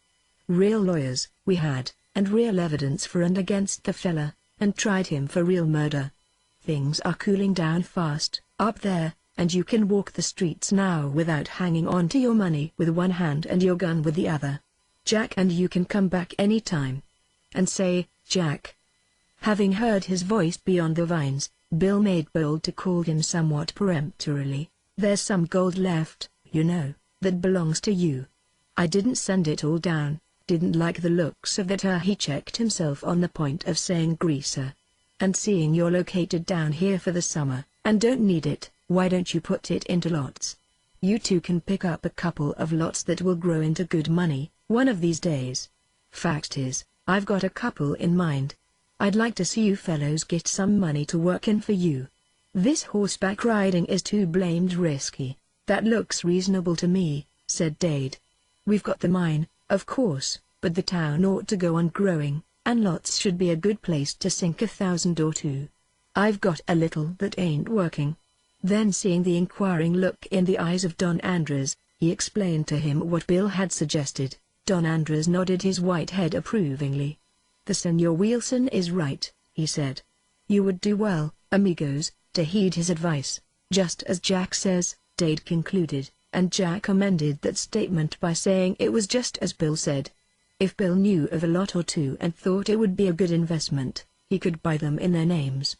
Real lawyers, we had, and real evidence for and against the fella, and tried him for real murder. Things are cooling down fast, up there, and you can walk the streets now without hanging on to your money with one hand and your gun with the other. Jack, and you can come back any time. And say, Jack. Having heard his voice beyond the vines, Bill made bold to call him somewhat peremptorily. There's some gold left, you know, that belongs to you. I didn't send it all down, didn't like the looks of that. He checked himself on the point of saying greaser. And seeing you're located down here for the summer, and don't need it, why don't you put it into lots? You two can pick up a couple of lots that will grow into good money, one of these days. Fact is, I've got a couple in mind. I'd like to see you fellows get some money to work in for you. This horseback riding is too blamed risky. That looks reasonable to me, said Dade. We've got the mine, of course, but the town ought to go on growing, and lots should be a good place to sink 1,000 or 2. I've got a little that ain't working. Then, seeing the inquiring look in the eyes of Don Andres, he explained to him what Bill had suggested. Don Andres nodded his white head approvingly. The Senor Wilson is right, he said. You would do well, amigos, to heed his advice, just as Jack says, Dade concluded, and Jack amended that statement by saying it was just as Bill said. If Bill knew of a lot or two and thought it would be a good investment, he could buy them in their names.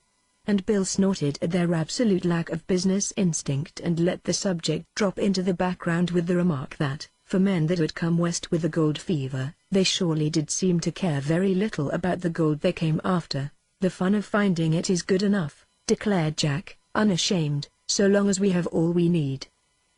And Bill snorted at their absolute lack of business instinct and let the subject drop into the background with the remark that, for men that had come west with the gold fever, they surely did seem to care very little about the gold they came after. The fun of finding it is good enough, declared Jack, unashamed, so long as we have all we need.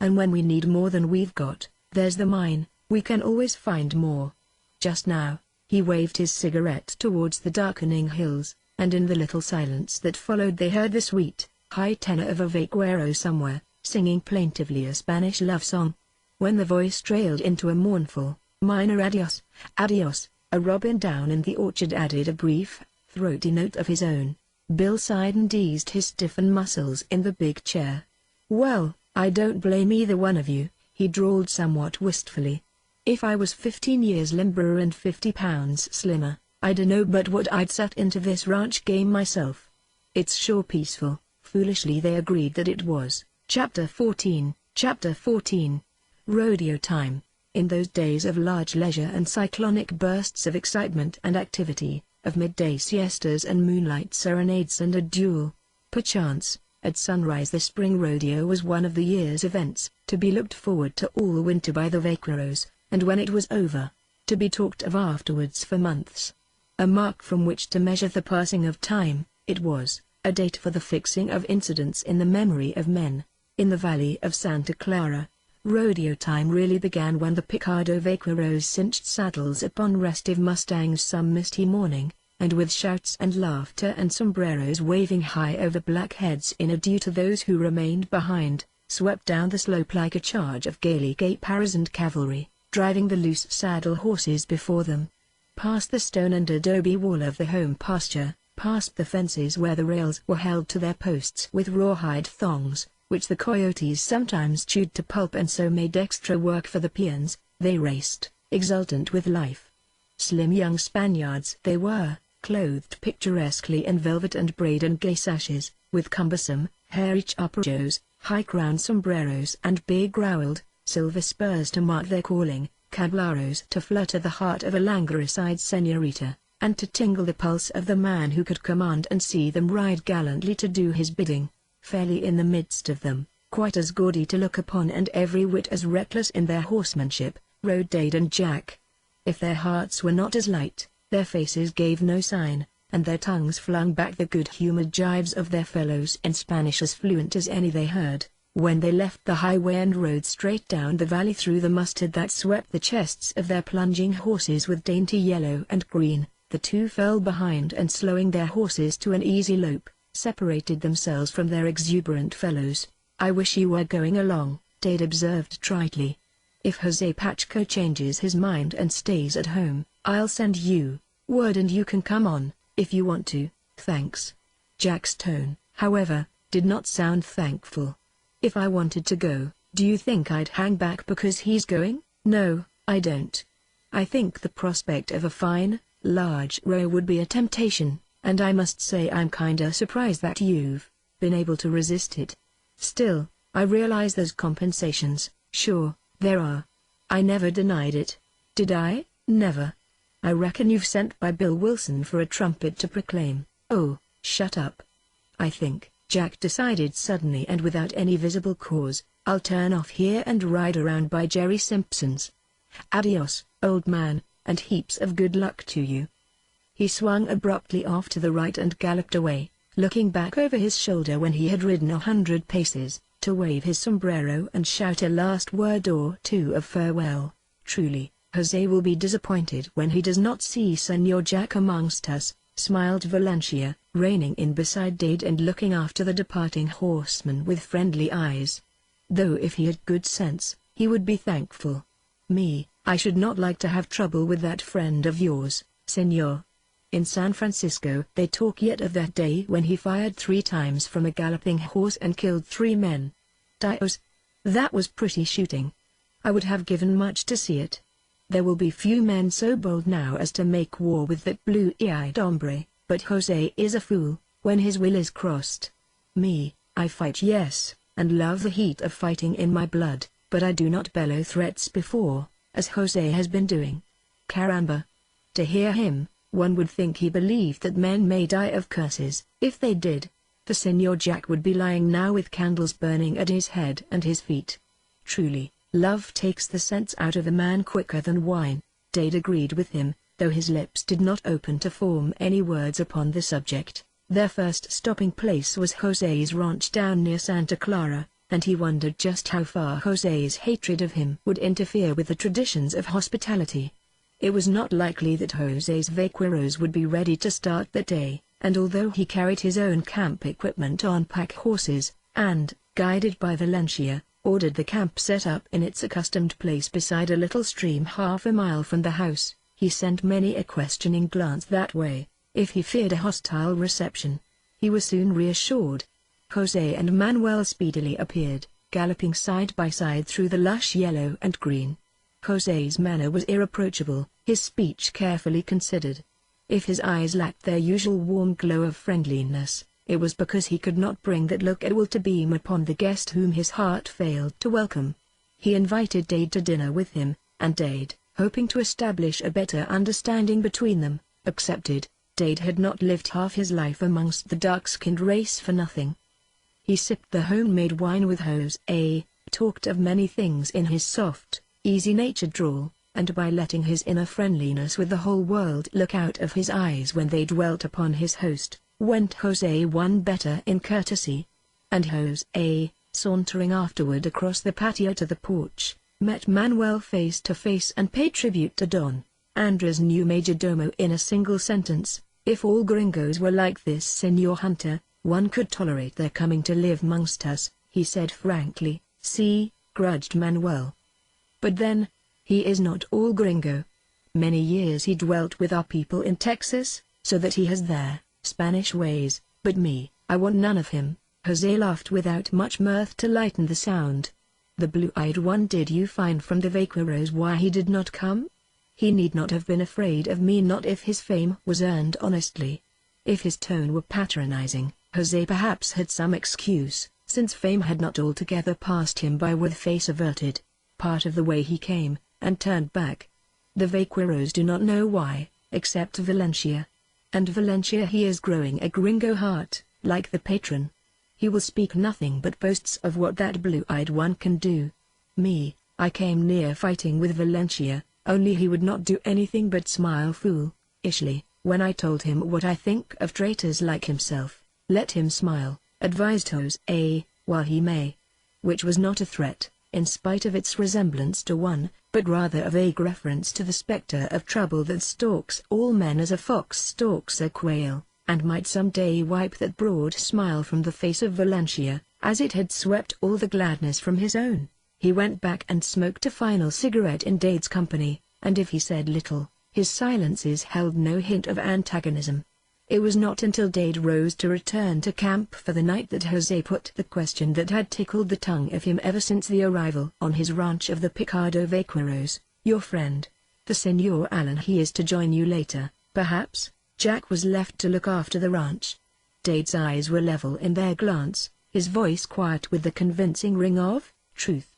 And when we need more than we've got, there's the mine, we can always find more. Just now, he waved his cigarette towards the darkening hills, and in the little silence that followed they heard the sweet, high tenor of a vaquero somewhere, singing plaintively a Spanish love song. When the voice trailed into a mournful, minor adios, adios, a robin down in the orchard added a brief, throaty note of his own. Bill sighed and eased his stiffened muscles in the big chair. Well, I don't blame either one of you, he drawled somewhat wistfully. If I was 15 years limberer and 50 pounds slimmer, I dunno but what I'd sat into this ranch game myself. It's sure peaceful. Foolishly they agreed that it was. Chapter 14. Rodeo time. In those days of large leisure and cyclonic bursts of excitement and activity, of midday siestas and moonlight serenades and a duel, perchance, at sunrise the spring rodeo was one of the year's events, to be looked forward to all winter by the vaqueros, and when it was over, to be talked of afterwards for months. A mark from which to measure the passing of time, it was, a date for the fixing of incidents in the memory of men. In the valley of Santa Clara, rodeo time really began when the Picado vaqueros cinched saddles upon restive mustangs some misty morning, and with shouts and laughter and sombreros waving high over black heads in adieu to those who remained behind, swept down the slope like a charge of gaily caparisoned cavalry, driving the loose saddle horses before them. Past the stone and adobe wall of the home pasture, past the fences where the rails were held to their posts with rawhide thongs, which the coyotes sometimes chewed to pulp and so made extra work for the peons, they raced, exultant with life. Slim young Spaniards they were, clothed picturesquely in velvet and braid and gay sashes, with cumbersome, hairy chaparros, high-crowned sombreros and big roweled, silver spurs to mark their calling, cablaros to flutter the heart of a languorous-eyed senorita, and to tingle the pulse of the man who could command and see them ride gallantly to do his bidding. Fairly in the midst of them, quite as gaudy to look upon and every whit as reckless in their horsemanship, rode Dade and Jack. If their hearts were not as light, their faces gave no sign, and their tongues flung back the good-humored jibes of their fellows in Spanish as fluent as any they heard. When they left the highway and rode straight down the valley through the mustard that swept the chests of their plunging horses with dainty yellow and green, the two fell behind and slowing their horses to an easy lope, separated themselves from their exuberant fellows. I wish you were going along, Dade observed tritely. If Jose Pacheco changes his mind and stays at home, I'll send you word and you can come on, if you want to, thanks. Jack's tone, however, did not sound thankful. If I wanted to go, Do you think I'd hang back because he's going? No, I don't. I think the prospect of a fine, large row would be a temptation, and I must say I'm kinda surprised that you've been able to resist it. Still, I realize there's compensations. Sure, there are. I never denied it. Did I? Never. I reckon you've sent by Bill Wilson for a trumpet to proclaim. Oh, shut up. I think, Jack decided suddenly and without any visible cause, I'll turn off here and ride around by Jerry Simpson's. Adios, old man, and heaps of good luck to you. He swung abruptly off to the right and galloped away, looking back over his shoulder when he had ridden 100 paces, to wave his sombrero and shout a last word or two of farewell. Truly, Jose will be disappointed when he does not see Senor Jack amongst us, smiled Valencia, reining in beside Dade and looking after the departing horseman with friendly eyes. Though if he had good sense, he would be thankful. I should not like to have trouble with that friend of yours, senor. In San Francisco they talk yet of that day when he fired 3 times from a galloping horse and killed 3 men. Dios! That was pretty shooting. I would have given much to see it. There will be few men so bold now as to make war with that blue-eyed hombre, but Jose is a fool, when his will is crossed. I fight, yes, and love the heat of fighting in my blood, but I do not bellow threats before, as Jose has been doing. Caramba! To hear him, one would think he believed that men may die of curses. If they did, the Senor Jack would be lying now with candles burning at his head and his feet. Truly, love takes the sense out of a man quicker than wine. Dade agreed with him, though his lips did not open to form any words upon the subject. Their first stopping place was Jose's ranch down near Santa Clara, and he wondered just how far Jose's hatred of him would interfere with the traditions of hospitality. It was not likely that Jose's vaqueros would be ready to start that day, and although he carried his own camp equipment on pack horses, and, guided by Valencia, ordered the camp set up in its accustomed place beside a little stream half a mile from the house, he sent many a questioning glance that way. If he feared a hostile reception, he was soon reassured. Jose and Manuel speedily appeared, galloping side by side through the lush yellow and green. Jose's manner was irreproachable, his speech carefully considered. If his eyes lacked their usual warm glow of friendliness, it was because he could not bring that look at will to beam upon the guest whom his heart failed to welcome. He invited Dade to dinner with him, and Dade, hoping to establish a better understanding between them, accepted. Dade had not lived half his life amongst the dark-skinned race for nothing. He sipped the homemade wine with Jose, talked of many things in his soft, easy-natured drawl, and by letting his inner friendliness with the whole world look out of his eyes when they dwelt upon his host, went Jose one better in courtesy. And Jose, sauntering afterward across the patio to the porch, met Manuel face to face and paid tribute to Don Andres' new majordomo in a single sentence. If all gringos were like this, Senor Hunter, one could tolerate their coming to live amongst us, he said frankly. See, grudged Manuel. But then, he is not all gringo. Many years he dwelt with our people in Texas, so that he has their Spanish ways, but I want none of him. Jose laughed without much mirth to lighten the sound. The blue-eyed one, did you find from the vaqueros why he did not come? He need not have been afraid of me, not if his fame was earned honestly. If his tone were patronizing, Jose perhaps had some excuse, since fame had not altogether passed him by with face averted. Part of the way he came, and turned back. The vaqueros do not know why, except Valencia. And Valencia, he is growing a gringo heart, like the patron. He will speak nothing but boasts of what that blue-eyed one can do. I came near fighting with Valencia, only he would not do anything but smile foolishly, when I told him what I think of traitors like himself. Let him smile, advised Jose, while he may. Which was not a threat, in spite of its resemblance to one, but rather a vague reference to the specter of trouble that stalks all men as a fox stalks a quail, and might some day wipe that broad smile from the face of Valencia, as it had swept all the gladness from his own. He went back and smoked a final cigarette in Dade's company, and if he said little, his silences held no hint of antagonism. It was not until Dade rose to return to camp for the night that Jose put the question that had tickled the tongue of him ever since the arrival on his ranch of the Picado Vaqueros. "Your friend, the Señor Allen, he is to join you later, perhaps?" Jack was left to look after the ranch. Dade's eyes were level in their glance, his voice quiet with the convincing ring of truth.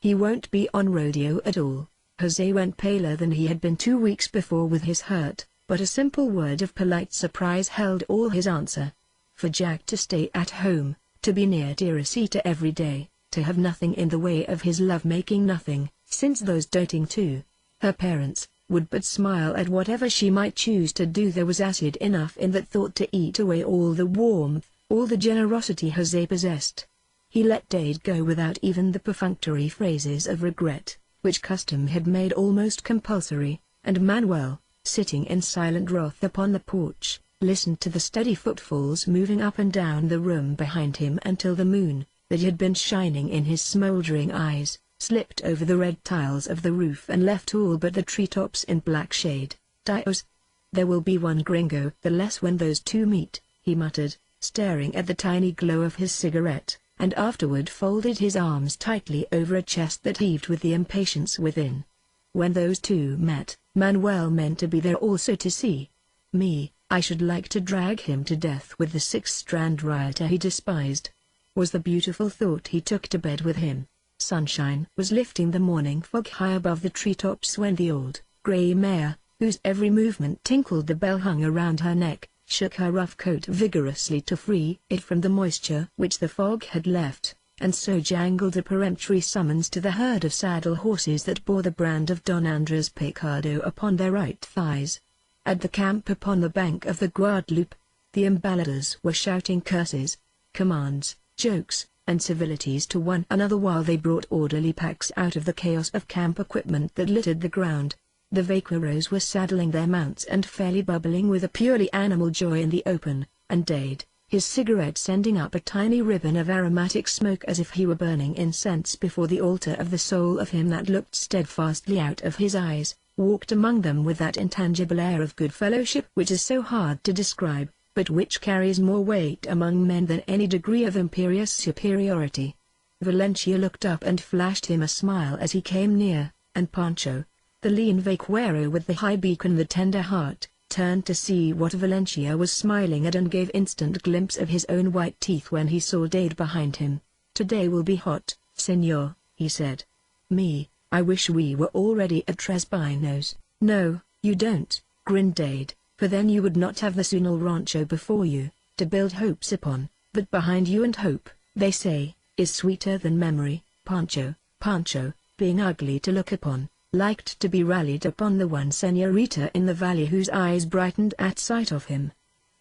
"He won't be on rodeo at all." Jose went paler than he had been 2 weeks before with his hurt, but a simple word of polite surprise held all his answer. For Jack to stay at home, to be near Teresita every day, to have nothing in the way of his love-making, nothing, since those doting too, her parents, would but smile at whatever she might choose to do. There was acid enough in that thought to eat away all the warmth, all the generosity Jose possessed. He let Dade go without even the perfunctory phrases of regret, which custom had made almost compulsory, and Manuel, sitting in silent wrath upon the porch, listened to the steady footfalls moving up and down the room behind him until the moon, that had been shining in his smoldering eyes, slipped over the red tiles of the roof and left all but the treetops in black shade. "Dios! There will be one gringo the less when those two meet," he muttered, staring at the tiny glow of his cigarette, and afterward folded his arms tightly over a chest that heaved with the impatience within. When those two met, Manuel meant to be there also to see. Me, I should like to drag him to death with the six-strand rioter he despised, was the beautiful thought he took to bed with him. Sunshine was lifting the morning fog high above the treetops when the old, gray mare, whose every movement tinkled the bell hung around her neck, shook her rough coat vigorously to free it from the moisture which the fog had left, and so jangled a peremptory summons to the herd of saddle horses that bore the brand of Don Andres Picado upon their right thighs. At the camp upon the bank of the Guadalupe, the emballadors were shouting curses, commands, jokes, and civilities to one another while they brought orderly packs out of the chaos of camp equipment that littered the ground. The vaqueros were saddling their mounts and fairly bubbling with a purely animal joy in the open, and Dade, his cigarette sending up a tiny ribbon of aromatic smoke as if he were burning incense before the altar of the soul of him that looked steadfastly out of his eyes, walked among them with that intangible air of good fellowship which is so hard to describe, but which carries more weight among men than any degree of imperious superiority. Valencia looked up and flashed him a smile as he came near, and Pancho, the lean vaquero with the high beak and the tender heart, turned to see what Valencia was smiling at and gave instant glimpse of his own white teeth when he saw Dade behind him. "Today will be hot, senor," he said. "Me, I wish we were already at Tres Pinos." "No, you don't," grinned Dade, "for then you would not have the Sunal Rancho before you, to build hopes upon, but behind you, and hope, they say, is sweeter than memory." Pancho, being ugly to look upon, liked to be rallied upon the one señorita in the valley whose eyes brightened at sight of him.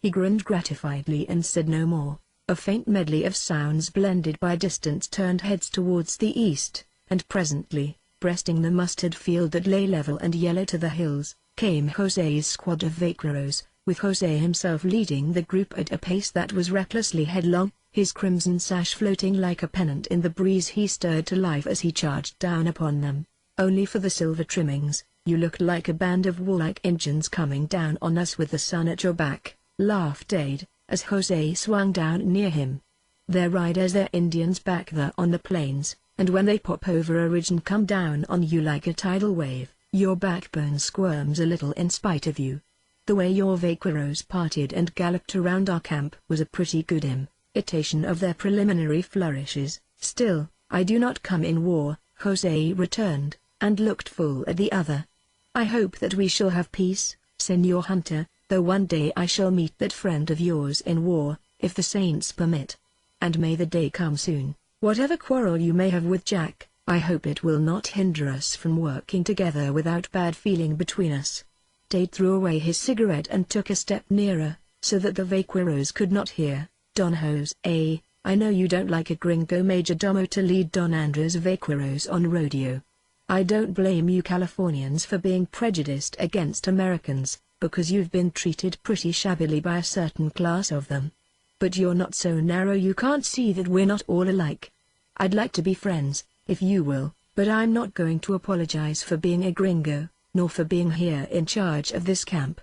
He grinned gratifiedly and said no more. A faint medley of sounds blended by distance turned heads towards the east, and presently, breasting the mustard field that lay level and yellow to the hills, came José's squad of vaqueros, with José himself leading the group at a pace that was recklessly headlong, his crimson sash floating like a pennant in the breeze. He stirred to life as he charged down upon them. "Only for the silver trimmings, you look like a band of warlike Indians coming down on us with the sun at your back," laughed Dade, as José swung down near him. "They're riders, they're Indians back there on the plains, and when they pop over a ridge and come down on you like a tidal wave, your backbone squirms a little in spite of you. The way your vaqueros parted and galloped around our camp was a pretty good imitation of their preliminary flourishes. Still, I do not come in war," José returned, and looked full at the other. "I hope that we shall have peace, Señor Hunter, though one day I shall meet that friend of yours in war, if the saints permit. And may the day come soon. Whatever quarrel you may have with Jack, I hope it will not hinder us from working together without bad feeling between us." Dade threw away his cigarette and took a step nearer, so that the vaqueros could not hear. "Don José, I know you don't like a gringo majordomo to lead Don Andres vaqueros on rodeo. I don't blame you Californians for being prejudiced against Americans, because you've been treated pretty shabbily by a certain class of them. But you're not so narrow you can't see that we're not all alike. I'd like to be friends, if you will, but I'm not going to apologize for being a gringo, nor for being here in charge of this camp."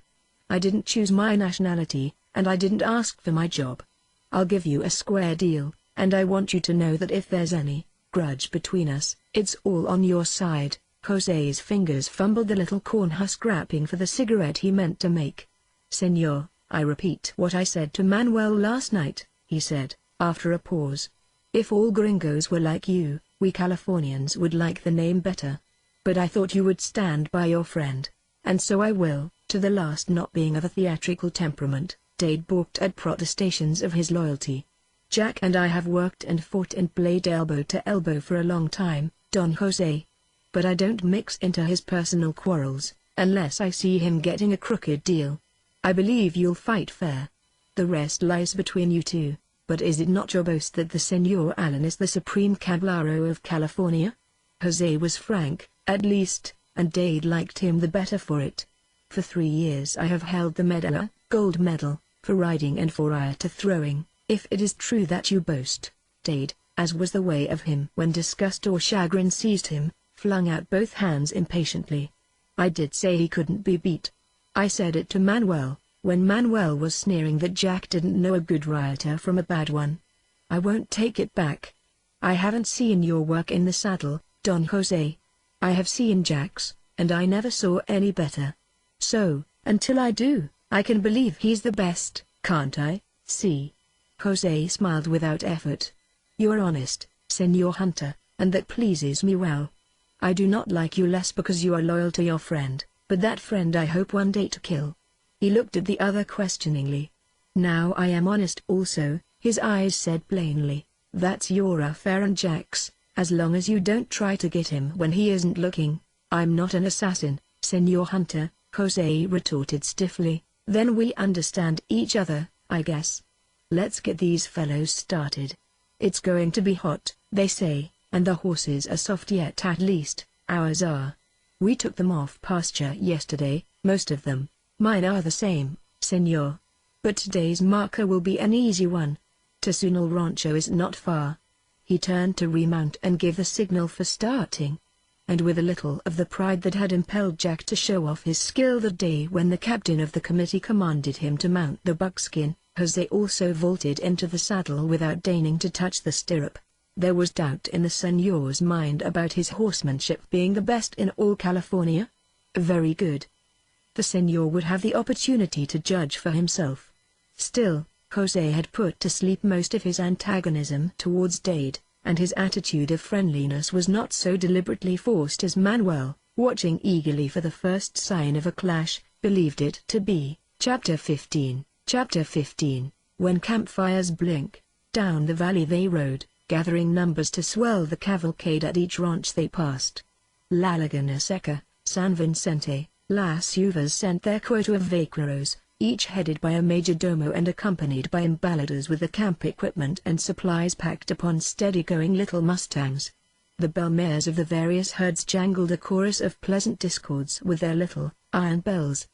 I didn't choose my nationality, and I didn't ask for my job. I'll give you a square deal, and I want you to know that if there's any grudge between us, it's all on your side." Jose's fingers fumbled the little corn husk wrapping for the cigarette he meant to make. "Senor, I repeat what I said to Manuel last night," he said, after a pause. "If all gringos were like you, we Californians would like the name better. But I thought you would stand by your friend, and so I will." To the last, not being of a theatrical temperament, Dade balked at protestations of his loyalty. "Jack and I have worked and fought and played elbow to elbow for a long time, Don Jose. But I don't mix into his personal quarrels, unless I see him getting a crooked deal. I believe you'll fight fair. The rest lies between you two, but is it not your boast that the Senor Allen is the supreme caballero of California?" Jose was frank, at least, and Dade liked him the better for it. "For 3 years I have held the medalla, gold medal, for riding and for to throwing. If it is true that you boast," Dade, as was the way of him when disgust or chagrin seized him, flung out both hands impatiently. "I did say he couldn't be beat. I said it to Manuel, when Manuel was sneering that Jack didn't know a good rioter from a bad one. I won't take it back. I haven't seen your work in the saddle, Don Jose. I have seen Jack's, and I never saw any better. So, until I do, I can believe he's the best, can't I? See?" Jose smiled without effort. "You're honest, Senor Hunter, and that pleases me well. I do not like you less because you are loyal to your friend, but that friend I hope one day to kill." He looked at the other questioningly. "Now I am honest also," his eyes said plainly. "That's your affair and Jack's, as long as you don't try to get him when he isn't looking." "I'm not an assassin, Senor Hunter," Jose retorted stiffly. "Then we understand each other, I guess. Let's get these fellows started. It's going to be hot, they say, and the horses are soft yet, at least ours are. We took them off pasture yesterday, most of them. Mine are the same, Senor. But today's marker will be an easy one. Tasunal Rancho is not far." He turned to remount and give the signal for starting. And with a little of the pride that had impelled Jack to show off his skill the day when the captain of the committee commanded him to mount the buckskin, Jose also vaulted into the saddle without deigning to touch the stirrup. There was doubt in the senor's mind about his horsemanship being the best in all California. Very good. The senor would have the opportunity to judge for himself. Still, Jose had put to sleep most of his antagonism towards Dade, and his attitude of friendliness was not so deliberately forced as Manuel, watching eagerly for the first sign of a clash, believed it to be. Chapter 15. When campfires blink, down the valley they rode, gathering numbers to swell the cavalcade at each ranch they passed. La Laguna Seca, San Vicente, Las Uvas sent their quota of vaqueros, each headed by a majordomo and accompanied by embaladors with the camp equipment and supplies packed upon steady-going little mustangs. The bell mares of the various herds jangled a chorus of pleasant discords with their little, iron bells.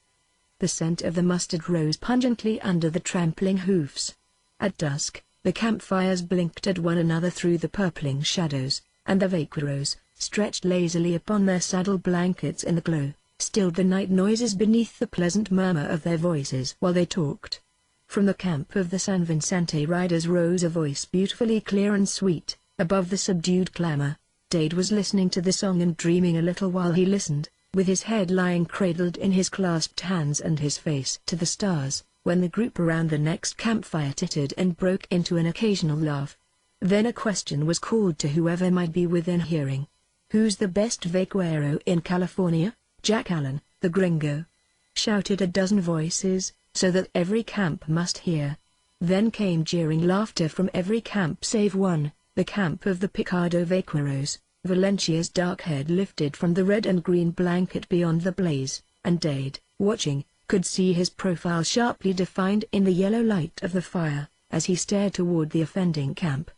The scent of the mustard rose pungently under the trampling hoofs. At dusk, the campfires blinked at one another through the purpling shadows, and the vaqueros, stretched lazily upon their saddle blankets in the glow, stilled the night noises beneath the pleasant murmur of their voices while they talked. From the camp of the San Vicente riders rose a voice beautifully clear and sweet, above the subdued clamor. Dade was listening to the song and dreaming a little while he listened, with his head lying cradled in his clasped hands and his face to the stars, when the group around the next campfire tittered and broke into an occasional laugh. Then a question was called to whoever might be within hearing. "Who's the best vaquero in California?" "Jack Allen, the gringo," shouted a dozen voices, so that every camp must hear. Then came jeering laughter from every camp save one, the camp of the Picado vaqueros. Valencia's dark head lifted from the red and green blanket beyond the blaze, and Dade, watching, could see his profile sharply defined in the yellow light of the fire, as he stared toward the offending camp.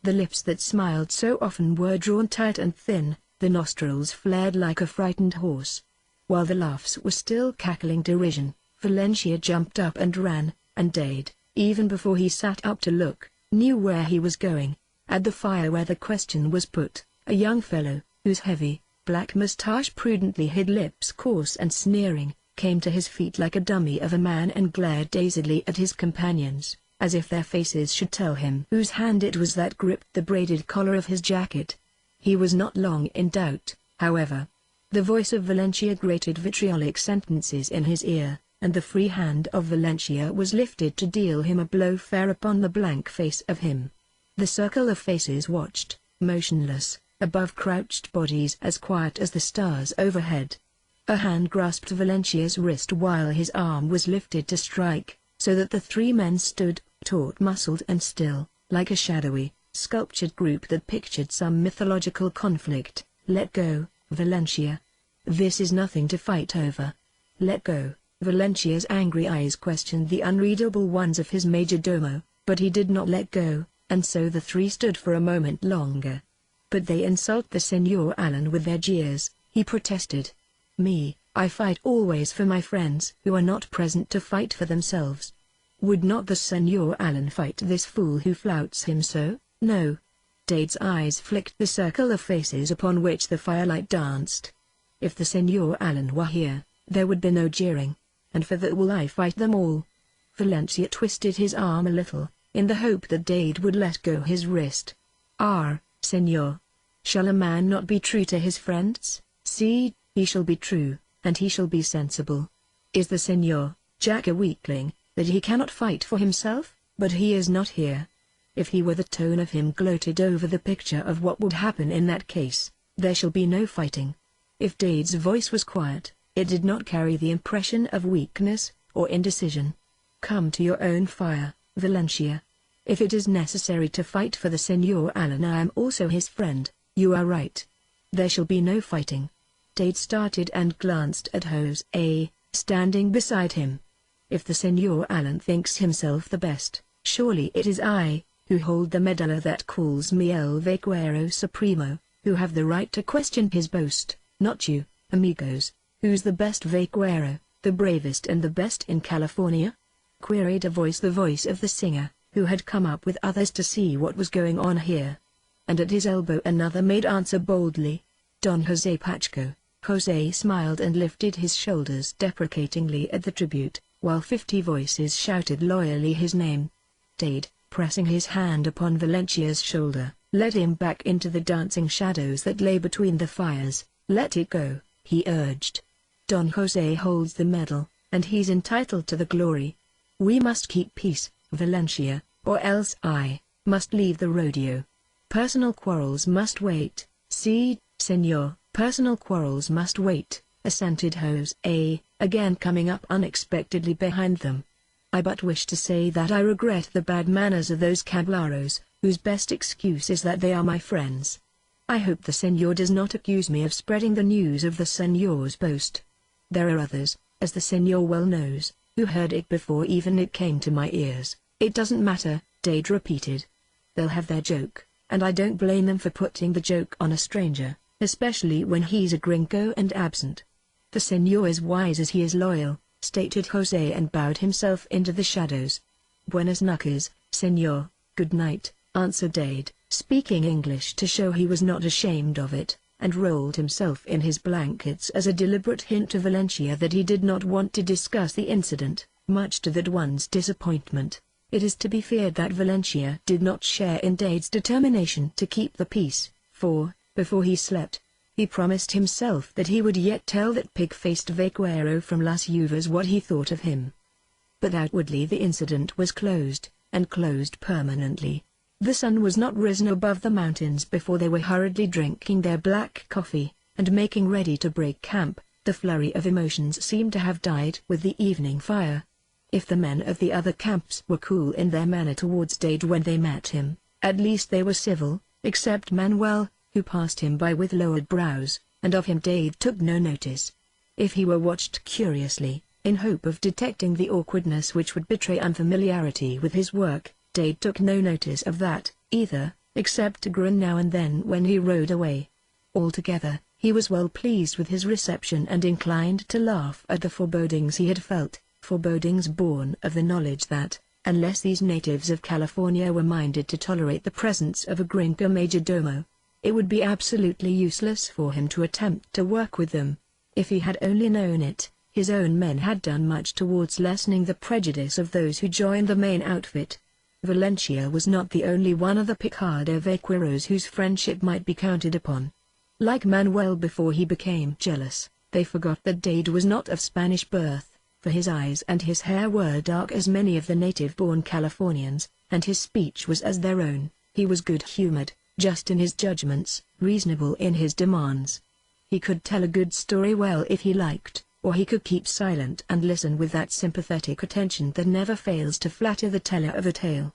The lips that smiled so often were drawn tight and thin, the nostrils flared like a frightened horse. While the laughs were still cackling derision, Valencia jumped up and ran, and Dade, even before he sat up to look, knew where he was going. At the fire where the question was put, a young fellow, whose heavy, black mustache prudently hid lips coarse and sneering, came to his feet like a dummy of a man and glared dazedly at his companions, as if their faces should tell him whose hand it was that gripped the braided collar of his jacket. He was not long in doubt, however. The voice of Valencia grated vitriolic sentences in his ear, and the free hand of Valencia was lifted to deal him a blow fair upon the blank face of him. The circle of faces watched, motionless, above crouched bodies as quiet as the stars overhead. A hand grasped Valencia's wrist while his arm was lifted to strike, so that the three men stood, taut-muscled and still, like a shadowy, sculptured group that pictured some mythological conflict. "Let go, Valencia. This is nothing to fight over. Let go." Valencia's angry eyes questioned the unreadable ones of his majordomo, but he did not let go, and so the three stood for a moment longer. "But they insult the Senor Allen with their jeers," he protested. "Me, I fight always for my friends who are not present to fight for themselves. Would not the Senor Allen fight this fool who flouts him so? No." Dade's eyes flicked the circle of faces upon which the firelight danced. "If the Senor Allen were here, there would be no jeering, and for that will I fight them all." Valencia twisted his arm a little, in the hope that Dade would let go his wrist. Senor. Shall a man not be true to his friends? See, he shall be true, and he shall be sensible. Is the Senor Jack a weakling, that he cannot fight for himself? But he is not here. If he were, the tone of him gloated over the picture of what would happen in that case. There shall be no fighting. If Dade's voice was quiet, it did not carry the impression of weakness, or indecision. "Come to your own fire, Valencia. If it is necessary to fight for the Senor Allen, I am also his friend." "You are right. There shall be no fighting." Dade started and glanced at Jose, standing beside him. "If the Senor Allen thinks himself the best, surely it is I, who hold the medalla that calls me El Vaquero Supremo, who have the right to question his boast, not you, amigos. Who's the best vaquero, the bravest and the best in California?" queried a voice, the voice of the singer, who had come up with others to see what was going on here. And at his elbow another made answer boldly, "Don Jose Pacheco." Jose smiled and lifted his shoulders deprecatingly at the tribute, while 50 voices shouted loyally his name. Dade, pressing his hand upon Valencia's shoulder, led him back into the dancing shadows that lay between the fires. "Let it go," he urged. "Don Jose holds the medal, and he's entitled to the glory. We must keep peace, Valencia, or else I must leave the rodeo. Personal quarrels must wait." "Si, senor, personal quarrels must wait," assented Jose, again coming up unexpectedly behind them. "I but wish to say that I regret the bad manners of those caballeros, whose best excuse is that they are my friends. I hope the senor does not accuse me of spreading the news of the senor's boast. There are others, as the senor well knows, who heard it before even it came to my ears." "It doesn't matter," Dade repeated. "They'll have their joke, and I don't blame them for putting the joke on a stranger, especially when he's a gringo and absent. The senor is wise as he is loyal," stated Jose, and bowed himself into the shadows. "Buenas noches, senor, good night," answered Dade, speaking English to show he was not ashamed of it, and rolled himself in his blankets as a deliberate hint to Valencia that he did not want to discuss the incident, much to that one's disappointment. It is to be feared that Valencia did not share in Dade's determination to keep the peace, for, before he slept, he promised himself that he would yet tell that pig-faced vaquero from Las Uvas what he thought of him. But outwardly the incident was closed, and closed permanently. The sun was not risen above the mountains before they were hurriedly drinking their black coffee, and making ready to break camp. The flurry of emotions seemed to have died with the evening fire. If the men of the other camps were cool in their manner towards Dade when they met him, at least they were civil, except Manuel, who passed him by with lowered brows, and of him Dade took no notice. If he were watched curiously, in hope of detecting the awkwardness which would betray unfamiliarity with his work, Dade took no notice of that, either, except to grin now and then when he rode away. Altogether, he was well pleased with his reception and inclined to laugh at the forebodings he had felt, forebodings born of the knowledge that, unless these natives of California were minded to tolerate the presence of a gringo majordomo, it would be absolutely useless for him to attempt to work with them. If he had only known it, His own men had done much towards lessening the prejudice of those who joined the main outfit. Valencia was not the only one of the Picado vaqueros whose friendship might be counted upon. Like Manuel before he became jealous, they forgot that Dade was not of Spanish birth, for his eyes and his hair were dark as many of the native-born Californians, and his speech was as their own. He was good-humored, just in his judgments, reasonable in his demands. He could tell a good story well if he liked, or he could keep silent and listen with that sympathetic attention that never fails to flatter the teller of a tale.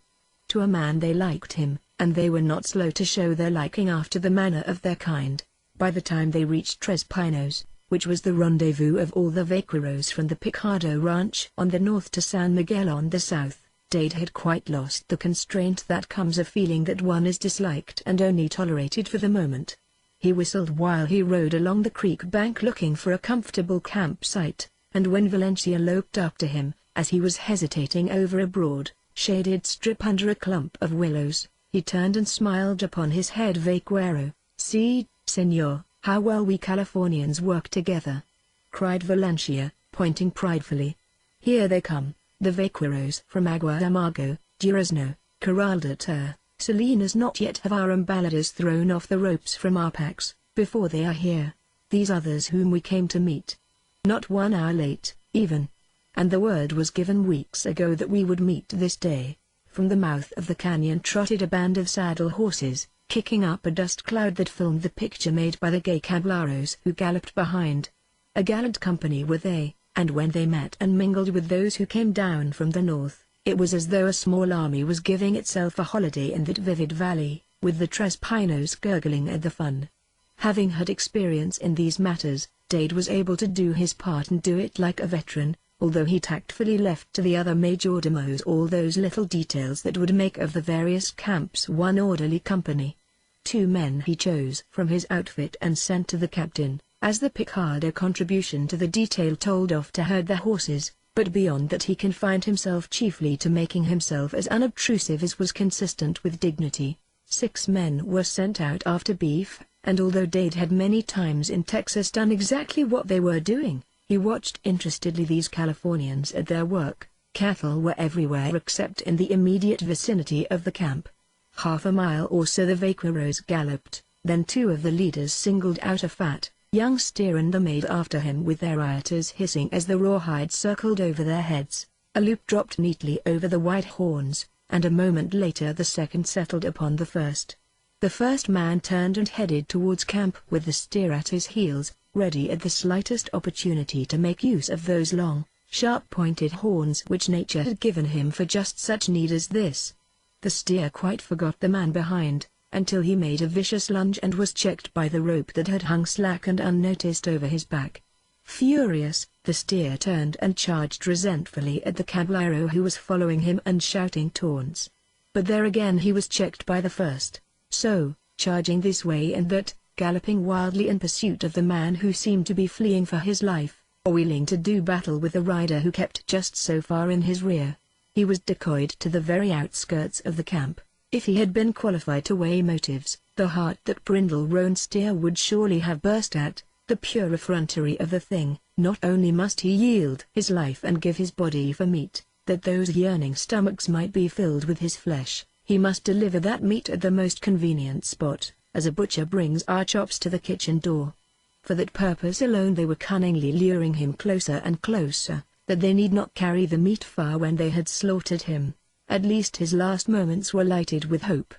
To a man they liked him, and they were not slow to show their liking after the manner of their kind. By the time they reached Tres Pinos, which was the rendezvous of all the vaqueros from the Picado Ranch on the north to San Miguel on the south, Dade had quite lost the constraint that comes of feeling that one is disliked and only tolerated for the moment. He whistled while he rode along the creek bank looking for a comfortable campsite, and when Valencia looked up to him, as he was hesitating over a broad, shaded strip under a clump of willows, he turned and smiled upon his head vaquero. "See, Señor, how well we Californians work together!" cried Valencia, pointing pridefully. "Here they come, the vaqueros from Agua Amargo, Durazno, Corral de Ter, Salinas. Not yet have our emballadas thrown off the ropes from our packs, before they are here. These others whom we came to meet. Not 1 hour late, even. And the word was given weeks ago that we would meet this day." From the mouth of the canyon trotted a band of saddle horses, kicking up a dust cloud that filmed the picture made by the gay cablaros who galloped behind. A gallant company were they, and when they met and mingled with those who came down from the north, it was as though a small army was giving itself a holiday in that vivid valley, with the Tres Pinos gurgling at the fun. Having had experience in these matters, Dade was able to do his part and do it like a veteran, although he tactfully left to the other majordomos all those little details that would make of the various camps one orderly company. 2 men he chose from his outfit and sent to the captain, as the Picado contribution to the detail told off to herd the horses, but beyond that he confined himself chiefly to making himself as unobtrusive as was consistent with dignity. 6 men were sent out after beef, and although Dade had many times in Texas done exactly what they were doing, he watched interestedly these Californians at their work. Cattle were everywhere except in the immediate vicinity of the camp. Half a mile or so the vaqueros galloped, then 2 of the leaders singled out a fat, young steer and them made after him with their rioters hissing as the rawhide circled over their heads. A loop dropped neatly over the white horns, and a moment later the second settled upon the first. The first man turned and headed towards camp with the steer at his heels, ready at the slightest opportunity to make use of those long, sharp-pointed horns which nature had given him for just such need as this. The steer quite forgot the man behind, until he made a vicious lunge and was checked by the rope that had hung slack and unnoticed over his back. Furious, the steer turned and charged resentfully at the caballero who was following him and shouting taunts. But there again he was checked by the first, so, charging this way and that, galloping wildly in pursuit of the man who seemed to be fleeing for his life, or wheeling to do battle with the rider who kept just so far in his rear, he was decoyed to the very outskirts of the camp. If he had been qualified to weigh motives, the heart that brindle roan steer would surely have burst at the pure effrontery of the thing. Not only must he yield his life and give his body for meat, that those yearning stomachs might be filled with his flesh, he must deliver that meat at the most convenient spot, as a butcher brings our chops to the kitchen door. For that purpose alone they were cunningly luring him closer and closer, that they need not carry the meat far when they had slaughtered him. At least his last moments were lighted with hope.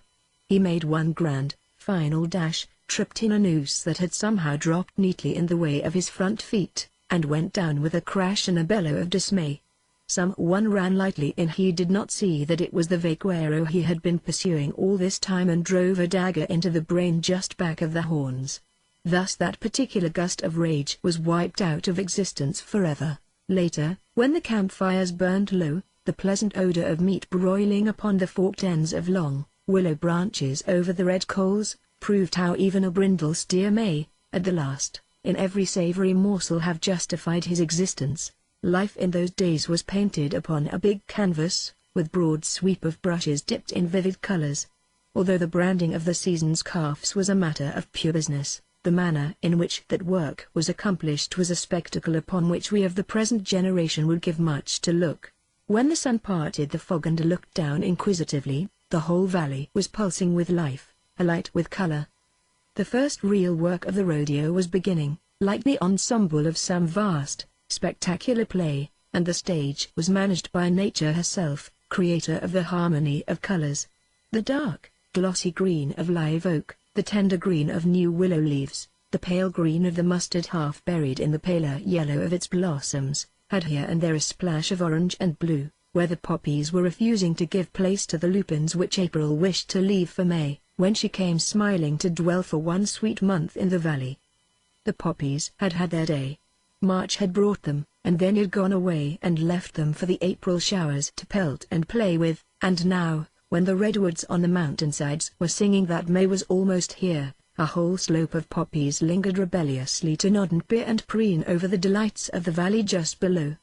He made one grand, final dash, tripped in a noose that had somehow dropped neatly in the way of his front feet, and went down with a crash and a bellow of dismay. Someone ran lightly in. He did not see that it was the vaquero he had been pursuing all this time and drove a dagger into the brain just back of the horns. Thus that particular gust of rage was wiped out of existence forever. Later, when the campfires burned low, the pleasant odor of meat broiling upon the forked ends of long, willow branches over the red coals, proved how even a brindle steer may, at the last, in every savory morsel have justified his existence. Life in those days was painted upon a big canvas, with broad sweep of brushes dipped in vivid colors. Although the branding of the season's calves was a matter of pure business, The manner in which that work was accomplished was a spectacle upon which we of the present generation would give much to look. When the sun parted the fog and looked down inquisitively, the whole valley was pulsing with life, alight with color. The first real work of the rodeo was beginning, like the ensemble of some vast, spectacular play, and the stage was managed by nature herself, creator of the harmony of colors. The dark, glossy green of live oak, the tender green of new willow leaves, the pale green of the mustard half buried in the paler yellow of its blossoms, had here and there a splash of orange and blue, where the poppies were refusing to give place to the lupins which April wished to leave for May, when she came smiling to dwell for one sweet month in the valley. The poppies had had their day. March had brought them, and then had gone away and left them for the April showers to pelt and play with, and now, when the redwoods on the mountainsides were singing that May was almost here, a whole slope of poppies lingered rebelliously to nod and peer and preen over the delights of the valley just below.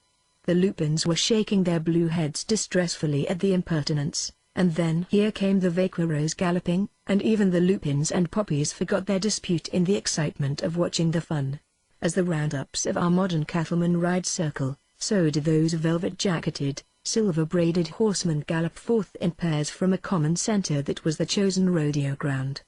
The lupins were shaking their blue heads distressfully at the impertinence, and then here came the vaqueros galloping, and even the lupins and poppies forgot their dispute in the excitement of watching the fun. As the roundups of our modern cattlemen ride circle, so did those velvet-jacketed, silver-braided horsemen gallop forth in pairs from a common center that was the chosen rodeo ground.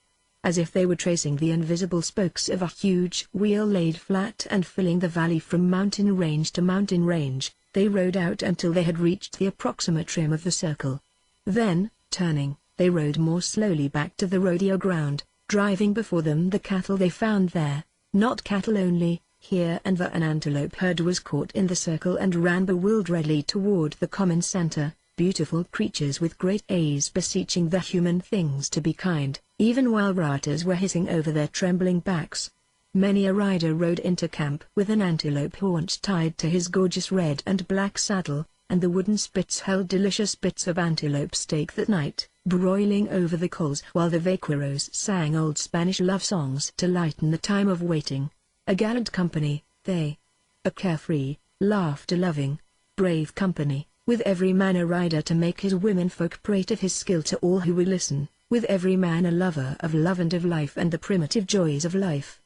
As if they were tracing the invisible spokes of a huge wheel laid flat and filling the valley from mountain range to mountain range, they rode out until they had reached the approximate rim of the circle. Then, turning, they rode more slowly back to the rodeo ground, driving before them the cattle they found there. Not cattle only, here and there an antelope herd was caught in the circle and ran bewilderedly toward the common center, beautiful creatures with great eyes beseeching the human things to be kind, even while ratas were hissing over their trembling backs. Many a rider rode into camp with an antelope haunch tied to his gorgeous red and black saddle, and the wooden spits held delicious bits of antelope steak that night, broiling over the coals while the vaqueros sang old Spanish love songs to lighten the time of waiting. A gallant company, they. A carefree, laughter-loving, brave company, with every man a rider to make his womenfolk prate of his skill to all who would listen, with every man a lover of love and of life and the primitive joys of life.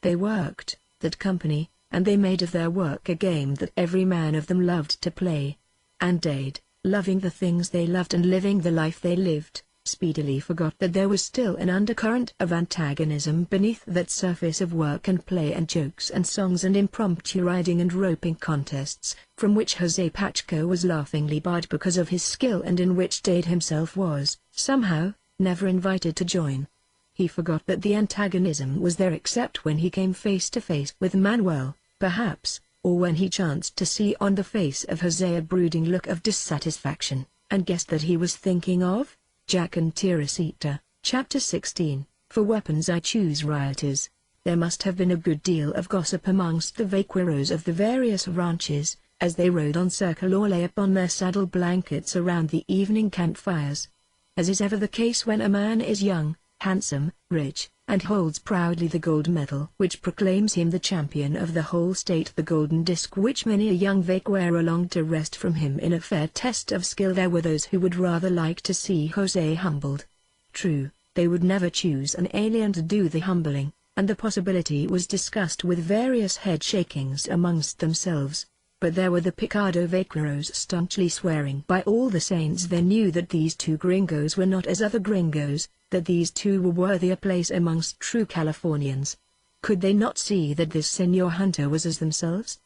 They worked, that company, and they made of their work a game that every man of them loved to play. And Dade, loving the things they loved and living the life they lived, speedily forgot that there was still an undercurrent of antagonism beneath that surface of work and play and jokes and songs and impromptu riding and roping contests, from which Jose Pacheco was laughingly barred because of his skill and in which Dade himself was, somehow, never invited to join. He forgot that the antagonism was there except when he came face to face with Manuel, perhaps, or when he chanced to see on the face of Jose a brooding look of dissatisfaction, and guessed that he was thinking of Jack and Teresita. Chapter 16. For weapons I choose rioters. There must have been a good deal of gossip amongst the vaqueros of the various ranches, as they rode on circle or lay upon their saddle blankets around the evening campfires. As is ever the case when a man is young, handsome, rich, and holds proudly the gold medal which proclaims him the champion of the whole state, the golden disc which many a young vaquero longed to wrest from him in a fair test of skill, there were those who would rather like to see Jose humbled. True, they would never choose an alien to do the humbling, and the possibility was discussed with various head-shakings amongst themselves. But there were the Picado vaqueros staunchly swearing by all the saints they knew that these two gringos were not as other gringos, that these two were worthy a place amongst true Californians. Could they not see that this Señor Hunter was as themselves?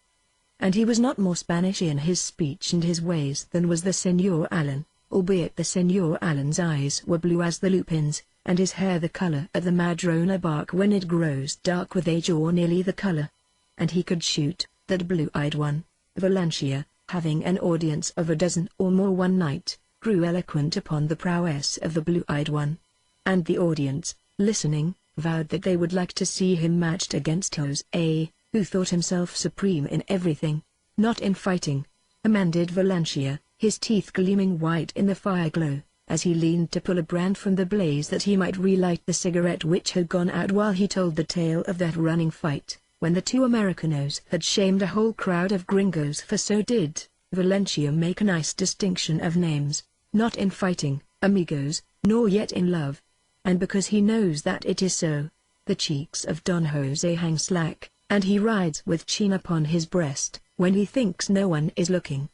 And he was not more Spanish in his speech and his ways than was the Señor Allen, albeit the Señor Allen's eyes were blue as the lupins, and his hair the color of the madrona bark when it grows dark with age or nearly the color. And he could shoot, that blue-eyed one. Valencia, having an audience of a dozen or more one night, grew eloquent upon the prowess of the blue-eyed one. And the audience, listening, vowed that they would like to see him matched against Jose, who thought himself supreme in everything, not in fighting, amended Valencia, his teeth gleaming white in the fire glow, as he leaned to pull a brand from the blaze that he might relight the cigarette which had gone out while he told the tale of that running fight, when the two Americanos had shamed a whole crowd of gringos. For so did Valencia make a nice distinction of names, not in fighting, amigos, nor yet in love. And because he knows that it is so, The cheeks of Don Jose hang slack, and he rides with chin upon his breast, when he thinks no one is looking.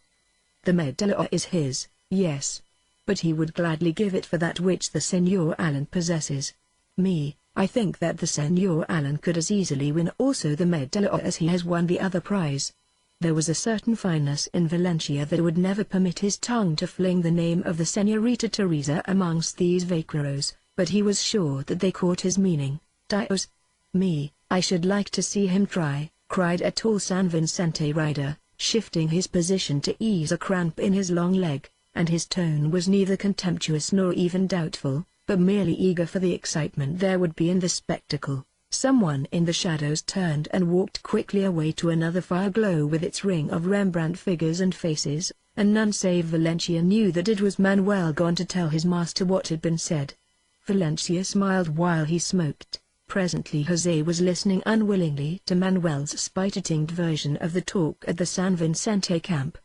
The medallion is his, yes. But he would gladly give it for that which the Senor Allen possesses. Me, I think that the Senor Allen could as easily win also the medallion as he has won the other prize. There was a certain fineness in Valencia that would never permit his tongue to fling the name of the Señorita Teresa amongst these vaqueros, but he was sure that they caught his meaning. Dios! Me, I should like to see him try, cried a tall San Vicente rider, shifting his position to ease a cramp in his long leg, and his tone was neither contemptuous nor even doubtful, but merely eager for the excitement there would be in the spectacle. Someone in the shadows turned and walked quickly away to another fire glow with its ring of Rembrandt figures and faces, and none save Valencia knew that it was Manuel gone to tell his master what had been said. Valencia smiled while he smoked. Presently Jose was listening unwillingly to Manuel's spite-tinged version of the talk at the San Vicente camp.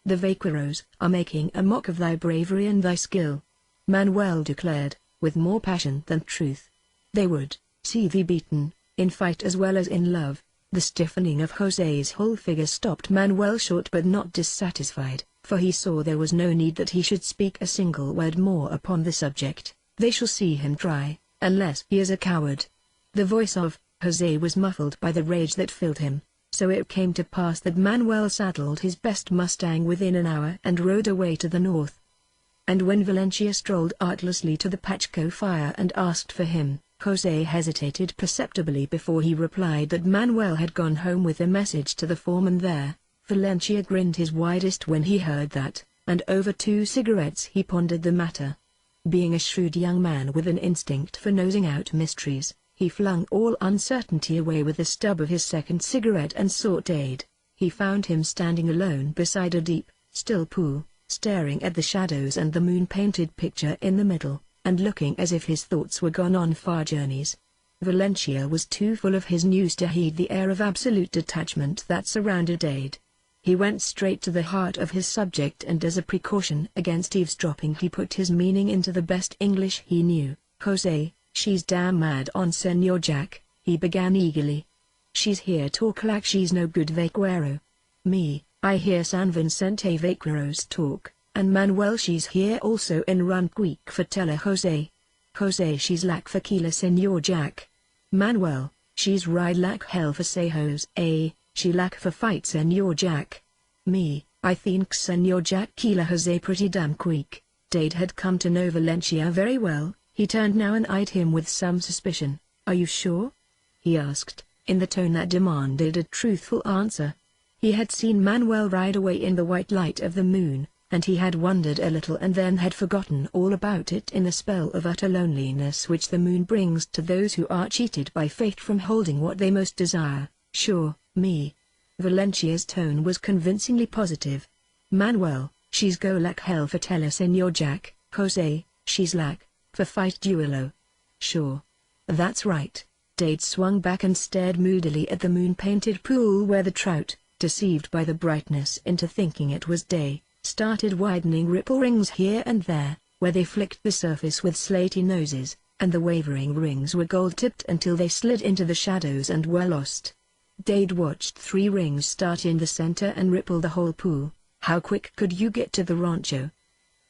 The vaqueros are making a mock of thy bravery and thy skill, Manuel declared, with more passion than truth. They would see thee beaten, in fight as well as in love. The stiffening of Jose's whole figure stopped Manuel short but not dissatisfied, for he saw there was no need that he should speak a single word more upon the subject. They shall see him try, unless he is a coward. The voice of Jose was muffled by the rage that filled him, so it came to pass that Manuel saddled his best Mustang within an hour and rode away to the north. And when Valencia strolled artlessly to the Pacheco fire and asked for him, Jose hesitated perceptibly before he replied that Manuel had gone home with a message to the foreman there. Valencia grinned his widest when he heard that, and over 2 cigarettes he pondered the matter. Being a shrewd young man with an instinct for nosing out mysteries, he flung all uncertainty away with the stub of his second cigarette and sought Dade. He found him standing alone beside a deep, still pool, staring at the shadows and the moon-painted picture in the middle, and looking as if his thoughts were gone on far journeys. Valencia was too full of his news to heed the air of absolute detachment that surrounded Dade. He went straight to the heart of his subject, and as a precaution against eavesdropping he put his meaning into the best English he knew. Jose, she's damn mad on Senor Jack, he began eagerly. She's here talk like she's no good vaquero. Me, I hear San Vicente vaqueros talk, and Manuel she's here also in run quick for tella Jose. Jose she's lack for Kila Senor Jack. Manuel, she's ride like hell for say Jose, she lack for fight Senor Jack. Me, I think Senor Jack Kila Jose pretty damn quick. Dade had come to know Valencia very well. He turned now and eyed him with some suspicion. Are you sure? He asked, in the tone that demanded a truthful answer. He had seen Manuel ride away in the white light of the moon, and he had wondered a little and then had forgotten all about it in the spell of utter loneliness which the moon brings to those who are cheated by fate from holding what they most desire. Sure, me. Valencia's tone was convincingly positive. Manuel, she's go like hell for tella Senor Jack. Jose, she's lack for fight duelo. Sure. That's right. Dade swung back and stared moodily at the moon-painted pool where the trout, deceived by the brightness into thinking it was day, started widening ripple rings here and there, where they flicked the surface with slaty noses, and the wavering rings were gold-tipped until they slid into the shadows and were lost. Dade watched 3 rings start in the center and ripple the whole pool. How quick could you get to the rancho?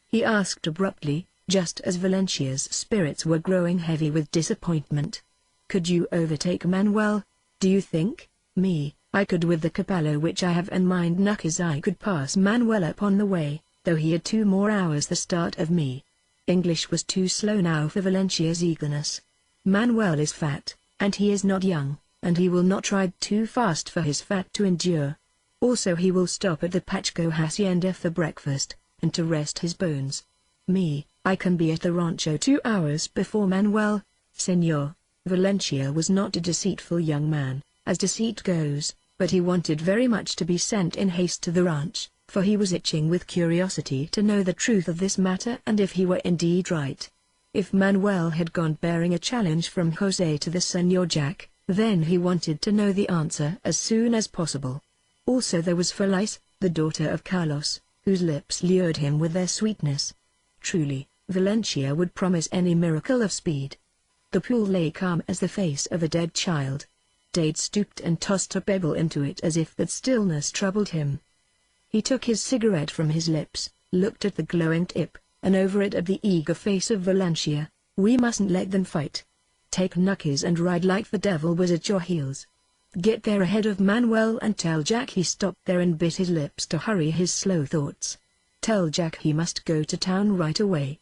He asked abruptly, just as Valencia's spirits were growing heavy with disappointment. Could you overtake Manuel, do you think? Me, I could with the capello which I have in mind. Knuckers I could pass Manuel up on the way, though he had 2 more hours the start of me. English was too slow now for Valencia's eagerness. Manuel is fat, and he is not young, and he will not ride too fast for his fat to endure. Also he will stop at the Pacheco hacienda for breakfast, and to rest his bones. Me, I can be at the rancho 2 hours before Manuel, senor. Valencia was not a deceitful young man, as deceit goes, but he wanted very much to be sent in haste to the ranch, for he was itching with curiosity to know the truth of this matter and if he were indeed right. If Manuel had gone bearing a challenge from Jose to the Senor Jack, then he wanted to know the answer as soon as possible. Also there was Felice, the daughter of Carlos, whose lips lured him with their sweetness. Truly, Valencia would promise any miracle of speed. The pool lay calm as the face of a dead child. Dade stooped and tossed a pebble into it as if that stillness troubled him. He took his cigarette from his lips, looked at the glowing tip, and over it at the eager face of Valencia. "We mustn't let them fight. Take Knuckles and ride like the devil was at your heels. Get there ahead of Manuel and tell Jack." He stopped there and bit his lips to hurry his slow thoughts. "Tell Jack he must go to town right away.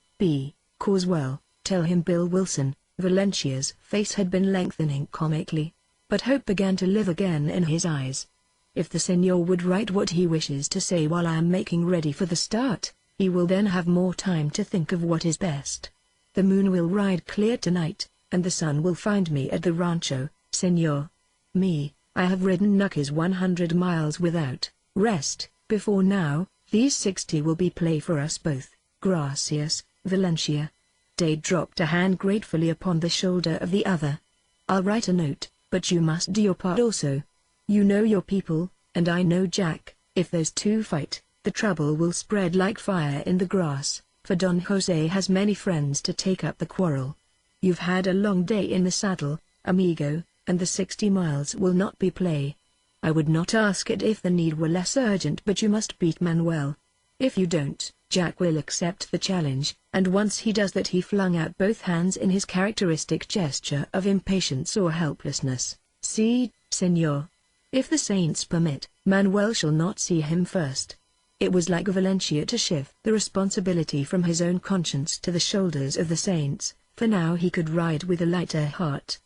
Causewell, tell him Bill Wilson." Valencia's face had been lengthening comically, but hope began to live again in his eyes. "If the Senor would write what he wishes to say while I am making ready for the start, he will then have more time to think of what is best. The moon will ride clear tonight, and the sun will find me at the rancho, Senor. I have ridden Knuckles 100 miles without rest before now. These 60 will be play for us both." "Gracias, Valencia." Dade dropped a hand gratefully upon the shoulder of the other. "I'll write a note, but you must do your part also. You know your people, and I know Jack. If those two fight, the trouble will spread like fire in the grass, for Don Jose has many friends to take up the quarrel. You've had a long day in the saddle, amigo, and the 60 miles will not be play. I would not ask it if the need were less urgent, but you must beat Manuel. If you don't, Jack will accept the challenge," and once he does that he flung out both hands in his characteristic gesture of impatience or helplessness. "See, Senor. If the saints permit, Manuel shall not see him first." It was like Valencia to shift the responsibility from his own conscience to the shoulders of the saints, for now he could ride with a lighter heart.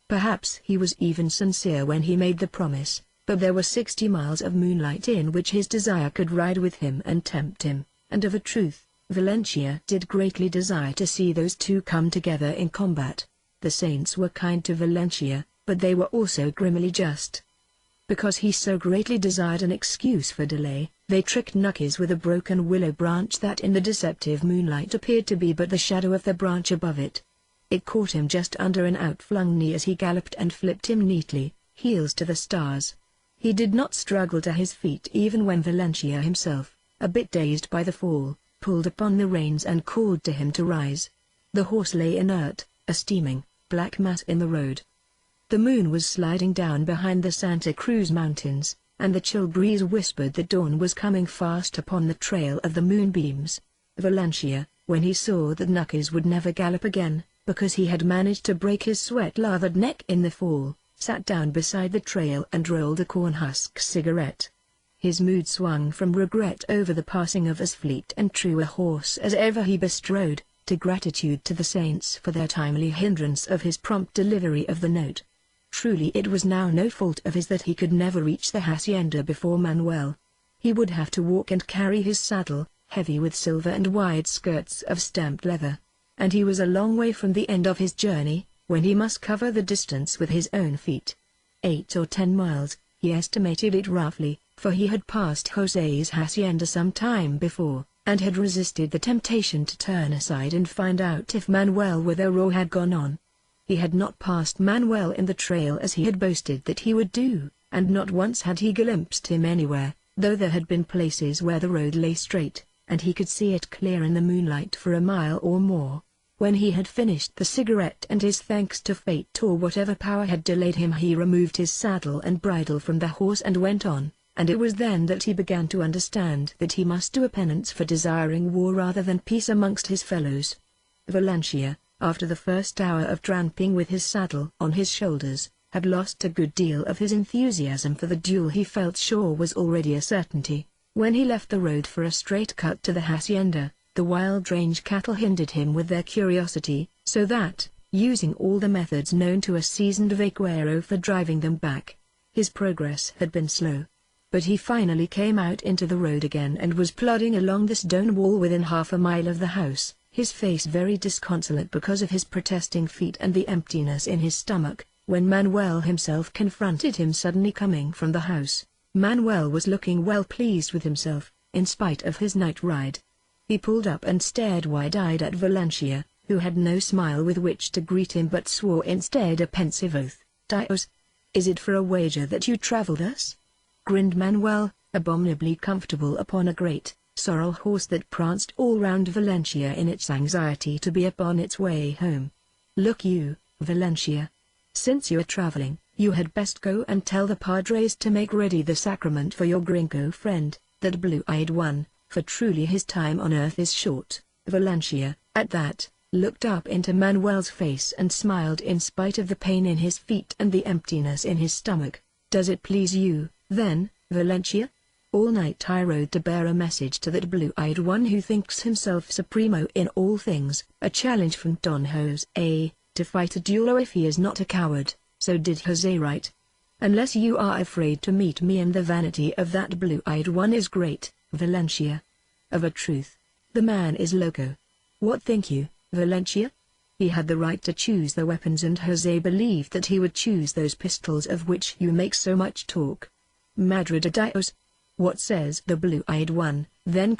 Perhaps he was even sincere when he made the promise, but there were 60 miles of moonlight in which his desire could ride with him and tempt him, and of a truth, Valencia did greatly desire to see those two come together in combat. The saints were kind to Valencia, but they were also grimly just. Because he so greatly desired an excuse for delay, they tricked Knuckles with a broken willow branch that in the deceptive moonlight appeared to be but the shadow of the branch above it. It caught him just under an outflung knee as he galloped and flipped him neatly, heels to the stars. He did not struggle to his feet even when Valencia himself, a bit dazed by the fall, pulled upon the reins and called to him to rise. The horse lay inert, a steaming, black mass in the road. The moon was sliding down behind the Santa Cruz Mountains, and the chill breeze whispered that dawn was coming fast upon the trail of the moonbeams. Valencia, when he saw that Knuckles would never gallop again, because he had managed to break his sweat-lathered neck in the fall, sat down beside the trail and rolled a cornhusk cigarette. His mood swung from regret over the passing of as fleet and true a horse as ever he bestrode, to gratitude to the saints for their timely hindrance of his prompt delivery of the note. Truly it was now no fault of his that he could never reach the hacienda before Manuel. He would have to walk and carry his saddle, heavy with silver and wide skirts of stamped leather. And he was a long way from the end of his journey, when he must cover the distance with his own feet. 8 or 10 miles, he estimated it roughly, for he had passed Jose's hacienda some time before, and had resisted the temptation to turn aside and find out if Manuel were there or had gone on. He had not passed Manuel in the trail as he had boasted that he would do, and not once had he glimpsed him anywhere, though there had been places where the road lay straight, and he could see it clear in the moonlight for a mile or more. When he had finished the cigarette and his thanks to fate or whatever power had delayed him, he removed his saddle and bridle from the horse and went on, and it was then that he began to understand that he must do a penance for desiring war rather than peace amongst his fellows. Valencia, after the first hour of tramping with his saddle on his shoulders, had lost a good deal of his enthusiasm for the duel he felt sure was already a certainty. When he left the road for a straight cut to the hacienda, the wild range cattle hindered him with their curiosity, so that, using all the methods known to a seasoned vaquero for driving them back, his progress had been slow. But he finally came out into the road again and was plodding along the stone wall within half a mile of the house, his face very disconsolate because of his protesting feet and the emptiness in his stomach, when Manuel himself confronted him suddenly coming from the house. Manuel was looking well pleased with himself, in spite of his night ride. He pulled up and stared wide-eyed at Valencia, who had no smile with which to greet him but swore instead a pensive oath. "Dios! Is it for a wager that you travel thus?" grinned Manuel, abominably comfortable upon a great, sorrel horse that pranced all round Valencia in its anxiety to be upon its way home. Look you, Valencia. Since you are traveling, you had best go and tell the padres to make ready the sacrament for your gringo friend, that blue-eyed one, for truly his time on earth is short. Valencia, at that, looked up into Manuel's face and smiled in spite of the pain in his feet and the emptiness in his stomach. Does it please you, then, Valencia? All night I rode to bear a message to that blue-eyed one who thinks himself supremo in all things, a challenge from Don Jose, to fight a duel if he is not a coward. So did Jose right? Unless you are afraid to meet me, and the vanity of that blue-eyed one is great, Valencia. Of a truth, the man is loco. What think you, Valencia? He had the right to choose the weapons, and Jose believed that he would choose those pistols of which you make so much talk. Madre de Dios! What says the blue-eyed one, then ?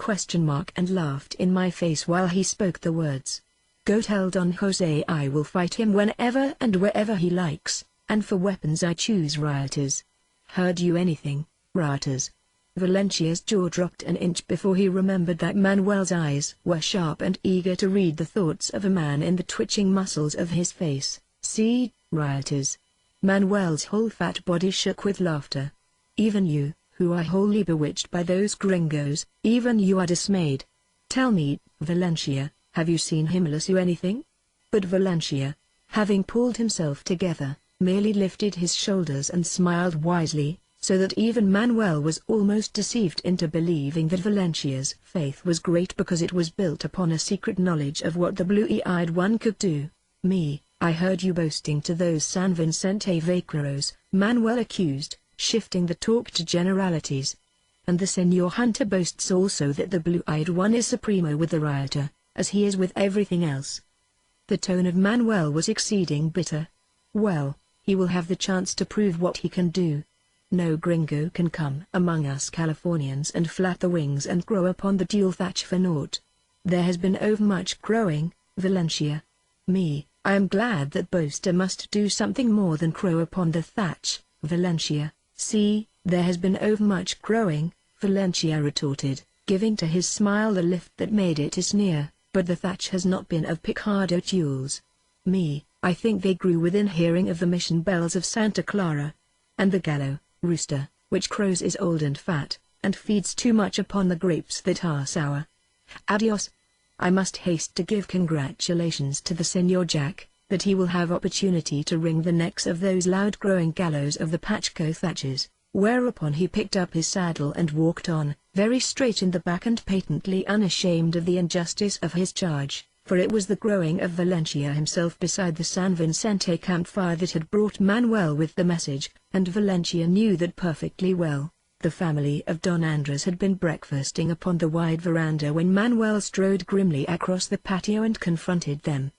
And laughed in my face while he spoke the words. Go tell Don Jose I will fight him whenever and wherever he likes, and for weapons I choose rioters. Heard you anything, rioters? Valencia's jaw dropped an inch before he remembered that Manuel's eyes were sharp and eager to read the thoughts of a man in the twitching muscles of his face. See, rioters. Manuel's whole fat body shook with laughter. Even you, who are wholly bewitched by those gringos, even you are dismayed. Tell me, Valencia, have you seen him? Unless you anything? But Valencia, having pulled himself together, merely lifted his shoulders and smiled wisely, so that even Manuel was almost deceived into believing that Valencia's faith was great because it was built upon a secret knowledge of what the blue-eyed one could do. Me, I heard you boasting to those San Vicente vaqueros, Manuel accused, shifting the talk to generalities. And the Senor Hunter boasts also that the blue-eyed one is supremo with the rioter, as he is with everything else. The tone of Manuel was exceeding bitter. Well, he will have the chance to prove what he can do. No gringo can come among us Californians and flap the wings and grow upon the dual thatch for naught. There has been overmuch growing, Valencia. Me, I am glad that boaster must do something more than crow upon the thatch, Valencia. See, there has been overmuch growing, Valencia retorted, giving to his smile the lift that made it a sneer, but the thatch has not been of Picardo tules. Me, I think they grew within hearing of the mission bells of Santa Clara. And the gallo, rooster, which crows is old and fat, and feeds too much upon the grapes that are sour. Adios. I must haste to give congratulations to the Senor Jack, that he will have opportunity to wring the necks of those loud-growing gallows of the Pacheco thatches, whereupon he picked up his saddle and walked on, very straight in the back and patently unashamed of the injustice of his charge, for it was the growing of Valencia himself beside the San Vicente campfire that had brought Manuel with the message, and Valencia knew that perfectly well. The family of Don Andres had been breakfasting upon the wide veranda when Manuel strode grimly across the patio and confronted them.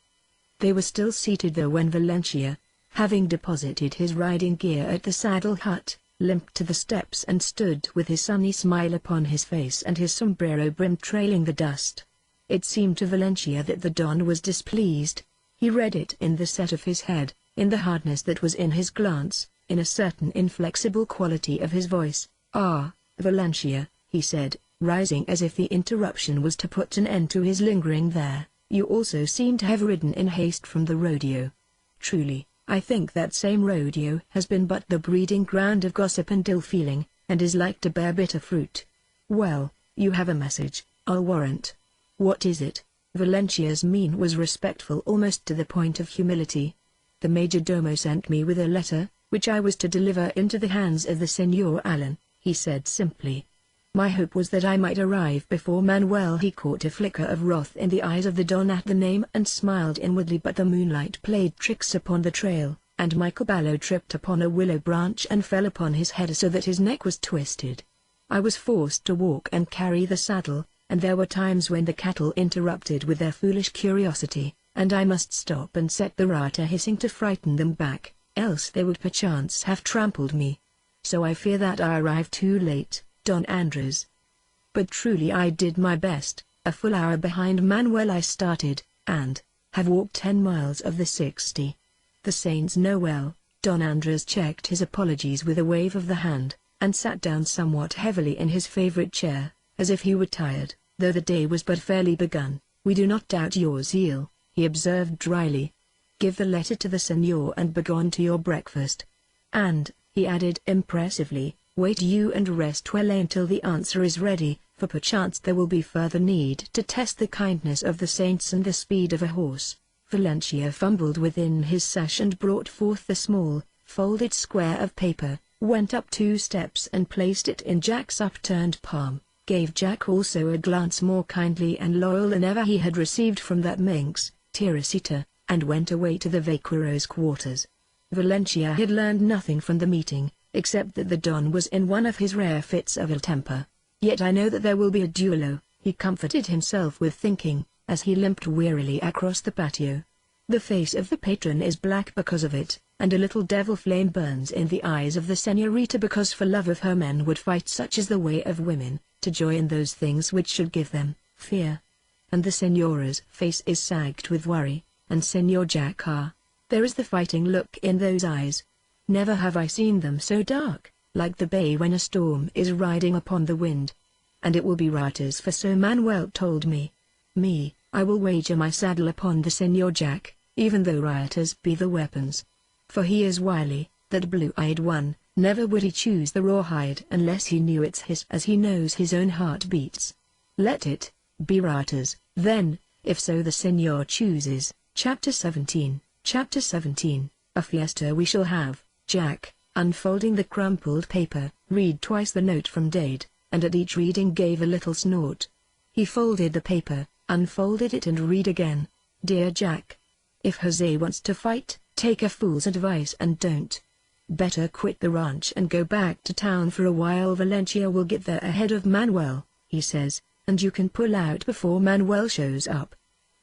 They were still seated though when Valencia, having deposited his riding gear at the saddle hut, limped to the steps and stood with his sunny smile upon his face and his sombrero brim trailing the dust. It seemed to Valencia that the Don was displeased. He read it in the set of his head, in the hardness that was in his glance, in a certain inflexible quality of his voice. Ah, Valencia, he said, rising as if the interruption was to put an end to his lingering there, you also seem to have ridden in haste from the rodeo. Truly, I think that same rodeo has been but the breeding ground of gossip and ill-feeling, and is like to bear bitter fruit. Well, you have a message, I'll warrant. What is it? Valencia's mien was respectful almost to the point of humility. The major domo sent me with a letter, which I was to deliver into the hands of the Senor Allen, he said simply. My hope was that I might arrive before Manuel. He caught a flicker of wrath in the eyes of the Don at the name and smiled inwardly, but the moonlight played tricks upon the trail, and my caballo tripped upon a willow branch and fell upon his head so that his neck was twisted. I was forced to walk and carry the saddle, and there were times when the cattle interrupted with their foolish curiosity, and I must stop and set the rata hissing to frighten them back, else they would perchance have trampled me. So I fear that I arrived too late, Don Andres. But truly I did my best. A full hour behind Manuel I started, and have walked 10 miles of the 60. The saints know well. Don Andres checked his apologies with a wave of the hand, and sat down somewhat heavily in his favorite chair, as if he were tired, though the day was but fairly begun. We do not doubt your zeal, he observed dryly. give the letter to the senor and begone to your breakfast. And, he added impressively, wait you and rest well until the answer is ready, for perchance there will be further need to test the kindness of the saints and the speed of a horse. Valencia fumbled within his sash and brought forth the small, folded square of paper, went up 2 steps and placed it in Jack's upturned palm, gave Jack also a glance more kindly and loyal than ever he had received from that minx, Teresita, and went away to the vaqueros' quarters. Valencia had learned nothing from the meeting, except that the Don was in one of his rare fits of ill temper. Yet I know that there will be a duello, he comforted himself with thinking, as he limped wearily across the patio. The face of the patron is black because of it, and a little devil flame burns in the eyes of the senorita because for love of her men would fight. Such is the way of women, to joy in those things which should give them fear. And the senora's face is sagged with worry, and Senor Jack there is the fighting look in those eyes. Never have I seen them so dark, like the bay when a storm is riding upon the wind. And it will be rioters, for so Manuel told me. I will wager my saddle upon the Senor Jack, even though rioters be the weapons. For he is wily, that blue-eyed one, never would he choose the rawhide unless he knew it's his, as he knows his own heart beats. Let it be rioters, then, if so the Senor chooses. Chapter 17. Chapter 17, A fiesta we shall have. Jack, unfolding the crumpled paper, read twice the note from Dade, and at each reading gave a little snort. He folded the paper, unfolded it and read again. Dear Jack, if Jose wants to fight, take a fool's advice and don't. Better quit the ranch and go back to town for a while. Valencia will get there ahead of Manuel, he says, and you can pull out before Manuel shows up.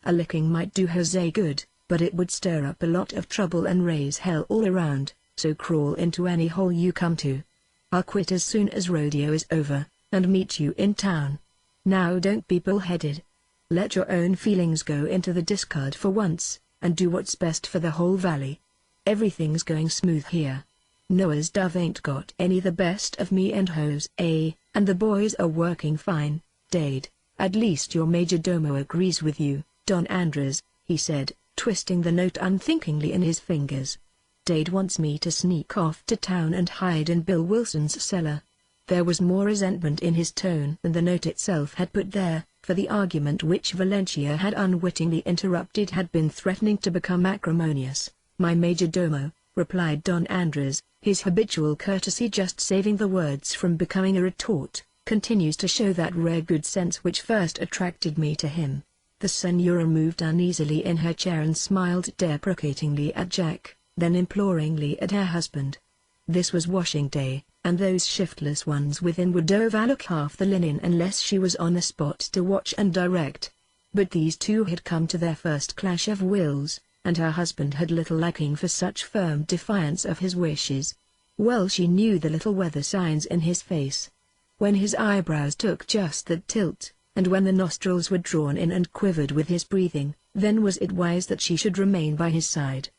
A licking might do Jose good, but it would stir up a lot of trouble and raise hell all around, so crawl into any hole you come to. I'll quit as soon as rodeo is over, and meet you in town. Now don't be bullheaded. Let your own feelings go into the discard for once, and do what's best for the whole valley. Everything's going smooth here. Noah's dove ain't got any the best of me and Jose, and the boys are working fine. Dade, at least your major domo agrees with you, Don Andres, he said, twisting the note unthinkingly in his fingers. Dade wants me to sneak off to town and hide in Bill Wilson's cellar. There was more resentment in his tone than the note itself had put there, for the argument which Valencia had unwittingly interrupted had been threatening to become acrimonious. My major domo, replied Don Andres, his habitual courtesy just saving the words from becoming a retort, continues to show that rare good sense which first attracted me to him. The senora moved uneasily in her chair and smiled deprecatingly at Jack, then imploringly at her husband. This was washing day, and those shiftless ones within would overlook half the linen unless she was on the spot to watch and direct. But these two had come to their first clash of wills, and her husband had little liking for such firm defiance of his wishes. Well she knew the little weather signs in his face. When his eyebrows took just that tilt, and when the nostrils were drawn in and quivered with his breathing, then was it wise that she should remain by his side.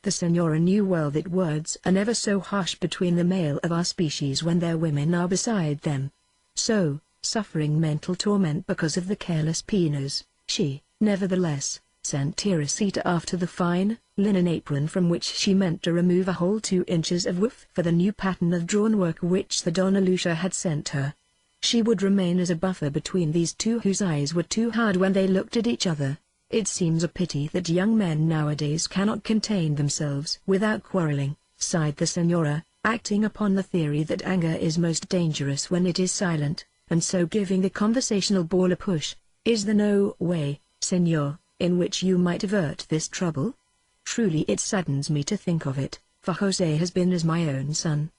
The senora knew well that words are never so harsh between the male of our species when their women are beside them. So, suffering mental torment because of the careless Pinos, she, nevertheless, sent Teresita after the fine, linen apron from which she meant to remove a whole 2 inches of woof for the new pattern of drawn work which the Donna Lucia had sent her. She would remain as a buffer between these two whose eyes were too hard when they looked at each other. It seems a pity that young men nowadays cannot contain themselves without quarreling, sighed the senora, acting upon the theory that anger is most dangerous when it is silent, and so giving the conversational ball a push. Is there no way, senor, in which you might avert this trouble? Truly it saddens me to think of it, for Jose has been as my own son.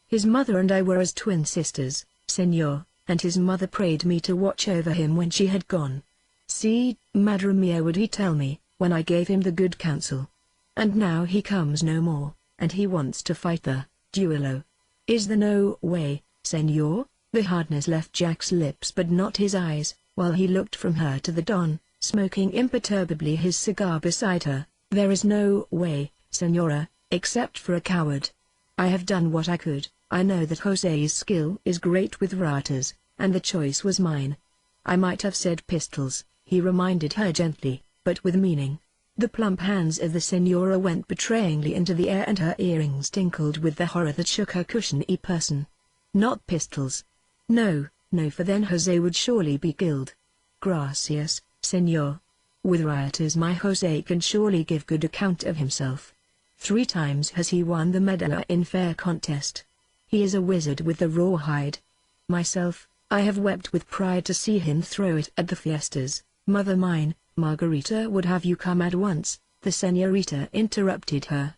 His mother and I were as twin sisters, senor, and his mother prayed me to watch over him when she had gone. See, madre mia would he tell me, when I gave him the good counsel. And now he comes no more, and he wants to fight the duello. Is there no way, senor? The hardness left Jack's lips but not his eyes, while he looked from her to the Don, smoking imperturbably his cigar beside her. There is no way, senora, except for a coward. I have done what I could. I know that Jose's skill is great with rioters, and the choice was mine. I might have said pistols, he reminded her gently, but with meaning. The plump hands of the senora went betrayingly into the air and her earrings tinkled with the horror that shook her cushiony person. Not pistols. No, no, for then Jose would surely be killed. Gracias, senor. With rioters my Jose can surely give good account of himself. 3 times has he won the medalla in fair contest. He is a wizard with the rawhide. Myself, I have wept with pride to see him throw it at the fiestas. Mother mine, Margarita would have you come at once, the señorita interrupted her.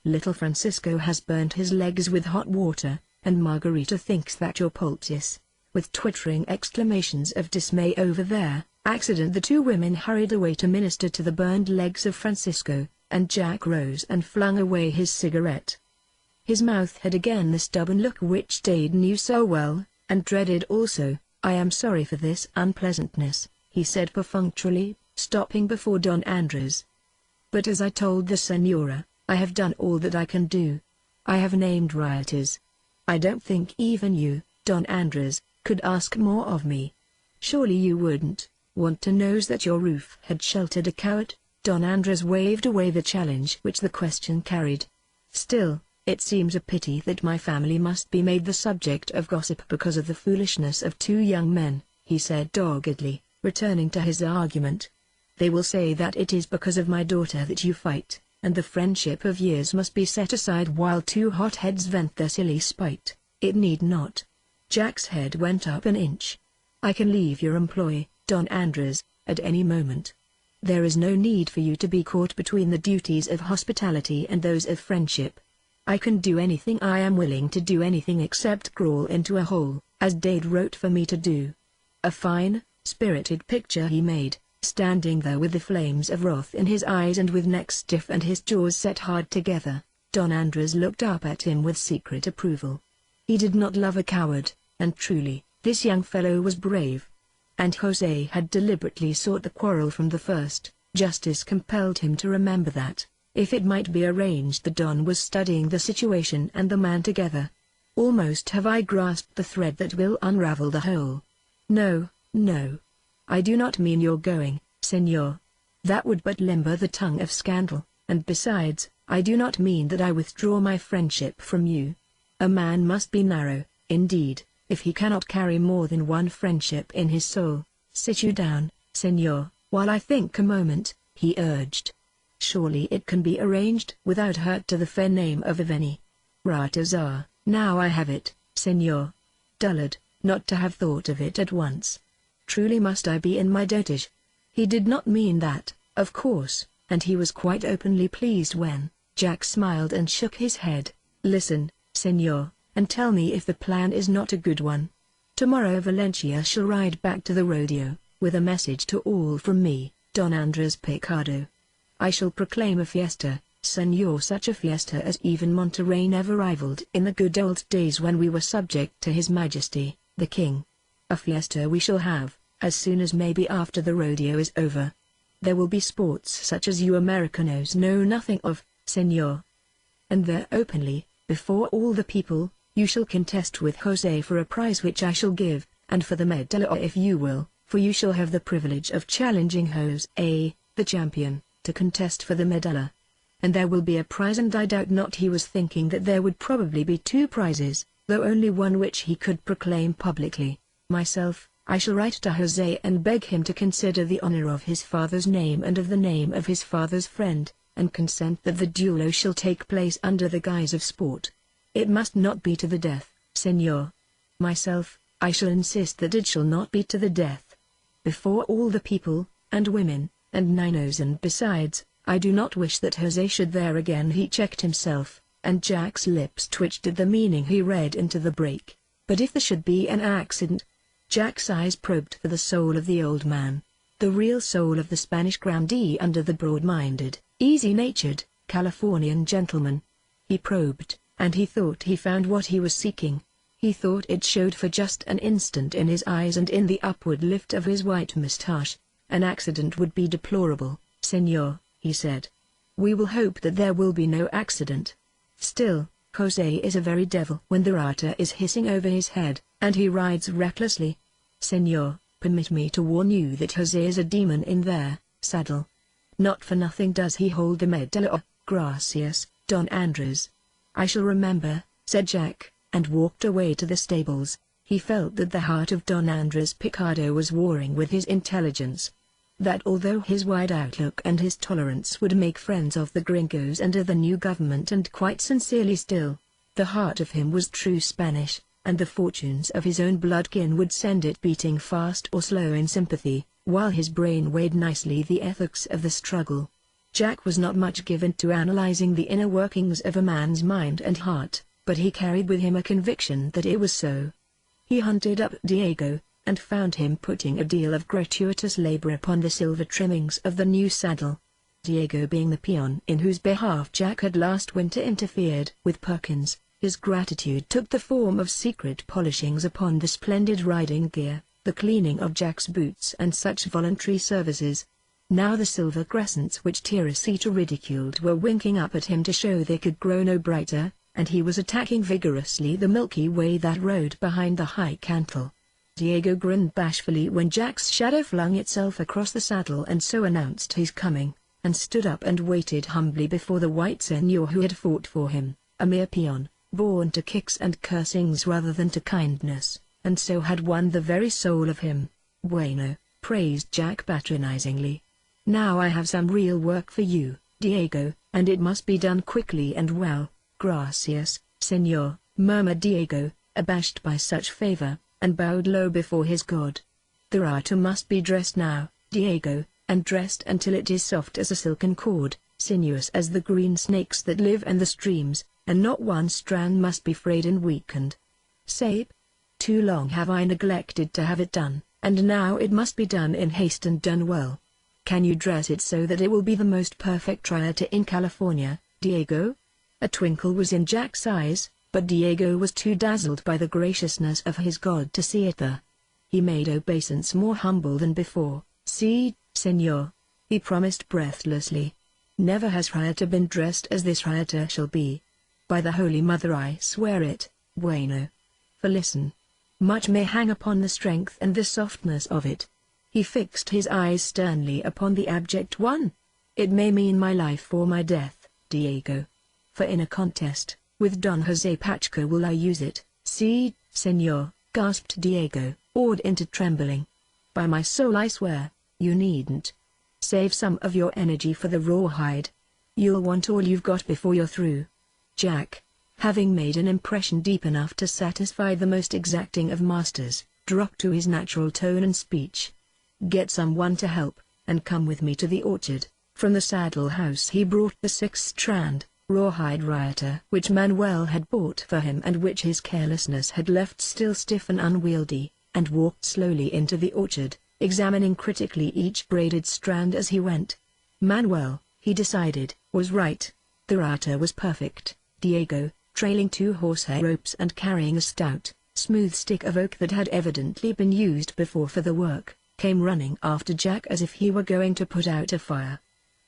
Little Francisco has burnt his legs with hot water, and Margarita thinks that your poultice. With twittering exclamations of dismay over their accident the 2 women hurried away to minister to the burned legs of Francisco, and Jack rose and flung away his cigarette. His mouth had again the stubborn look which Dade knew so well, and dreaded also. I am sorry for this unpleasantness, he said perfunctorily, stopping before Don Andres. But as I told the senora, I have done all that I can do. I have named rioters. I don't think even you, Don Andres, could ask more of me. Surely you wouldn't want to know that your roof had sheltered a coward? Don Andres waved away the challenge which the question carried. Still, it seems a pity that my family must be made the subject of gossip because of the foolishness of 2 young men, he said doggedly, returning to his argument. They will say that it is because of my daughter that you fight, and the friendship of years must be set aside while 2 hotheads vent their silly spite. It need not. Jack's head went up an inch. I can leave your employ, Don Andres, at any moment. There is no need for you to be caught between the duties of hospitality and those of friendship. I can do anything. I am willing to do anything except crawl into a hole, as Dade wrote for me to do. A fine, spirited picture he made, standing there with the flames of wrath in his eyes and with neck stiff and his jaws set hard together. Don Andres looked up at him with secret approval. He did not love a coward, and truly, this young fellow was brave. And Jose had deliberately sought the quarrel from the first. Justice compelled him to remember that, if it might be arranged, the Don was studying the situation and the man together. Almost have I grasped the thread that will unravel the whole. No, no. I do not mean your going, senor. That would but limber the tongue of scandal, and besides, I do not mean that I withdraw my friendship from you. A man must be narrow, indeed, if he cannot carry more than one friendship in his soul. Sit you down, senor, while I think a moment, he urged. Surely it can be arranged without hurt to the fair name of Iveni. Ratazar, now I have it, senor. Dullard, not to have thought of it at once. Truly must I be in my dotage. He did not mean that, of course, and he was quite openly pleased when Jack smiled and shook his head. Listen, senor, and tell me if the plan is not a good one. Tomorrow Valencia shall ride back to the rodeo, with a message to all from me, Don Andres Picado. I shall proclaim a fiesta, senor, such a fiesta as even Monterrey never rivaled in the good old days when we were subject to His Majesty, the King. A fiesta we shall have, as soon as maybe after the rodeo is over. There will be sports such as you Americanos know nothing of, senor. And there openly, before all the people, you shall contest with Jose for a prize which I shall give, and for the medalla if you will, for you shall have the privilege of challenging Jose, the champion, to contest for the medalla. And there will be a prize, and I doubt not he was thinking that there would probably be 2 prizes, though only one which he could proclaim publicly. Myself, I shall write to Jose and beg him to consider the honor of his father's name and of the name of his father's friend, and consent that the duello shall take place under the guise of sport. It must not be to the death, senor. Myself, I shall insist that it shall not be to the death. Before all the people, and women, and ninos, and besides, I do not wish that Jose should there again. He checked himself, and Jack's lips twitched at the meaning he read into the break. But if there should be an accident? Jack's eyes probed for the soul of the old man, the real soul of the Spanish grandee under the broad-minded, easy-natured, Californian gentleman. He probed, and he thought he found what he was seeking. He thought it showed for just an instant in his eyes and in the upward lift of his white moustache. An accident would be deplorable, senor, he said. We will hope that there will be no accident. Still, Jose is a very devil when the rata is hissing over his head, and he rides recklessly. Senor, permit me to warn you that Jose is a demon in their saddle. Not for nothing does he hold the medal of Gracias, Don Andres. I shall remember, said Jack, and walked away to the stables. He felt that the heart of Don Andres Picado was warring with his intelligence. That although his wide outlook and his tolerance would make friends of the Gringos under the new government, and quite sincerely still, the heart of him was true Spanish, and the fortunes of his own bloodkin would send it beating fast or slow in sympathy, while his brain weighed nicely the ethics of the struggle. Jack was not much given to analyzing the inner workings of a man's mind and heart, but he carried with him a conviction that it was so. He hunted up Diego, and found him putting a deal of gratuitous labor upon the silver trimmings of the new saddle. Diego being the peon in whose behalf Jack had last winter interfered with Perkins, his gratitude took the form of secret polishings upon the splendid riding gear, the cleaning of Jack's boots and such voluntary services. Now the silver crescents which Teresita ridiculed were winking up at him to show they could grow no brighter, and he was attacking vigorously the Milky Way that rode behind the high cantle. Diego grinned bashfully when Jack's shadow flung itself across the saddle and so announced his coming, and stood up and waited humbly before the white señor who had fought for him, a mere peon, born to kicks and cursings rather than to kindness, and so had won the very soul of him. Bueno, praised Jack patronizingly. Now I have some real work for you, Diego, and it must be done quickly and well. Gracias, señor, murmured Diego, abashed by such favor, and bowed low before his god. The rata must be dressed now, Diego, and dressed until it is soft as a silken cord, sinuous as the green snakes that live in the streams, and not one strand must be frayed and weakened. Sabe? Too long have I neglected to have it done, and now it must be done in haste and done well. Can you dress it so that it will be the most perfect riata in California, Diego? A twinkle was in Jack's eyes, but Diego was too dazzled by the graciousness of his god to see it there. He made obeisance more humble than before. "Si, señor," he promised breathlessly. "Never has riata been dressed as this riata shall be. By the Holy Mother I swear it, bueno. For listen. Much may hang upon the strength and the softness of it." He fixed his eyes sternly upon the abject one. "It may mean my life or my death, Diego. For in a contest, with Don Jose Pacheco will I use it." "Si, señor," gasped Diego, awed into trembling. "By my soul I swear, you needn't. Save some of your energy for the rawhide. You'll want all you've got before you're through." Jack, having made an impression deep enough to satisfy the most exacting of masters, dropped to his natural tone and speech. "Get someone to help, and come with me to the orchard." From the saddle house he brought the 6-strand, rawhide riata which Manuel had bought for him and which his carelessness had left still stiff and unwieldy, and walked slowly into the orchard, examining critically each braided strand as he went. Manuel, he decided, was right. The riata was perfect. Diego, trailing 2 horsehair ropes and carrying a stout, smooth stick of oak that had evidently been used before for the work, came running after Jack as if he were going to put out a fire.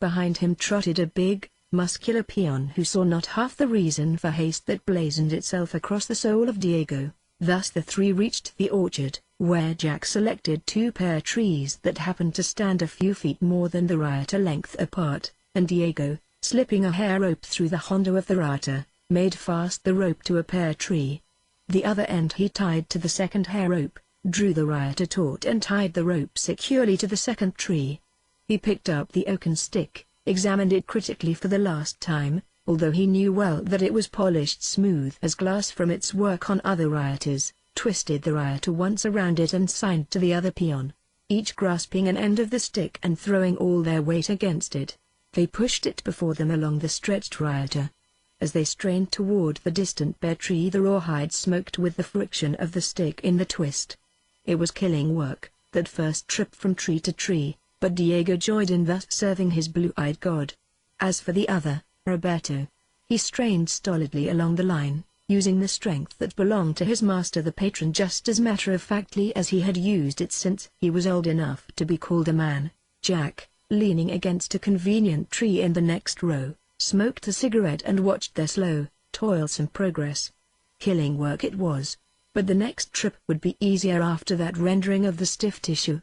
Behind him trotted a big, muscular peon who saw not half the reason for haste that blazoned itself across the soul of Diego. Thus the three reached the orchard, where Jack selected 2 pear trees that happened to stand a few feet more than the riata length apart, and Diego, slipping a hair rope through the hondo of the riata, made fast the rope to a pear tree. The other end he tied to the second hair rope, drew the riata taut and tied the rope securely to the second tree. He picked up the oaken stick, examined it critically for the last time, although he knew well that it was polished smooth as glass from its work on other riatas, twisted the riata once around it and signed to the other peon, each grasping an end of the stick and throwing all their weight against it. They pushed it before them along the stretched riata. As they strained toward the distant pear tree, the rawhide smoked with the friction of the stick in the twist. It was killing work, that first trip from tree to tree, but Diego joyed in thus serving his blue-eyed god. As for the other, Roberto, he strained stolidly along the line, using the strength that belonged to his master the patron just as matter-of-factly as he had used it since he was old enough to be called a man. Jack, leaning against a convenient tree in the next row, smoked a cigarette and watched their slow, toilsome progress. Killing work it was, but the next trip would be easier after that rendering of the stiff tissue.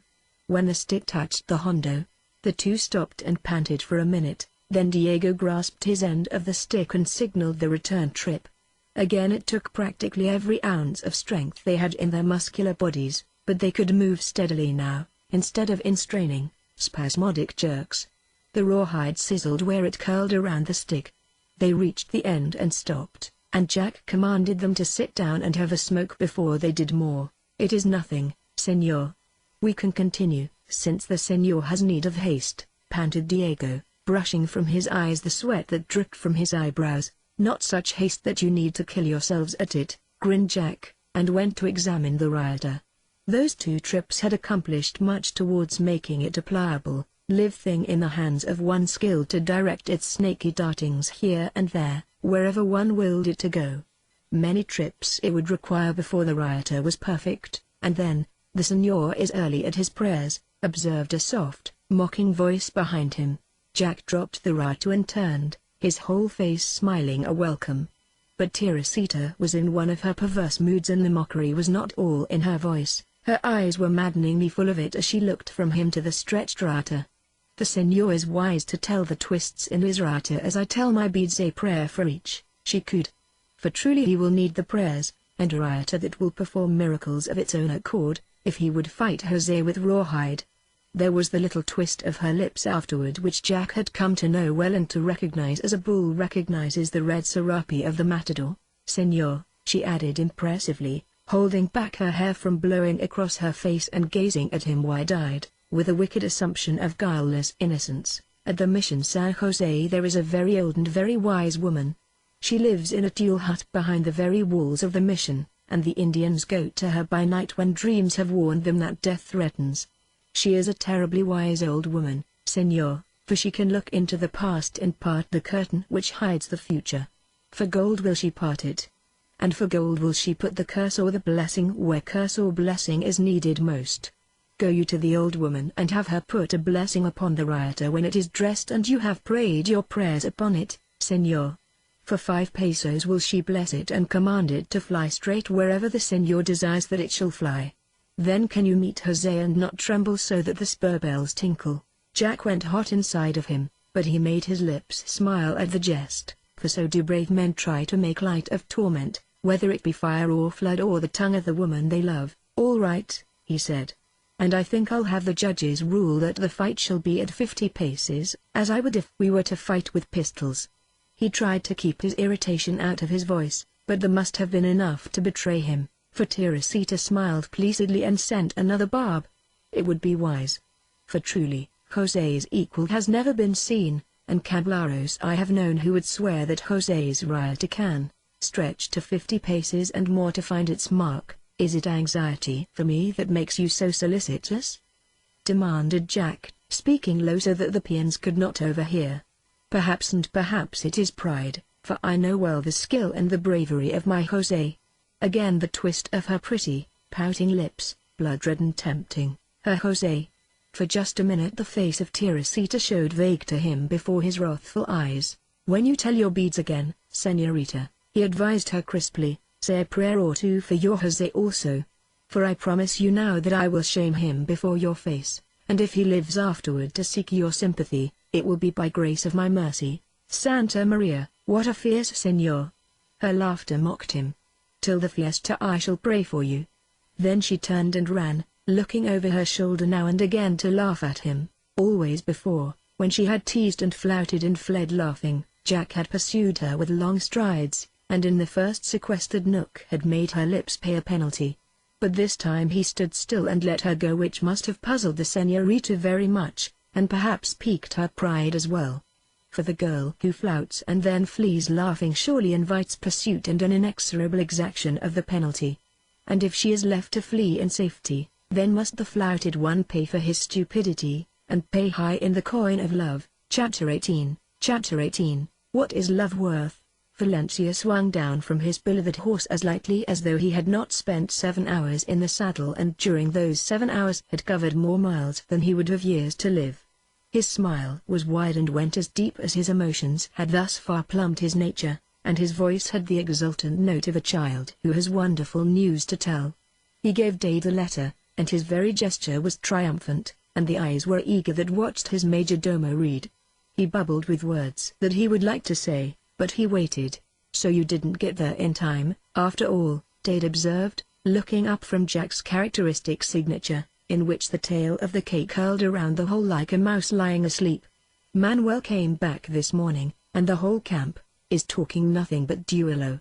When the stick touched the hondo, The two stopped and panted for a minute, then Diego grasped his end of the stick and signaled the return trip. Again it took practically every ounce of strength they had in their muscular bodies, but they could move steadily now, instead of in straining, spasmodic jerks. The rawhide sizzled where it curled around the stick. They reached the end and stopped, and Jack commanded them to sit down and have a smoke before they did more. "It is nothing, Señor. We can continue, since the Señor has need of haste," panted Diego, brushing from his eyes the sweat that dripped from his eyebrows. "Not such haste that you need to kill yourselves at it," grinned Jack, and went to examine the rioter. Those 2 trips had accomplished much towards making it a pliable, live thing in the hands of one skilled to direct its snaky dartings here and there, wherever one willed it to go. Many trips it would require before the rioter was perfect, and then, "The Señor is early at his prayers," observed a soft, mocking voice behind him. Jack dropped the rioter and turned, his whole face smiling a welcome. But Teresita was in one of her perverse moods, and the mockery was not all in her voice. Her eyes were maddeningly full of it as she looked from him to the stretched rioter. "The Señor is wise to tell the twists in his rioter as I tell my beads, a prayer for each," she cooed. "For truly he will need the prayers, and a rioter that will perform miracles of its own accord, if he would fight Jose with rawhide." There was the little twist of her lips afterward which Jack had come to know well and to recognize as a bull recognizes the red serape of the matador. "Señor," she added impressively, holding back her hair from blowing across her face and gazing at him wide-eyed, with a wicked assumption of guileless innocence, "at the Mission San Jose there is a very old and very wise woman. She lives in a tule hut behind the very walls of the mission, and the Indians go to her by night when dreams have warned them that death threatens. She is a terribly wise old woman, Señor, for she can look into the past and part the curtain which hides the future. For gold will she part it. And for gold will she put the curse or the blessing where curse or blessing is needed most. Go you to the old woman and have her put a blessing upon the rioter when it is dressed and you have prayed your prayers upon it, Señor. For 5 pesos will she bless it and command it to fly straight wherever the Señor desires that it shall fly. Then can you meet Jose and not tremble so that the spur bells tinkle." Jack went hot inside of him, but he made his lips smile at the jest, for so do brave men try to make light of torment, whether it be fire or flood or the tongue of the woman they love. "All right," he said. "And I think I'll have the judges rule that the fight shall be at 50 paces, as I would if we were to fight with pistols." He tried to keep his irritation out of his voice, but there must have been enough to betray him, for Teresita smiled pleasedly and sent another barb. "It would be wise. For truly, Jose's equal has never been seen, and caballeros I have known who would swear that Jose's rioter can stretch to 50 paces and more to find its mark. Is it anxiety for me that makes you so solicitous?" demanded Jack, speaking low so that the peons could not overhear. "Perhaps, and perhaps it is pride, for I know well the skill and the bravery of my Jose." Again the twist of her pretty, pouting lips, blood-red and tempting. Her Jose. For just a minute the face of Teresita showed vague to him before his wrathful eyes. "When you tell your beads again, Señorita," he advised her crisply, "say a prayer or 2 for your Jose also. For I promise you now that I will shame him before your face, and if he lives afterward to seek your sympathy, it will be by grace of my mercy. Santa Maria, what a fierce Señor!" Her laughter mocked him. "Till the fiesta I shall pray for you." Then she turned and ran, looking over her shoulder now and again to laugh at him. Always before, when she had teased and flouted and fled laughing, Jack had pursued her with long strides, and in the first sequestered nook had made her lips pay a penalty. But this time he stood still and let her go, which must have puzzled the Señorita very much, and perhaps piqued her pride as well. For the girl who flouts and then flees laughing surely invites pursuit and an inexorable exaction of the penalty. And if she is left to flee in safety, then must the flouted one pay for his stupidity, and pay high in the coin of love. Chapter 18. What is love worth? Valencia swung down from his beloved horse as lightly as though he had not spent 7 hours in the saddle, and during those 7 hours had covered more miles than he would have years to live. His smile was wide and went as deep as his emotions had thus far plumbed his nature, and his voice had the exultant note of a child who has wonderful news to tell. He gave Day the letter, and his very gesture was triumphant. and the eyes were eager that watched his majordomo read. He bubbled with words that he would like to say, but he waited. "So you didn't get there in time, after all," Dade observed, looking up from Jack's characteristic signature, in which the tail of the cake curled around the hole like a mouse lying asleep. "Manuel came back this morning, and the whole camp is talking nothing but duello.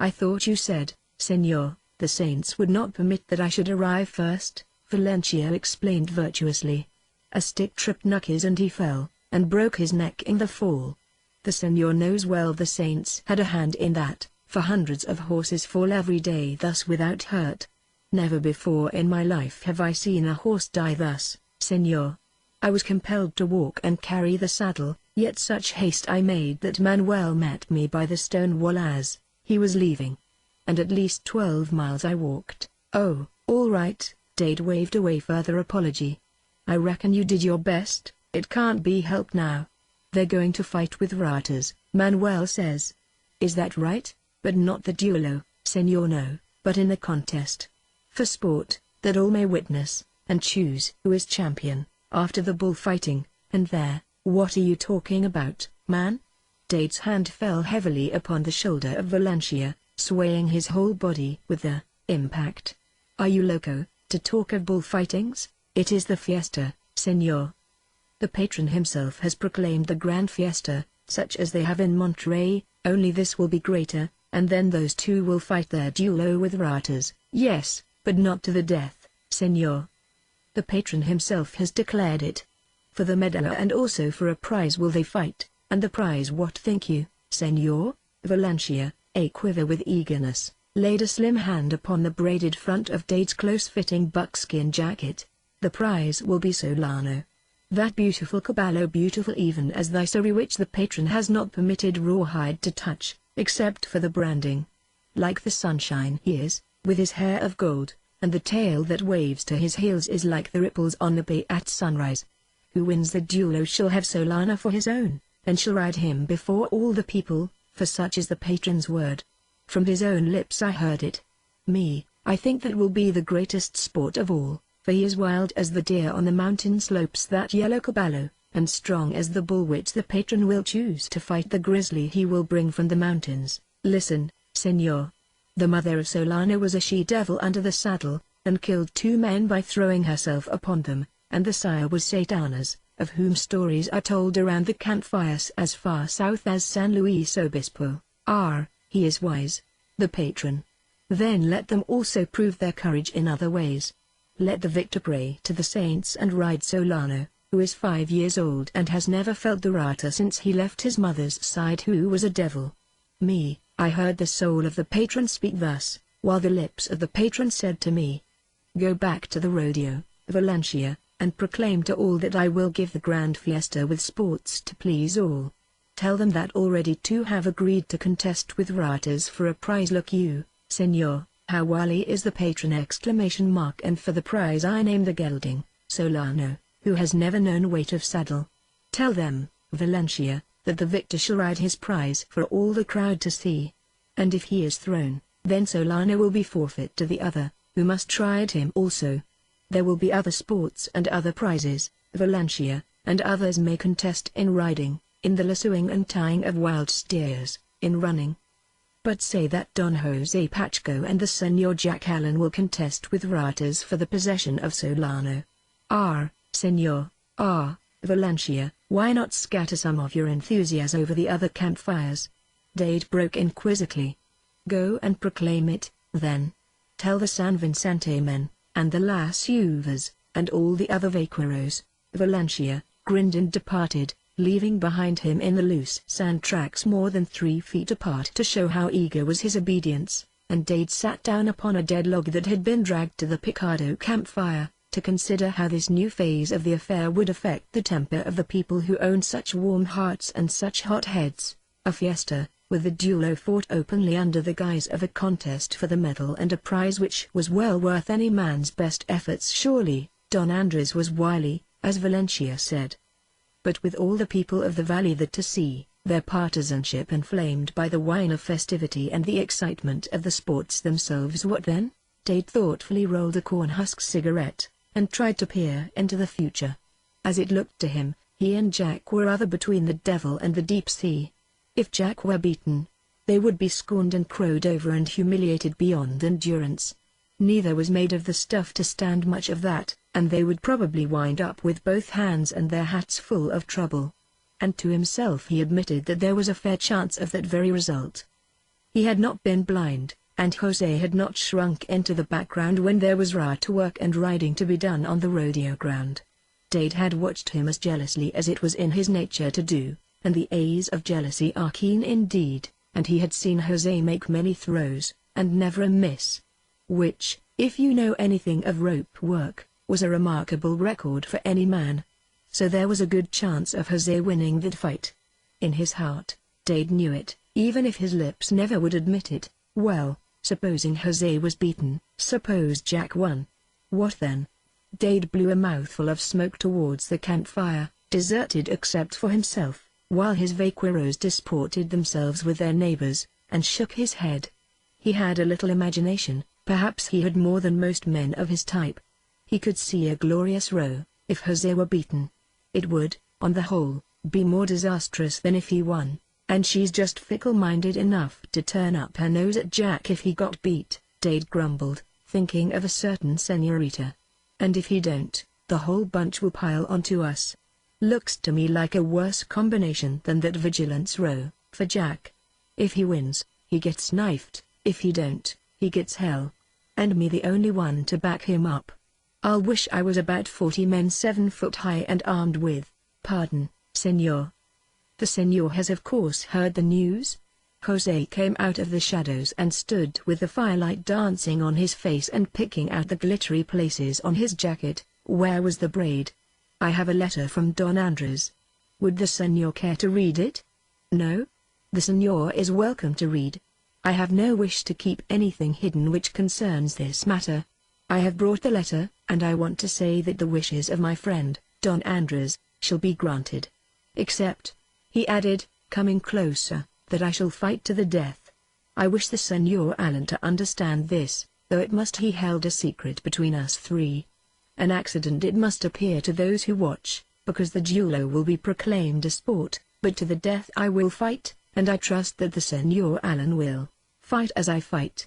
I thought you said, Senor, the Saints would not permit that I should arrive first," Valencia explained virtuously. "A stick tripped Knuckles and he fell, and broke his neck in the fall. The Senor knows well the Saints had a hand in that, for hundreds of horses fall every day thus without hurt. Never before in my life have I seen a horse die thus, Senor. I was compelled to walk and carry the saddle, yet such haste I made that Manuel met me by the stone wall as he was leaving. And at least 12 miles I walked." "Oh, all right," Dade waved away further apology. "I reckon you did your best. It can't be helped now. They're going to fight with ratas, Manuel says. Is that right? But not the duelo, Senor, no, but in the contest. For sport, that all may witness, and choose who is champion, after the bullfighting, and there." "What are you talking about, man?" Dade's hand fell heavily upon the shoulder of Valencia, swaying his whole body with the impact. "Are you loco, to talk of bullfightings? It is the fiesta, Senor. The patron himself has proclaimed the grand fiesta, such as they have in Monterey, only this will be greater, and then those two will fight their duelo with ratas." "Yes, but not to the death, Senor. The patron himself has declared it. For the medal and also for a prize will they fight, and the prize, what think you, Senor?" Valencia, a quiver with eagerness, laid a slim hand upon the braided front of Dade's close-fitting buckskin jacket. "The prize will be Solano. That beautiful caballo, beautiful even as thy story, which the patron has not permitted Rawhide to touch, except for the branding. Like the sunshine he is, with his hair of gold, and the tail that waves to his heels is like the ripples on the bay at sunrise. Who wins the duelo shall have Solana for his own, and shall ride him before all the people, for such is the patron's word. From his own lips I heard it. I think that will be the greatest sport of all, for he is wild as the deer on the mountain slopes, that yellow caballo, and strong as the bull which the patron will choose to fight the grizzly he will bring from the mountains. Listen, Senor. The mother of Solana was a she-devil under the saddle, and killed 2 men by throwing herself upon them, and the sire was Satanas, of whom stories are told around the campfires as far south as San Luis Obispo. He is wise. The patron. Then let them also prove their courage in other ways. Let the victor pray to the saints and ride Solano, who is 5 years old and has never felt the rata since he left his mother's side, who was a devil. I heard the soul of the patron speak thus, while the lips of the patron said to me, 'Go back to the rodeo, Valencia, and proclaim to all that I will give the grand fiesta with sports to please all. Tell them that already 2 have agreed to contest with ratas for a prize. Look you, Senor, how wily is the patron!' And for the prize I name the gelding, Solano, who has never known weight of saddle. Tell them, Valencia, that the victor shall ride his prize for all the crowd to see. And if he is thrown, then Solano will be forfeit to the other, who must ride him also. There will be other sports and other prizes, Valencia, and others may contest in riding, in the lassoing and tying of wild steers, in running. But say that Don Jose Pacheco and the Senor Jack Allen will contest with ratas for the possession of Solano. Senor, Valencia, why not scatter some of your enthusiasm over the other campfires?" Dade broke in quizzically. "Go and proclaim it, then. Tell the San Vicente men, and the Las Uvas, and all the other vaqueros." Valencia grinned and departed, leaving behind him in the loose sand tracks more than 3 feet apart to show how eager was his obedience, and Dade sat down upon a dead log that had been dragged to the Picado campfire, to consider how this new phase of the affair would affect the temper of the people who owned such warm hearts and such hot heads. A fiesta, with the duelo fought openly under the guise of a contest for the medal and a prize which was well worth any man's best efforts. Surely, Don Andres was wily, as Valencia said. But with all the people of the valley there to see, their partisanship inflamed by the wine of festivity and the excitement of the sports themselves, what then? Dade thoughtfully rolled a corn-husk cigarette, and tried to peer into the future. As it looked to him, he and Jack were either between the devil and the deep sea. If Jack were beaten, they would be scorned and crowed over and humiliated beyond endurance. Neither was made of the stuff to stand much of that, and they would probably wind up with both hands and their hats full of trouble. And to himself he admitted that there was a fair chance of that very result. He had not been blind, and Jose had not shrunk into the background when there was riot work and riding to be done on the rodeo ground. Dade had watched him as jealously as it was in his nature to do, and the eyes of jealousy are keen indeed, and he had seen Jose make many throws, and never a miss. Which, if you know anything of rope work, was a remarkable record for any man. So there was a good chance of Jose winning that fight. In his heart, Dade knew it, even if his lips never would admit it. Well, supposing Jose was beaten, suppose Jack won. What then? Dade blew a mouthful of smoke towards the campfire, deserted except for himself, while his vaqueros disported themselves with their neighbors, and shook his head. He had a little imagination, perhaps he had more than most men of his type. He could see a glorious row, if Jose were beaten. It would, on the whole, be more disastrous than if he won, and she's just fickle-minded enough to turn up her nose at Jack if he got beat, Dade grumbled, thinking of a certain senorita. And if he don't, the whole bunch will pile onto us. Looks to me like a worse combination than that vigilance row, for Jack. If he wins, he gets knifed, if he don't, he gets hell. And me the only one to back him up. I'll wish I was about 40 men 7 foot high and armed with, pardon, senor. The senor has of course heard the news? Jose came out of the shadows and stood with the firelight dancing on his face and picking out the glittery places on his jacket. Where was the braid? I have a letter from Don Andres. Would the senor care to read it? No? The senor is welcome to read. I have no wish to keep anything hidden which concerns this matter. I have brought the letter, and I want to say that the wishes of my friend, Don Andres, shall be granted. Except, he added, coming closer, that I shall fight to the death. I wish the Senor Allen to understand this, though it must be held a secret between us three. An accident it must appear to those who watch, because the duelo will be proclaimed a sport, but to the death I will fight, and I trust that the Senor Allen will fight as I fight.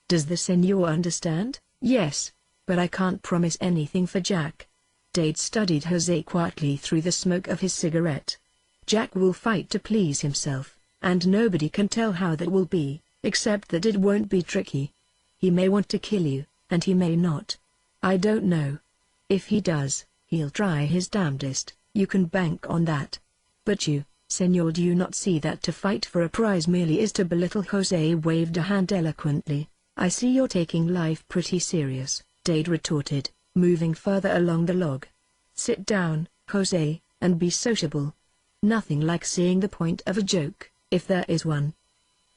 Does the Senor understand? Yes, but I can't promise anything for Jack. Dade studied Jose quietly through the smoke of his cigarette. Jack will fight to please himself, and nobody can tell how that will be, except that it won't be tricky. He may want to kill you, and he may not. I don't know. If he does, he'll try his damnedest, you can bank on that. But you, senor, do you not see that to fight for a prize merely is to belittle? Jose waved a hand eloquently. I see you're taking life pretty serious, Dade retorted, moving further along the log. Sit down, Jose, and be sociable. Nothing like seeing the point of a joke, if there is one.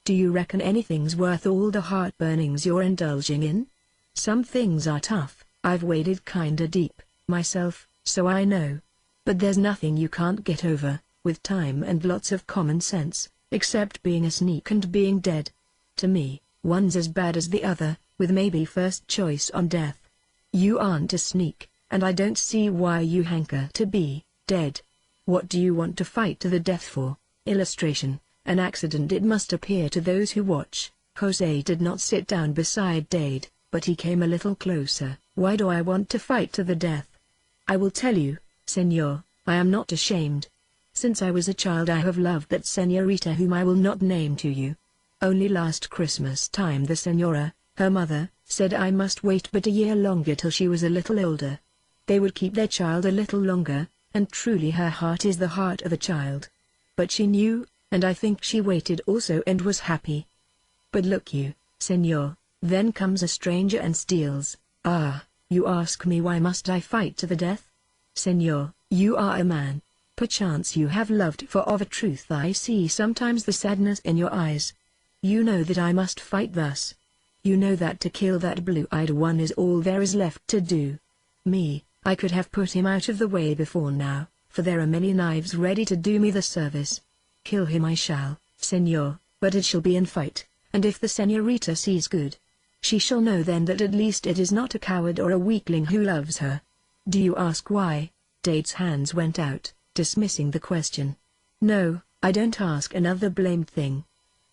Do you reckon anything's worth all the heartburnings you're indulging in? Some things are tough, I've waded kinda deep, myself, so I know. But there's nothing you can't get over, with time and lots of common sense, except being a sneak and being dead. To me, one's as bad as the other, with maybe first choice on death. You aren't a sneak, and I don't see why you hanker to be dead. What do you want to fight to the death for? Illustration, an accident it must appear to those who watch. Jose did not sit down beside Dade, but he came a little closer. Why do I want to fight to the death? I will tell you, senor, I am not ashamed. Since I was a child I have loved that senorita whom I will not name to you. Only last Christmas time the senora, her mother, said I must wait but a year longer till she was a little older. They would keep their child a little longer, and truly her heart is the heart of a child. But she knew, and I think she waited also and was happy. But look you, senor, then comes a stranger and steals. Ah, you ask me why must I fight to the death? Senor, you are a man. Perchance you have loved, for of a truth I see sometimes the sadness in your eyes. You know that I must fight thus. You know that to kill that blue-eyed one is all there is left to do. Me, I could have put him out of the way before now, for there are many knives ready to do me the service. Kill him I shall, senor, but it shall be in fight, and if the senorita sees good. She shall know then that at least it is not a coward or a weakling who loves her. Do you ask why? Dade's hands went out, dismissing the question. No, I don't ask another blamed thing.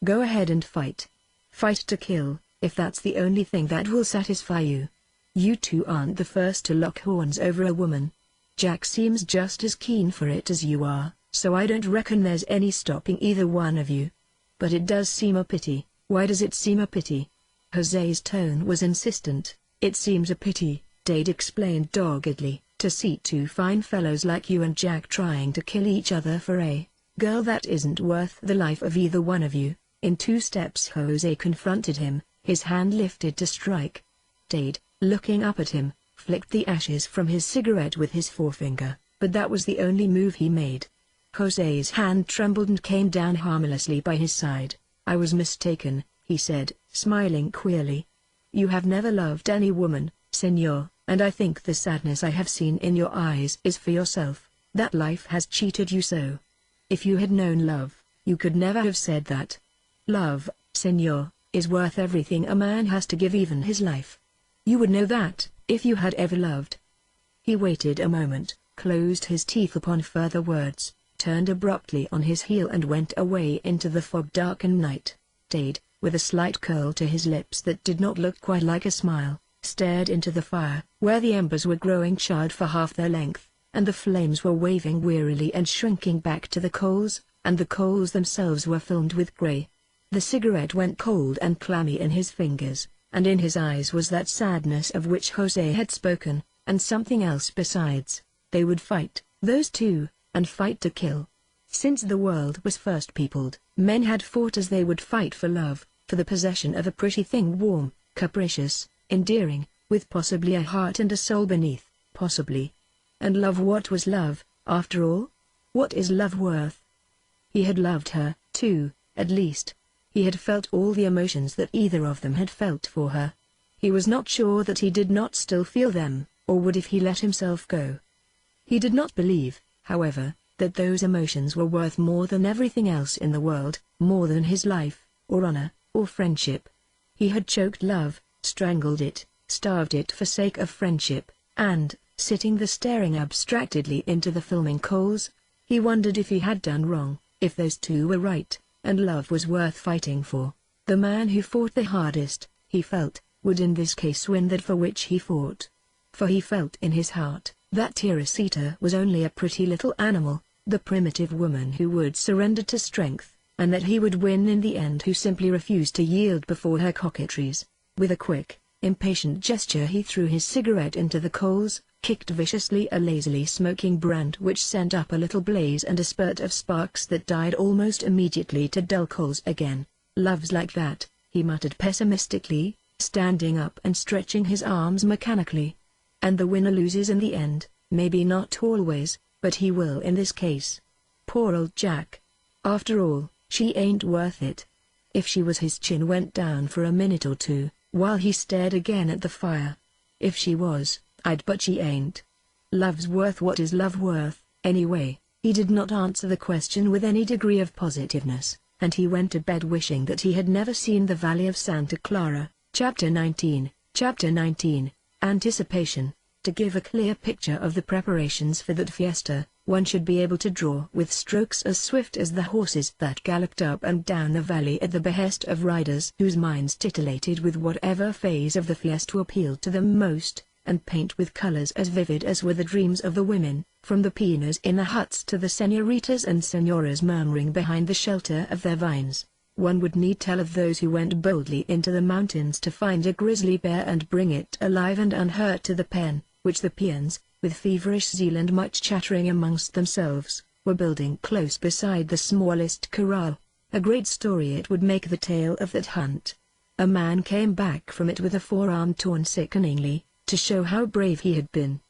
Go ahead and fight. Fight to kill, if that's the only thing that will satisfy you. You two aren't the first to lock horns over a woman. Jack seems just as keen for it as you are, so I don't reckon there's any stopping either one of you. But it does seem a pity. Why does it seem a pity? Jose's tone was insistent. It seems a pity, Dade explained doggedly, to see two fine fellows like you and Jack trying to kill each other for a girl that isn't worth the life of either one of you. In 2 steps Jose confronted him, his hand lifted to strike. Dade, looking up at him, flicked the ashes from his cigarette with his forefinger, but that was the only move he made. Jose's hand trembled and came down harmlessly by his side. I was mistaken, he said, smiling queerly. You have never loved any woman, senor, and I think the sadness I have seen in your eyes is for yourself, that life has cheated you so. If you had known love, you could never have said that. Love, senor, is worth everything a man has to give, even his life. You would know that, if you had ever loved. He waited a moment, closed his teeth upon further words, turned abruptly on his heel and went away into the fog-darkened night. Dade, with a slight curl to his lips that did not look quite like a smile, stared into the fire, where the embers were growing charred for half their length, and the flames were waving wearily and shrinking back to the coals, and the coals themselves were filmed with gray. The cigarette went cold and clammy in his fingers, and in his eyes was that sadness of which Jose had spoken, and something else besides. They would fight, those two, and fight to kill. Since the world was first peopled, men had fought as they would fight for love, for the possession of a pretty thing, warm, capricious, endearing, with possibly a heart and a soul beneath, possibly. And love, what was love, after all? What is love worth? He had loved her, too, at least. He had felt all the emotions that either of them had felt for her. He was not sure that he did not still feel them, or would if he let himself go. He did not believe, however, that those emotions were worth more than everything else in the world, more than his life, or honor, or friendship. He had choked love, strangled it, starved it for sake of friendship, and, sitting there staring abstractedly into the filming coals, he wondered if he had done wrong, if those two were right, and love was worth fighting for. The man who fought the hardest, he felt, would in this case win that for which he fought. For he felt in his heart that Teresita was only a pretty little animal, the primitive woman who would surrender to strength, and that he would win in the end, who simply refused to yield before her coquetries. With a quick, impatient gesture he threw his cigarette into the coals, kicked viciously a lazily smoking brand which sent up a little blaze and a spurt of sparks that died almost immediately to dull coals again. Love's like that, he muttered pessimistically, standing up and stretching his arms mechanically. And the winner loses in the end, maybe not always, but he will in this case. Poor old Jack. After all, she ain't worth it. If she was, his chin went down for a minute or two, while he stared again at the fire. If she was, but she ain't. Love's worth what is love worth, anyway? He did not answer the question with any degree of positiveness, and he went to bed wishing that he had never seen the Valley of Santa Clara. Chapter 19. Anticipation. To give a clear picture of the preparations for that fiesta, one should be able to draw with strokes as swift as the horses that galloped up and down the valley at the behest of riders whose minds titillated with whatever phase of the fiesta appealed to them most, and paint with colors as vivid as were the dreams of the women, from the peonas in the huts to the senoritas and senoras murmuring behind the shelter of their vines. One would need tell of those who went boldly into the mountains to find a grizzly bear and bring it alive and unhurt to the pen, which the peons, with feverish zeal and much chattering amongst themselves, were building close beside the smallest corral. A great story it would make, the tale of that hunt. A man came back from it with a forearm torn sickeningly, to show how brave he had been.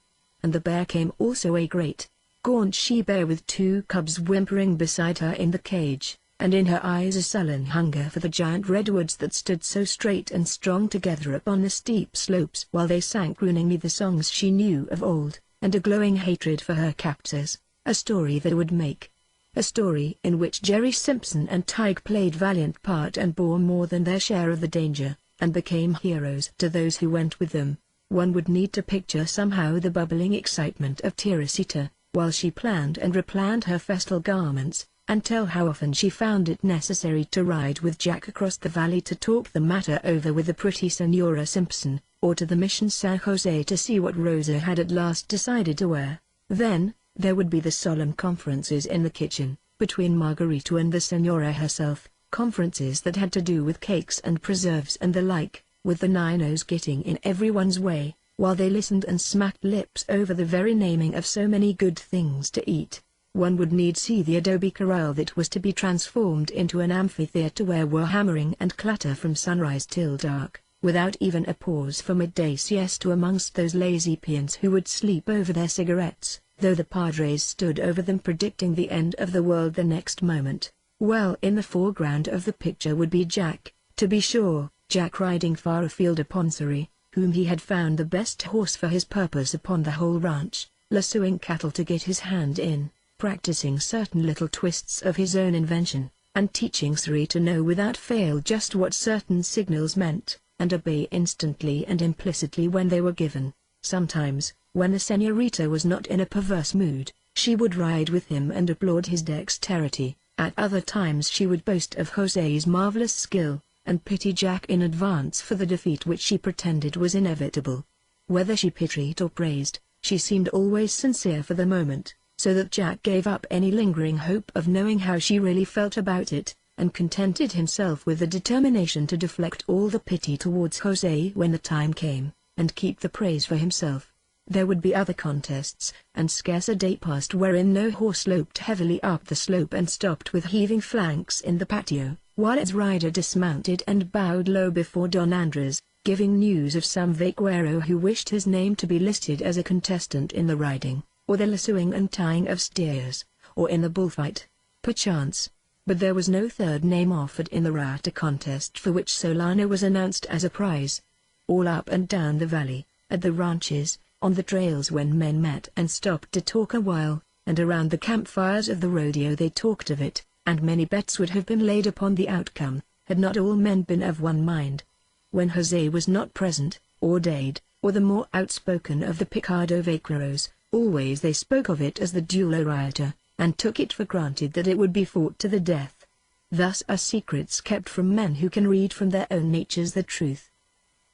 And the bear came also, a great, gaunt she-bear with 2 cubs whimpering beside her in the cage, and in her eyes a sullen hunger for the giant redwoods that stood so straight and strong together upon the steep slopes while they sang crooningly the songs she knew of old, and a glowing hatred for her captors. A story that would make. A story in which Jerry Simpson and Tige played valiant part and bore more than their share of the danger. and became heroes to those who went with them. One would need to picture somehow the bubbling excitement of Teresita, while she planned and replanned her festal garments, and tell how often she found it necessary to ride with Jack across the valley to talk the matter over with the pretty Senora Simpson, or to the Mission San Jose to see what Rosa had at last decided to wear. Then, there would be the solemn conferences in the kitchen, between Margarita and the Senora herself, conferences that had to do with cakes and preserves and the like, with the Ninos getting in everyone's way, while they listened and smacked lips over the very naming of so many good things to eat. One would need see the adobe corral that was to be transformed into an amphitheater where were hammering and clatter from sunrise till dark, without even a pause for midday siesta amongst those lazy peons who would sleep over their cigarettes, though the padres stood over them predicting the end of the world the next moment. Well, in the foreground of the picture would be Jack, to be sure, Jack riding far afield upon Surrey, whom he had found the best horse for his purpose upon the whole ranch, lassoing cattle to get his hand in, practicing certain little twists of his own invention, and teaching Surrey to know without fail just what certain signals meant, and obey instantly and implicitly when they were given. Sometimes, when the Senorita was not in a perverse mood, she would ride with him and applaud his dexterity. At other times she would boast of Jose's marvelous skill, and pity Jack in advance for the defeat which she pretended was inevitable. Whether she pitied or praised, she seemed always sincere for the moment, so that Jack gave up any lingering hope of knowing how she really felt about it, and contented himself with the determination to deflect all the pity towards Jose when the time came, and keep the praise for himself. There would be other contests, and scarce a day passed wherein no horse loped heavily up the slope and stopped with heaving flanks in the patio, while its rider dismounted and bowed low before Don Andres, giving news of some vaquero who wished his name to be listed as a contestant in the riding, or the lassoing and tying of steers, or in the bullfight, perchance. But there was no third name offered in the rata contest for which Solano was announced as a prize. All up and down the valley, at the ranches, on the trails when men met and stopped to talk a while, and around the campfires of the rodeo they talked of it, and many bets would have been laid upon the outcome, had not all men been of one mind. When Jose was not present, or Dade, or the more outspoken of the Picado vaqueros, always they spoke of it as the duelo riota, and took it for granted that it would be fought to the death. Thus are secrets kept from men who can read from their own natures the truth.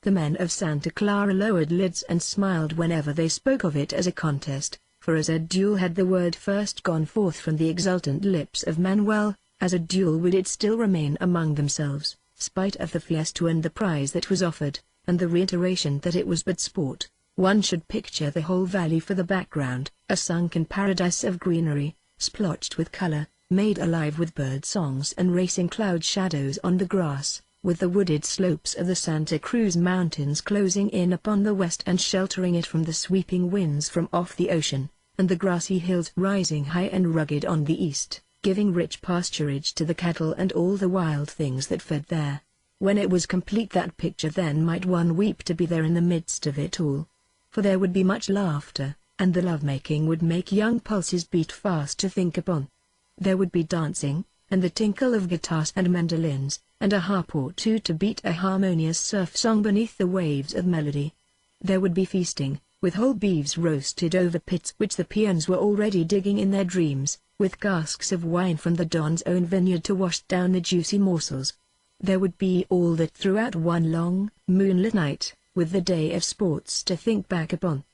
The men of Santa Clara lowered lids and smiled whenever they spoke of it as a contest, for as a duel had the word first gone forth from the exultant lips of Manuel, as a duel would it still remain among themselves, spite of the fiesta and the prize that was offered, and the reiteration that it was but sport. One should picture the whole valley for the background, a sunken paradise of greenery, splotched with color, made alive with bird songs and racing cloud shadows on the grass, with the wooded slopes of the Santa Cruz Mountains closing in upon the west and sheltering it from the sweeping winds from off the ocean, and the grassy hills rising high and rugged on the east, giving rich pasturage to the cattle and all the wild things that fed there. When it was complete that picture, then might one weep to be there in the midst of it all. For there would be much laughter, and the love-making would make young pulses beat fast to think upon. There would be dancing, and the tinkle of guitars and mandolins, and a harp or two to beat a harmonious surf song beneath the waves of melody. There would be feasting, with whole beeves roasted over pits which the peons were already digging in their dreams, with casks of wine from the Don's own vineyard to wash down the juicy morsels. There would be all that throughout one long, moonlit night, with the day of sports to think back upon.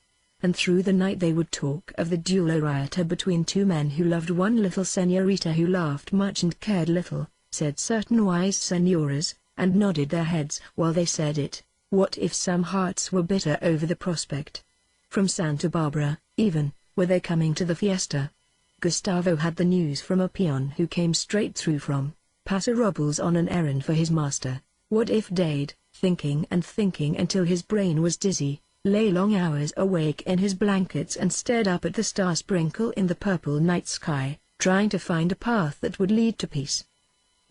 And through the night they would talk of the duelo riota between two men who loved one little senorita who laughed much and cared little, said certain wise senoras, and nodded their heads while they said it. What if some hearts were bitter over the prospect? From Santa Barbara, even, were they coming to the fiesta? Gustavo had the news from a peon who came straight through from Paso Robles on an errand for his master. What if Dade, thinking and thinking until his brain was dizzy, lay long hours awake in his blankets and stared up at the star-sprinkle in the purple night sky, trying to find a path that would lead to peace?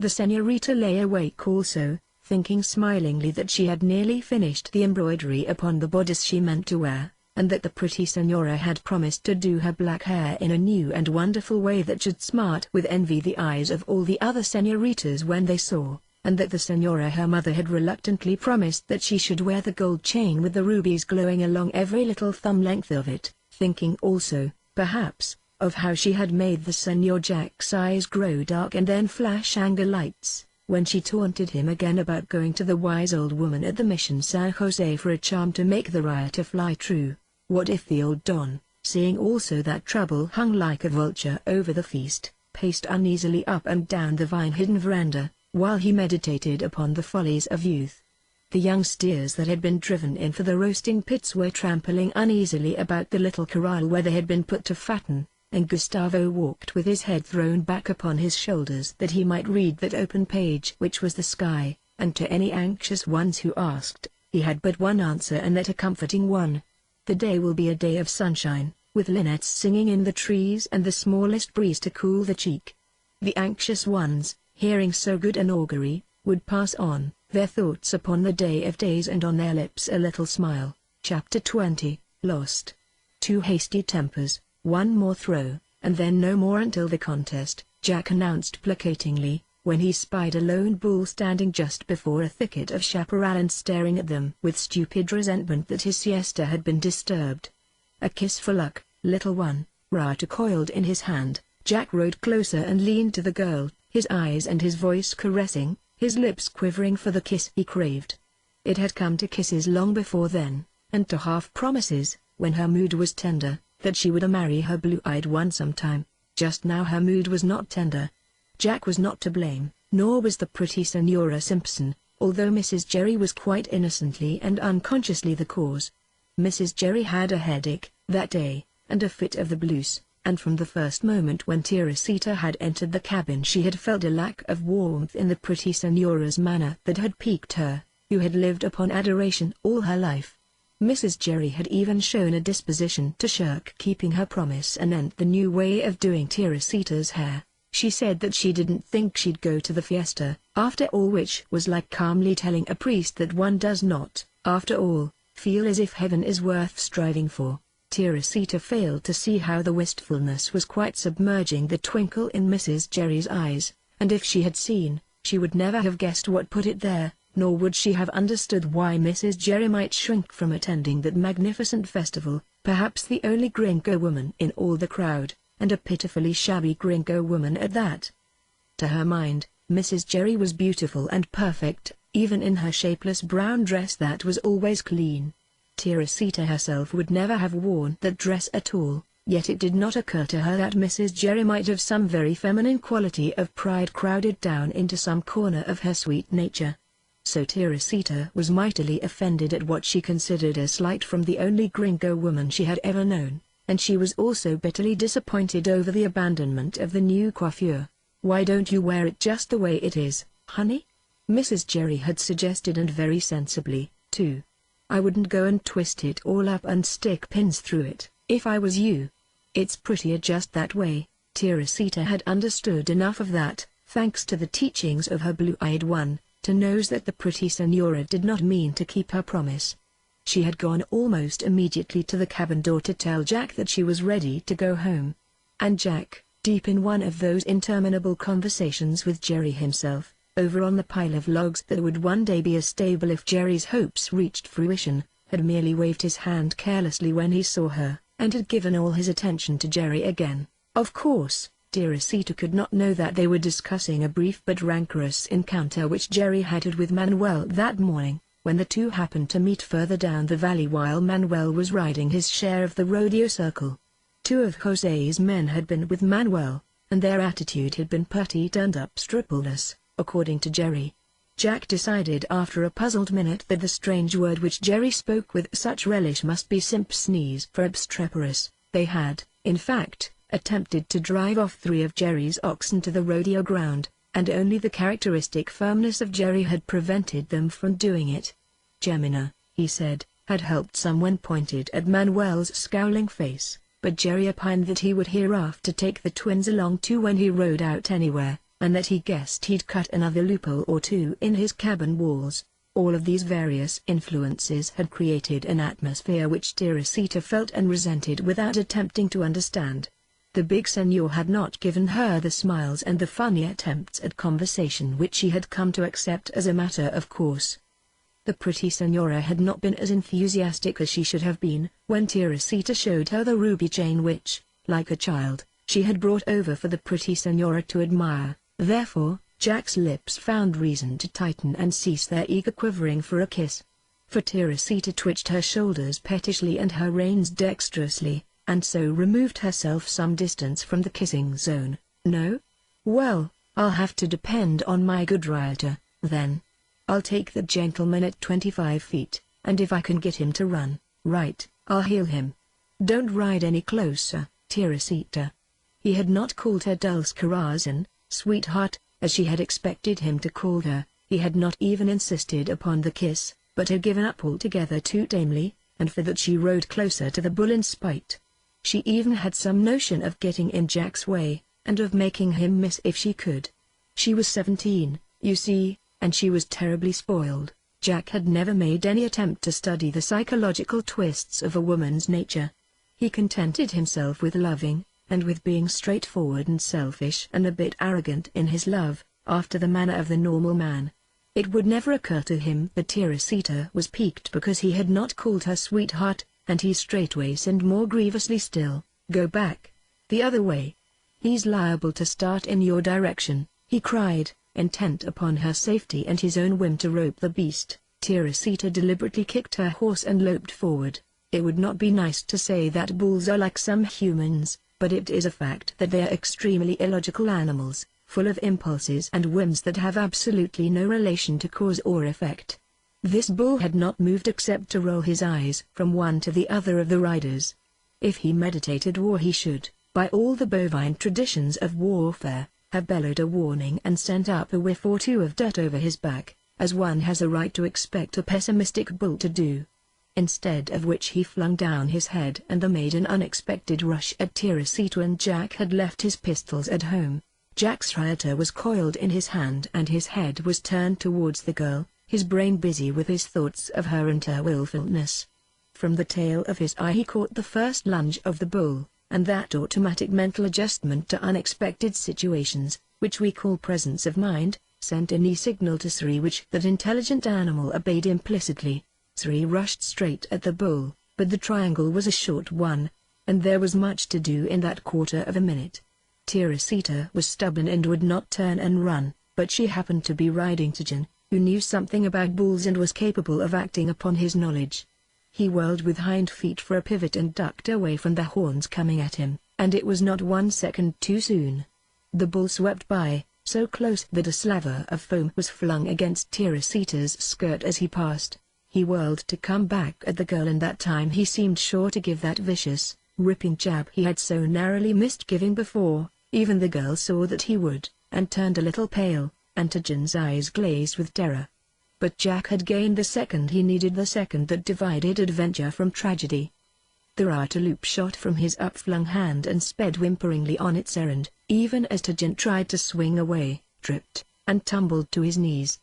The senorita lay awake also, thinking smilingly that she had nearly finished the embroidery upon the bodice she meant to wear, and that the pretty senora had promised to do her black hair in a new and wonderful way that should smart with envy the eyes of all the other senoritas when they saw, and that the Senora her mother had reluctantly promised that she should wear the gold chain with the rubies glowing along every little thumb length of it, thinking also, perhaps, of how she had made the Senor Jack's eyes grow dark and then flash anger lights, when she taunted him again about going to the wise old woman at the Mission San Jose for a charm to make the rioter fly true. What if the old Don, seeing also that trouble hung like a vulture over the feast, paced uneasily up and down the vine-hidden veranda, while he meditated upon the follies of youth? The young steers that had been driven in for the roasting pits were trampling uneasily about the little corral where they had been put to fatten, and Gustavo walked with his head thrown back upon his shoulders that he might read that open page which was the sky, and to any anxious ones who asked, he had but one answer and that a comforting one. The day will be a day of sunshine, with linnets singing in the trees and the smallest breeze to cool the cheek. The anxious ones, hearing so good an augury, would pass on, their thoughts upon the day of days and on their lips a little smile. Chapter 20, Lost. 2 hasty tempers, 1 more throw, and then no more until the contest, Jack announced placatingly, when he spied a lone bull standing just before a thicket of chaparral and staring at them with stupid resentment that his siesta had been disturbed. A kiss for luck, little one, Rata coiled in his hand. Jack rode closer and leaned to the girl, his eyes and his voice caressing, his lips quivering for the kiss he craved. It had come to kisses long before then, and to half-promises, when her mood was tender, that she would marry her blue-eyed one sometime. Just now her mood was not tender. Jack was not to blame, nor was the pretty Senora Simpson, although Mrs. Jerry was quite innocently and unconsciously the cause. Mrs. Jerry had a headache, that day, and a fit of the blues, and from the first moment when Teresita had entered the cabin she had felt a lack of warmth in the pretty Senora's manner that had piqued her, who had lived upon adoration all her life. Mrs. Jerry had even shown a disposition to shirk keeping her promise anent the new way of doing Teresita's hair. She said that she didn't think she'd go to the fiesta, after all, which was like calmly telling a priest that one does not, after all, feel as if heaven is worth striving for. Teresita failed to see how the wistfulness was quite submerging the twinkle in Mrs. Jerry's eyes, and if she had seen, she would never have guessed what put it there, nor would she have understood why Mrs. Jerry might shrink from attending that magnificent festival, perhaps the only Gringo woman in all the crowd, and a pitifully shabby Gringo woman at that. To her mind, Mrs. Jerry was beautiful and perfect, even in her shapeless brown dress that was always clean. Teresita herself would never have worn that dress at all, yet it did not occur to her that Mrs. Jerry might have some very feminine quality of pride crowded down into some corner of her sweet nature. So Teresita was mightily offended at what she considered a slight from the only Gringo woman she had ever known, and she was also bitterly disappointed over the abandonment of the new coiffure. "Why don't you wear it just the way it is, honey?" Mrs. Jerry had suggested, and very sensibly, too. "I wouldn't go and twist it all up and stick pins through it, if I was you. It's prettier just that way." Teresita had understood enough of that, thanks to the teachings of her blue-eyed one, to know that the pretty Senora did not mean to keep her promise. She had gone almost immediately to the cabin door to tell Jack that she was ready to go home. And Jack, deep in one of those interminable conversations with Jerry himself, over on the pile of logs that would one day be a stable if Jerry's hopes reached fruition, had merely waved his hand carelessly when he saw her, and had given all his attention to Jerry again. Of course, Teresita could not know that they were discussing a brief but rancorous encounter which Jerry had with Manuel that morning, when the two happened to meet further down the valley while Manuel was riding his share of the rodeo circle. 2 of Jose's men had been with Manuel, and their attitude had been putty turned up scrupulous, according to Jerry. Jack decided after a puzzled minute that the strange word which Jerry spoke with such relish must be Simpsonese for obstreperous. They had, in fact, attempted to drive off 3 of Jerry's oxen to the rodeo ground, and only the characteristic firmness of Jerry had prevented them from doing it. "Gemina," he said, had helped someone pointed at Manuel's scowling face, but Jerry opined that he would hereafter take the twins along too when he rode out anywhere, and that he guessed he'd cut another loophole or 2 in his cabin walls. All of these various influences had created an atmosphere which Teresita felt and resented without attempting to understand. The big senor had not given her the smiles and the funny attempts at conversation which she had come to accept as a matter of course. The pretty senora had not been as enthusiastic as she should have been when Teresita showed her the ruby chain which, like a child, she had brought over for the pretty senora to admire. Therefore, Jack's lips found reason to tighten and cease their eager quivering for a kiss. For Teresita twitched her shoulders pettishly and her reins dexterously, and so removed herself some distance from the kissing zone. No? Well, I'll have to depend on my good rider, then. I'll take the gentleman at 25 feet, and if I can get him to run, right, I'll heel him. Don't ride any closer, Teresita. He had not called her Dulce Corazon, sweetheart, as she had expected him to call her. He had not even insisted upon the kiss, but had given up altogether too tamely, and for that she rode closer to the bull in spite. She even had some notion of getting in Jack's way, and of making him miss if she could. She was 17, you see, and she was terribly spoiled. Jack had never made any attempt to study the psychological twists of a woman's nature. He contented himself with loving, and with being straightforward and selfish and a bit arrogant in his love, after the manner of the normal man. It would never occur to him that Teresita was piqued because he had not called her sweetheart, and he straightway sinned more grievously still. Go back. The other way. He's liable to start in your direction, he cried, intent upon her safety and his own whim to rope the beast. Teresita deliberately kicked her horse and loped forward. It would not be nice to say that bulls are like some humans, but it is a fact that they are extremely illogical animals, full of impulses and whims that have absolutely no relation to cause or effect. This bull had not moved except to roll his eyes from one to the other of the riders. If he meditated war he should, by all the bovine traditions of warfare, have bellowed a warning and sent up a whiff or two of dirt over his back, as one has a right to expect a pessimistic bull to do. Instead of which he flung down his head and made an unexpected rush at Teresita, and Jack had left his pistols at home. Jack's rider was coiled in his hand and his head was turned towards the girl, his brain busy with his thoughts of her and her willfulness. From the tail of his eye he caught the first lunge of the bull, and that automatic mental adjustment to unexpected situations, which we call presence of mind, sent an e-signal to Sri which that intelligent animal obeyed implicitly. Sri rushed straight at the bull, but the triangle was a short one, and there was much to do in that quarter of a minute. Teresita was stubborn and would not turn and run, but she happened to be riding Tajan, who knew something about bulls and was capable of acting upon his knowledge. He whirled with hind feet for a pivot and ducked away from the horns coming at him, and it was not 1 second too soon. The bull swept by, so close that a slaver of foam was flung against Teresita's skirt as he passed. He whirled to come back at the girl, and that time he seemed sure to give that vicious, ripping jab he had so narrowly missed giving before. Even the girl saw that he would, and turned a little pale, and Tajan's eyes glazed with terror. But Jack had gained the second he needed, the second that divided adventure from tragedy. The Loop shot from his upflung hand and sped whimperingly on its errand, even as Tajan tried to swing away, tripped, and tumbled to his knees.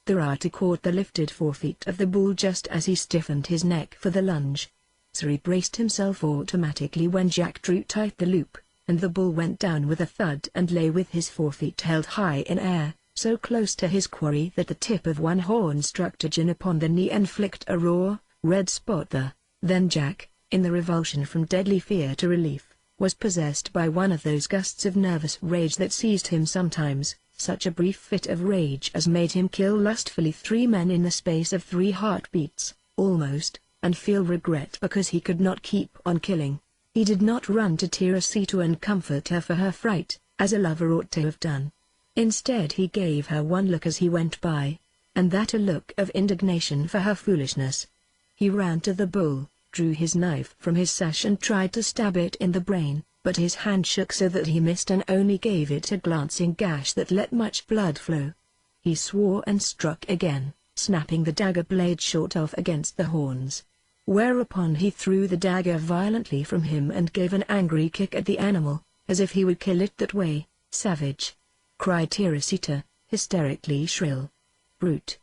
The caught the lifted forefeet of the bull just as he stiffened his neck for the lunge. Sri braced himself automatically when Jack drew tight the loop, and the bull went down with a thud and lay with his forefeet held high in air, so close to his quarry that the tip of one horn struck Tajan upon the knee and flicked a raw, red spot there. Then Jack, in the revulsion from deadly fear to relief, was possessed by one of those gusts of nervous rage that seized him sometimes, such a brief fit of rage as made him kill lustfully 3 men in the space of 3 heartbeats, almost, and feel regret because he could not keep on killing. He did not run to Teresita and comfort her for her fright, as a lover ought to have done. Instead he gave her one look as he went by, and that a look of indignation for her foolishness. He ran to the bull, drew his knife from his sash and tried to stab it in the brain, but his hand shook so that he missed and only gave it a glancing gash that let much blood flow. He swore and struck again, snapping the dagger blade short off against the horns. Whereupon he threw the dagger violently from him and gave an angry kick at the animal, as if he would kill it that way. Savage! Cried Teresita, hysterically shrill. Brute!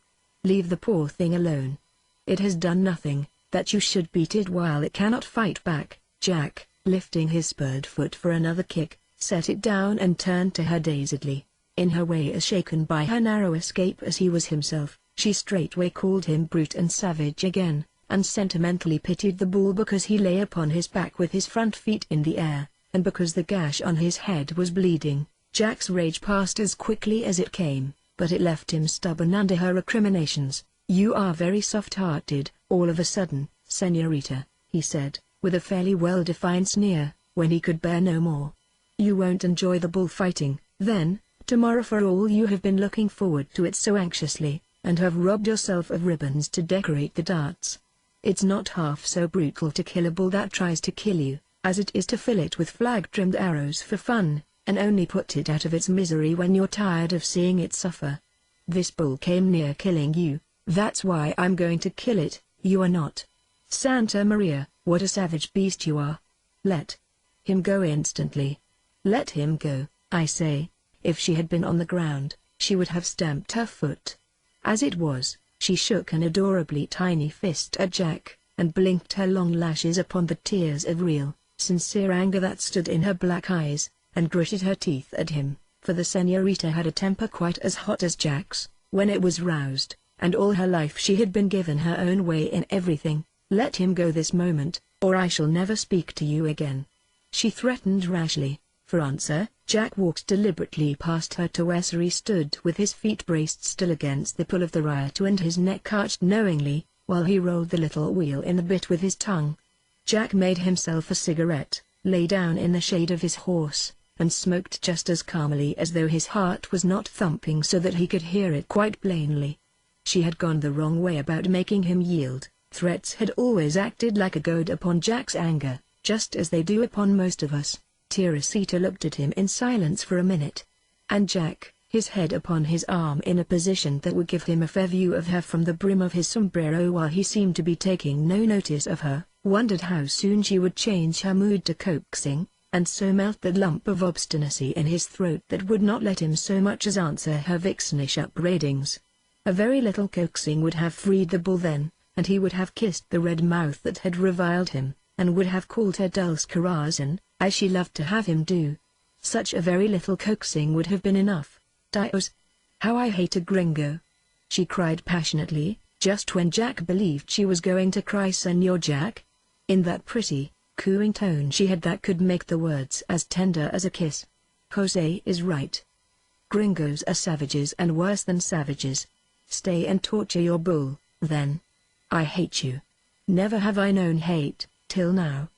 Leave the poor thing alone. It has done nothing, that you should beat it while it cannot fight back. Jack, lifting his spurred foot for another kick, set it down and turned to her dazedly. In her way as shaken by her narrow escape as he was himself, she straightway called him brute and savage again, and sentimentally pitied the bull because he lay upon his back with his front feet in the air, and because the gash on his head was bleeding. Jack's rage passed as quickly as it came, but it left him stubborn under her recriminations. "You are very soft-hearted, all of a sudden, señorita," he said, with a fairly well-defined sneer, when he could bear no more. "You won't enjoy the bullfighting, then, tomorrow, for all you have been looking forward to it so anxiously, and have robbed yourself of ribbons to decorate the darts. It's not half so brutal to kill a bull that tries to kill you, as it is to fill it with flag-trimmed arrows for fun, and only put it out of its misery when you're tired of seeing it suffer. This bull came near killing you, that's why I'm going to kill it. You are not. Santa Maria, what a savage beast you are. Let him go instantly. Let him go, I say." If she had been on the ground, she would have stamped her foot. As it was, she shook an adorably tiny fist at Jack, and blinked her long lashes upon the tears of real, sincere anger that stood in her black eyes, and gritted her teeth at him, for the señorita had a temper quite as hot as Jack's, when it was roused, and all her life she had been given her own way in everything. "Let him go this moment, or I shall never speak to you again," she threatened rashly. For answer, Jack walked deliberately past her to where Siri stood with his feet braced still against the pull of the rioter and his neck arched knowingly, while he rolled the little wheel in the bit with his tongue. Jack made himself a cigarette, lay down in the shade of his horse, and smoked just as calmly as though his heart was not thumping so that he could hear it quite plainly. She had gone the wrong way about making him yield. Threats had always acted like a goad upon Jack's anger, just as they do upon most of us. Teresita looked at him in silence for a minute. And Jack, his head upon his arm in a position that would give him a fair view of her from the brim of his sombrero while he seemed to be taking no notice of her, wondered how soon she would change her mood to coaxing, and so melt that lump of obstinacy in his throat that would not let him so much as answer her vixenish upbraidings. A very little coaxing would have freed the bull then, and he would have kissed the red mouth that had reviled him, and would have called her Dulce Corazon, as she loved to have him do. Such a very little coaxing would have been enough. "Dios! How I hate a gringo!" she cried passionately, just when Jack believed she was going to cry "Señor Jack?" in that pretty, cooing tone she had that could make the words as tender as a kiss. "Jose is right. Gringos are savages and worse than savages. Stay and torture your bull, then. I hate you. Never have I known hate, till now.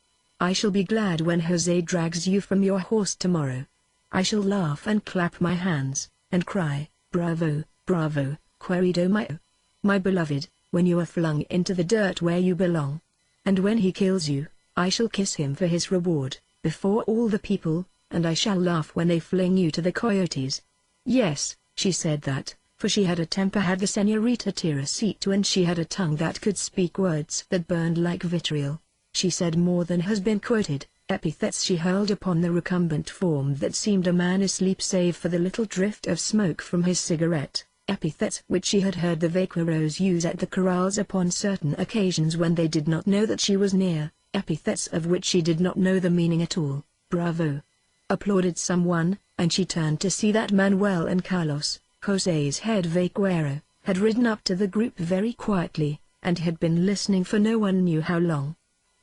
I shall be glad when Jose drags you from your horse tomorrow. I shall laugh and clap my hands, and cry, 'Bravo, bravo, querido mío, my beloved,' when you are flung into the dirt where you belong. And when he kills you, I shall kiss him for his reward, before all the people, and I shall laugh when they fling you to the coyotes." Yes, she said that, for she had a temper, had the señorita Teresita, and she had a tongue that could speak words that burned like vitriol. She said more than has been quoted, epithets she hurled upon the recumbent form that seemed a man asleep save for the little drift of smoke from his cigarette, epithets which she had heard the vaqueros use at the corrals upon certain occasions when they did not know that she was near, epithets of which she did not know the meaning at all. "Bravo!" applauded someone, and she turned to see that Manuel and Carlos, Jose's head vaquero, had ridden up to the group very quietly, and had been listening for no one knew how long.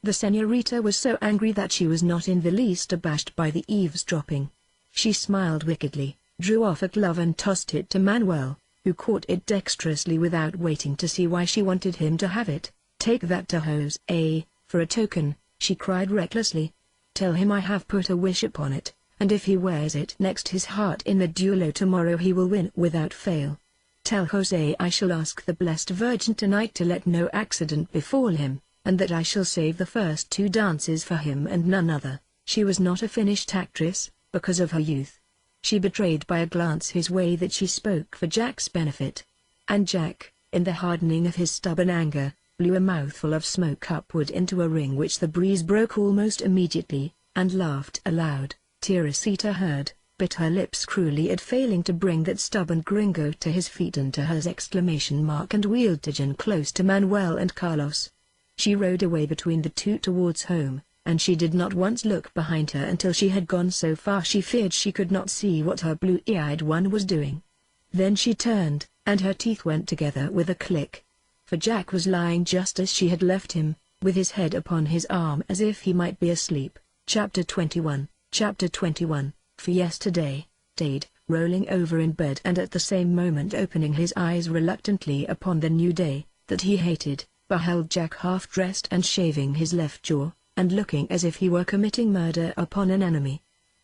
The señorita was so angry that she was not in the least abashed by the eavesdropping. She smiled wickedly, drew off a glove and tossed it to Manuel, who caught it dexterously without waiting to see why she wanted him to have it. "Take that to Jose, for a token," she cried recklessly. "Tell him I have put a wish upon it, and if he wears it next his heart in the duelo tomorrow he will win without fail. Tell Jose I shall ask the Blessed Virgin tonight to let no accident befall him, and that I shall save the first 2 dances for him and none other." She was not a finished actress, because of her youth. She betrayed by a glance his way that she spoke for Jack's benefit. And Jack, in the hardening of his stubborn anger, blew a mouthful of smoke upward into a ring which the breeze broke almost immediately, and laughed aloud. Teresita heard, bit her lips cruelly at failing to bring that stubborn gringo to his feet and to her exclamation mark, and wheeled Tijan close to Manuel and Carlos. She rode away between the two towards home, and she did not once look behind her until she had gone so far she feared she could not see what her blue-eyed one was doing. Then she turned, and her teeth went together with a click. For Jack was lying just as she had left him, with his head upon his arm as if he might be asleep. Chapter 21. For yesterday, Dade, rolling over in bed and at the same moment opening his eyes reluctantly upon the new day, that he hated, beheld Jack half-dressed and shaving his left jaw, and looking as if he were committing murder upon an enemy.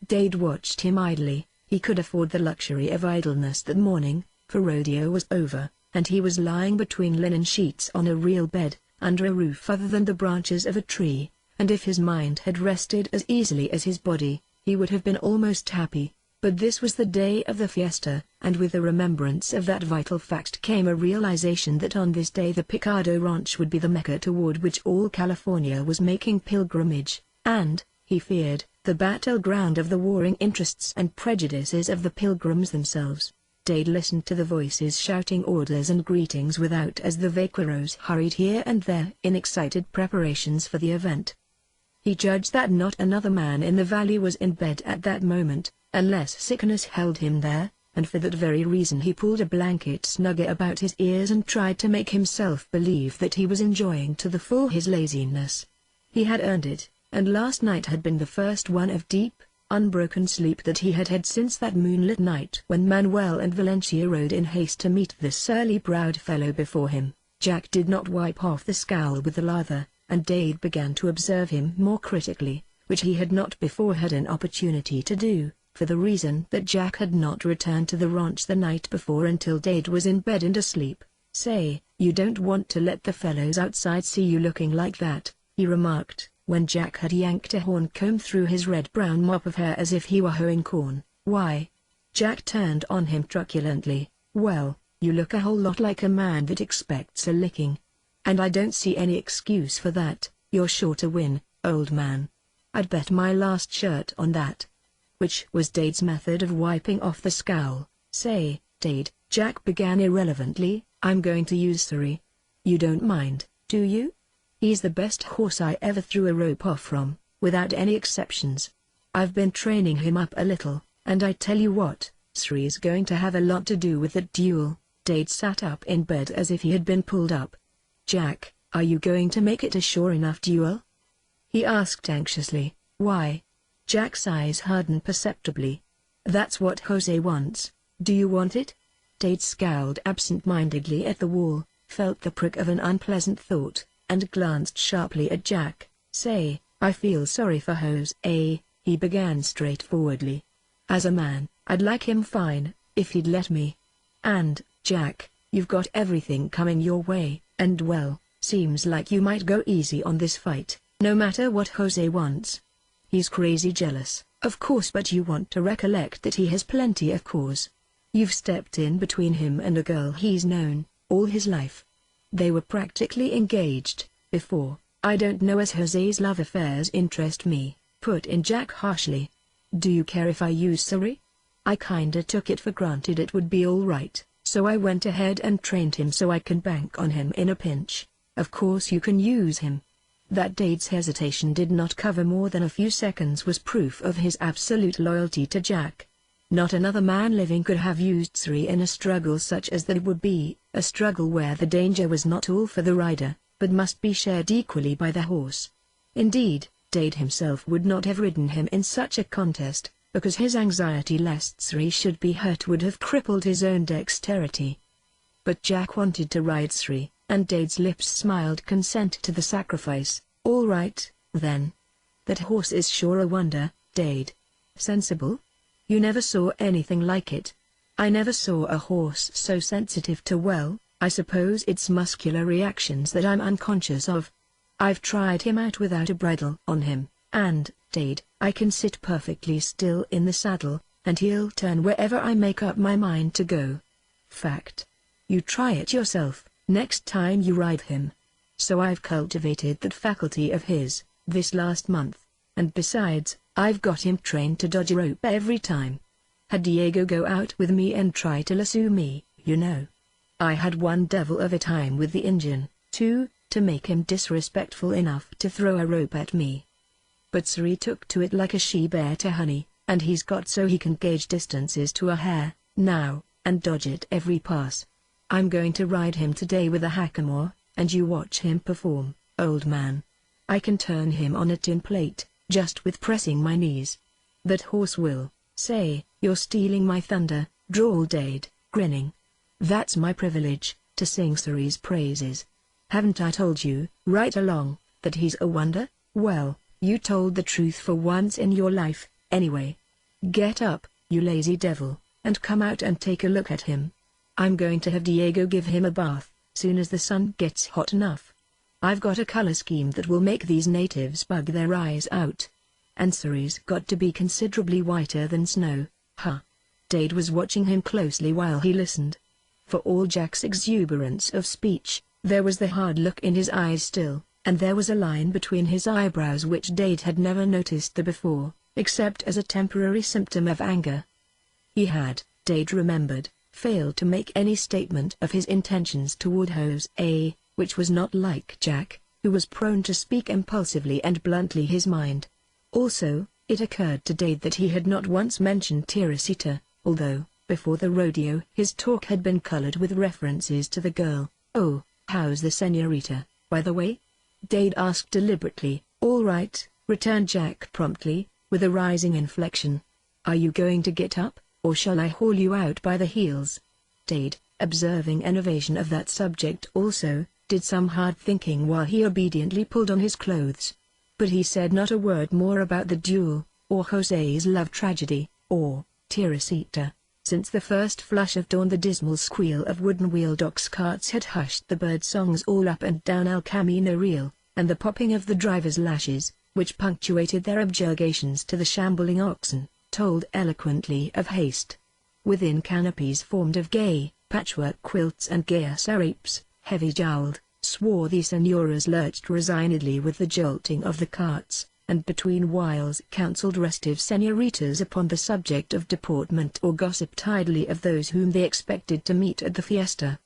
Dade watched him idly. He could afford the luxury of idleness that morning, for rodeo was over, and he was lying between linen sheets on a real bed, under a roof other than the branches of a tree, and if his mind had rested as easily as his body, he would have been almost happy. But this was the day of the fiesta, and with the remembrance of that vital fact came a realization that on this day the Picado Ranch would be the Mecca toward which all California was making pilgrimage, and, he feared, the battleground of the warring interests and prejudices of the pilgrims themselves. Dade listened to the voices shouting orders and greetings without as the vaqueros hurried here and there in excited preparations for the event. He judged that not another man in the valley was in bed at that moment, unless sickness held him there, and for that very reason he pulled a blanket snugger about his ears and tried to make himself believe that he was enjoying to the full his laziness. He had earned it, and last night had been the first one of deep, unbroken sleep that he had had since that moonlit night when Manuel and Valencia rode in haste to meet this surly-browed fellow before him. Jack did not wipe off the scowl with the lather, and Dade began to observe him more critically, which he had not before had an opportunity to do, for the reason that Jack had not returned to the ranch the night before until Dade was in bed and asleep. "Say, you don't want to let the fellows outside see you looking like that," he remarked, when Jack had yanked a horn comb through his red-brown mop of hair as if he were hoeing corn. "Why?" Jack turned on him truculently. "Well, you look a whole lot like a man that expects a licking. And I don't see any excuse for that. You're sure to win, old man. I'd bet my last shirt on that." Which was Dade's method of wiping off the scowl. "Say, Dade," Jack began irrelevantly, "I'm going to use Suri. You don't mind, do you? He's the best horse I ever threw a rope off from, without any exceptions. I've been training him up a little, and I tell you what, Suri's going to have a lot to do with that duel." Dade sat up in bed as if he had been pulled up. "Jack, are you going to make it a sure enough duel?" he asked anxiously. "Why?" Jack's eyes hardened perceptibly. "That's what Jose wants. Do you want it?" Dade scowled absent-mindedly at the wall, felt the prick of an unpleasant thought, and glanced sharply at Jack. "Say, I feel sorry for Jose," he began straightforwardly. "As a man, I'd like him fine, if he'd let me. And, Jack, you've got everything coming your way, and well, seems like you might go easy on this fight, no matter what Jose wants. He's crazy jealous, of course, but you want to recollect that he has plenty of cause. You've stepped in between him and a girl he's known all his life. They were practically engaged before. I don't know as Jose's love affairs interest me," put in Jack harshly. "Do you care if I use Suri? I kinda took it for granted it would be all right, so I went ahead and trained him so I can bank on him in a pinch. Of course you can use him." That Dade's hesitation did not cover more than a few seconds was proof of his absolute loyalty to Jack. Not another man living could have used Suri in a struggle such as that would be, a struggle where the danger was not all for the rider, but must be shared equally by the horse. Indeed, Dade himself would not have ridden him in such a contest, because his anxiety lest Suri should be hurt would have crippled his own dexterity. But Jack wanted to ride Suri, and Dade's lips smiled consent to the sacrifice. "All right, then. That horse is sure a wonder, Dade. Sensible? You never saw anything like it. I never saw a horse so sensitive to, well, I suppose it's muscular reactions that I'm unconscious of. I've tried him out without a bridle on him, and, Dade, I can sit perfectly still in the saddle, and he'll turn wherever I make up my mind to go. Fact. You try it yourself, next time you ride him. So I've cultivated that faculty of his, this last month, and besides, I've got him trained to dodge a rope every time. Had Diego go out with me and try to lasso me, you know. I had one devil of a time with the Indian, too, to make him disrespectful enough to throw a rope at me. but Suri took to it like a she-bear to honey, and he's got so he can gauge distances to a hair, now, and dodge it every pass. I'm going to ride him today with a hackamore, and you watch him perform, old man. I can turn him on a tin plate, just with pressing my knees. That horse will say, "You're stealing my thunder," drawled Dade, grinning. That's my privilege, to sing Suri's praises. Haven't I told you, right along, that he's a wonder? Well, you told the truth for once in your life, anyway. Get up, you lazy devil, and come out and take a look at him. I'm going to have Diego give him a bath, soon as the sun gets hot enough. I've got a color scheme that will make these natives bug their eyes out. And Suri's got to be considerably whiter than snow, huh? Dade was watching him closely while he listened. For all Jack's exuberance of speech, there was the hard look in his eyes still, and there was a line between his eyebrows which Dade had never noticed before, except as a temporary symptom of anger. He had, Dade remembered, failed to make any statement of his intentions toward Jose, which was not like Jack, who was prone to speak impulsively and bluntly his mind. Also, it occurred to Dade that he had not once mentioned Teresita, although, before the rodeo his talk had been colored with references to the girl. "Oh, how's the señorita, by the way?" Dade asked deliberately. "All right," returned Jack promptly, with a rising inflection. "Are you going to get up, or shall I haul you out by the heels?" Dade, observing an evasion of that subject also, did some hard thinking while he obediently pulled on his clothes. But he said not a word more about the duel, or Jose's love tragedy, or Teresita. Since the first flush of dawn the dismal squeal of wooden-wheeled ox carts had hushed the bird songs all up and down El Camino Real, and the popping of the driver's lashes, which punctuated their objurgations to the shambling oxen, told eloquently of haste. Within canopies formed of gay, patchwork quilts and gayer sarapes, heavy-jowled, swarthy senoras lurched resignedly with the jolting of the carts, and between whiles counseled restive senoritas upon the subject of deportment or gossiped idly of those whom they expected to meet at the fiesta.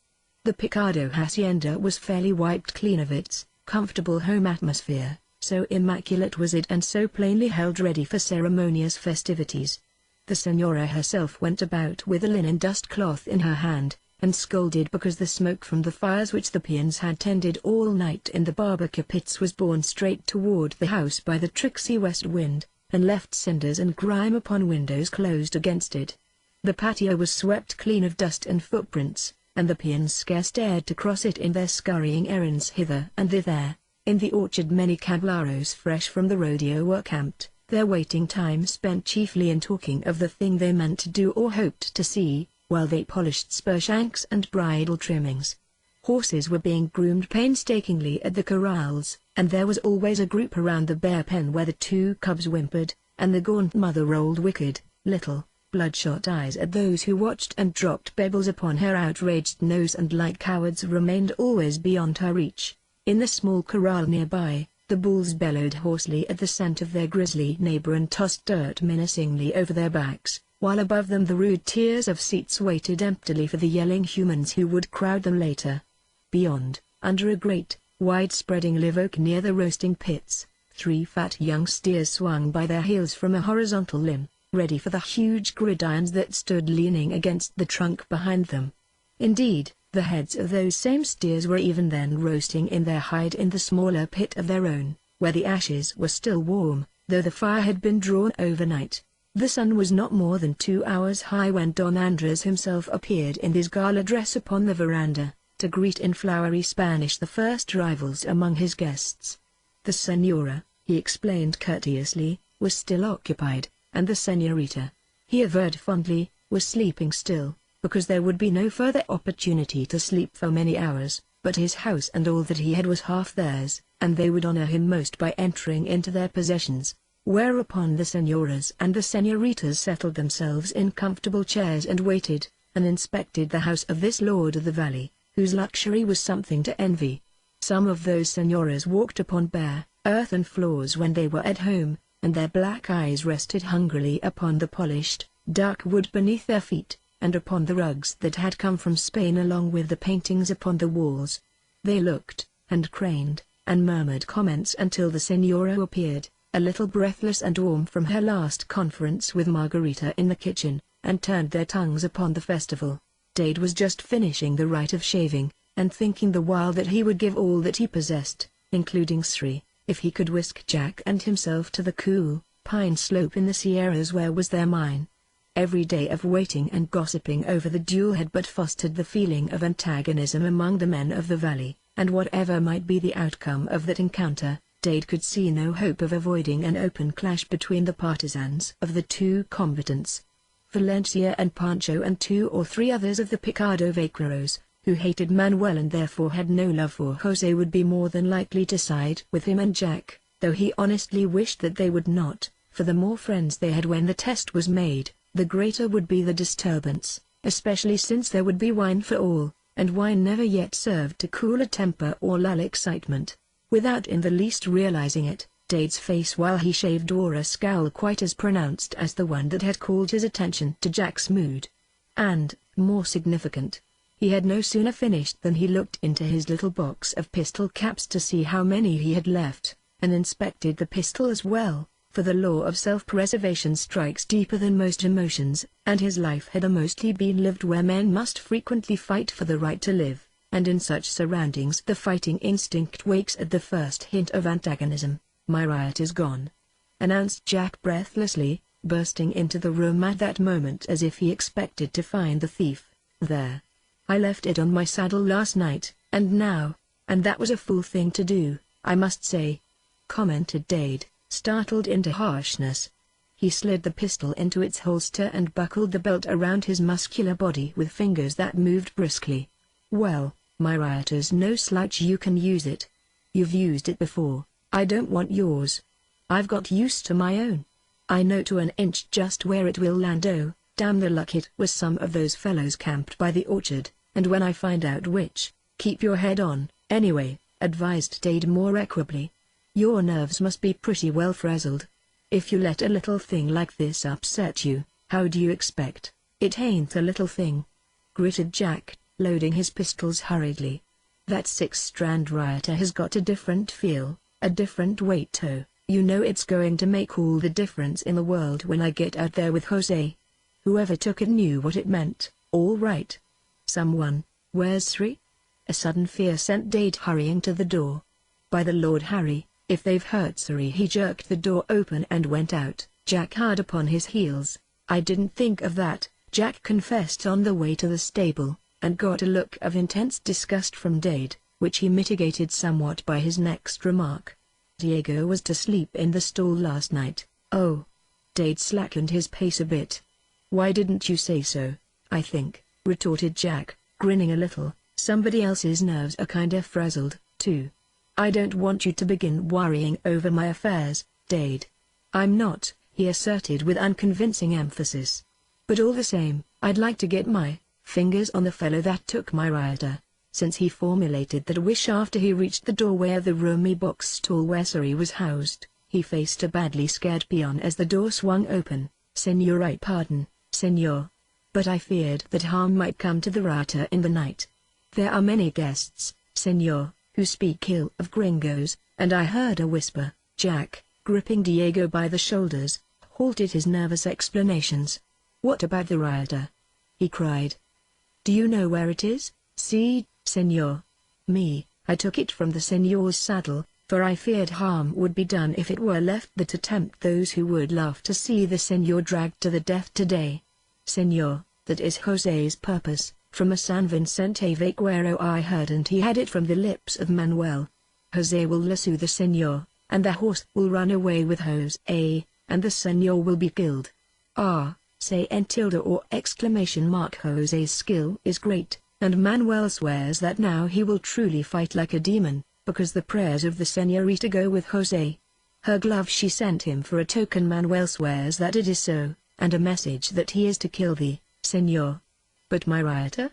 The Picado hacienda was fairly wiped clean of its comfortable home atmosphere, so immaculate was it and so plainly held ready for ceremonious festivities. The senora herself went about with a linen dust cloth in her hand, and scolded because the smoke from the fires which the peons had tended all night in the barbecue pits was borne straight toward the house by the tricksy west wind, and left cinders and grime upon windows closed against it. The patio was swept clean of dust and footprints, and the peons scarce dared to cross it in their scurrying errands hither and thither. In the orchard many cablaros fresh from the rodeo were camped, their waiting time spent chiefly in talking of the thing they meant to do or hoped to see, while they polished spur shanks and bridle trimmings. Horses were being groomed painstakingly at the corrals, and there was always a group around the bear pen where the two cubs whimpered, and the gaunt mother rolled wicked, little, bloodshot eyes at those who watched and dropped pebbles upon her outraged nose and like cowards remained always beyond her reach. In the small corral nearby, the bulls bellowed hoarsely at the scent of their grizzly neighbor and tossed dirt menacingly over their backs, while above them the rude tiers of seats waited emptily for the yelling humans who would crowd them later. Beyond, under a great, wide-spreading live oak near the roasting pits, 3 fat young steers swung by their heels from a horizontal limb, ready for the huge gridirons that stood leaning against the trunk behind them. Indeed, the heads of those same steers were even then roasting in their hide in the smaller pit of their own, where the ashes were still warm, though the fire had been drawn overnight. The sun was not more than 2 hours high when Don Andres himself appeared in his gala dress upon the veranda, to greet in flowery Spanish the first arrivals among his guests. The señora, he explained courteously, was still occupied, and the señorita, he averred fondly, was sleeping still, because there would be no further opportunity to sleep for many hours, but his house and all that he had was half theirs, and they would honor him most by entering into their possessions. Whereupon the señoras and the señoritas settled themselves in comfortable chairs and waited, and inspected the house of this lord of the valley, whose luxury was something to envy. Some of those señoras walked upon bare, earthen floors when they were at home, and their black eyes rested hungrily upon the polished, dark wood beneath their feet, and upon the rugs that had come from Spain along with the paintings upon the walls. They looked, and craned, and murmured comments until the señora appeared, a little breathless and warm from her last conference with Margarita in the kitchen, and turned their tongues upon the festival. Dade was just finishing the rite of shaving, and thinking the while that he would give all that he possessed, including Sri, if he could whisk Jack and himself to the cool, pine slope in the Sierras where was their mine. Every day of waiting and gossiping over the duel had but fostered the feeling of antagonism among the men of the valley, and whatever might be the outcome of that encounter, Dade could see no hope of avoiding an open clash between the partisans of the two combatants. Valencia and Pancho and 2 or 3 others of the Picado Vaqueros, who hated Manuel and therefore had no love for Jose, would be more than likely to side with him and Jack, though he honestly wished that they would not, for the more friends they had when the test was made, the greater would be the disturbance, especially since there would be wine for all, and wine never yet served to cool a temper or lull excitement. Without in the least realizing it, Dade's face while he shaved wore a scowl quite as pronounced as the one that had called his attention to Jack's mood. And, more significant, he had no sooner finished than he looked into his little box of pistol caps to see how many he had left, and inspected the pistol as well, for the law of self-preservation strikes deeper than most emotions, and his life had mostly been lived where men must frequently fight for the right to live, and in such surroundings the fighting instinct wakes at the first hint of antagonism. "My riot is gone," announced Jack breathlessly, bursting into the room at that moment as if he expected to find the thief there. "I left it on my saddle last night, and that was a fool thing to do, I must say," commented Dade, startled into harshness. He slid the pistol into its holster and buckled the belt around his muscular body with fingers that moved briskly. "Well, my riot's no slouch, you can use it. You've used it before, I don't want yours. I've got used to my own. I know to an inch just where it will land. Oh, damn the luck it was some of those fellows camped by the orchard, and when I find out which, keep your head on, anyway," advised Dade more equably. "Your nerves must be pretty well frazzled. If you let a little thing like this upset you, how do you expect?" "It ain't a little thing," gritted Jack, loading his pistols hurriedly. "That 6-strand rioter has got a different feel, a different weight too. You know it's going to make all the difference in the world when I get out there with Jose. Whoever took it knew what it meant, all right. Someone, where's Sri?" A sudden fear sent Dade hurrying to the door. "By the Lord Harry, if they've hurt Sri!" He jerked the door open and went out, Jack hard upon his heels. "I didn't think of that," Jack confessed on the way to the stable, and got a look of intense disgust from Dade, which he mitigated somewhat by his next remark. "Diego was to sleep in the stall last night." "Oh." Dade slackened his pace a bit. "Why didn't you say so, I think," retorted Jack, grinning a little. "Somebody else's nerves are kinda frazzled, too." "I don't want you to begin worrying over my affairs, Dade." "I'm not," he asserted with unconvincing emphasis. "But all the same, I'd like to get my fingers on the fellow that took my rioter." Since he formulated that wish after he reached the doorway of the roomy box stall where Suri was housed, he faced a badly scared peon as the door swung open. "Senor, I pardon, senor. But I feared that harm might come to the rioter in the night. There are many guests, senor, who speak ill of Gringos, and I heard a whisper." Jack, gripping Diego by the shoulders, halted his nervous explanations. "What about the rioter?" he cried. "Do you know where it is?" "Si, senor. I took it from the senor's saddle, for I feared harm would be done if it were left there to tempt those who would love to see the senor dragged to the death today." "Senor, that is Jose's purpose, from a San Vicente vaquero I heard, and he had it from the lips of Manuel. Jose will lasso the senor, and the horse will run away with Jose, and the senor will be killed. Ah, say and tilde or exclamation mark. Jose's skill is great, and Manuel swears that now he will truly fight like a demon, because the prayers of the senorita go with Jose. Her glove she sent him for a token. Manuel swears that it is so, and a message that he is to kill thee, senor." "But my rioter?"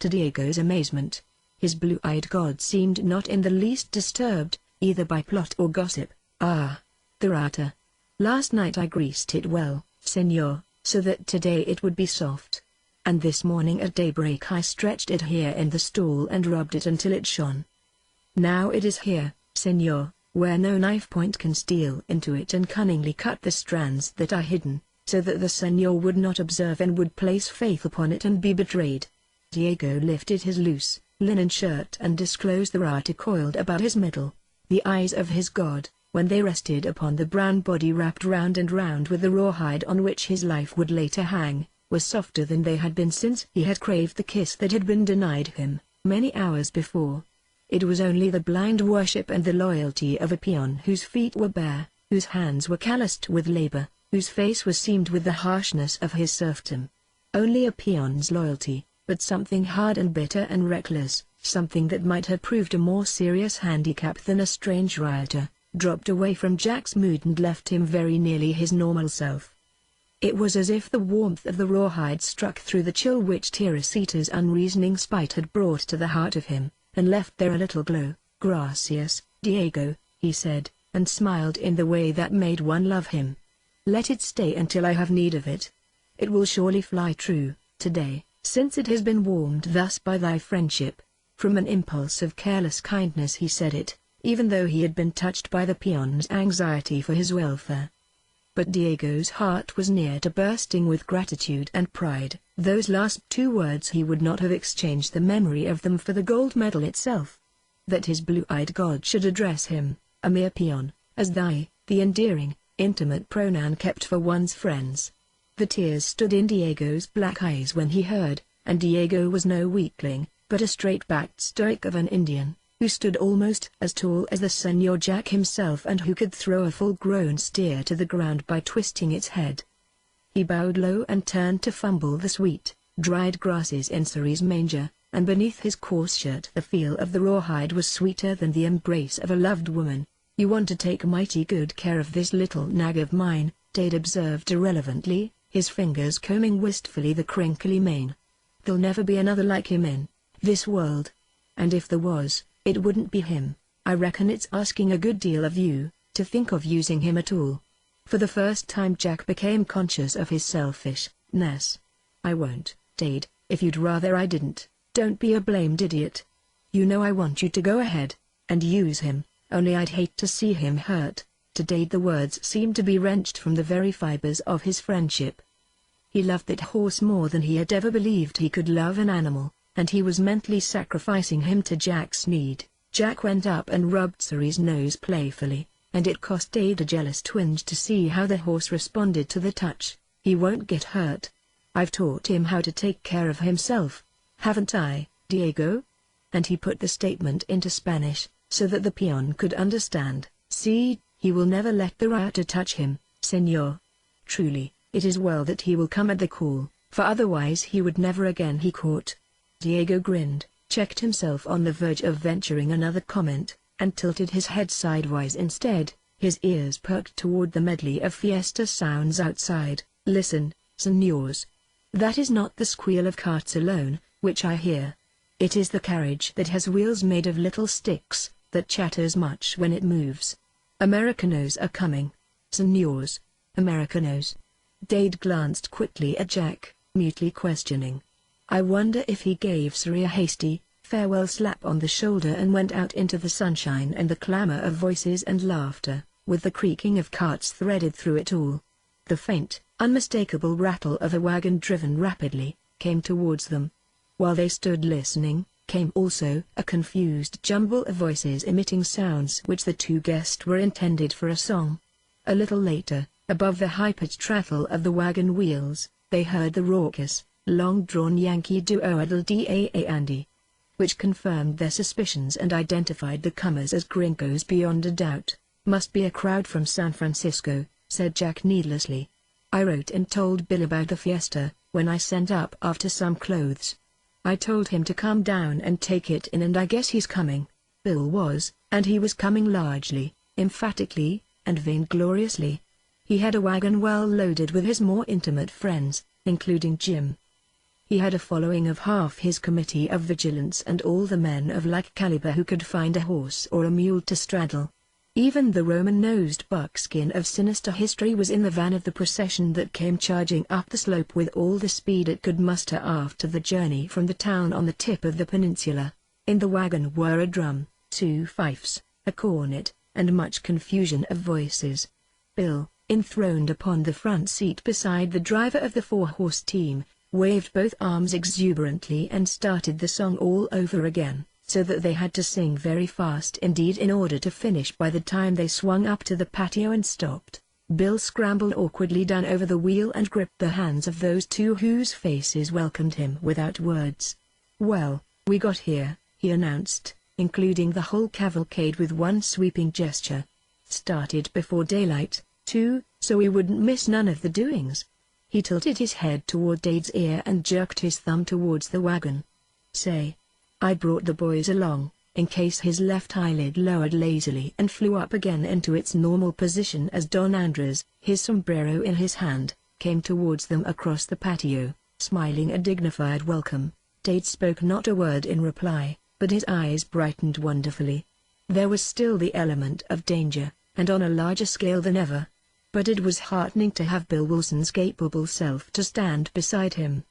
To Diego's amazement, his blue-eyed god seemed not in the least disturbed, either by plot or gossip. "Ah, the rioter. Last night I greased it well, senor, so that today it would be soft. And this morning at daybreak I stretched it here in the stall and rubbed it until it shone. Now it is here, senor, where no knife point can steal into it, and cunningly cut the strands that are hidden, so that the Señor would not observe and would place faith upon it and be betrayed. Diego lifted his loose linen shirt and disclosed the rata coiled about his middle. The eyes of his god, when they rested upon the brown body wrapped round and round with the rawhide on which his life would later hang, were softer than they had been since he had craved the kiss that had been denied him, many hours before. It was only the blind worship and the loyalty of a peon whose feet were bare, whose hands were calloused with labor, whose face was seamed with the harshness of his serfdom. Only a peon's loyalty, but something hard and bitter and reckless, something that might have proved a more serious handicap than a strange rioter, dropped away from Jack's mood and left him very nearly his normal self. It was as if the warmth of the rawhide struck through the chill which Teresita's unreasoning spite had brought to the heart of him, and left there a little glow. "Gracias, Diego," he said, and smiled in the way that made one love him. "Let it stay until I have need of it. It will surely fly true, today, since it has been warmed thus by thy friendship." From an impulse of careless kindness he said it, even though he had been touched by the peon's anxiety for his welfare. But Diego's heart was near to bursting with gratitude and pride. Those last two words he would not have exchanged the memory of them for the gold medal itself. That his blue-eyed god should address him, a mere peon, as thy, the endearing, intimate pronoun kept for one's friends. The tears stood in Diego's black eyes when he heard, and Diego was no weakling, but a straight-backed stoic of an Indian, who stood almost as tall as the Señor Jack himself and who could throw a full-grown steer to the ground by twisting its head. He bowed low and turned to fumble the sweet, dried grasses in Ceres' manger, and beneath his coarse shirt the feel of the rawhide was sweeter than the embrace of a loved woman. "You want to take mighty good care of this little nag of mine," Dade observed irrelevantly, his fingers combing wistfully the crinkly mane. "There'll never be another like him in this world. And if there was, it wouldn't be him. I reckon it's asking a good deal of you, to think of using him at all." For the first time Jack became conscious of his selfishness. "I won't, Dade, if you'd rather I didn't. Don't be a blamed idiot. You know I want you to go ahead and use him, only I'd hate to see him hurt." To Dade the words seemed to be wrenched from the very fibers of his friendship. He loved that horse more than he had ever believed he could love an animal, and he was mentally sacrificing him to Jack's need. Jack went up and rubbed Ceres' nose playfully, and it cost Dade a jealous twinge to see how the horse responded to the touch. "He won't get hurt. I've taught him how to take care of himself. Haven't I, Diego?" And he put the statement into Spanish, so that the peon could understand. "See, he will never let the rata touch him, Señor. Truly, it is well that he will come at the call, for otherwise he would never again." He caught. Diego grinned, checked himself on the verge of venturing another comment, and tilted his head sidewise instead, his ears perked toward the medley of fiesta sounds outside. "Listen, señors. That is not the squeal of carts alone, which I hear. It is the carriage that has wheels made of little sticks, that chatters much when it moves. Americanos are coming. Señors, Americanos." Dade glanced quickly at Jack, mutely questioning. I wonder if he gave Suri a hasty, farewell slap on the shoulder and went out into the sunshine and the clamor of voices and laughter, with the creaking of carts threaded through it all. The faint, unmistakable rattle of a wagon driven rapidly, came towards them. While they stood listening, came also a confused jumble of voices emitting sounds which the two guessed were intended for a song. A little later, above the high-pitched rattle of the wagon wheels, they heard the raucous, long-drawn Yankee duo Adel da Andy, which confirmed their suspicions and identified the comers as Gringos beyond a doubt. "Must be a crowd from San Francisco," said Jack needlessly. "I wrote and told Bill about the fiesta, when I sent up after some clothes. I told him to come down and take it in, and I guess he's coming." Bill was, and he was coming largely, emphatically, and vaingloriously. He had a wagon well loaded with his more intimate friends, including Jim. He had a following of half his committee of vigilance and all the men of like caliber who could find a horse or a mule to straddle. Even the Roman-nosed buckskin of sinister history was in the van of the procession that came charging up the slope with all the speed it could muster after the journey from the town on the tip of the peninsula. In the wagon were a drum, two fifes, a cornet, and much confusion of voices. Bill, enthroned upon the front seat beside the driver of the four-horse team, waved both arms exuberantly and started the song all over again, so that they had to sing very fast indeed in order to finish by the time they swung up to the patio and stopped. Bill scrambled awkwardly down over the wheel and gripped the hands of those two whose faces welcomed him without words. "Well, we got here," he announced, including the whole cavalcade with one sweeping gesture. "Started before daylight, too, so we wouldn't miss none of the doings." He tilted his head toward Dade's ear and jerked his thumb towards the wagon. "Say, I brought the boys along," in case his left eyelid lowered lazily and flew up again into its normal position as Don Andres, his sombrero in his hand, came towards them across the patio, smiling a dignified welcome. Dade spoke not a word in reply, but his eyes brightened wonderfully. There was still the element of danger, and on a larger scale than ever. But it was heartening to have Bill Wilson's capable self to stand beside him.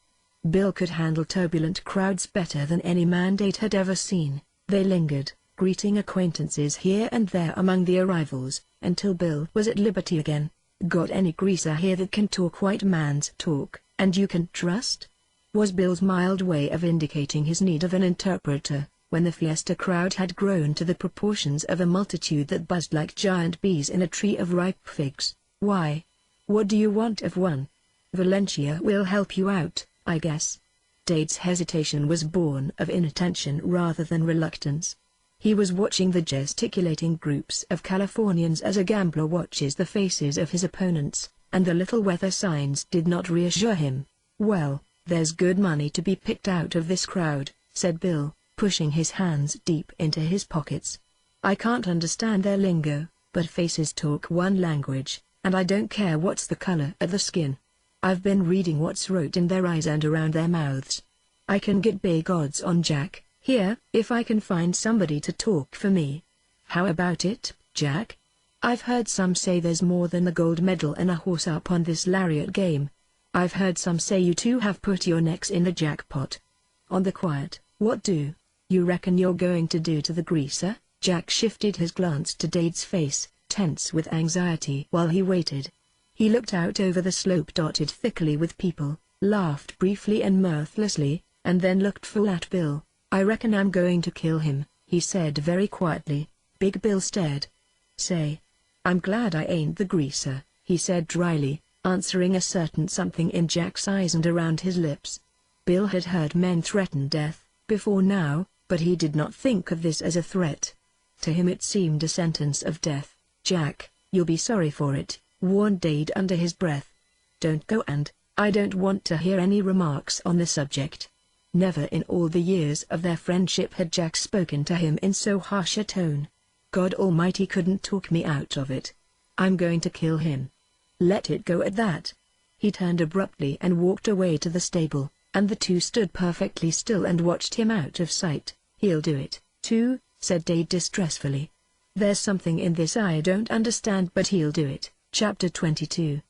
Bill could handle turbulent crowds better than any man Dade had ever seen. They lingered, greeting acquaintances here and there among the arrivals, until Bill was at liberty again. "Got any greaser here that can talk white man's talk, and you can trust?" was Bill's mild way of indicating his need of an interpreter, when the fiesta crowd had grown to the proportions of a multitude that buzzed like giant bees in a tree of ripe figs. "Why? What do you want of one? Valencia will help you out, I guess." Dade's hesitation was born of inattention rather than reluctance. He was watching the gesticulating groups of Californians as a gambler watches the faces of his opponents, and the little weather signs did not reassure him. "Well, there's good money to be picked out of this crowd," said Bill, pushing his hands deep into his pockets. "I can't understand their lingo, but faces talk one language, and I don't care what's the color of the skin. I've been reading what's wrote in their eyes and around their mouths. I can get big odds on Jack, here, if I can find somebody to talk for me. How about it, Jack? I've heard some say there's more than the gold medal and a horse up on this lariat game. I've heard some say you two have put your necks in the jackpot. On the quiet, what do you reckon you're going to do to the greaser?" Jack shifted his glance to Dade's face, tense with anxiety while he waited. He looked out over the slope dotted thickly with people, laughed briefly and mirthlessly, and then looked full at Bill. "I reckon I'm going to kill him," he said very quietly. Big Bill stared. "Say, I'm glad I ain't the greaser," he said dryly, answering a certain something in Jack's eyes and around his lips. Bill had heard men threaten death before now, but he did not think of this as a threat. To him it seemed a sentence of death. "Jack, you'll be sorry for it," warned Dade under his breath. "Don't go, and I don't want to hear any remarks on the subject." Never in all the years of their friendship had Jack spoken to him in so harsh a tone. "God Almighty couldn't talk me out of it. I'm going to kill him. Let it go at that." He turned abruptly and walked away to the stable, and the two stood perfectly still and watched him out of sight. "He'll do it, too," said Dade distressfully. "There's something in this I don't understand, but he'll do it." Chapter 22.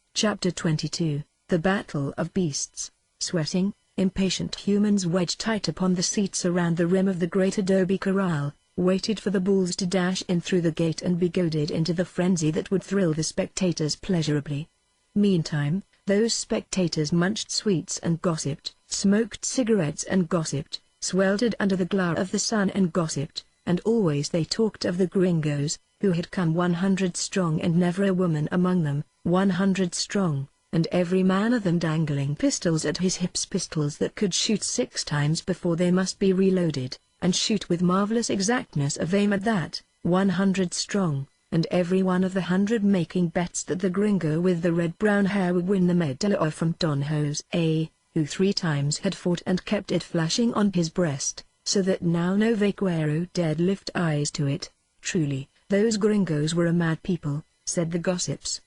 The Battle of Beasts. Sweating, impatient humans wedged tight upon the seats around the rim of the great adobe corral, waited for the bulls to dash in through the gate and be goaded into the frenzy that would thrill the spectators pleasurably. Meantime, those spectators munched sweets and gossiped, smoked cigarettes and gossiped, sweltered under the glare of the sun and gossiped, and always they talked of the Gringos, who had come 100 strong and never a woman among them, 100 strong, and every man of them dangling pistols at his hips, pistols that could shoot 6 times before they must be reloaded, and shoot with marvelous exactness of aim at that, 100 strong, and every one of the 100 making bets that the Gringo with the red-brown hair would win the medal from Don Jose, who 3 times had fought and kept it flashing on his breast, so that now no vaquero dared lift eyes to it. Truly, those Gringos were a mad people, said the gossips.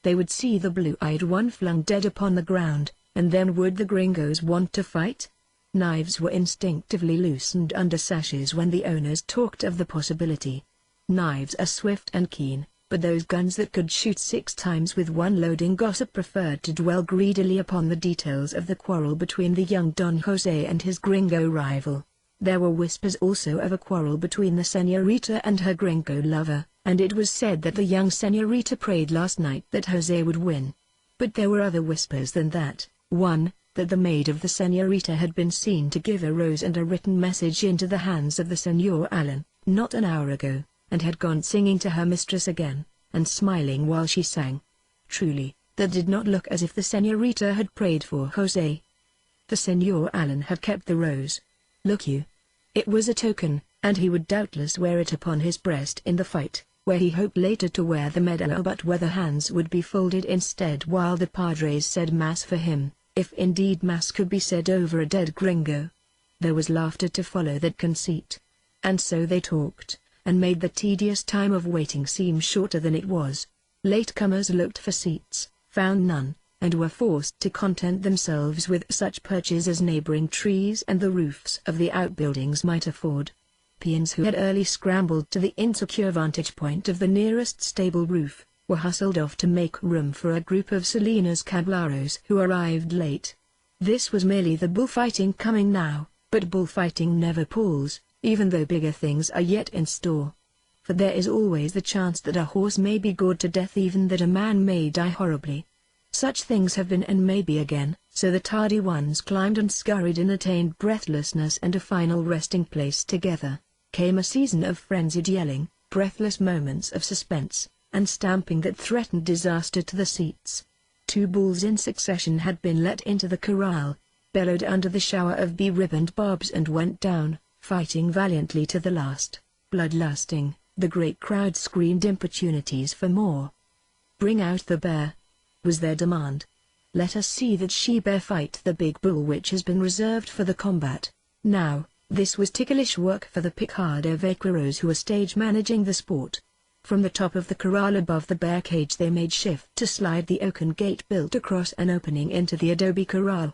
They would see the blue-eyed one flung dead upon the ground, and then would the Gringos want to fight? Knives were instinctively loosened under sashes when the owners talked of the possibility. Knives are swift and keen, but those guns that could shoot 6 times with one loading gossip preferred to dwell greedily upon the details of the quarrel between the young Don Jose and his Gringo rival. There were whispers also of a quarrel between the señorita and her Gringo lover, and it was said that the young señorita prayed last night that José would win. But there were other whispers than that. One, that the maid of the señorita had been seen to give a rose and a written message into the hands of the Señor Alan, not an hour ago, and had gone singing to her mistress again, and smiling while she sang. Truly, that did not look as if the señorita had prayed for José. The Señor Alan had kept the rose. Look you. It was a token, and he would doubtless wear it upon his breast in the fight, where he hoped later to wear the medal, but where the hands would be folded instead while the padres said mass for him, if indeed mass could be said over a dead gringo. There was laughter to follow that conceit. And so they talked, and made the tedious time of waiting seem shorter than it was. Latecomers looked for seats, found none, and were forced to content themselves with such perches as neighboring trees and the roofs of the outbuildings might afford. Peons who had early scrambled to the insecure vantage point of the nearest stable roof, were hustled off to make room for a group of Salinas cablaros who arrived late. This was merely the bullfighting coming now, but bullfighting never palls, even though bigger things are yet in store. For there is always the chance that a horse may be gored to death, even that a man may die horribly. Such things have been and may be again, so the tardy ones climbed and scurried and attained breathlessness and a final resting place together. Came a season of frenzied yelling, breathless moments of suspense, and stamping that threatened disaster to the seats. 2 bulls in succession had been let into the corral, bellowed under the shower of beribboned barbs and went down, fighting valiantly to the last. Bloodlusting, the great crowd screamed importunities for more. "Bring out the bear," was their demand. "Let us see that she-bear fight the big bull which has been reserved for the combat." Now, this was ticklish work for the picado vaqueros who were stage managing the sport. From the top of the corral above the bear cage they made shift to slide the oaken gate built across an opening into the adobe corral.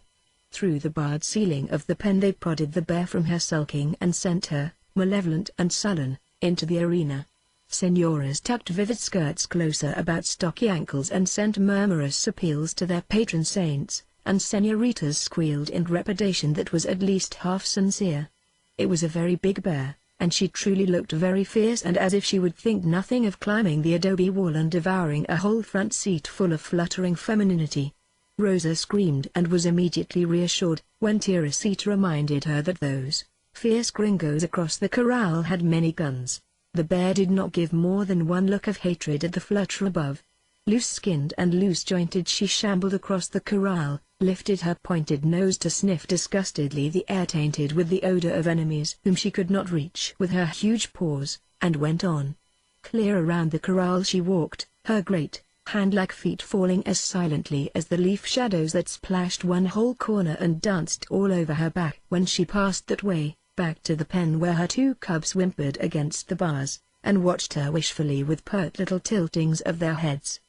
Through the barred ceiling of the pen they prodded the bear from her sulking and sent her, malevolent and sullen, into the arena. Senoras tucked vivid skirts closer about stocky ankles and sent murmurous appeals to their patron saints, and senoritas squealed in trepidation that was at least half sincere. It was a very big bear, and she truly looked very fierce and as if she would think nothing of climbing the adobe wall and devouring a whole front seat full of fluttering femininity. Rosa screamed and was immediately reassured when Teresita reminded her that those fierce gringos across the corral had many guns. The bear did not give more than one look of hatred at the flutter above. Loose-skinned and loose-jointed she shambled across the corral, lifted her pointed nose to sniff disgustedly the air tainted with the odor of enemies whom she could not reach with her huge paws, and went on. Clear around the corral she walked, her great, hand-like feet falling as silently as the leaf shadows that splashed one whole corner and danced all over her back when she passed that way, back to the pen where her 2 cubs whimpered against the bars, and watched her wishfully with pert little tiltings of their heads.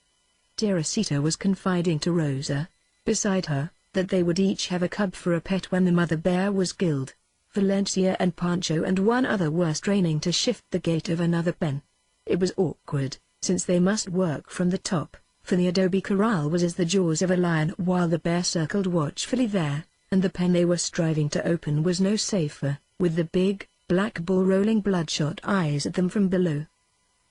Teresita was confiding to Rosa, beside her, that they would each have a cub for a pet when the mother bear was killed. Valencia and Pancho and one other were straining to shift the gate of another pen. It was awkward, since they must work from the top, for the adobe corral was as the jaws of a lion while the bear circled watchfully there, and the pen they were striving to open was no safer, with the big, black bull rolling bloodshot eyes at them from below.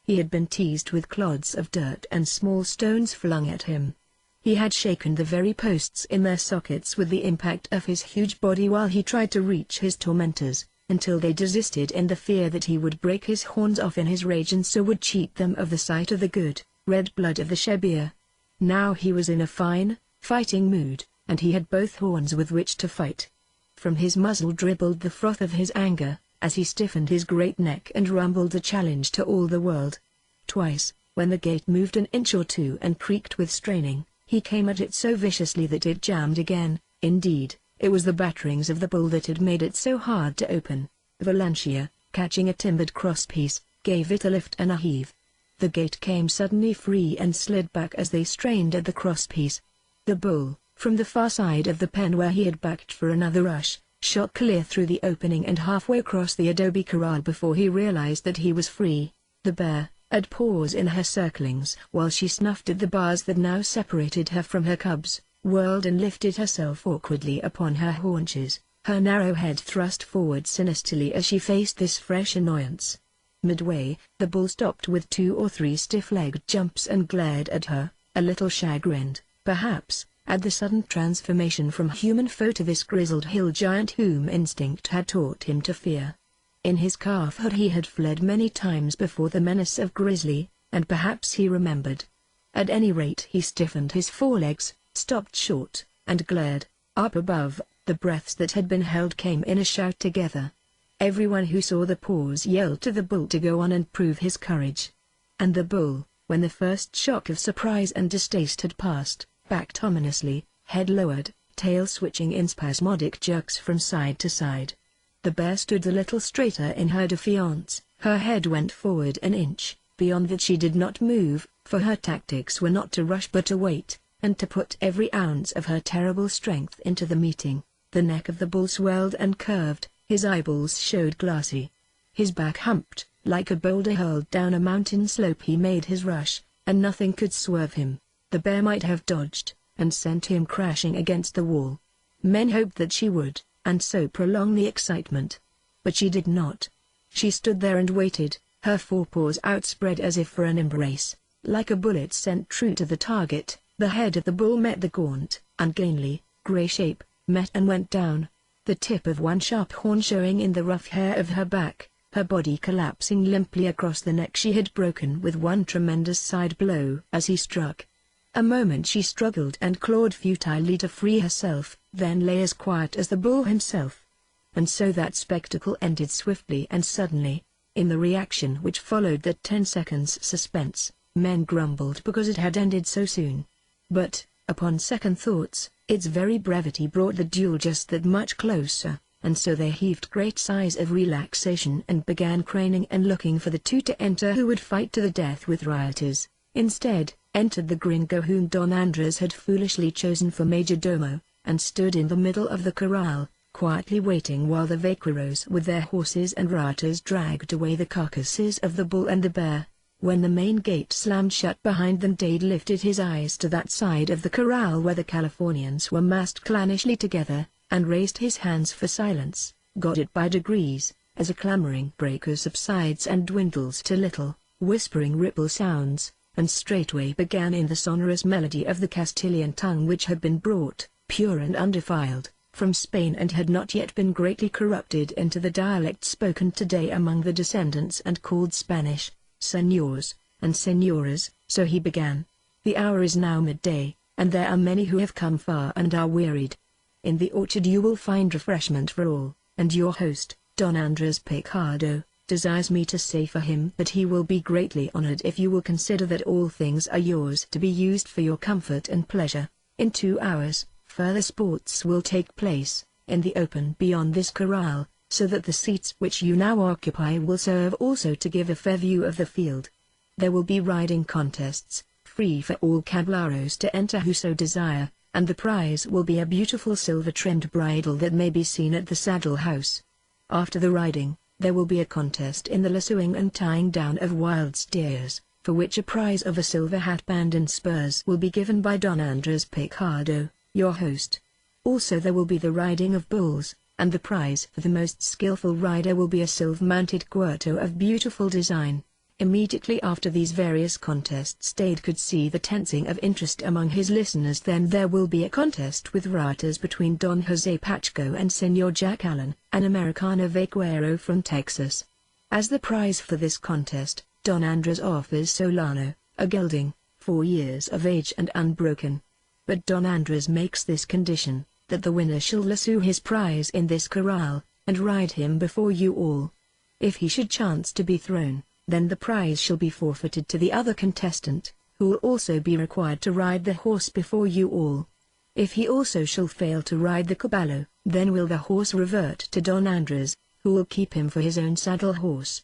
He had been teased with clods of dirt and small stones flung at him. He had shaken the very posts in their sockets with the impact of his huge body while he tried to reach his tormentors, until they desisted in the fear that he would break his horns off in his rage and so would cheat them of the sight of the good, red blood of the Shebir. Now he was in a fine, fighting mood, and he had both horns with which to fight. From his muzzle dribbled the froth of his anger, as he stiffened his great neck and rumbled a challenge to all the world. Twice, when the gate moved an inch or two and creaked with straining, he came at it so viciously that it jammed again. Indeed, it was the batterings of the bull that had made it so hard to open. Valencia, catching a timbered crosspiece, gave it a lift and a heave. The gate came suddenly free and slid back as they strained at the crosspiece. The bull, from the far side of the pen where he had backed for another rush, shot clear through the opening and halfway across the adobe corral before he realized that he was free. The bear, at pause in her circlings while she snuffed at the bars that now separated her from her cubs, whirled and lifted herself awkwardly upon her haunches, her narrow head thrust forward sinisterly as she faced this fresh annoyance. Midway, the bull stopped with 2 or 3 stiff-legged jumps and glared at her, a little chagrined, perhaps, at the sudden transformation from human foe to this grizzled hill giant whom instinct had taught him to fear. In his calfhood he had fled many times before the menace of grizzly, and perhaps he remembered. At any rate he stiffened his forelegs, stopped short, and glared. Up above, the breaths that had been held came in a shout together. Everyone who saw the pause yelled to the bull to go on and prove his courage. And the bull, when the first shock of surprise and distaste had passed, backed ominously, head lowered, tail switching in spasmodic jerks from side to side. The bear stood a little straighter in her defiance, her head went forward an inch, beyond that she did not move, for her tactics were not to rush but to wait, and to put every ounce of her terrible strength into the meeting. The neck of the bull swelled and curved, his eyeballs showed glassy. His back humped, like a boulder hurled down a mountain slope he made his rush, and nothing could swerve him. The bear might have dodged, and sent him crashing against the wall. Men hoped that she would, and so prolong the excitement. But she did not. She stood there and waited, her forepaws outspread as if for an embrace. Like a bullet sent true to the target, the head of the bull met the gaunt, ungainly, grey shape, met and went down. The tip of one sharp horn showing in the rough hair of her back, her body collapsing limply across the neck she had broken with one tremendous side blow as he struck. A moment she struggled and clawed futilely to free herself, then lay as quiet as the bull himself. And so that spectacle ended swiftly and suddenly. In the reaction which followed that 10 seconds suspense, men grumbled because it had ended so soon. But, upon second thoughts, its very brevity brought the duel just that much closer, and so they heaved great sighs of relaxation and began craning and looking for the 2 to enter who would fight to the death with rioters. Instead, entered the gringo whom Don Andres had foolishly chosen for majordomo, and stood in the middle of the corral, quietly waiting while the vaqueros with their horses and rioters dragged away the carcasses of the bull and the bear. When the main gate slammed shut behind them, Dade lifted his eyes to that side of the corral where the Californians were massed clownnishly together, and raised his hands for silence, got it by degrees, as a clamoring breaker subsides and dwindles to little, whispering ripple sounds, and straightway began in the sonorous melody of the Castilian tongue which had been brought, pure and undefiled, from Spain and had not yet been greatly corrupted into the dialect spoken today among the descendants and called Spanish. Señors, and señoras, so he began. The hour is now midday, and there are many who have come far and are wearied. In the orchard you will find refreshment for all, and your host, Don Andres Picardo, desires me to say for him that he will be greatly honored if you will consider that all things are yours to be used for your comfort and pleasure. In 2 hours, further sports will take place, in the open beyond this corral, so that the seats which you now occupy will serve also to give a fair view of the field. There will be riding contests, free for all caballeros to enter who so desire, and the prize will be a beautiful silver-trimmed bridle that may be seen at the saddle house. After the riding, there will be a contest in the lassoing and tying down of wild steers, for which a prize of a silver hatband and spurs will be given by Don Andres Picardo, your host. Also there will be the riding of bulls, and the prize for the most skillful rider will be a silver-mounted cuarto of beautiful design. Immediately after these various contests Dade could see the tensing of interest among his listeners. Then there will be a contest with rioters between Don Jose Pacheco and Senor Jack Allen, an Americano vaquero from Texas. As the prize for this contest, Don Andres offers Solano, a gelding, 4 years of age and unbroken. But Don Andres makes this condition, that the winner shall lasso his prize in this corral, and ride him before you all. If he should chance to be thrown, then the prize shall be forfeited to the other contestant, who will also be required to ride the horse before you all. If he also shall fail to ride the caballo, then will the horse revert to Don Andres, who will keep him for his own saddle horse.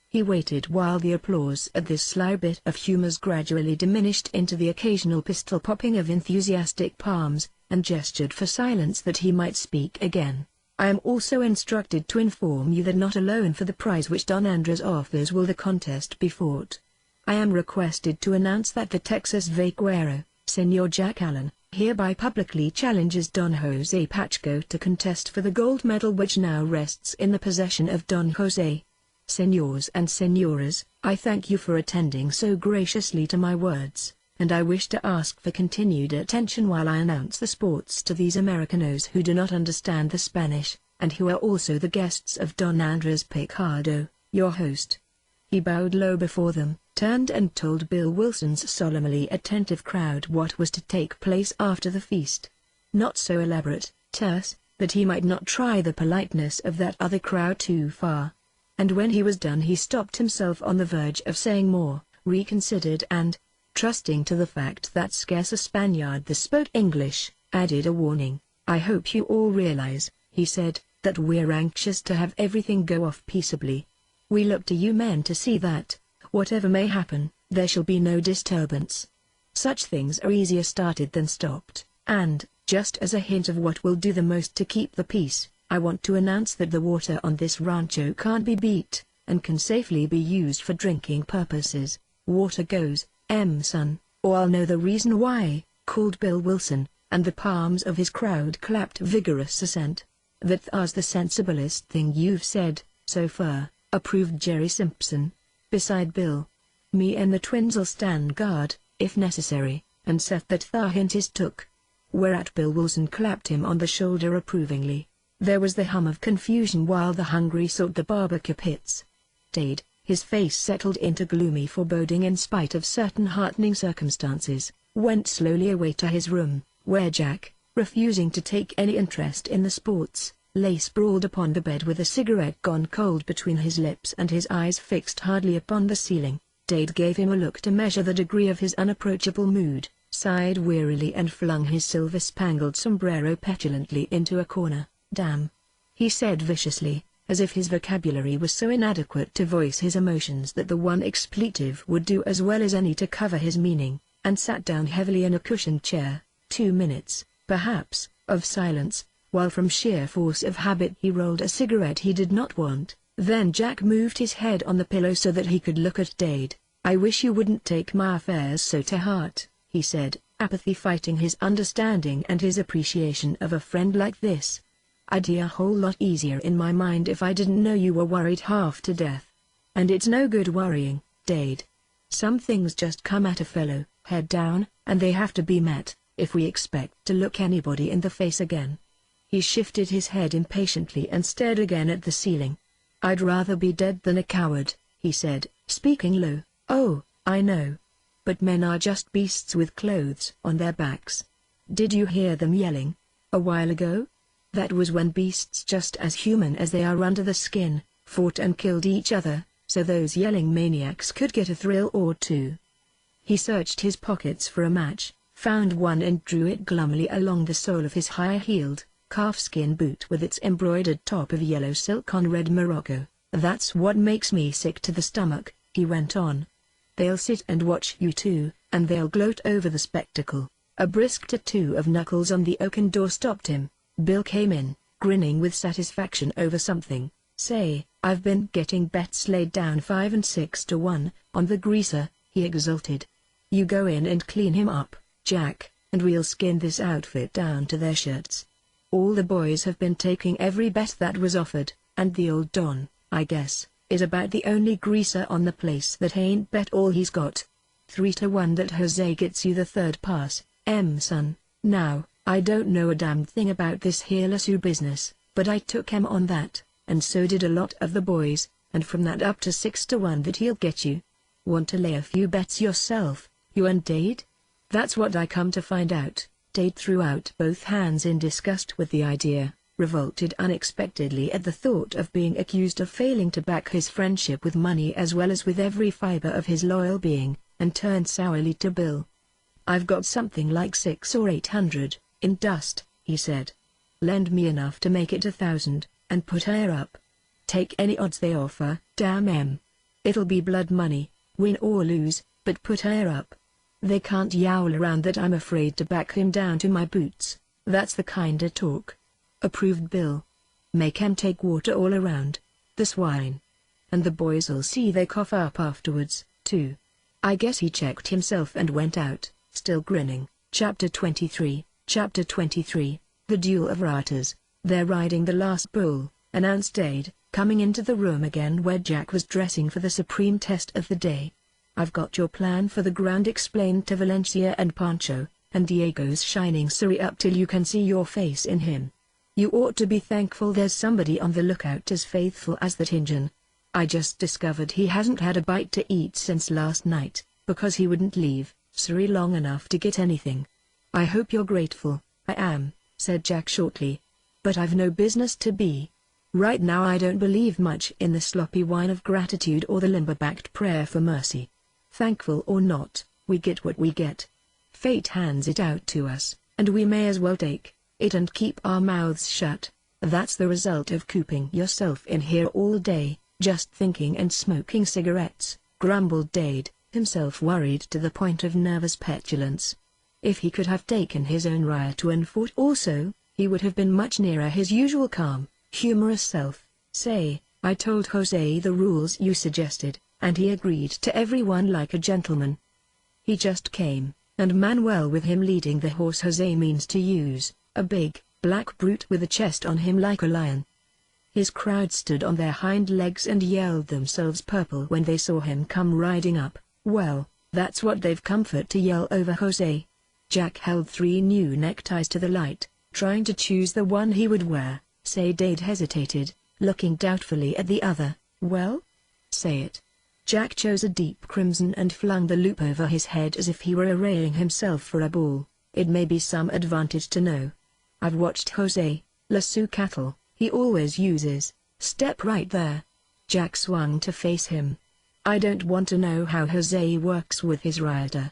He waited while the applause at this sly bit of humor gradually diminished into the occasional pistol popping of enthusiastic palms, and gestured for silence that he might speak again. I am also instructed to inform you that not alone for the prize which Don Andres offers will the contest be fought. I am requested to announce that the Texas vaquero, Senor Jack Allen, hereby publicly challenges Don Jose Pacheco to contest for the gold medal which now rests in the possession of Don Jose. Senors and senoras, I thank you for attending so graciously to my words, and I wish to ask for continued attention while I announce the sports to these Americanos who do not understand the Spanish, and who are also the guests of Don Andres Picardo, your host." He bowed low before them, turned and told Bill Wilson's solemnly attentive crowd what was to take place after the feast. Not so elaborate, terse, that he might not try the politeness of that other crowd too far. And when he was done he stopped himself on the verge of saying more, reconsidered and, trusting to the fact that scarce a Spaniard that spoke English, added a warning. "I hope you all realize," he said, "that we're anxious to have everything go off peaceably. We look to you men to see that, whatever may happen, there shall be no disturbance. Such things are easier started than stopped, and, just as a hint of what will do the most to keep the peace, I want to announce that the water on this rancho can't be beat, and can safely be used for drinking purposes. Water goes, son, or I'll know the reason why," called Bill Wilson, and the palms of his crowd clapped vigorous assent. "That's the sensiblest thing you've said, so far," approved Jerry Simpson. "Beside Bill, me and the twins'll stand guard, if necessary, and set that hint is took." Whereat Bill Wilson clapped him on the shoulder approvingly. There was the hum of confusion while the hungry sought the barbecue pits. Dade, his face settled into gloomy foreboding in spite of certain heartening circumstances, went slowly away to his room, where Jack, refusing to take any interest in the sports, lay sprawled upon the bed with a cigarette gone cold between his lips and his eyes fixed hardly upon the ceiling. Dade gave him a look to measure the degree of his unapproachable mood, sighed wearily and flung his silver-spangled sombrero petulantly into a corner. "Damn," he said viciously, as if his vocabulary was so inadequate to voice his emotions that the one expletive would do as well as any to cover his meaning, and sat down heavily in a cushioned chair. 2 minutes, perhaps, of silence, while from sheer force of habit he rolled a cigarette he did not want. Then Jack moved his head on the pillow so that he could look at Dade. "I wish you wouldn't take my affairs so to heart," he said, apathy fighting his understanding and his appreciation of a friend like this. "I'd be a whole lot easier in my mind if I didn't know you were worried half to death. And it's no good worrying, Dade. Some things just come at a fellow, head down, and they have to be met, if we expect to look anybody in the face again." He shifted his head impatiently and stared again at the ceiling. "I'd rather be dead than a coward," he said, speaking low. "Oh, I know. But men are just beasts with clothes on their backs. Did you hear them yelling a while ago? That was when beasts just as human as they are under the skin, fought and killed each other, so those yelling maniacs could get a thrill or two." He searched his pockets for a match, found one and drew it glumly along the sole of his high-heeled, calfskin boot with its embroidered top of yellow silk on red morocco. "That's what makes me sick to the stomach," he went on. "They'll sit and watch you too, and they'll gloat over the spectacle." A brisk tattoo of knuckles on the oaken door stopped him. Bill came in, grinning with satisfaction over something. "Say, I've been getting bets laid down 5 and 6 to 1, on the greaser," he exulted. "You go in and clean him up, Jack, and we'll skin this outfit down to their shirts. All the boys have been taking every bet that was offered, and the old Don, I guess, is about the only greaser on the place that ain't bet all he's got. 3 to 1 that Jose gets you the third pass, son. Now, I don't know a damn thing about this here lasso business, but I took him on that, and so did a lot of the boys, and from that up to 6 to 1 that he'll get you. Want to lay a few bets yourself, you and Dade?" "That's what I come to find out." Dade threw out both hands in disgust with the idea, revolted unexpectedly at the thought of being accused of failing to back his friendship with money as well as with every fiber of his loyal being, and turned sourly to Bill. "I've got something like 600 or 800. In dust," he said. "Lend me enough to make it 1,000, and put her up. Take any odds they offer, damn 'em. It'll be blood money, win or lose, but put her up. They can't yowl around that I'm afraid to back him down to my boots. That's the kinda talk," approved Bill. "Make 'em take water all around, the swine. And the boys'll see they cough up afterwards, too." I guess he checked himself and went out, still grinning. Chapter 23, The Duel of Ratas. "They're riding the last bull," announced Dade, coming into the room again where Jack was dressing for the supreme test of the day. "I've got your plan for the ground," explained to Valencia and Pancho, "and Diego's shining Siri up till you can see your face in him. You ought to be thankful there's somebody on the lookout as faithful as that Injun. I just discovered he hasn't had a bite to eat since last night, because he wouldn't leave Siri long enough to get anything." "I hope you're grateful." "I am," said Jack shortly. "But I've no business to be. Right now I don't believe much in the sloppy whine of gratitude or the limber-backed prayer for mercy. Thankful or not, we get what we get. Fate hands it out to us, and we may as well take it and keep our mouths shut. That's the result of cooping yourself in here all day, just thinking and smoking cigarettes," grumbled Dade, himself worried to the point of nervous petulance. If he could have taken his own riot and fought also, he would have been much nearer his usual calm, humorous self. "Say, I told Jose the rules you suggested, and he agreed to every one like a gentleman. He just came, and Manuel with him leading the horse Jose means to use, a big, black brute with a chest on him like a lion." His crowd stood on their hind legs and yelled themselves purple when they saw him come riding up. "Well, that's what they've comfort to yell over Jose." Jack held 3 new neckties to the light, trying to choose the one he would wear. "Say." Dade hesitated, looking doubtfully at the other. "Well? Say it." Jack chose a deep crimson and flung the loop over his head as if he were arraying himself for a ball. "It may be some advantage to know. I've watched Jose lasso cattle. He always uses, step right there." Jack swung to face him. "I don't want to know how Jose works with his rioter.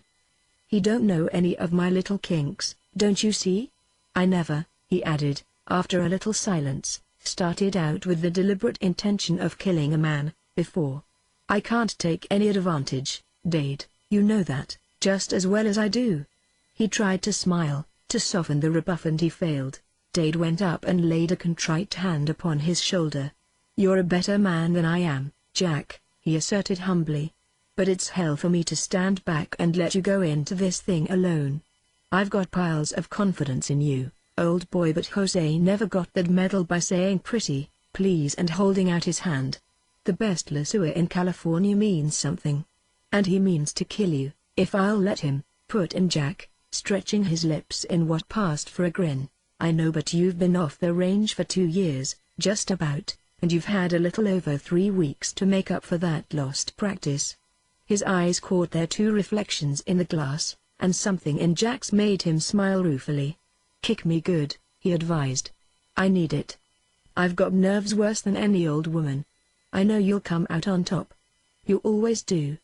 He don't know any of my little kinks, don't you see? I never," he added, after a little silence, "started out with the deliberate intention of killing a man, before. I can't take any advantage, Dade, you know that, just as well as I do." He tried to smile, to soften the rebuff, and he failed. Dade went up and laid a contrite hand upon his shoulder. "You're a better man than I am, Jack," he asserted humbly. "But it's hell for me to stand back and let you go into this thing alone. I've got piles of confidence in you, old boy." But Jose never got that medal by saying "pretty, please" and holding out his hand. "The best lassoer in California means something. And he means to kill you, if I'll let him," put in Jack, stretching his lips in what passed for a grin. "I know, but you've been off the range for 2 years, just about, and you've had a little over 3 weeks to make up for that lost practice." His eyes caught their 2 reflections in the glass, and something in Jack's made him smile ruefully. "Kick me good," he advised. "I need it. I've got nerves worse than any old woman. I know you'll come out on top. You always do.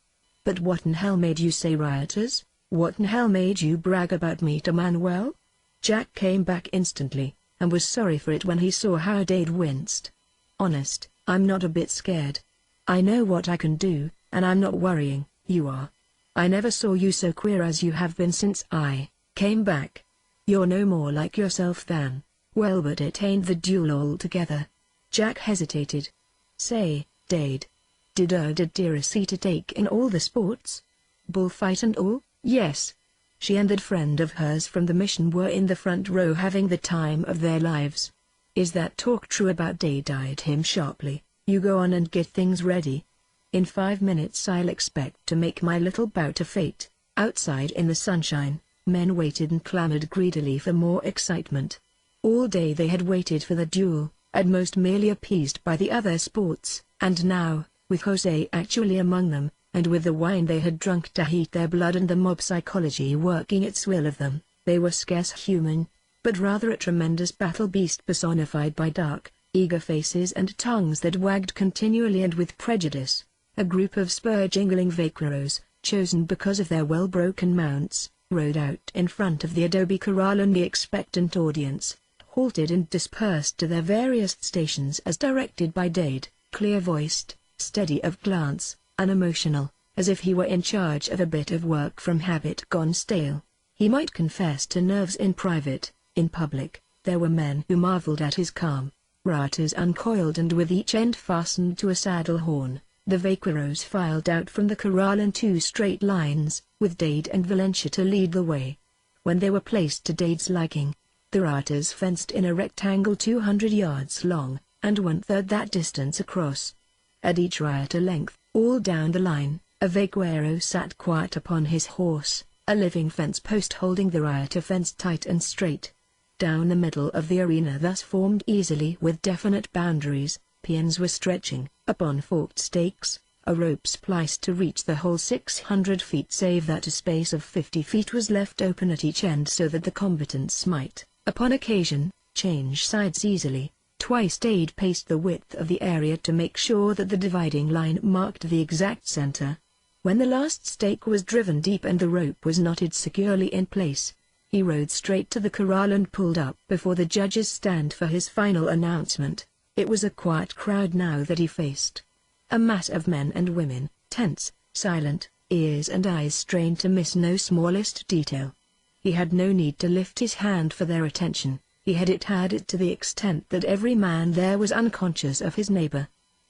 But what in hell made you say rioters? What in hell made you brag about me to Manuel?" Jack came back instantly, and was sorry for it when he saw how Dade winced. "Honest, I'm not a bit scared. I know what I can do, and I'm not worrying. You are. I never saw you so queer as you have been since I came back. You're no more like yourself than, well, but it ain't the duel altogether." Jack hesitated. "Say, Dade, did Dear see to take in all the sports? Bullfight and all?" "Yes. She and that friend of hers from the mission were in the front row having the time of their lives." "Is that talk true about?" Dade eyed him sharply. "You go on and get things ready. In 5 minutes I'll expect to make my little bow to fate." Outside in the sunshine, men waited and clamored greedily for more excitement. All day they had waited for the duel, at most merely appeased by the other sports, and now, with Jose actually among them, and with the wine they had drunk to heat their blood and the mob psychology working its will of them, they were scarce human, but rather a tremendous battle beast personified by dark, eager faces and tongues that wagged continually and with prejudice. A group of spur-jingling vaqueros, chosen because of their well-broken mounts, rode out in front of the adobe corral, and the expectant audience halted and dispersed to their various stations as directed by Dade, clear-voiced, steady of glance, unemotional, as if he were in charge of a bit of work from habit gone stale. He might confess to nerves in private; in public, there were men who marveled at his calm. Rioters uncoiled and with each end fastened to a saddle horn, the vaqueros filed out from the corral in 2 straight lines, with Dade and Valencia to lead the way. When they were placed to Dade's liking, the rioters fenced in a rectangle 200 yards long, and 1/3 that distance across. At each rioter length, all down the line, a vaquero sat quiet upon his horse, a living fence post holding the rioter fence tight and straight. Down the middle of the arena, thus formed easily with definite boundaries, peons were stretching, upon forked stakes, a rope spliced to reach the whole 600 feet, save that a space of 50 feet was left open at each end so that the combatants might, upon occasion, change sides easily. Twice Dade paced the width of the area to make sure that the dividing line marked the exact center. When the last stake was driven deep and the rope was knotted securely in place, he rode straight to the corral and pulled up before the judges' stand for his final announcement. It was a quiet crowd now that he faced. A mass of men and women, tense, silent, ears and eyes strained to miss no smallest detail. He had no need to lift his hand for their attention. He had it to the extent that every man there was unconscious of his neighbor.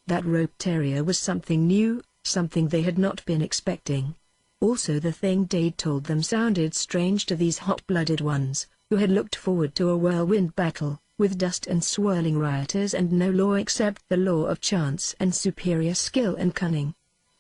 That rope terrier was something new, something they had not been expecting. Also the thing Dade told them sounded strange to these hot-blooded ones, who had looked forward to a whirlwind battle, with dust and swirling rioters and no law except the law of chance and superior skill and cunning.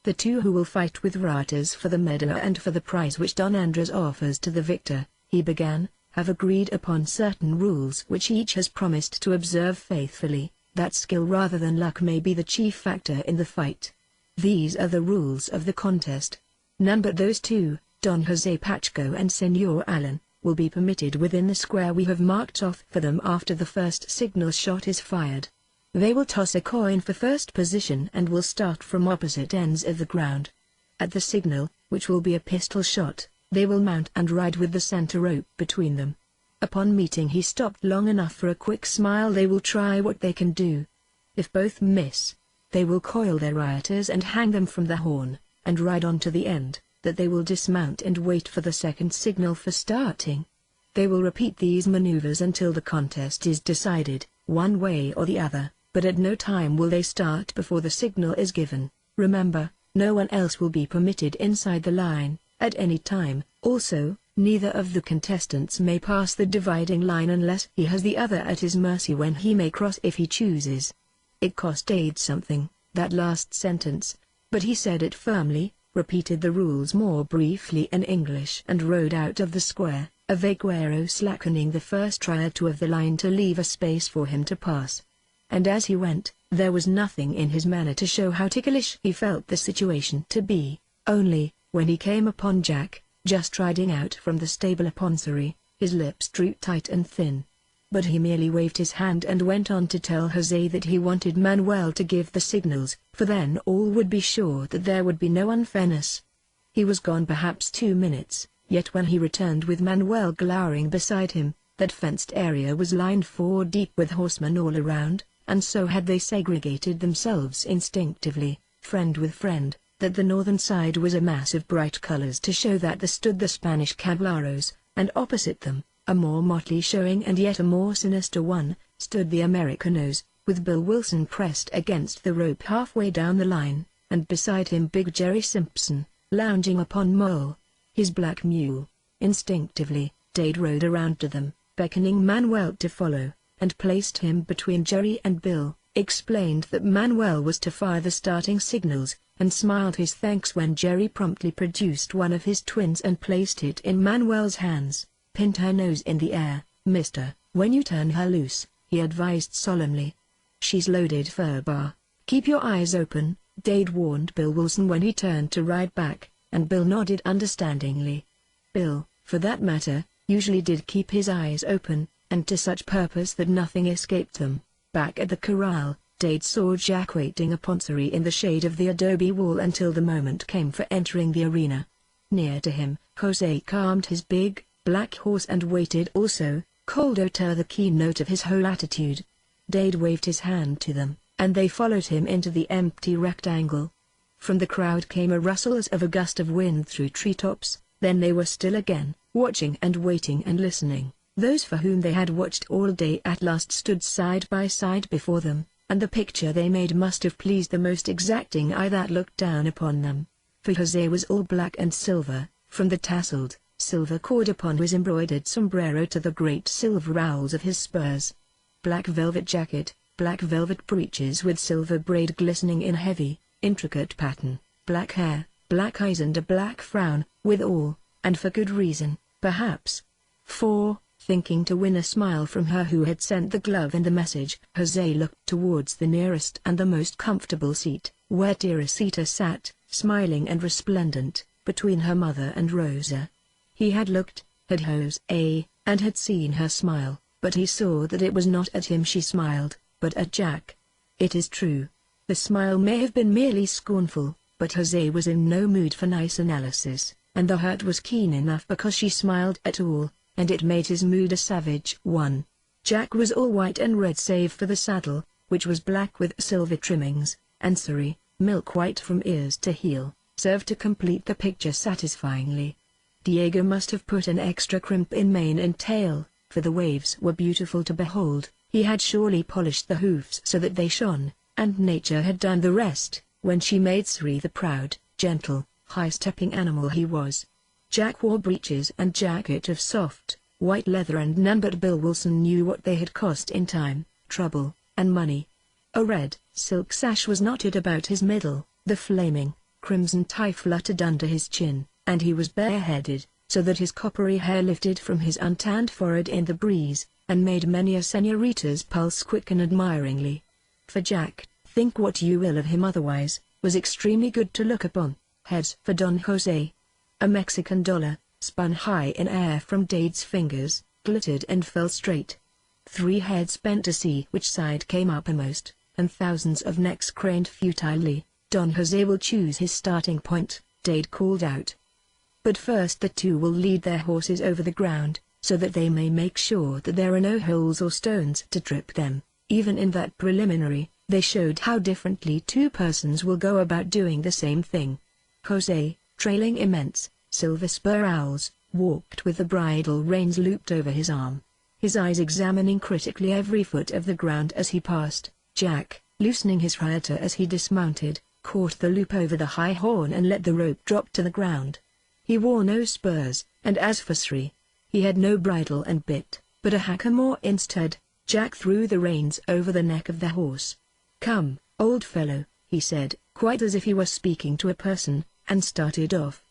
The two who will fight with rioters for the medal and for the prize which Don Andres offers to the victor, he began, have agreed upon certain rules which each has promised to observe faithfully. That skill rather than luck may be the chief factor in the fight. These are the rules of the contest. None but those two, Don Jose Pacheco and Senor Allen, will be permitted within the square we have marked off for them after the first signal shot is fired. They will toss a coin for first position and will start from opposite ends of the ground. At the signal, which will be a pistol shot, they will mount and ride with the center rope between them. Upon meeting he stopped long enough for a quick smile. They will try what they can do. If both miss, they will coil their rioters and hang them from the horn, and ride on to the end, that they will dismount and wait for the second signal for starting. They will repeat these maneuvers until the contest is decided, one way or the other, but at no time will they start before the signal is given. Remember, no one else will be permitted inside the line, at any time. Also, neither of the contestants may pass the dividing line unless he has the other at his mercy when he may cross if he chooses. It cost Dade something, that last sentence, but he said it firmly, repeated the rules more briefly in English and rode out of the square, a vaquero slackening the first try to of the line to leave a space for him to pass. And as he went, there was nothing in his manner to show how ticklish he felt the situation to be, only, when he came upon Jack, just riding out from the stable upon Surrey, his lips drew tight and thin. But he merely waved his hand and went on to tell Jose that he wanted Manuel to give the signals, for then all would be sure that there would be no unfairness. He was gone perhaps 2 minutes, yet when he returned with Manuel glowering beside him, that fenced area was lined 4 deep with horsemen all around, and so had they segregated themselves instinctively, friend with friend, that the northern side was a mass of bright colors to show that there stood the Spanish caballeros, and opposite them, a more motley showing and yet a more sinister one, stood the Americanos, with Bill Wilson pressed against the rope halfway down the line, and beside him Big Jerry Simpson, lounging upon Mole, his black mule. Instinctively, Dade rode around to them, beckoning Manuel to follow, and placed him between Jerry and Bill, explained that Manuel was to fire the starting signals, and smiled his thanks when Jerry promptly produced one of his twins and placed it in Manuel's hands. Pinned her nose in the air, "Mister, when you turn her loose," he advised solemnly. "She's loaded fur bar. Keep your eyes open," Dade warned Bill Wilson when he turned to ride back, and Bill nodded understandingly. Bill, for that matter, usually did keep his eyes open, and to such purpose that nothing escaped them. Back at the corral, Dade saw Jack waiting upon Surrey in the shade of the adobe wall until the moment came for entering the arena. Near to him, Jose calmed his big, black horse and waited also, cold to the keen note of his whole attitude. Dade waved his hand to them, and they followed him into the empty rectangle. From the crowd came a rustle as of a gust of wind through treetops, then they were still again, watching and waiting and listening. Those for whom they had watched all day at last stood side by side before them, and the picture they made must have pleased the most exacting eye that looked down upon them. For Jose was all black and silver, from the tasseled, silver cord upon his embroidered sombrero to the great silver rowels of his spurs. Black velvet jacket, black velvet breeches with silver braid glistening in heavy, intricate pattern, black hair, black eyes and a black frown, withal, and for good reason, perhaps. For, thinking to win a smile from her who had sent the glove and the message, Jose looked towards the nearest and the most comfortable seat, where Teresita sat, smiling and resplendent, between her mother and Rosa. He had looked, had Jose, and had seen her smile, but he saw that it was not at him she smiled, but at Jack. It is true. The smile may have been merely scornful, but Jose was in no mood for nice analysis, and the hurt was keen enough because she smiled at all, and it made his mood a savage one. Jack was all white and red save for the saddle, which was black with silver trimmings, and sorry, milk white from ears to heel, served to complete the picture satisfyingly. Diego must have put an extra crimp in mane and tail, for the waves were beautiful to behold. He had surely polished the hoofs so that they shone, and nature had done the rest, when she made Sri the proud, gentle, high-stepping animal he was. Jack wore breeches and jacket of soft, white leather, and none but Bill Wilson knew what they had cost in time, trouble, and money. A red silk sash was knotted about his middle, the flaming, crimson tie fluttered under his chin, and he was bareheaded, so that his coppery hair lifted from his untanned forehead in the breeze, and made many a senorita's pulse quicken admiringly. For Jack, think what you will of him otherwise, was extremely good to look upon. Heads for Don Jose. A Mexican dollar, spun high in air from Dade's fingers, glittered and fell straight. 3 heads bent to see which side came uppermost, and thousands of necks craned futilely. Don Jose will choose his starting point, Dade called out. But first the two will lead their horses over the ground, so that they may make sure that there are no holes or stones to trip them. Even in that preliminary, they showed how differently two persons will go about doing the same thing. Jose, trailing immense, silver spur owls, walked with the bridle reins looped over his arm, his eyes examining critically every foot of the ground as he passed. Jack, loosening his rider as he dismounted, caught the loop over the high horn and let the rope drop to the ground. He wore no spurs, and as for Sri, he had no bridle and bit, but a hackamore instead. Jack threw the reins over the neck of the horse. "Come, old fellow," he said, quite as if he were speaking to a person, and started off.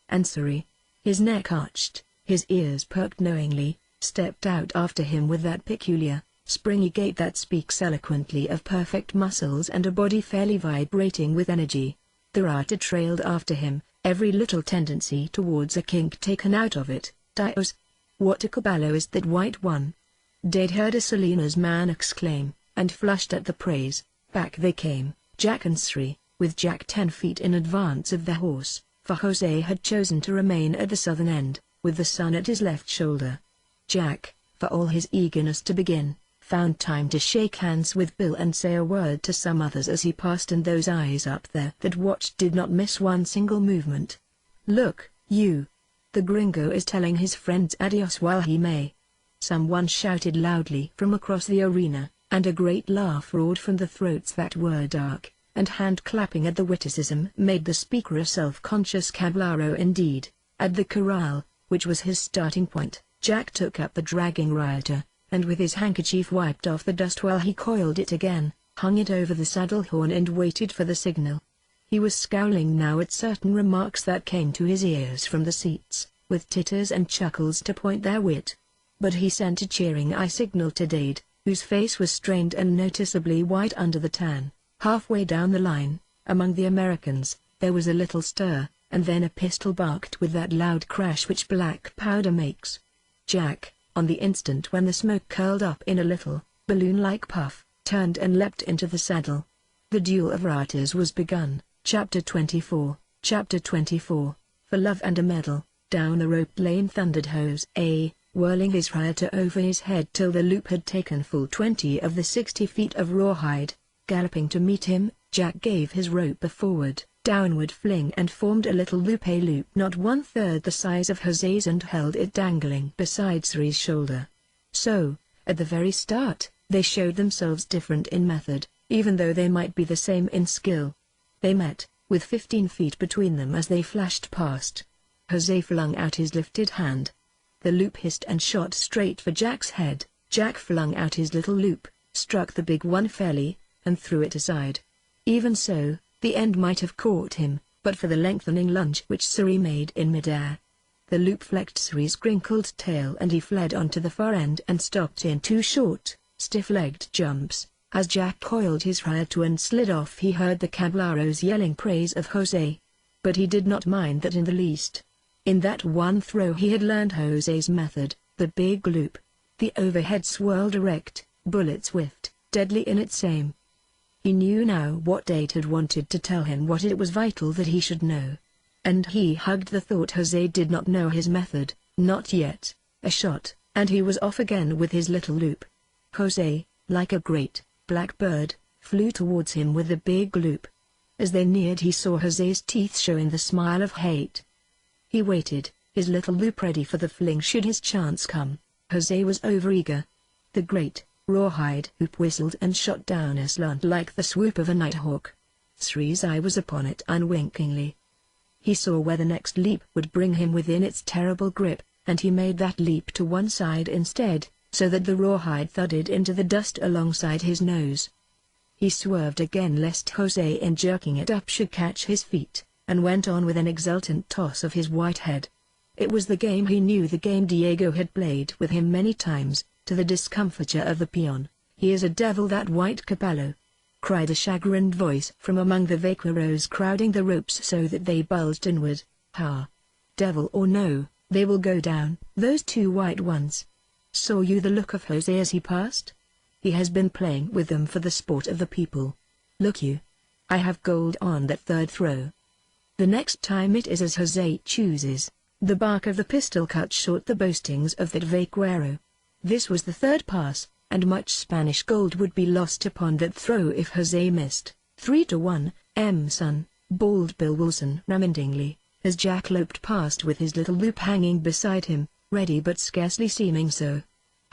And Sri, his neck arched, his ears perked knowingly, stepped out after him with that peculiar, springy gait that speaks eloquently of perfect muscles and a body fairly vibrating with energy. The rider trailed after him, every little tendency towards a kink taken out of it. "Dios! What a caballo is that white one!" Dade heard a Salinas man exclaim, and flushed at the praise. Back they came, Jack and Sri, with Jack 10 feet in advance of the horse, for Jose had chosen to remain at the southern end, with the sun at his left shoulder. Jack, for all his eagerness to begin, found time to shake hands with Bill and say a word to some others as he passed, and those eyes up there that watched did not miss one single movement. "Look, you! The gringo is telling his friends adios while he may." Someone shouted loudly from across the arena, and a great laugh roared from the throats that were dark, and hand-clapping at the witticism made the speaker a self-conscious caballero indeed. At the corral, which was his starting point, Jack took up the dragging rider, and with his handkerchief wiped off the dust while he coiled it again, hung it over the saddle horn and waited for the signal. He was scowling now at certain remarks that came to his ears from the seats, with titters and chuckles to point their wit. But he sent a cheering eye signal to Dade, whose face was strained and noticeably white under the tan. Halfway down the line, among the Americans, there was a little stir, and then a pistol barked with that loud crash which black powder makes. Jack, on the instant when the smoke curled up in a little, balloon-like puff, turned and leapt into the saddle. The duel of riders was begun. Chapter 24. Chapter 24. For love and a medal, down the rope lane thundered Jose, whirling his rider over his head till the loop had taken full 20 of the 60 feet of rawhide. Galloping to meet him, Jack gave his rope a forward, downward fling and formed a little loop not 1/3 the size of Jose's, and held it dangling beside Sri's shoulder. So, at the very start, they showed themselves different in method, even though they might be the same in skill. They met, with 15 feet between them as they flashed past. Jose flung out his lifted hand. The loop hissed and shot straight for Jack's head. Jack flung out his little loop, struck the big one fairly, and threw it aside. Even so, the end might have caught him, but for the lengthening lunge which Suri made in midair. The loop flecked Suri's crinkled tail and he fled onto the far end and stopped in 2 short, stiff-legged jumps. As Jack coiled his ride and slid off, he heard the caballeros yelling praise of Jose. But he did not mind that in the least. In that one throw he had learned Jose's method, the big loop. The overhead swirled erect, bullets whiffed, deadly in its aim. He knew now what Date had wanted to tell him, what it was vital that he should know. And he hugged the thought Jose did not know his method, not yet. A shot, and he was off again with his little loop. Jose, like a great black bird, flew towards him with the big loop. As they neared, he saw Jose's teeth show in the smile of hate. He waited, his little loop ready for the fling should his chance come. Jose was overeager. The great, rawhide hoop whistled and shot down aslant like the swoop of a nighthawk. Sri's eye was upon it unwinkingly. He saw where the next leap would bring him within its terrible grip, and he made that leap to one side instead, so that the rawhide thudded into the dust alongside his nose. He swerved again lest Jose in jerking it up should catch his feet, and went on with an exultant toss of his white head. It was the game he knew, the game Diego had played with him many times, to the discomfiture of the peon. "He is a devil, that white caballo!" cried a chagrined voice from among the vaqueros crowding the ropes so that they bulged inward. "Ha! Devil or no, they will go down, those 2 white ones. Saw you the look of Jose as he passed? He has been playing with them for the sport of the people. Look you! I have gold on that 3rd throw. The next time it is as Jose chooses." The bark of the pistol cut short the boastings of that vaquero. This was the 3rd pass, and much Spanish gold would be lost upon that throw if Jose missed. 3-1, son, bawled Bill Wilson remindingly, as Jack loped past with his little loop hanging beside him, ready but scarcely seeming so.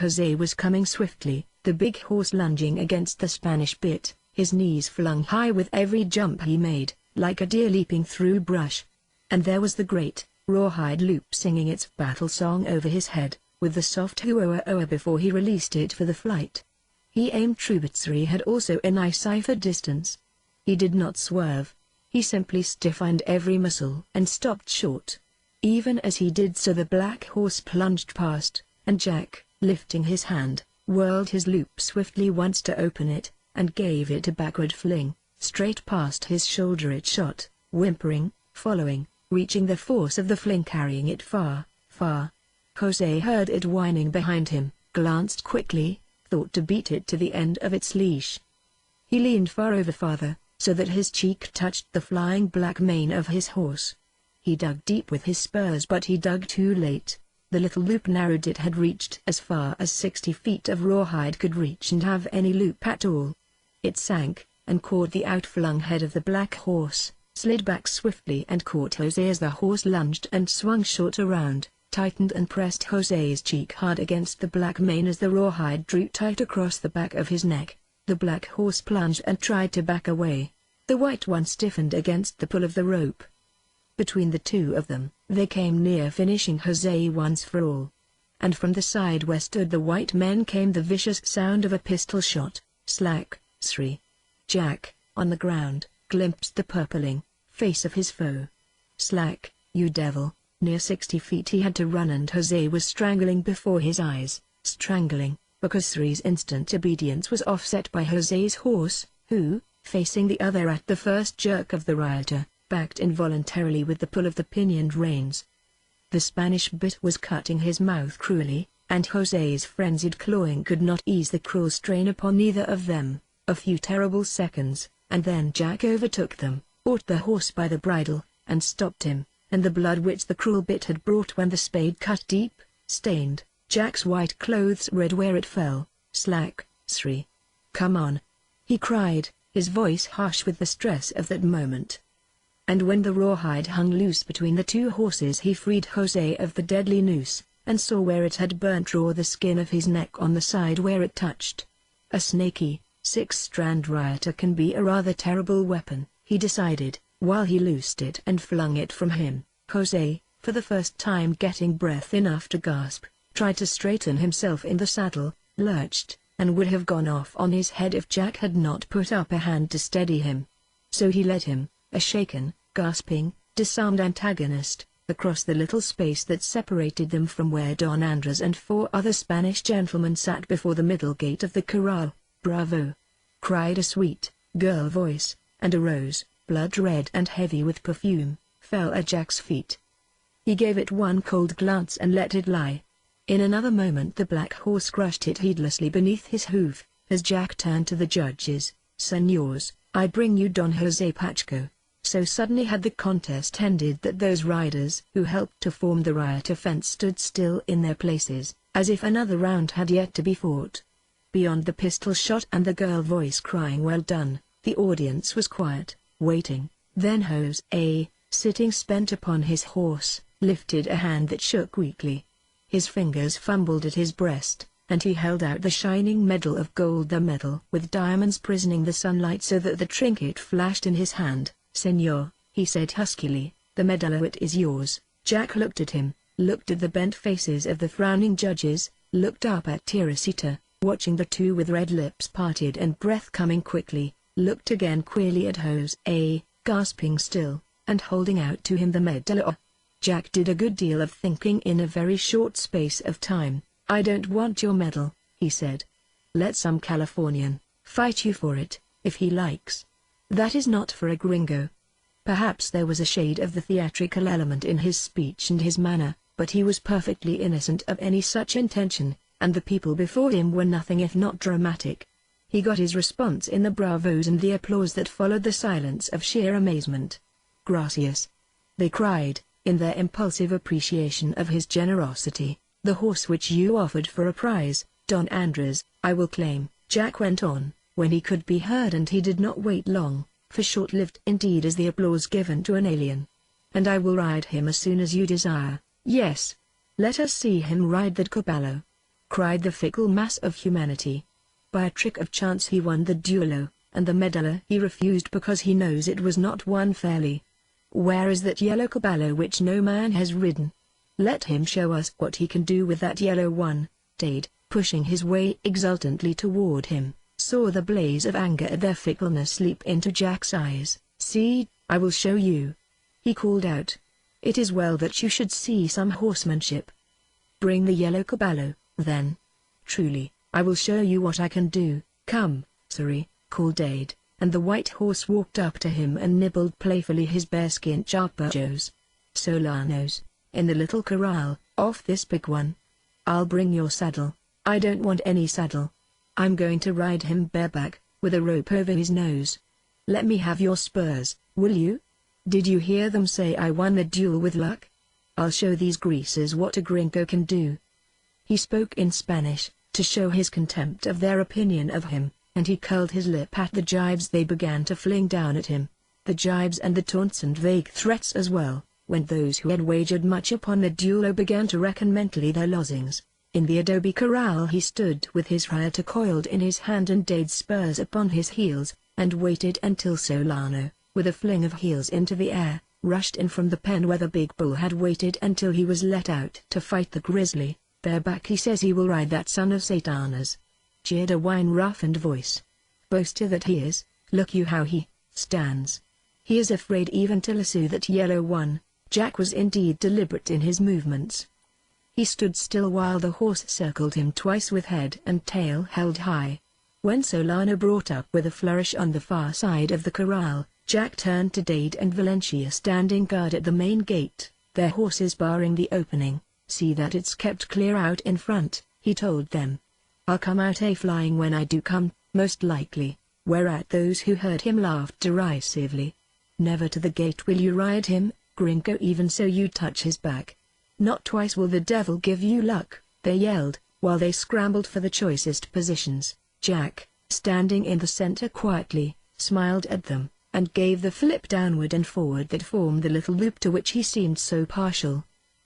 Jose was coming swiftly, the big horse lunging against the Spanish bit, his knees flung high with every jump he made, like a deer leaping through brush. And there was the great, rawhide loop singing its battle song over his head, with the soft hoo-oh-oh before he released it for the flight. He aimed true, but Sri had also a nice cipher distance. He did not swerve. He simply stiffened every muscle and stopped short. Even as he did so, the black horse plunged past, and Jack, lifting his hand, whirled his loop swiftly once to open it, and gave it a backward fling. Straight past his shoulder it shot, whimpering, following, reaching the force of the fling, carrying it far, far. Jose heard it whining behind him, glanced quickly, thought to beat it to the end of its leash. He leaned far over farther, so that his cheek touched the flying black mane of his horse. He dug deep with his spurs, but he dug too late. The little loop narrowed. It had reached as far as 60 feet of rawhide could reach and have any loop at all. It sank, and caught the outflung head of the black horse, slid back swiftly and caught Jose as the horse lunged and swung short around, tightened and pressed Jose's cheek hard against the black mane as the rawhide drew tight across the back of his neck. The black horse plunged and tried to back away. The white one stiffened against the pull of the rope. Between the two of them, they came near finishing Jose once for all. And from the side where stood the white men came the vicious sound of a pistol shot. Slack, Sri. Jack, on the ground, glimpsed the purpling face of his foe. Slack, you devil. Near 60 feet he had to run, and Jose was strangling before his eyes, strangling, because Sri's instant obedience was offset by Jose's horse, who, facing the other at the first jerk of the rioter, backed involuntarily with the pull of the pinioned reins. The Spanish bit was cutting his mouth cruelly, and Jose's frenzied clawing could not ease the cruel strain upon either of them. A few terrible seconds, and then Jack overtook them, caught the horse by the bridle, and stopped him, and the blood which the cruel bit had brought when the spade cut deep, stained Jack's white clothes red where it fell. Slack, Sri. Come on, he cried, his voice harsh with the stress of that moment. And when the rawhide hung loose between the two horses, he freed Jose of the deadly noose, and saw where it had burnt raw the skin of his neck on the side where it touched. A snaky, 6-strand rioter can be a rather terrible weapon, he decided, while he loosed it and flung it from him. Jose, for the first time getting breath enough to gasp, tried to straighten himself in the saddle, lurched, and would have gone off on his head if Jack had not put up a hand to steady him. So he led him, a shaken, gasping, disarmed antagonist, across the little space that separated them from where Don Andres and 4 other Spanish gentlemen sat before the middle gate of the corral. "Bravo!" cried a sweet, girl voice, and a rose, blood red and heavy with perfume, fell at Jack's feet. He gave it one cold glance and let it lie. In another moment the black horse crushed it heedlessly beneath his hoof, as Jack turned to the judges. "Señors, I bring you Don José Pacheco." So suddenly had the contest ended that those riders who helped to form the riot offense stood still in their places, as if another round had yet to be fought. Beyond the pistol shot and the girl voice crying "well done," the audience was quiet, waiting. Then José, sitting spent upon his horse, lifted a hand that shook weakly. His fingers fumbled at his breast, and he held out the shining medal of gold, the medal with diamonds prisoning the sunlight so that the trinket flashed in his hand. "Señor," he said huskily, "the medal, it is yours." Jack looked at him, looked at the bent faces of the frowning judges, looked up at Teresita, watching the two with red lips parted and breath coming quickly, looked again queerly at José, gasping still, and holding out to him the medal. Jack did a good deal of thinking in a very short space of time. "I don't want your medal," he said. "Let some Californian fight you for it, if he likes. That is not for a gringo." Perhaps there was a shade of the theatrical element in his speech and his manner, but he was perfectly innocent of any such intention, and the people before him were nothing if not dramatic. He got his response in the bravos and the applause that followed the silence of sheer amazement. "Gracias!" they cried, in their impulsive appreciation of his generosity. "The horse which you offered for a prize, Don Andres, I will claim," Jack went on, when he could be heard, and he did not wait long, for short-lived indeed is the applause given to an alien. "And I will ride him as soon as you desire." "Yes, let us see him ride that caballo," cried the fickle mass of humanity. By a trick of chance he won the duello, and the medal he refused because he knows it was not won fairly. "Where is that yellow caballo which no man has ridden? Let him show us what he can do with that yellow one." Dade, pushing his way exultantly toward him, saw the blaze of anger at their fickleness leap into Jack's eyes. "See, I will show you," he called out. "It is well that you should see some horsemanship. Bring the yellow caballo, then. Truly, I will show you what I can do." "Come, Siri," called Dade, and the white horse walked up to him and nibbled playfully his bearskin charpajos. "Solanos, in the little corral, off this big one. I'll bring your saddle." "I don't want any saddle. I'm going to ride him bareback, with a rope over his nose." "Let me have your spurs, will you? Did you hear them say I won the duel with luck? I'll show these greasers what a gringo can do." He spoke in Spanish, to show his contempt of their opinion of him, and he curled his lip at the jibes they began to fling down at him. The jibes and the taunts and vague threats as well, when those who had wagered much upon the duello began to reckon mentally their losings. In the adobe corral he stood with his rioter coiled in his hand and Dade's spurs upon his heels, and waited until Solano, with a fling of heels into the air, rushed in from the pen where the big bull had waited until he was let out to fight the grizzly. "Bareback he says he will ride that son of Satanas," jeered a wine-roughened voice. "Boaster that he is, look you how he stands. He is afraid even to lasso that yellow one." Jack was indeed deliberate in his movements. He stood still while the horse circled him twice with head and tail held high. When Solano brought up with a flourish on the far side of the corral, Jack turned to Dade and Valencia standing guard at the main gate, their horses barring the opening. "See that it's kept clear out in front," he told them. "I'll come out a-flying when I do come, most likely," whereat those who heard him laughed derisively. "Never to the gate will you ride him, gringo, even so you touch his back. Not twice will the devil give you luck," they yelled, while they scrambled for the choicest positions. Jack, standing in the center quietly, smiled at them, and gave the flip downward and forward that formed the little loop to which he seemed so partial.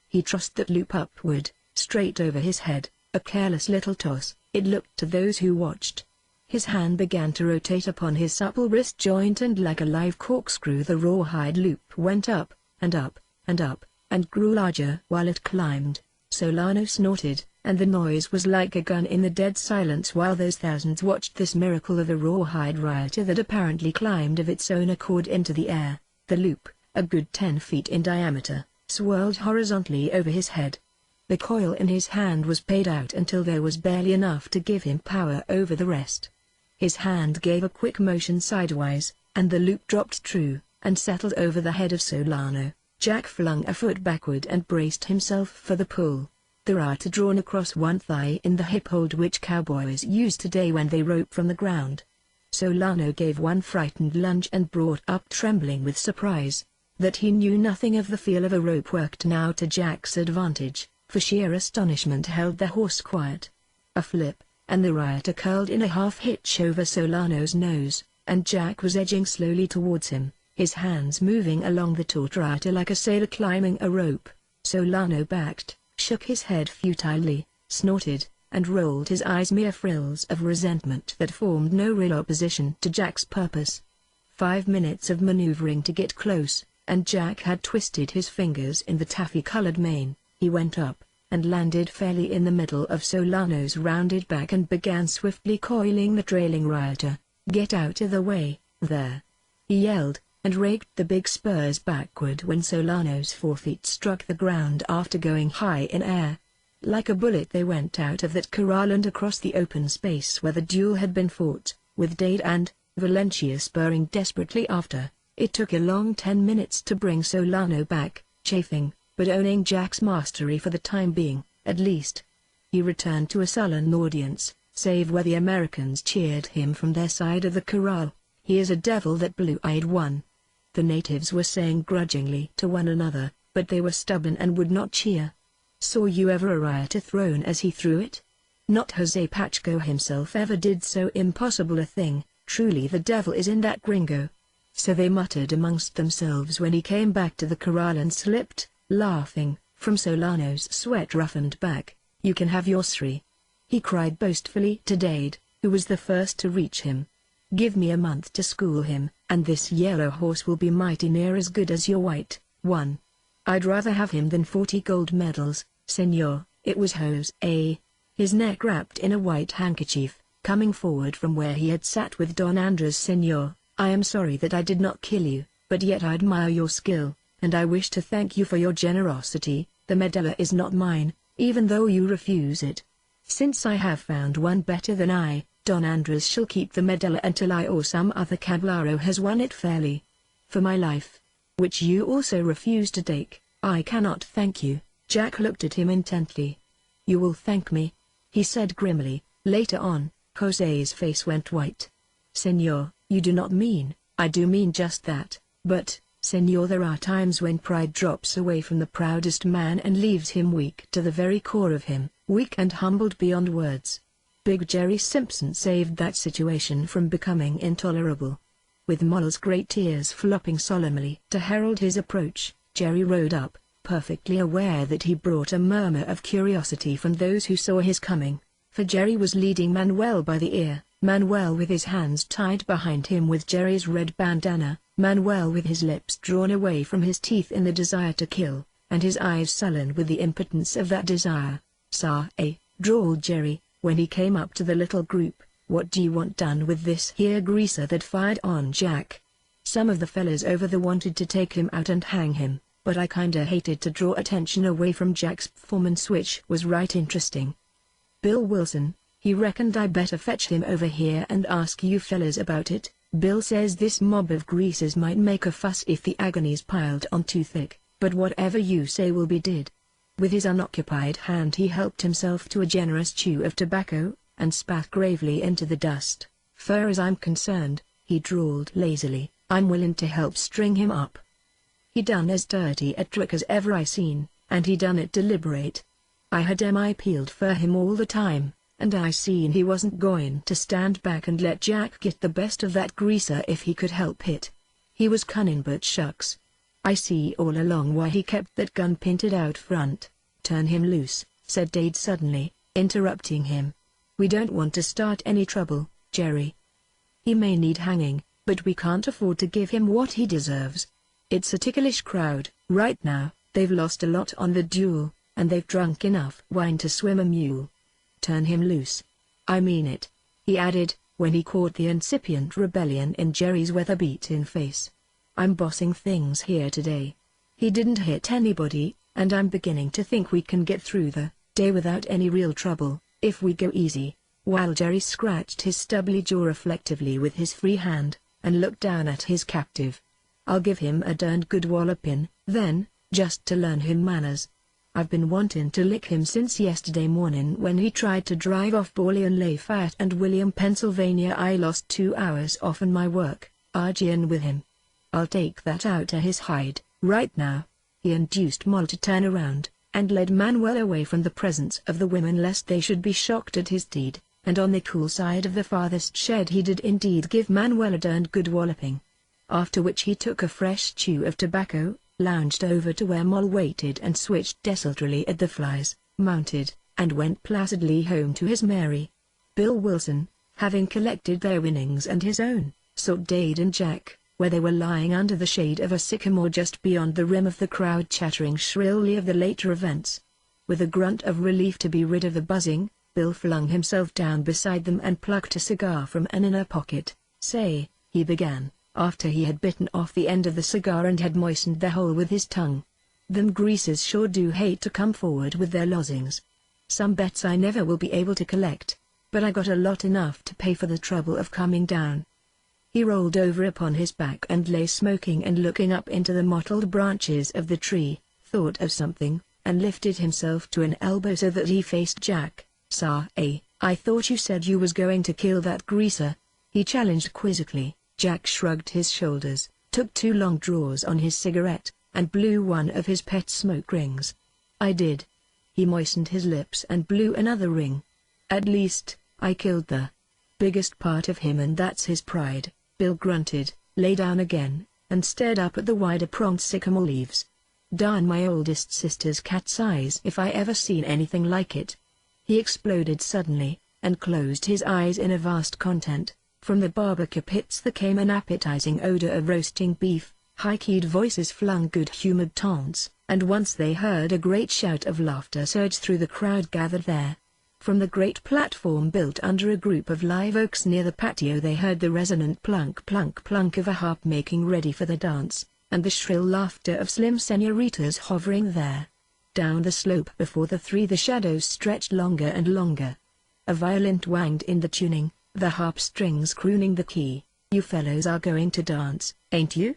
He tossed that loop upward, straight over his head, a careless little toss, it looked to those who watched. His hand began to rotate upon his supple wrist joint, and like a live corkscrew the rawhide loop went up, and up, and up, and grew larger while it climbed. Solano snorted, and the noise was like a gun in the dead silence while those thousands watched this miracle of a rawhide rioter that apparently climbed of its own accord into the air. The loop, a good 10 feet in diameter, swirled horizontally over his head. The coil in his hand was paid out until there was barely enough to give him power over the rest. His hand gave a quick motion sidewise, and the loop dropped true, and settled over the head of Solano. Jack flung a foot backward and braced himself for the pull. The rioter drawn across one thigh in the hip hold which cowboys use today when they rope from the ground. Solano gave one frightened lunge and brought up trembling with surprise. That he knew nothing of the feel of a rope worked now to Jack's advantage, for sheer astonishment held the horse quiet. A flip, and the rioter curled in a half-hitch over Solano's nose, and Jack was edging slowly towards him, his hands moving along the taut rioter like a sailor climbing a rope. Solano backed, shook his head futilely, snorted, and rolled his eyes, mere frills of resentment that formed no real opposition to Jack's purpose. 5 minutes of maneuvering to get close, and Jack had twisted his fingers in the taffy-colored mane. He went up, and landed fairly in the middle of Solano's rounded back and began swiftly coiling the trailing rioter. "Get out of the way, there!" he yelled, and raked the big spurs backward when Solano's forefeet struck the ground after going high in air. Like a bullet they went out of that corral and across the open space where the duel had been fought, with Dade and Valencia spurring desperately after. It took a long 10 minutes to bring Solano back, chafing, but owning Jack's mastery for the time being, at least. He returned to a sullen audience, save where the Americans cheered him from their side of the corral. "He is a devil, that blue-eyed one," the natives were saying grudgingly to one another, but they were stubborn and would not cheer. "Saw you ever a rioter thrown as he threw it? Not Jose Pacheco himself ever did so impossible a thing. Truly the devil is in that gringo." So they muttered amongst themselves when he came back to the corral and slipped, laughing, from Solano's sweat-roughened back. "You can have your three," he cried boastfully to Dade, who was the first to reach him. "Give me a month to school him, and this yellow horse will be mighty near as good as your white one. I'd rather have him than 40 gold medals, senor." It was Jose, his neck wrapped in a white handkerchief, coming forward from where he had sat with Don Andres. "Senor, I am sorry that I did not kill you, but yet I admire your skill, and I wish to thank you for your generosity. The medalla is not mine, even though you refuse it. Since I have found one better than I, Don Andres shall keep the medalla until I or some other caballero has won it fairly. For my life, which you also refuse to take, I cannot thank you." Jack looked at him intently. "You will thank me," he said grimly. Later on, Jose's face went white. "Senor, you do not mean—" "I do mean just that, but, senor, there are times when pride drops away from the proudest man and leaves him weak to the very core of him, weak and humbled beyond words. Big Jerry Simpson saved that situation from becoming intolerable." With Moll's great tears flopping solemnly to herald his approach, Jerry rode up, perfectly aware that he brought a murmur of curiosity from those who saw his coming, for Jerry was leading Manuel by the ear, Manuel with his hands tied behind him with Jerry's red bandana, Manuel with his lips drawn away from his teeth in the desire to kill, and his eyes sullen with the impotence of that desire. "Sir, drawled Jerry, when he came up to the little group, "what do you want done with this here greaser that fired on Jack? Some of the fellas over there wanted to take him out and hang him, but I kinda hated to draw attention away from Jack's performance, which was right interesting. Bill Wilson, he reckoned I better fetch him over here and ask you fellas about it. Bill says this mob of greasers might make a fuss if the agony's piled on too thick, but whatever you say will be did." With his unoccupied hand he helped himself to a generous chew of tobacco, and spat gravely into the dust. "Fur as I'm concerned," he drawled lazily, "I'm willin' to help string him up. He done as dirty a trick as ever I seen, and he done it deliberate. I had I peeled for him all the time, and I seen he wasn't going to stand back and let Jack get the best of that greaser if he could help it. He was cunning, but shucks, I see all along why he kept that gun pinted out front." "Turn him loose," said Dade suddenly, interrupting him. "We don't want to start any trouble, Jerry. He may need hanging, but we can't afford to give him what he deserves. It's a ticklish crowd, right now, they've lost a lot on the duel, and they've drunk enough wine to swim a mule. Turn him loose. I mean it," he added, when he caught the incipient rebellion in Jerry's weather-beaten face. "I'm bossing things here today. He didn't hit anybody, and I'm beginning to think we can get through the day without any real trouble, if we go easy." While Jerry scratched his stubbly jaw reflectively with his free hand, and looked down at his captive. "I'll give him a darned good wallopin', then, just to learn him manners. I've been wantin' to lick him since yesterday mornin' when he tried to drive off Bawley and Lafayette and William, Pennsylvania. I lost 2 hours offen my work, arguin' with him. I'll take that out of his hide, right now." He induced Moll to turn around, and led Manuel away from the presence of the women lest they should be shocked at his deed, and on the cool side of the farthest shed he did indeed give Manuel a darned good walloping. After which he took a fresh chew of tobacco, lounged over to where Moll waited and switched desultorily at the flies, mounted, and went placidly home to his Mary. Bill Wilson, having collected their winnings and his own, sought Dade and Jack, where they were lying under the shade of a sycamore just beyond the rim of the crowd chattering shrilly of the later events. With a grunt of relief to be rid of the buzzing, Bill flung himself down beside them and plucked a cigar from an inner pocket. "Say," he began, after he had bitten off the end of the cigar and had moistened the hole with his tongue. "Them greasers sure do hate to come forward with their lozings. Some bets I never will be able to collect, but I got a lot enough to pay for the trouble of coming down." He rolled over upon his back and lay smoking and looking up into the mottled branches of the tree, thought of something, and lifted himself to an elbow so that he faced Jack. I thought you said you was going to kill that greaser," he challenged quizzically. Jack shrugged his shoulders, took 2 long draws on his cigarette, and blew one of his pet smoke rings. "I did." He moistened his lips and blew another ring. "At least, I killed the biggest part of him, and that's his pride." Bill grunted, lay down again, and stared up at the wider-pronged sycamore leaves. "Darn my oldest sister's cat's eyes if I ever seen anything like it." He exploded suddenly, and closed his eyes in a vast content. From the barbecue pits there came an appetizing odor of roasting beef, high-keyed voices flung good-humored taunts, and once they heard a great shout of laughter surge through the crowd gathered there. From the great platform built under a group of live oaks near the patio they heard the resonant plunk plunk plunk of a harp making ready for the dance, and the shrill laughter of slim senoritas hovering there. Down the slope before the 3 the shadows stretched longer and longer. A violin twanged in the tuning, the harp strings crooning the key. "You fellows are going to dance, ain't you?"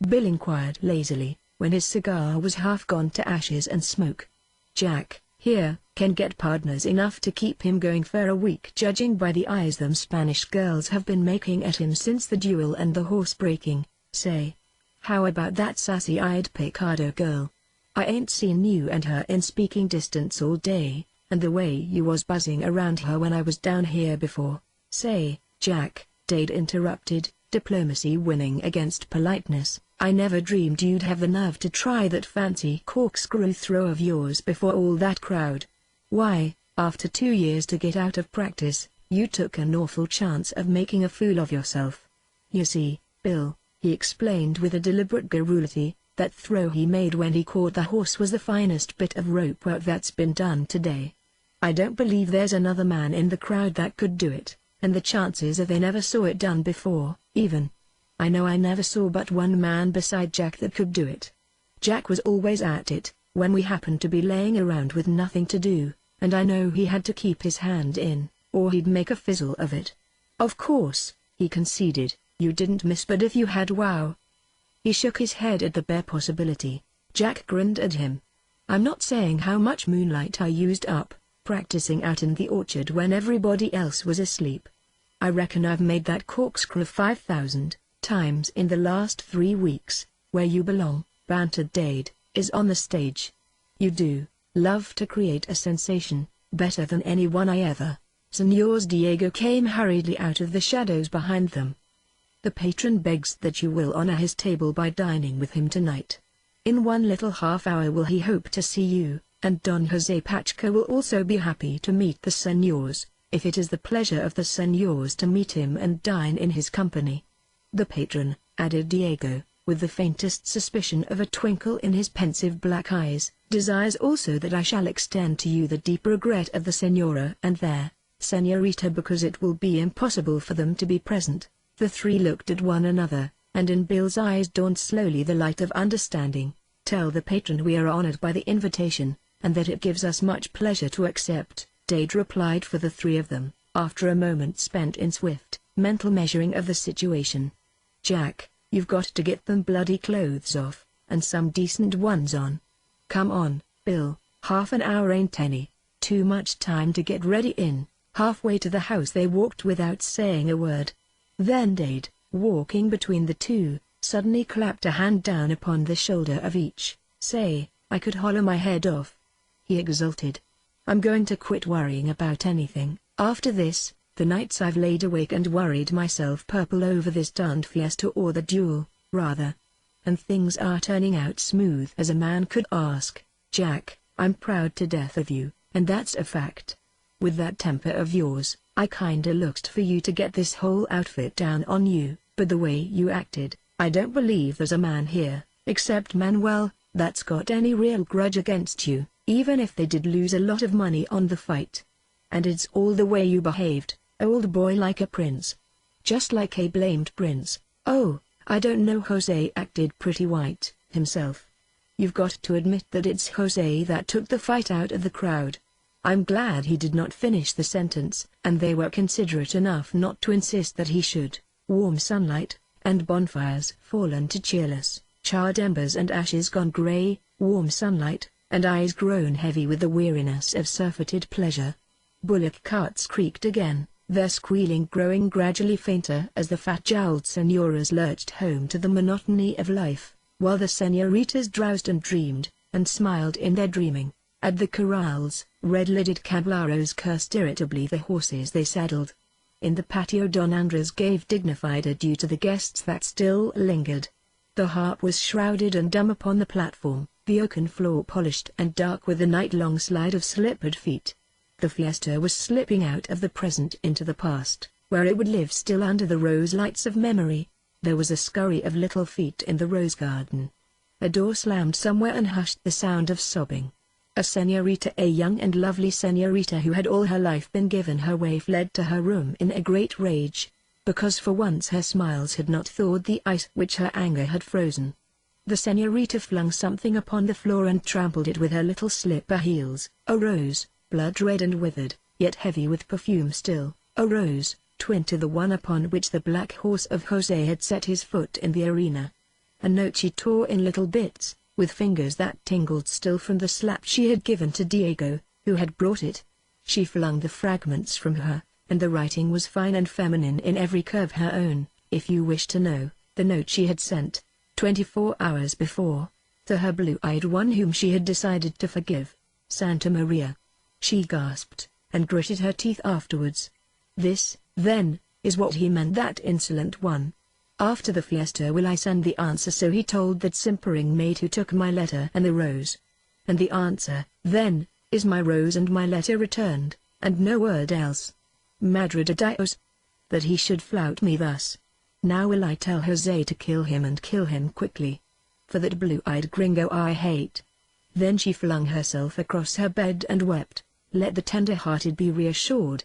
Bill inquired lazily, when his cigar was half gone to ashes and smoke. "Jack, here, can get partners enough to keep him going for a week judging by the eyes them Spanish girls have been making at him since the duel and the horse breaking. Say, how about that sassy-eyed Picado girl? I ain't seen you and her in speaking distance all day, and the way you was buzzing around her when I was down here before." "Say, Jack," Dade interrupted, diplomacy winning against politeness, "I never dreamed you'd have the nerve to try that fancy corkscrew throw of yours before all that crowd. Why, after 2 years to get out of practice, you took an awful chance of making a fool of yourself. You see, Bill," he explained with a deliberate garrulity, "that throw he made when he caught the horse was the finest bit of rope work that's been done today. I don't believe there's another man in the crowd that could do it, and the chances are they never saw it done before, even. I know I never saw but one man beside Jack that could do it. Jack was always at it, when we happened to be laying around with nothing to do, and I know he had to keep his hand in, or he'd make a fizzle of it. Of course," he conceded, "you didn't miss, but if you had, wow." He shook his head at the bare possibility. Jack grinned at him. "I'm not saying how much moonlight I used up, practicing out in the orchard when everybody else was asleep. I reckon I've made that corkscrew 5,000 times in the last 3 weeks. Where you belong," bantered Dade, "is on the stage. You do love to create a sensation, better than anyone I ever." Señor Diego came hurriedly out of the shadows behind them. "The patron begs that you will honor his table by dining with him tonight. In 1 little half hour will he hope to see you, and Don Jose Pacheco will also be happy to meet the señors, if it is the pleasure of the señors to meet him and dine in his company." "The patron," added Diego, with the faintest suspicion of a twinkle in his pensive black eyes, "desires also that I shall extend to you the deep regret of the Senora and their Senorita because it will be impossible for them to be present." The three looked at one another, and in Bill's eyes dawned slowly the light of understanding. "Tell the patron we are honored by the invitation, and that it gives us much pleasure to accept," Dade replied for the three of them, after a moment spent in swift, mental measuring of the situation. "Jack, you've got to get them bloody clothes off, and some decent ones on." "Come on, Bill, half an hour ain't any, too much time to get ready in." Halfway to the house they walked without saying a word. Then Dade, walking between the two, suddenly clapped a hand down upon the shoulder of each. "Say, I could holler my head off," he exulted. "I'm going to quit worrying about anything. After this, the nights I've laid awake and worried myself purple over this darned fiesta or the duel, rather. And things are turning out smooth as a man could ask. Jack, I'm proud to death of you, and that's a fact. With that temper of yours, I kinda looked for you to get this whole outfit down on you, but the way you acted, I don't believe there's a man here, except Manuel, that's got any real grudge against you, even if they did lose a lot of money on the fight. And it's all the way you behaved, old boy, like a prince. Just like a blamed prince." "Oh, I don't know." Jose acted pretty white himself. "You've got to admit that it's Jose that took the fight out of the crowd." I'm glad he did not finish the sentence, and they were considerate enough not to insist that he should. Warm sunlight, and bonfires fallen to cheerless, charred embers and ashes gone gray, warm sunlight, and eyes grown heavy with the weariness of surfeited pleasure. Bullock carts creaked again, their squealing growing gradually fainter as the fat-jowled senoras lurched home to the monotony of life, while the senoritas drowsed and dreamed, and smiled in their dreaming. At the corrals, red-lidded caballeros cursed irritably the horses they saddled. In the patio Don Andres gave dignified adieu to the guests that still lingered. The harp was shrouded and dumb upon the platform, the oaken floor polished and dark with the night-long slide of slippered feet. The fiesta was slipping out of the present into the past, where it would live still under the rose lights of memory. There was a scurry of little feet in the rose garden. A door slammed somewhere and hushed the sound of sobbing. A senorita, a young and lovely senorita who had all her life been given her way, fled to her room in a great rage, because for once her smiles had not thawed the ice which her anger had frozen. The senorita flung something upon the floor and trampled it with her little slipper heels, a rose, blood-red and withered, yet heavy with perfume still, a rose, twin to the one upon which the black horse of Jose had set his foot in the arena. A note she tore in little bits, with fingers that tingled still from the slap she had given to Diego, who had brought it. She flung the fragments from her, and the writing was fine and feminine in every curve her own. If you wish to know, the note she had sent, 24 hours before, to her blue-eyed one whom she had decided to forgive, Santa Maria. She gasped, and gritted her teeth afterwards. This, then, is what he meant, that insolent one. After the fiesta will I send the answer, so he told that simpering maid who took my letter and the rose. And the answer, then, is my rose and my letter returned, and no word else. Madre de Dios! That he should flout me thus. Now will I tell Jose to kill him, and kill him quickly. For that blue-eyed gringo I hate. Then she flung herself across her bed and wept. Let the tender-hearted be reassured.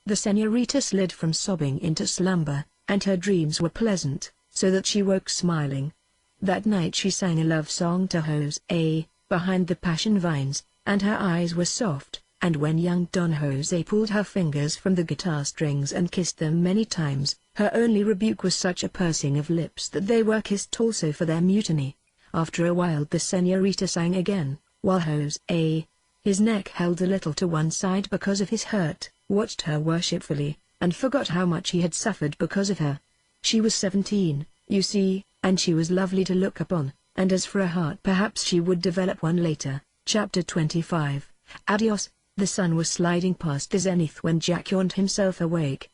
The senorita slid from sobbing into slumber, and her dreams were pleasant, so that she woke smiling. That night she sang a love song to Jose, behind the passion vines, and her eyes were soft, and when young Don Jose pulled her fingers from the guitar strings and kissed them many times, her only rebuke was such a pursing of lips that they were kissed also for their mutiny. After a while the senorita sang again, while Jose, his neck held a little to one side because of his hurt, watched her worshipfully, and forgot how much he had suffered because of her. She was 17, you see, and she was lovely to look upon, and as for a heart, perhaps she would develop one later. Chapter 25. Adios. The sun was sliding past the zenith when Jack yawned himself awake.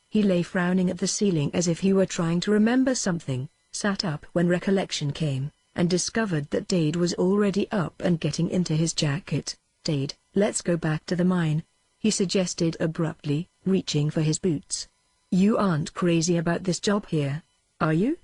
He lay frowning at the ceiling as if he were trying to remember something, sat up when recollection came, and discovered that Dade was already up and getting into his jacket. "Dade, let's go back to the mine," he suggested abruptly, reaching for his boots. "You aren't crazy about this job here, are you?"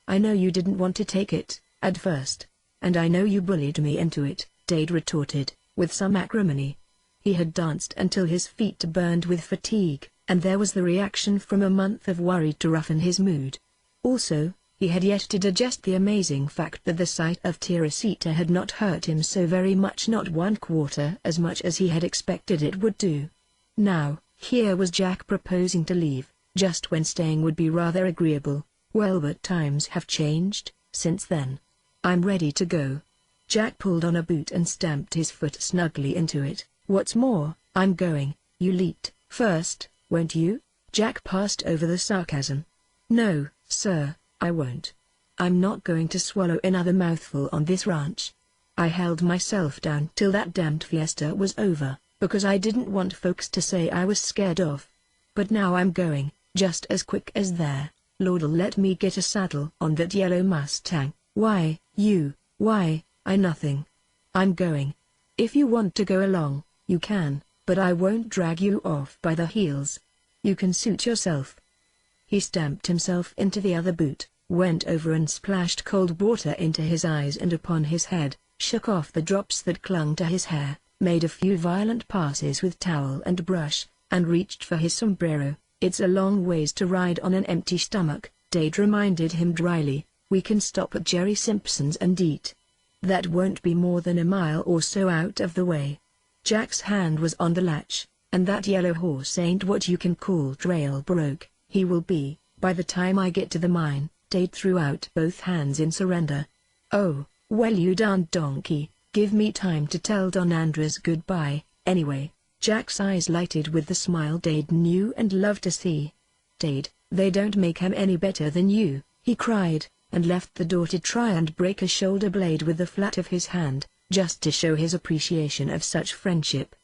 I know you didn't want to take it, at first. And I know you bullied me into it, Dade retorted, with some acrimony. He had danced until his feet burned with fatigue, and there was the reaction from a month of worry to roughen his mood. Also, he had yet to digest the amazing fact that the sight of Teresita had not hurt him so very much, not 1/4 as much as he had expected it would do. Now, here was Jack proposing to leave, just when staying would be rather agreeable. Well, but times have changed since then. I'm ready to go. Jack pulled on a boot and stamped his foot snugly into it. What's more, I'm going. You'll eat first, won't you? Jack passed over the sarcasm. No, sir, I won't. I'm not going to swallow another mouthful on this ranch. I held myself down till that damned fiesta was over, because I didn't want folks to say I was scared off. But now I'm going, just as quick as there. Lord'll let me get a saddle on that yellow Mustang. Why, I nothing. I'm going. If you want to go along, you can, but I won't drag you off by the heels. You can suit yourself. He stamped himself into the other boot, went over and splashed cold water into his eyes and upon his head, shook off the drops that clung to his hair, made a few violent passes with towel and brush, and reached for his sombrero. It's a long ways to ride on an empty stomach, Dade reminded him dryly. We can stop at Jerry Simpson's and eat. That won't be more than a mile or so out of the way. Jack's hand was on the latch, and that yellow horse ain't what you can call trail broke. He will be, by the time I get to the mine. Dade threw out both hands in surrender. Oh, well, you darned donkey, give me time to tell Don Andres goodbye, anyway. Jack's eyes lighted with the smile Dade knew and loved to see. Dade, they don't make him any better than you, he cried, and left the door to try and break a shoulder blade with the flat of his hand, just to show his appreciation of such friendship.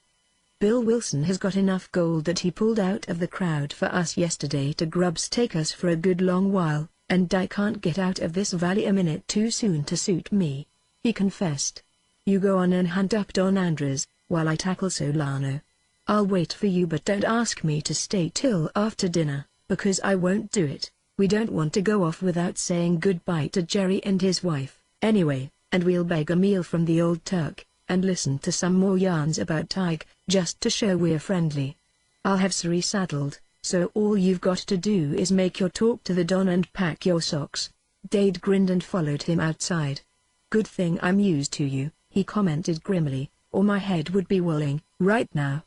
Bill Wilson has got enough gold that he pulled out of the crowd for us yesterday to grubstake us for a good long while, and I can't get out of this valley a minute too soon to suit me, he confessed. You go on and hunt up Don Andres, while I tackle Solano. I'll wait for you, but don't ask me to stay till after dinner, because I won't do it. We don't want to go off without saying goodbye to Jerry and his wife, anyway, and we'll beg a meal from the old Turk, and listen to some more yarns about Tige, just to show we're friendly. I'll have Suri saddled, so all you've got to do is make your talk to the Don and pack your socks. Dade grinned and followed him outside. Good thing I'm used to you, he commented grimly, or my head would be whirling right now.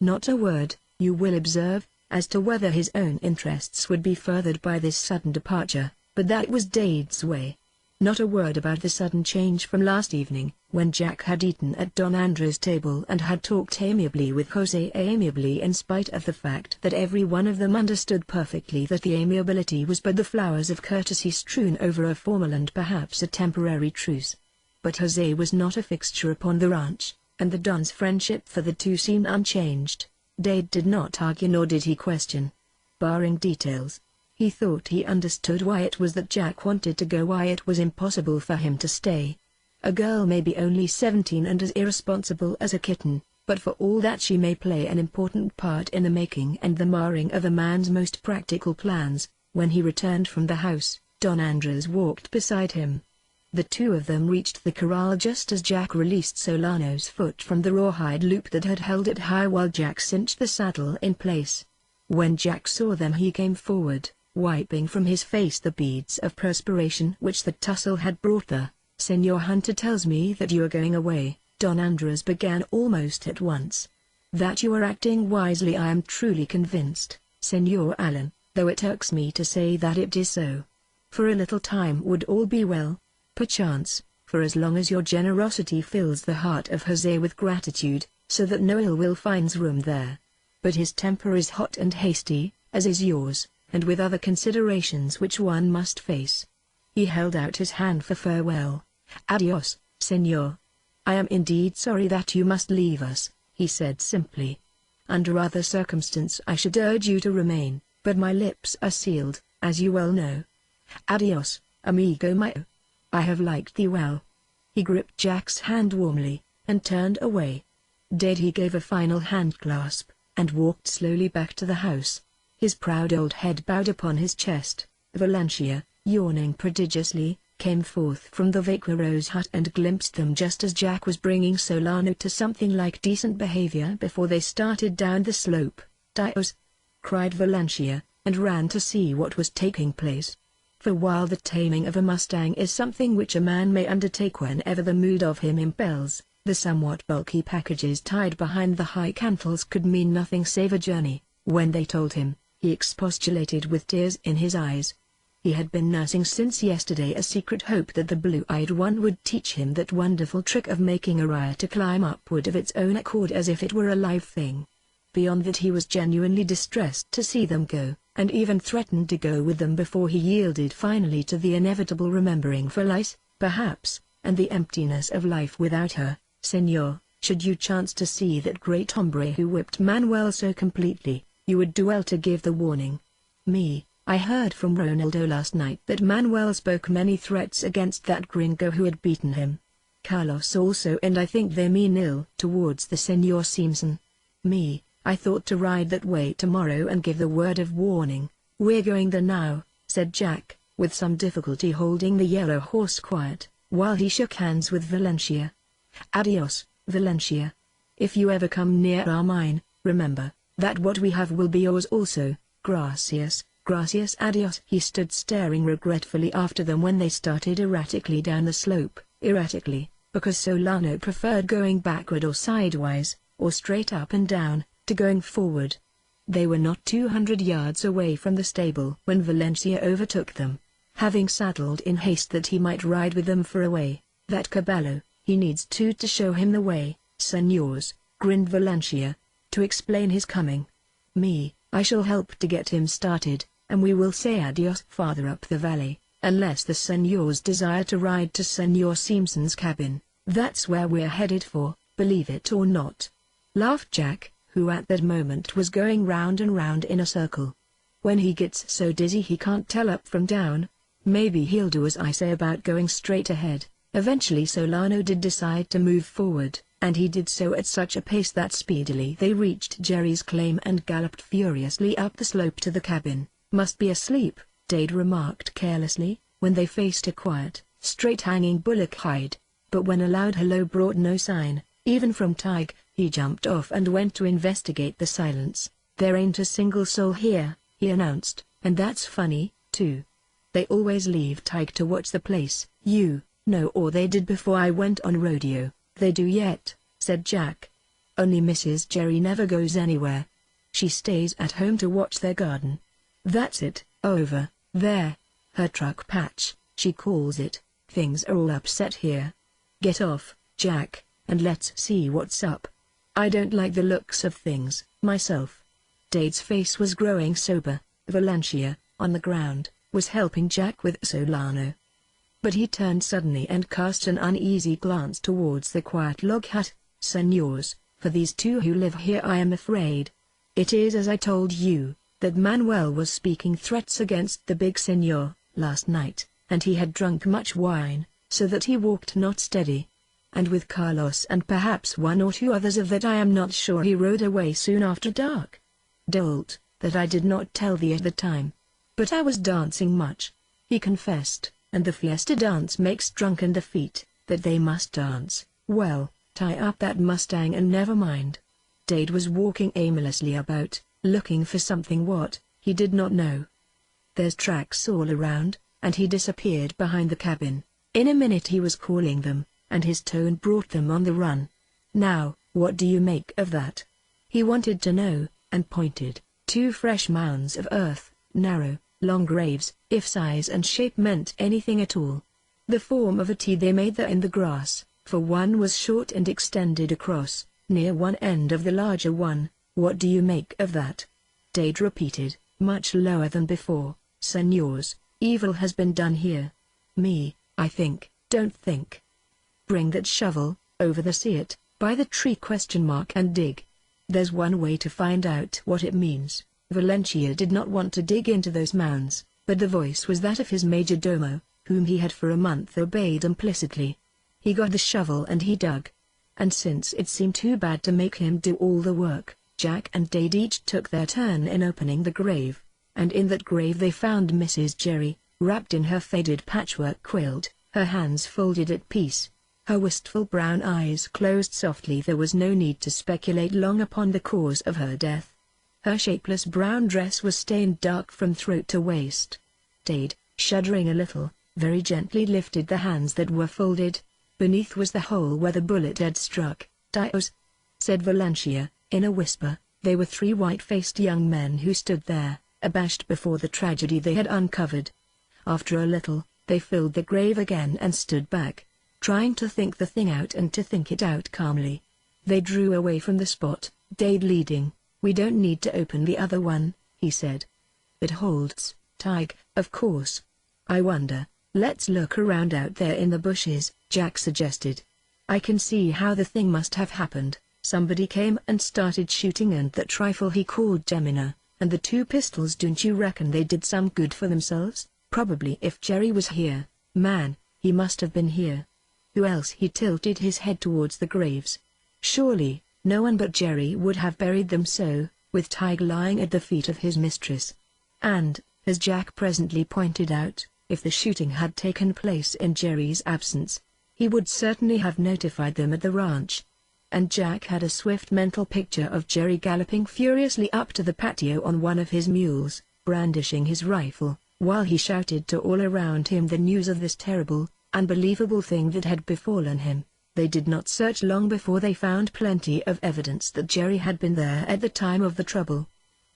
Not a word, you will observe, as to whether his own interests would be furthered by this sudden departure, but that was Dade's way. Not a word about the sudden change from last evening, when Jack had eaten at Don Andres' table and had talked amiably with Jose, amiably in spite of the fact that every one of them understood perfectly that the amiability was but the flowers of courtesy strewn over a formal and perhaps a temporary truce. But Jose was not a fixture upon the ranch, and the Don's friendship for the two seemed unchanged. Dade did not argue nor did he question. Barring details, he thought he understood why it was that Jack wanted to go, why it was impossible for him to stay. A girl may be only 17 and as irresponsible as a kitten, but for all that she may play an important part in the making and the marring of a man's most practical plans. When he returned from the house, Don Andres walked beside him. The two of them reached the corral just as Jack released Solano's foot from the rawhide loop that had held it high while Jack cinched the saddle in place. When Jack saw them, he came forward, wiping from his face the beads of perspiration which the tussle had brought. The Senor Hunter tells me that you are going away, Don Andres began almost at once. That you are acting wisely I am truly convinced, Senor Allen, though it irks me to say that it is so. For a little time would all be well. Perchance, for as long as your generosity fills the heart of Jose with gratitude, so that no ill will finds room there. But his temper is hot and hasty, as is yours, and with other considerations which one must face. He held out his hand for farewell. Adios, senor. I am indeed sorry that you must leave us, he said simply. Under other circumstances I should urge you to remain, but my lips are sealed, as you well know. Adios, amigo mio. I have liked thee well. He gripped Jack's hand warmly, and turned away. He gave a final hand clasp, and walked slowly back to the house. His proud old head bowed upon his chest. Valencia, yawning prodigiously, came forth from the vaquero's hut and glimpsed them just as Jack was bringing Solano to something like decent behavior before they started down the slope. "Dios!" cried Valencia, and ran to see what was taking place. For while the taming of a Mustang is something which a man may undertake whenever the mood of him impels, the somewhat bulky packages tied behind the high cantles could mean nothing save a journey. When they told him, he expostulated with tears in his eyes. He had been nursing since yesterday a secret hope that the blue-eyed one would teach him that wonderful trick of making a rye to climb upward of its own accord as if it were a live thing. Beyond that he was genuinely distressed to see them go, and even threatened to go with them before he yielded finally to the inevitable remembering Felice, perhaps, and the emptiness of life without her. "Señor, should you chance to see that great hombre who whipped Manuel so completely, you would do well to give the warning. I heard from Ronaldo last night that Manuel spoke many threats against that gringo who had beaten him. Carlos also, and I think they mean ill towards the Señor Simpson. I thought to ride that way tomorrow and give the word of warning." "We're going there now," said Jack, with some difficulty holding the yellow horse quiet, while he shook hands with Valencia. "Adios, Valencia. If you ever come near our mine, remember that what we have will be yours also. Gracias, gracias, adios." He stood staring regretfully after them when they started erratically down the slope, erratically, because Solano preferred going backward or sidewise, or straight up and down, to going forward. They were not 200 yards away from the stable when Valencia overtook them, having saddled in haste that he might ride with them for a way. "That caballo, he needs two to show him the way, señors," grinned Valencia, "to explain his coming. I shall help to get him started, and we will say adios farther up the valley, unless the señors desire to ride to Señor Simpson's cabin. That's where we're headed for, believe it or not," laughed Jack, who at that moment was going round and round in a circle. "When he gets so dizzy he can't tell up from down. Maybe he'll do as I say about going straight ahead." Eventually Solano did decide to move forward, and he did so at such a pace that speedily they reached Jerry's claim and galloped furiously up the slope to the cabin. "Must be asleep," Dade remarked carelessly, when they faced a quiet, straight-hanging bullock hide. But when a loud hello brought no sign, even from Tige, he jumped off and went to investigate the silence. "There ain't a single soul here," he announced, "and that's funny, too. They always leave Tige to watch the place, or they did before I went on rodeo." "They do yet," said Jack. "Only Mrs. Jerry never goes anywhere. She stays at home to watch their garden. That's it, over there. Her truck patch, she calls it. Things are all upset here. Get off, Jack, and let's see what's up. I don't like the looks of things, myself." Dade's face was growing sober. Valencia, on the ground, was helping Jack with Solano. But he turned suddenly and cast an uneasy glance towards the quiet log hut. "Señors, for these two who live here I am afraid. It is as I told you, that Manuel was speaking threats against the big señor, last night, and he had drunk much wine, so that he walked not steady. And with Carlos and perhaps one or two others of that I am not sure he rode away soon after dark. Dolt, that I did not tell thee at the time. But I was dancing much," he confessed, "and the fiesta dance makes drunken the feet, that they must dance. Well, tie up that Mustang and never mind." Dade was walking aimlessly about, looking for something what, he did not know. "There's tracks all around," and he disappeared behind the cabin. In a minute he was calling them, and his tone brought them on the run. "Now, what do you make of that?" he wanted to know, and pointed. Two fresh mounds of earth, narrow, long graves, if size and shape meant anything at all. The form of a T they made there in the grass, for one was short and extended across, near one end of the larger one. "What do you make of that?" Dade repeated, much lower than before. "Señors, evil has been done here. I think, don't think. Bring that shovel, over the see it, by the tree ? And dig. There's one way to find out what it means." Valencia did not want to dig into those mounds, but the voice was that of his major domo, whom he had for a month obeyed implicitly. He got the shovel and he dug. And since it seemed too bad to make him do all the work, Jack and Dade each took their turn in opening the grave, and in that grave they found Mrs. Jerry, wrapped in her faded patchwork quilt, her hands folded at peace. Her wistful brown eyes closed softly. There was no need to speculate long upon the cause of her death. Her shapeless brown dress was stained dark from throat to waist. Dade, shuddering a little, very gently lifted the hands that were folded. Beneath was the hole where the bullet had struck. "Dios," said Valencia, in a whisper. They were three white-faced young men who stood there, abashed before the tragedy they had uncovered. After a little, they filled the grave again and stood back, trying to think the thing out and to think it out calmly. They drew away from the spot, Dade leading. "We don't need to open the other one," he said. "It holds, Tig, of course. I wonder, let's look around out there in the bushes," Jack suggested. "I can see how the thing must have happened. Somebody came and started shooting, and that rifle he called Gemina, and the two pistols. Don't you reckon they did some good for themselves? Probably if Jerry was here, man, he must have been here. Who else?" He tilted his head towards the graves. "Surely, no one but Jerry would have buried them so, with Tig lying at the feet of his mistress. And, as Jack presently pointed out, if the shooting had taken place in Jerry's absence, he would certainly have notified them at the ranch." And Jack had a swift mental picture of Jerry galloping furiously up to the patio on one of his mules, brandishing his rifle, while he shouted to all around him the news of this terrible, unbelievable thing that had befallen him. They did not search long before they found plenty of evidence that Jerry had been there at the time of the trouble.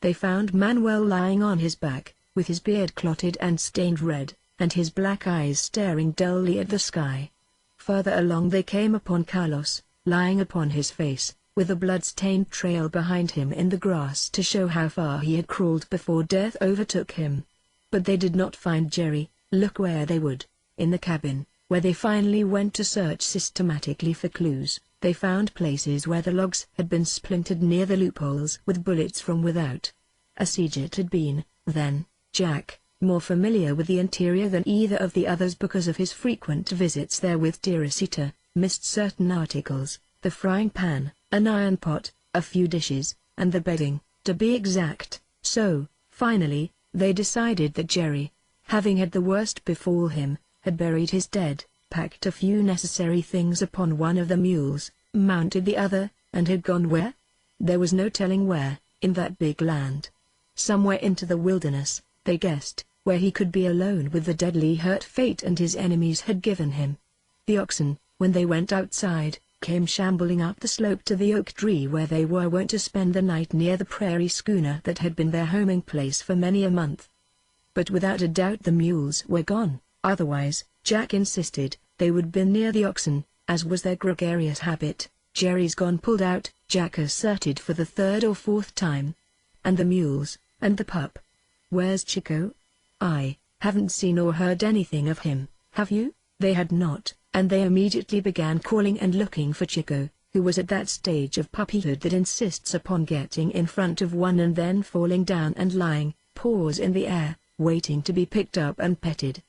They found Manuel lying on his back, with his beard clotted and stained red, and his black eyes staring dully at the sky. Further along they came upon Carlos, lying upon his face, with a blood-stained trail behind him in the grass to show how far he had crawled before death overtook him. But they did not find Jerry, look where they would. In the cabin, where they finally went to search systematically for clues, they found places where the logs had been splintered near the loopholes with bullets from without. A siege it had been, then. Jack, more familiar with the interior than either of the others because of his frequent visits there with Teresita, missed certain articles: the frying pan, an iron pot, a few dishes, and the bedding, to be exact. So, finally, they decided that Jerry, having had the worst befall him, had buried his dead, packed a few necessary things upon one of the mules, mounted the other, and had gone where? There was no telling where, in that big land. Somewhere into the wilderness, they guessed, where he could be alone with the deadly hurt fate and his enemies had given him. The oxen, when they went outside, came shambling up the slope to the oak tree where they were wont to spend the night near the prairie schooner that had been their homing place for many a month. But without a doubt the mules were gone, otherwise, Jack insisted, they would be near the oxen, as was their gregarious habit. "Jerry's gone," pulled out, Jack asserted for the third or fourth time. "And the mules, and the pup? Where's Chico? I haven't seen or heard anything of him, have you?" They had not, and they immediately began calling and looking for Chico, who was at that stage of puppyhood that insists upon getting in front of one and then falling down and lying, paws in the air, waiting to be picked up and petted.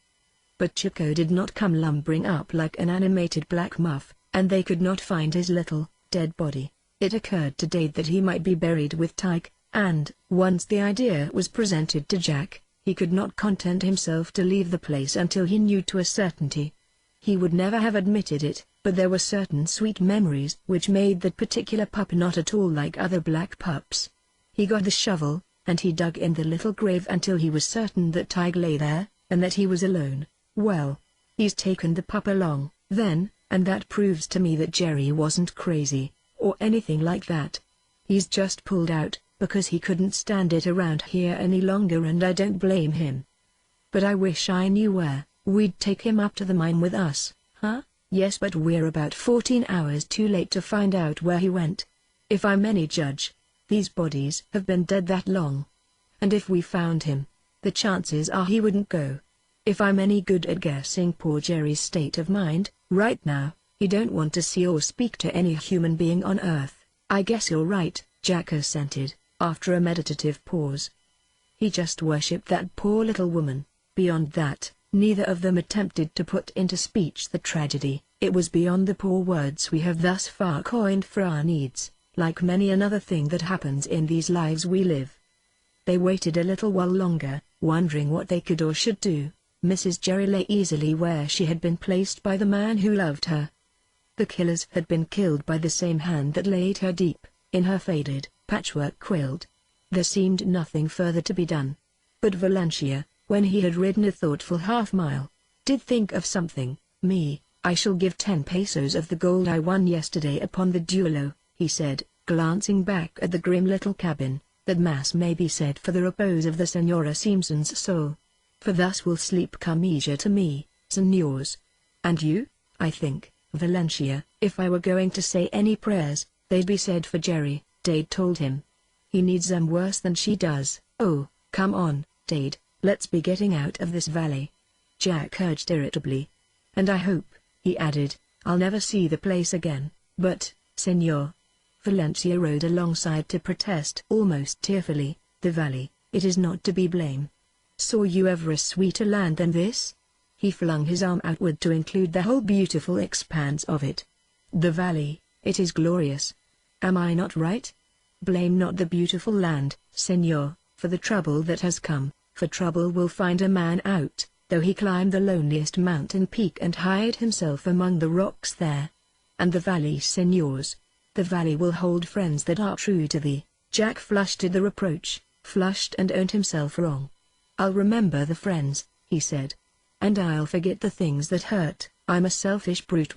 But Chico did not come lumbering up like an animated black muff, and they could not find his little, dead body. It occurred to Dade that he might be buried with Tyke, and, once the idea was presented to Jack, he could not content himself to leave the place until he knew to a certainty. He would never have admitted it, but there were certain sweet memories which made that particular pup not at all like other black pups. He got the shovel, and he dug in the little grave until he was certain that Tig lay there, and that he was alone. "Well, he's taken the pup along, then, and that proves to me that Jerry wasn't crazy, or anything like that. He's just pulled out, because he couldn't stand it around here any longer, and I don't blame him. But I wish I knew where. We'd take him up to the mine with us, huh?" "Yes, but we're about 14 hours too late to find out where he went. If I'm any judge, these bodies have been dead that long. And if we found him, the chances are he wouldn't go. If I'm any good at guessing poor Jerry's state of mind, right now, he don't want to see or speak to any human being on Earth." "I guess you're right," Jack assented, after a meditative pause. "He just worshipped that poor little woman." Beyond that, neither of them attempted to put into speech the tragedy. It was beyond the poor words we have thus far coined for our needs, like many another thing that happens in these lives we live. They waited a little while longer, wondering what they could or should do. Mrs. Jerry lay easily where she had been placed by the man who loved her. The killers had been killed by the same hand that laid her deep, in her faded, patchwork quilt. There seemed nothing further to be done. But Valencia, when he had ridden a thoughtful half-mile, did think of something. I shall give 10 pesos of the gold I won yesterday upon the duelo, he said, glancing back at the grim little cabin, that mass may be said for the repose of the Señora Simpson's soul. For thus will sleep come easier to me, señors. And you? I think, Valencia, if I were going to say any prayers, they'd be said for Jerry, Dade told him. He needs them worse than she does. Oh, come on, Dade, let's be getting out of this valley, Jack urged irritably. And I hope, he added, I'll never see the place again. But, señor. Valencia rode alongside to protest almost tearfully, the valley, it is not to be blamed. Saw you ever a sweeter land than this? He flung his arm outward to include the whole beautiful expanse of it. The valley, it is glorious. Am I not right? Blame not the beautiful land, señor, for the trouble that has come, for trouble will find a man out, though he climb the loneliest mountain peak and hide himself among the rocks there. And the valley, señors, the valley will hold friends that are true to thee. Jack flushed at the reproach, flushed and owned himself wrong. I'll remember the friends, he said. And I'll forget the things that hurt. I'm a selfish brute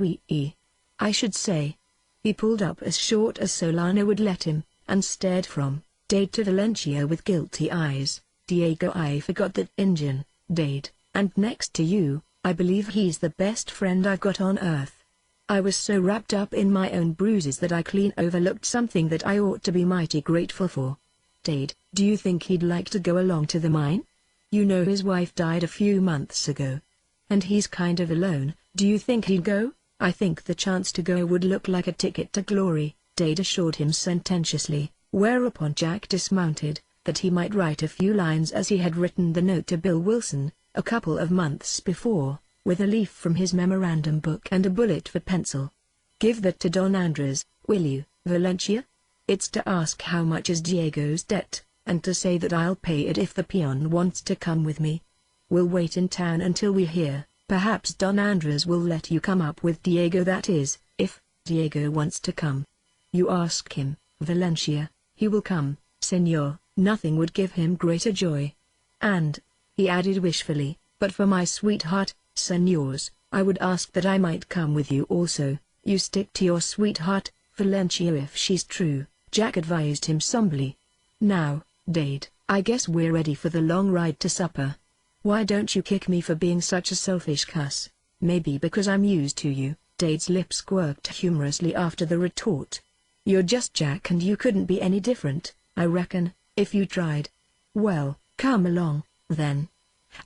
I should say. He pulled up as short as Solano would let him, and stared from Dade to Valencia with guilty eyes. Diego, I forgot that Injun, Dade, and next to you, I believe he's the best friend I've got on earth. I was so wrapped up in my own bruises that I clean overlooked something that I ought to be mighty grateful for. Dade, do you think he'd like to go along to the mine? You know his wife died a few months ago. And he's kind of alone. Do you think he'd go? I think the chance to go would look like a ticket to glory, Dade assured him sententiously, whereupon Jack dismounted, that he might write a few lines as he had written the note to Bill Wilson, a couple of months before, with a leaf from his memorandum book and a bullet for pencil. Give that to Don Andres, will you, Valencia? It's to ask how much is Diego's debt, and to say that I'll pay it if the peon wants to come with me. We'll wait in town until we hear. Perhaps Don Andres will let you come up with Diego, that is, if Diego wants to come. You ask him, Valencia, he will come, señor, nothing would give him greater joy. And, he added wishfully, but for my sweetheart, señors, I would ask that I might come with you also. You stick to your sweetheart, Valencia, if she's true, Jack advised him somberly. Now, Dade, I guess we're ready for the long ride to supper. Why don't you kick me for being such a selfish cuss? Maybe because I'm used to you. Dade's lips quirked humorously after the retort. You're just Jack and you couldn't be any different, I reckon, if you tried. Well, come along, then.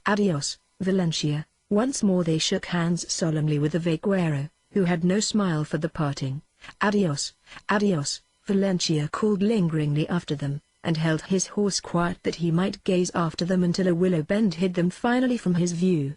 Adios, Valencia. Once more they shook hands solemnly with the vaquero, who had no smile for the parting. Adios, adios, Valencia called lingeringly after them, and held his horse quiet that he might gaze after them until a willow bend hid them finally from his view.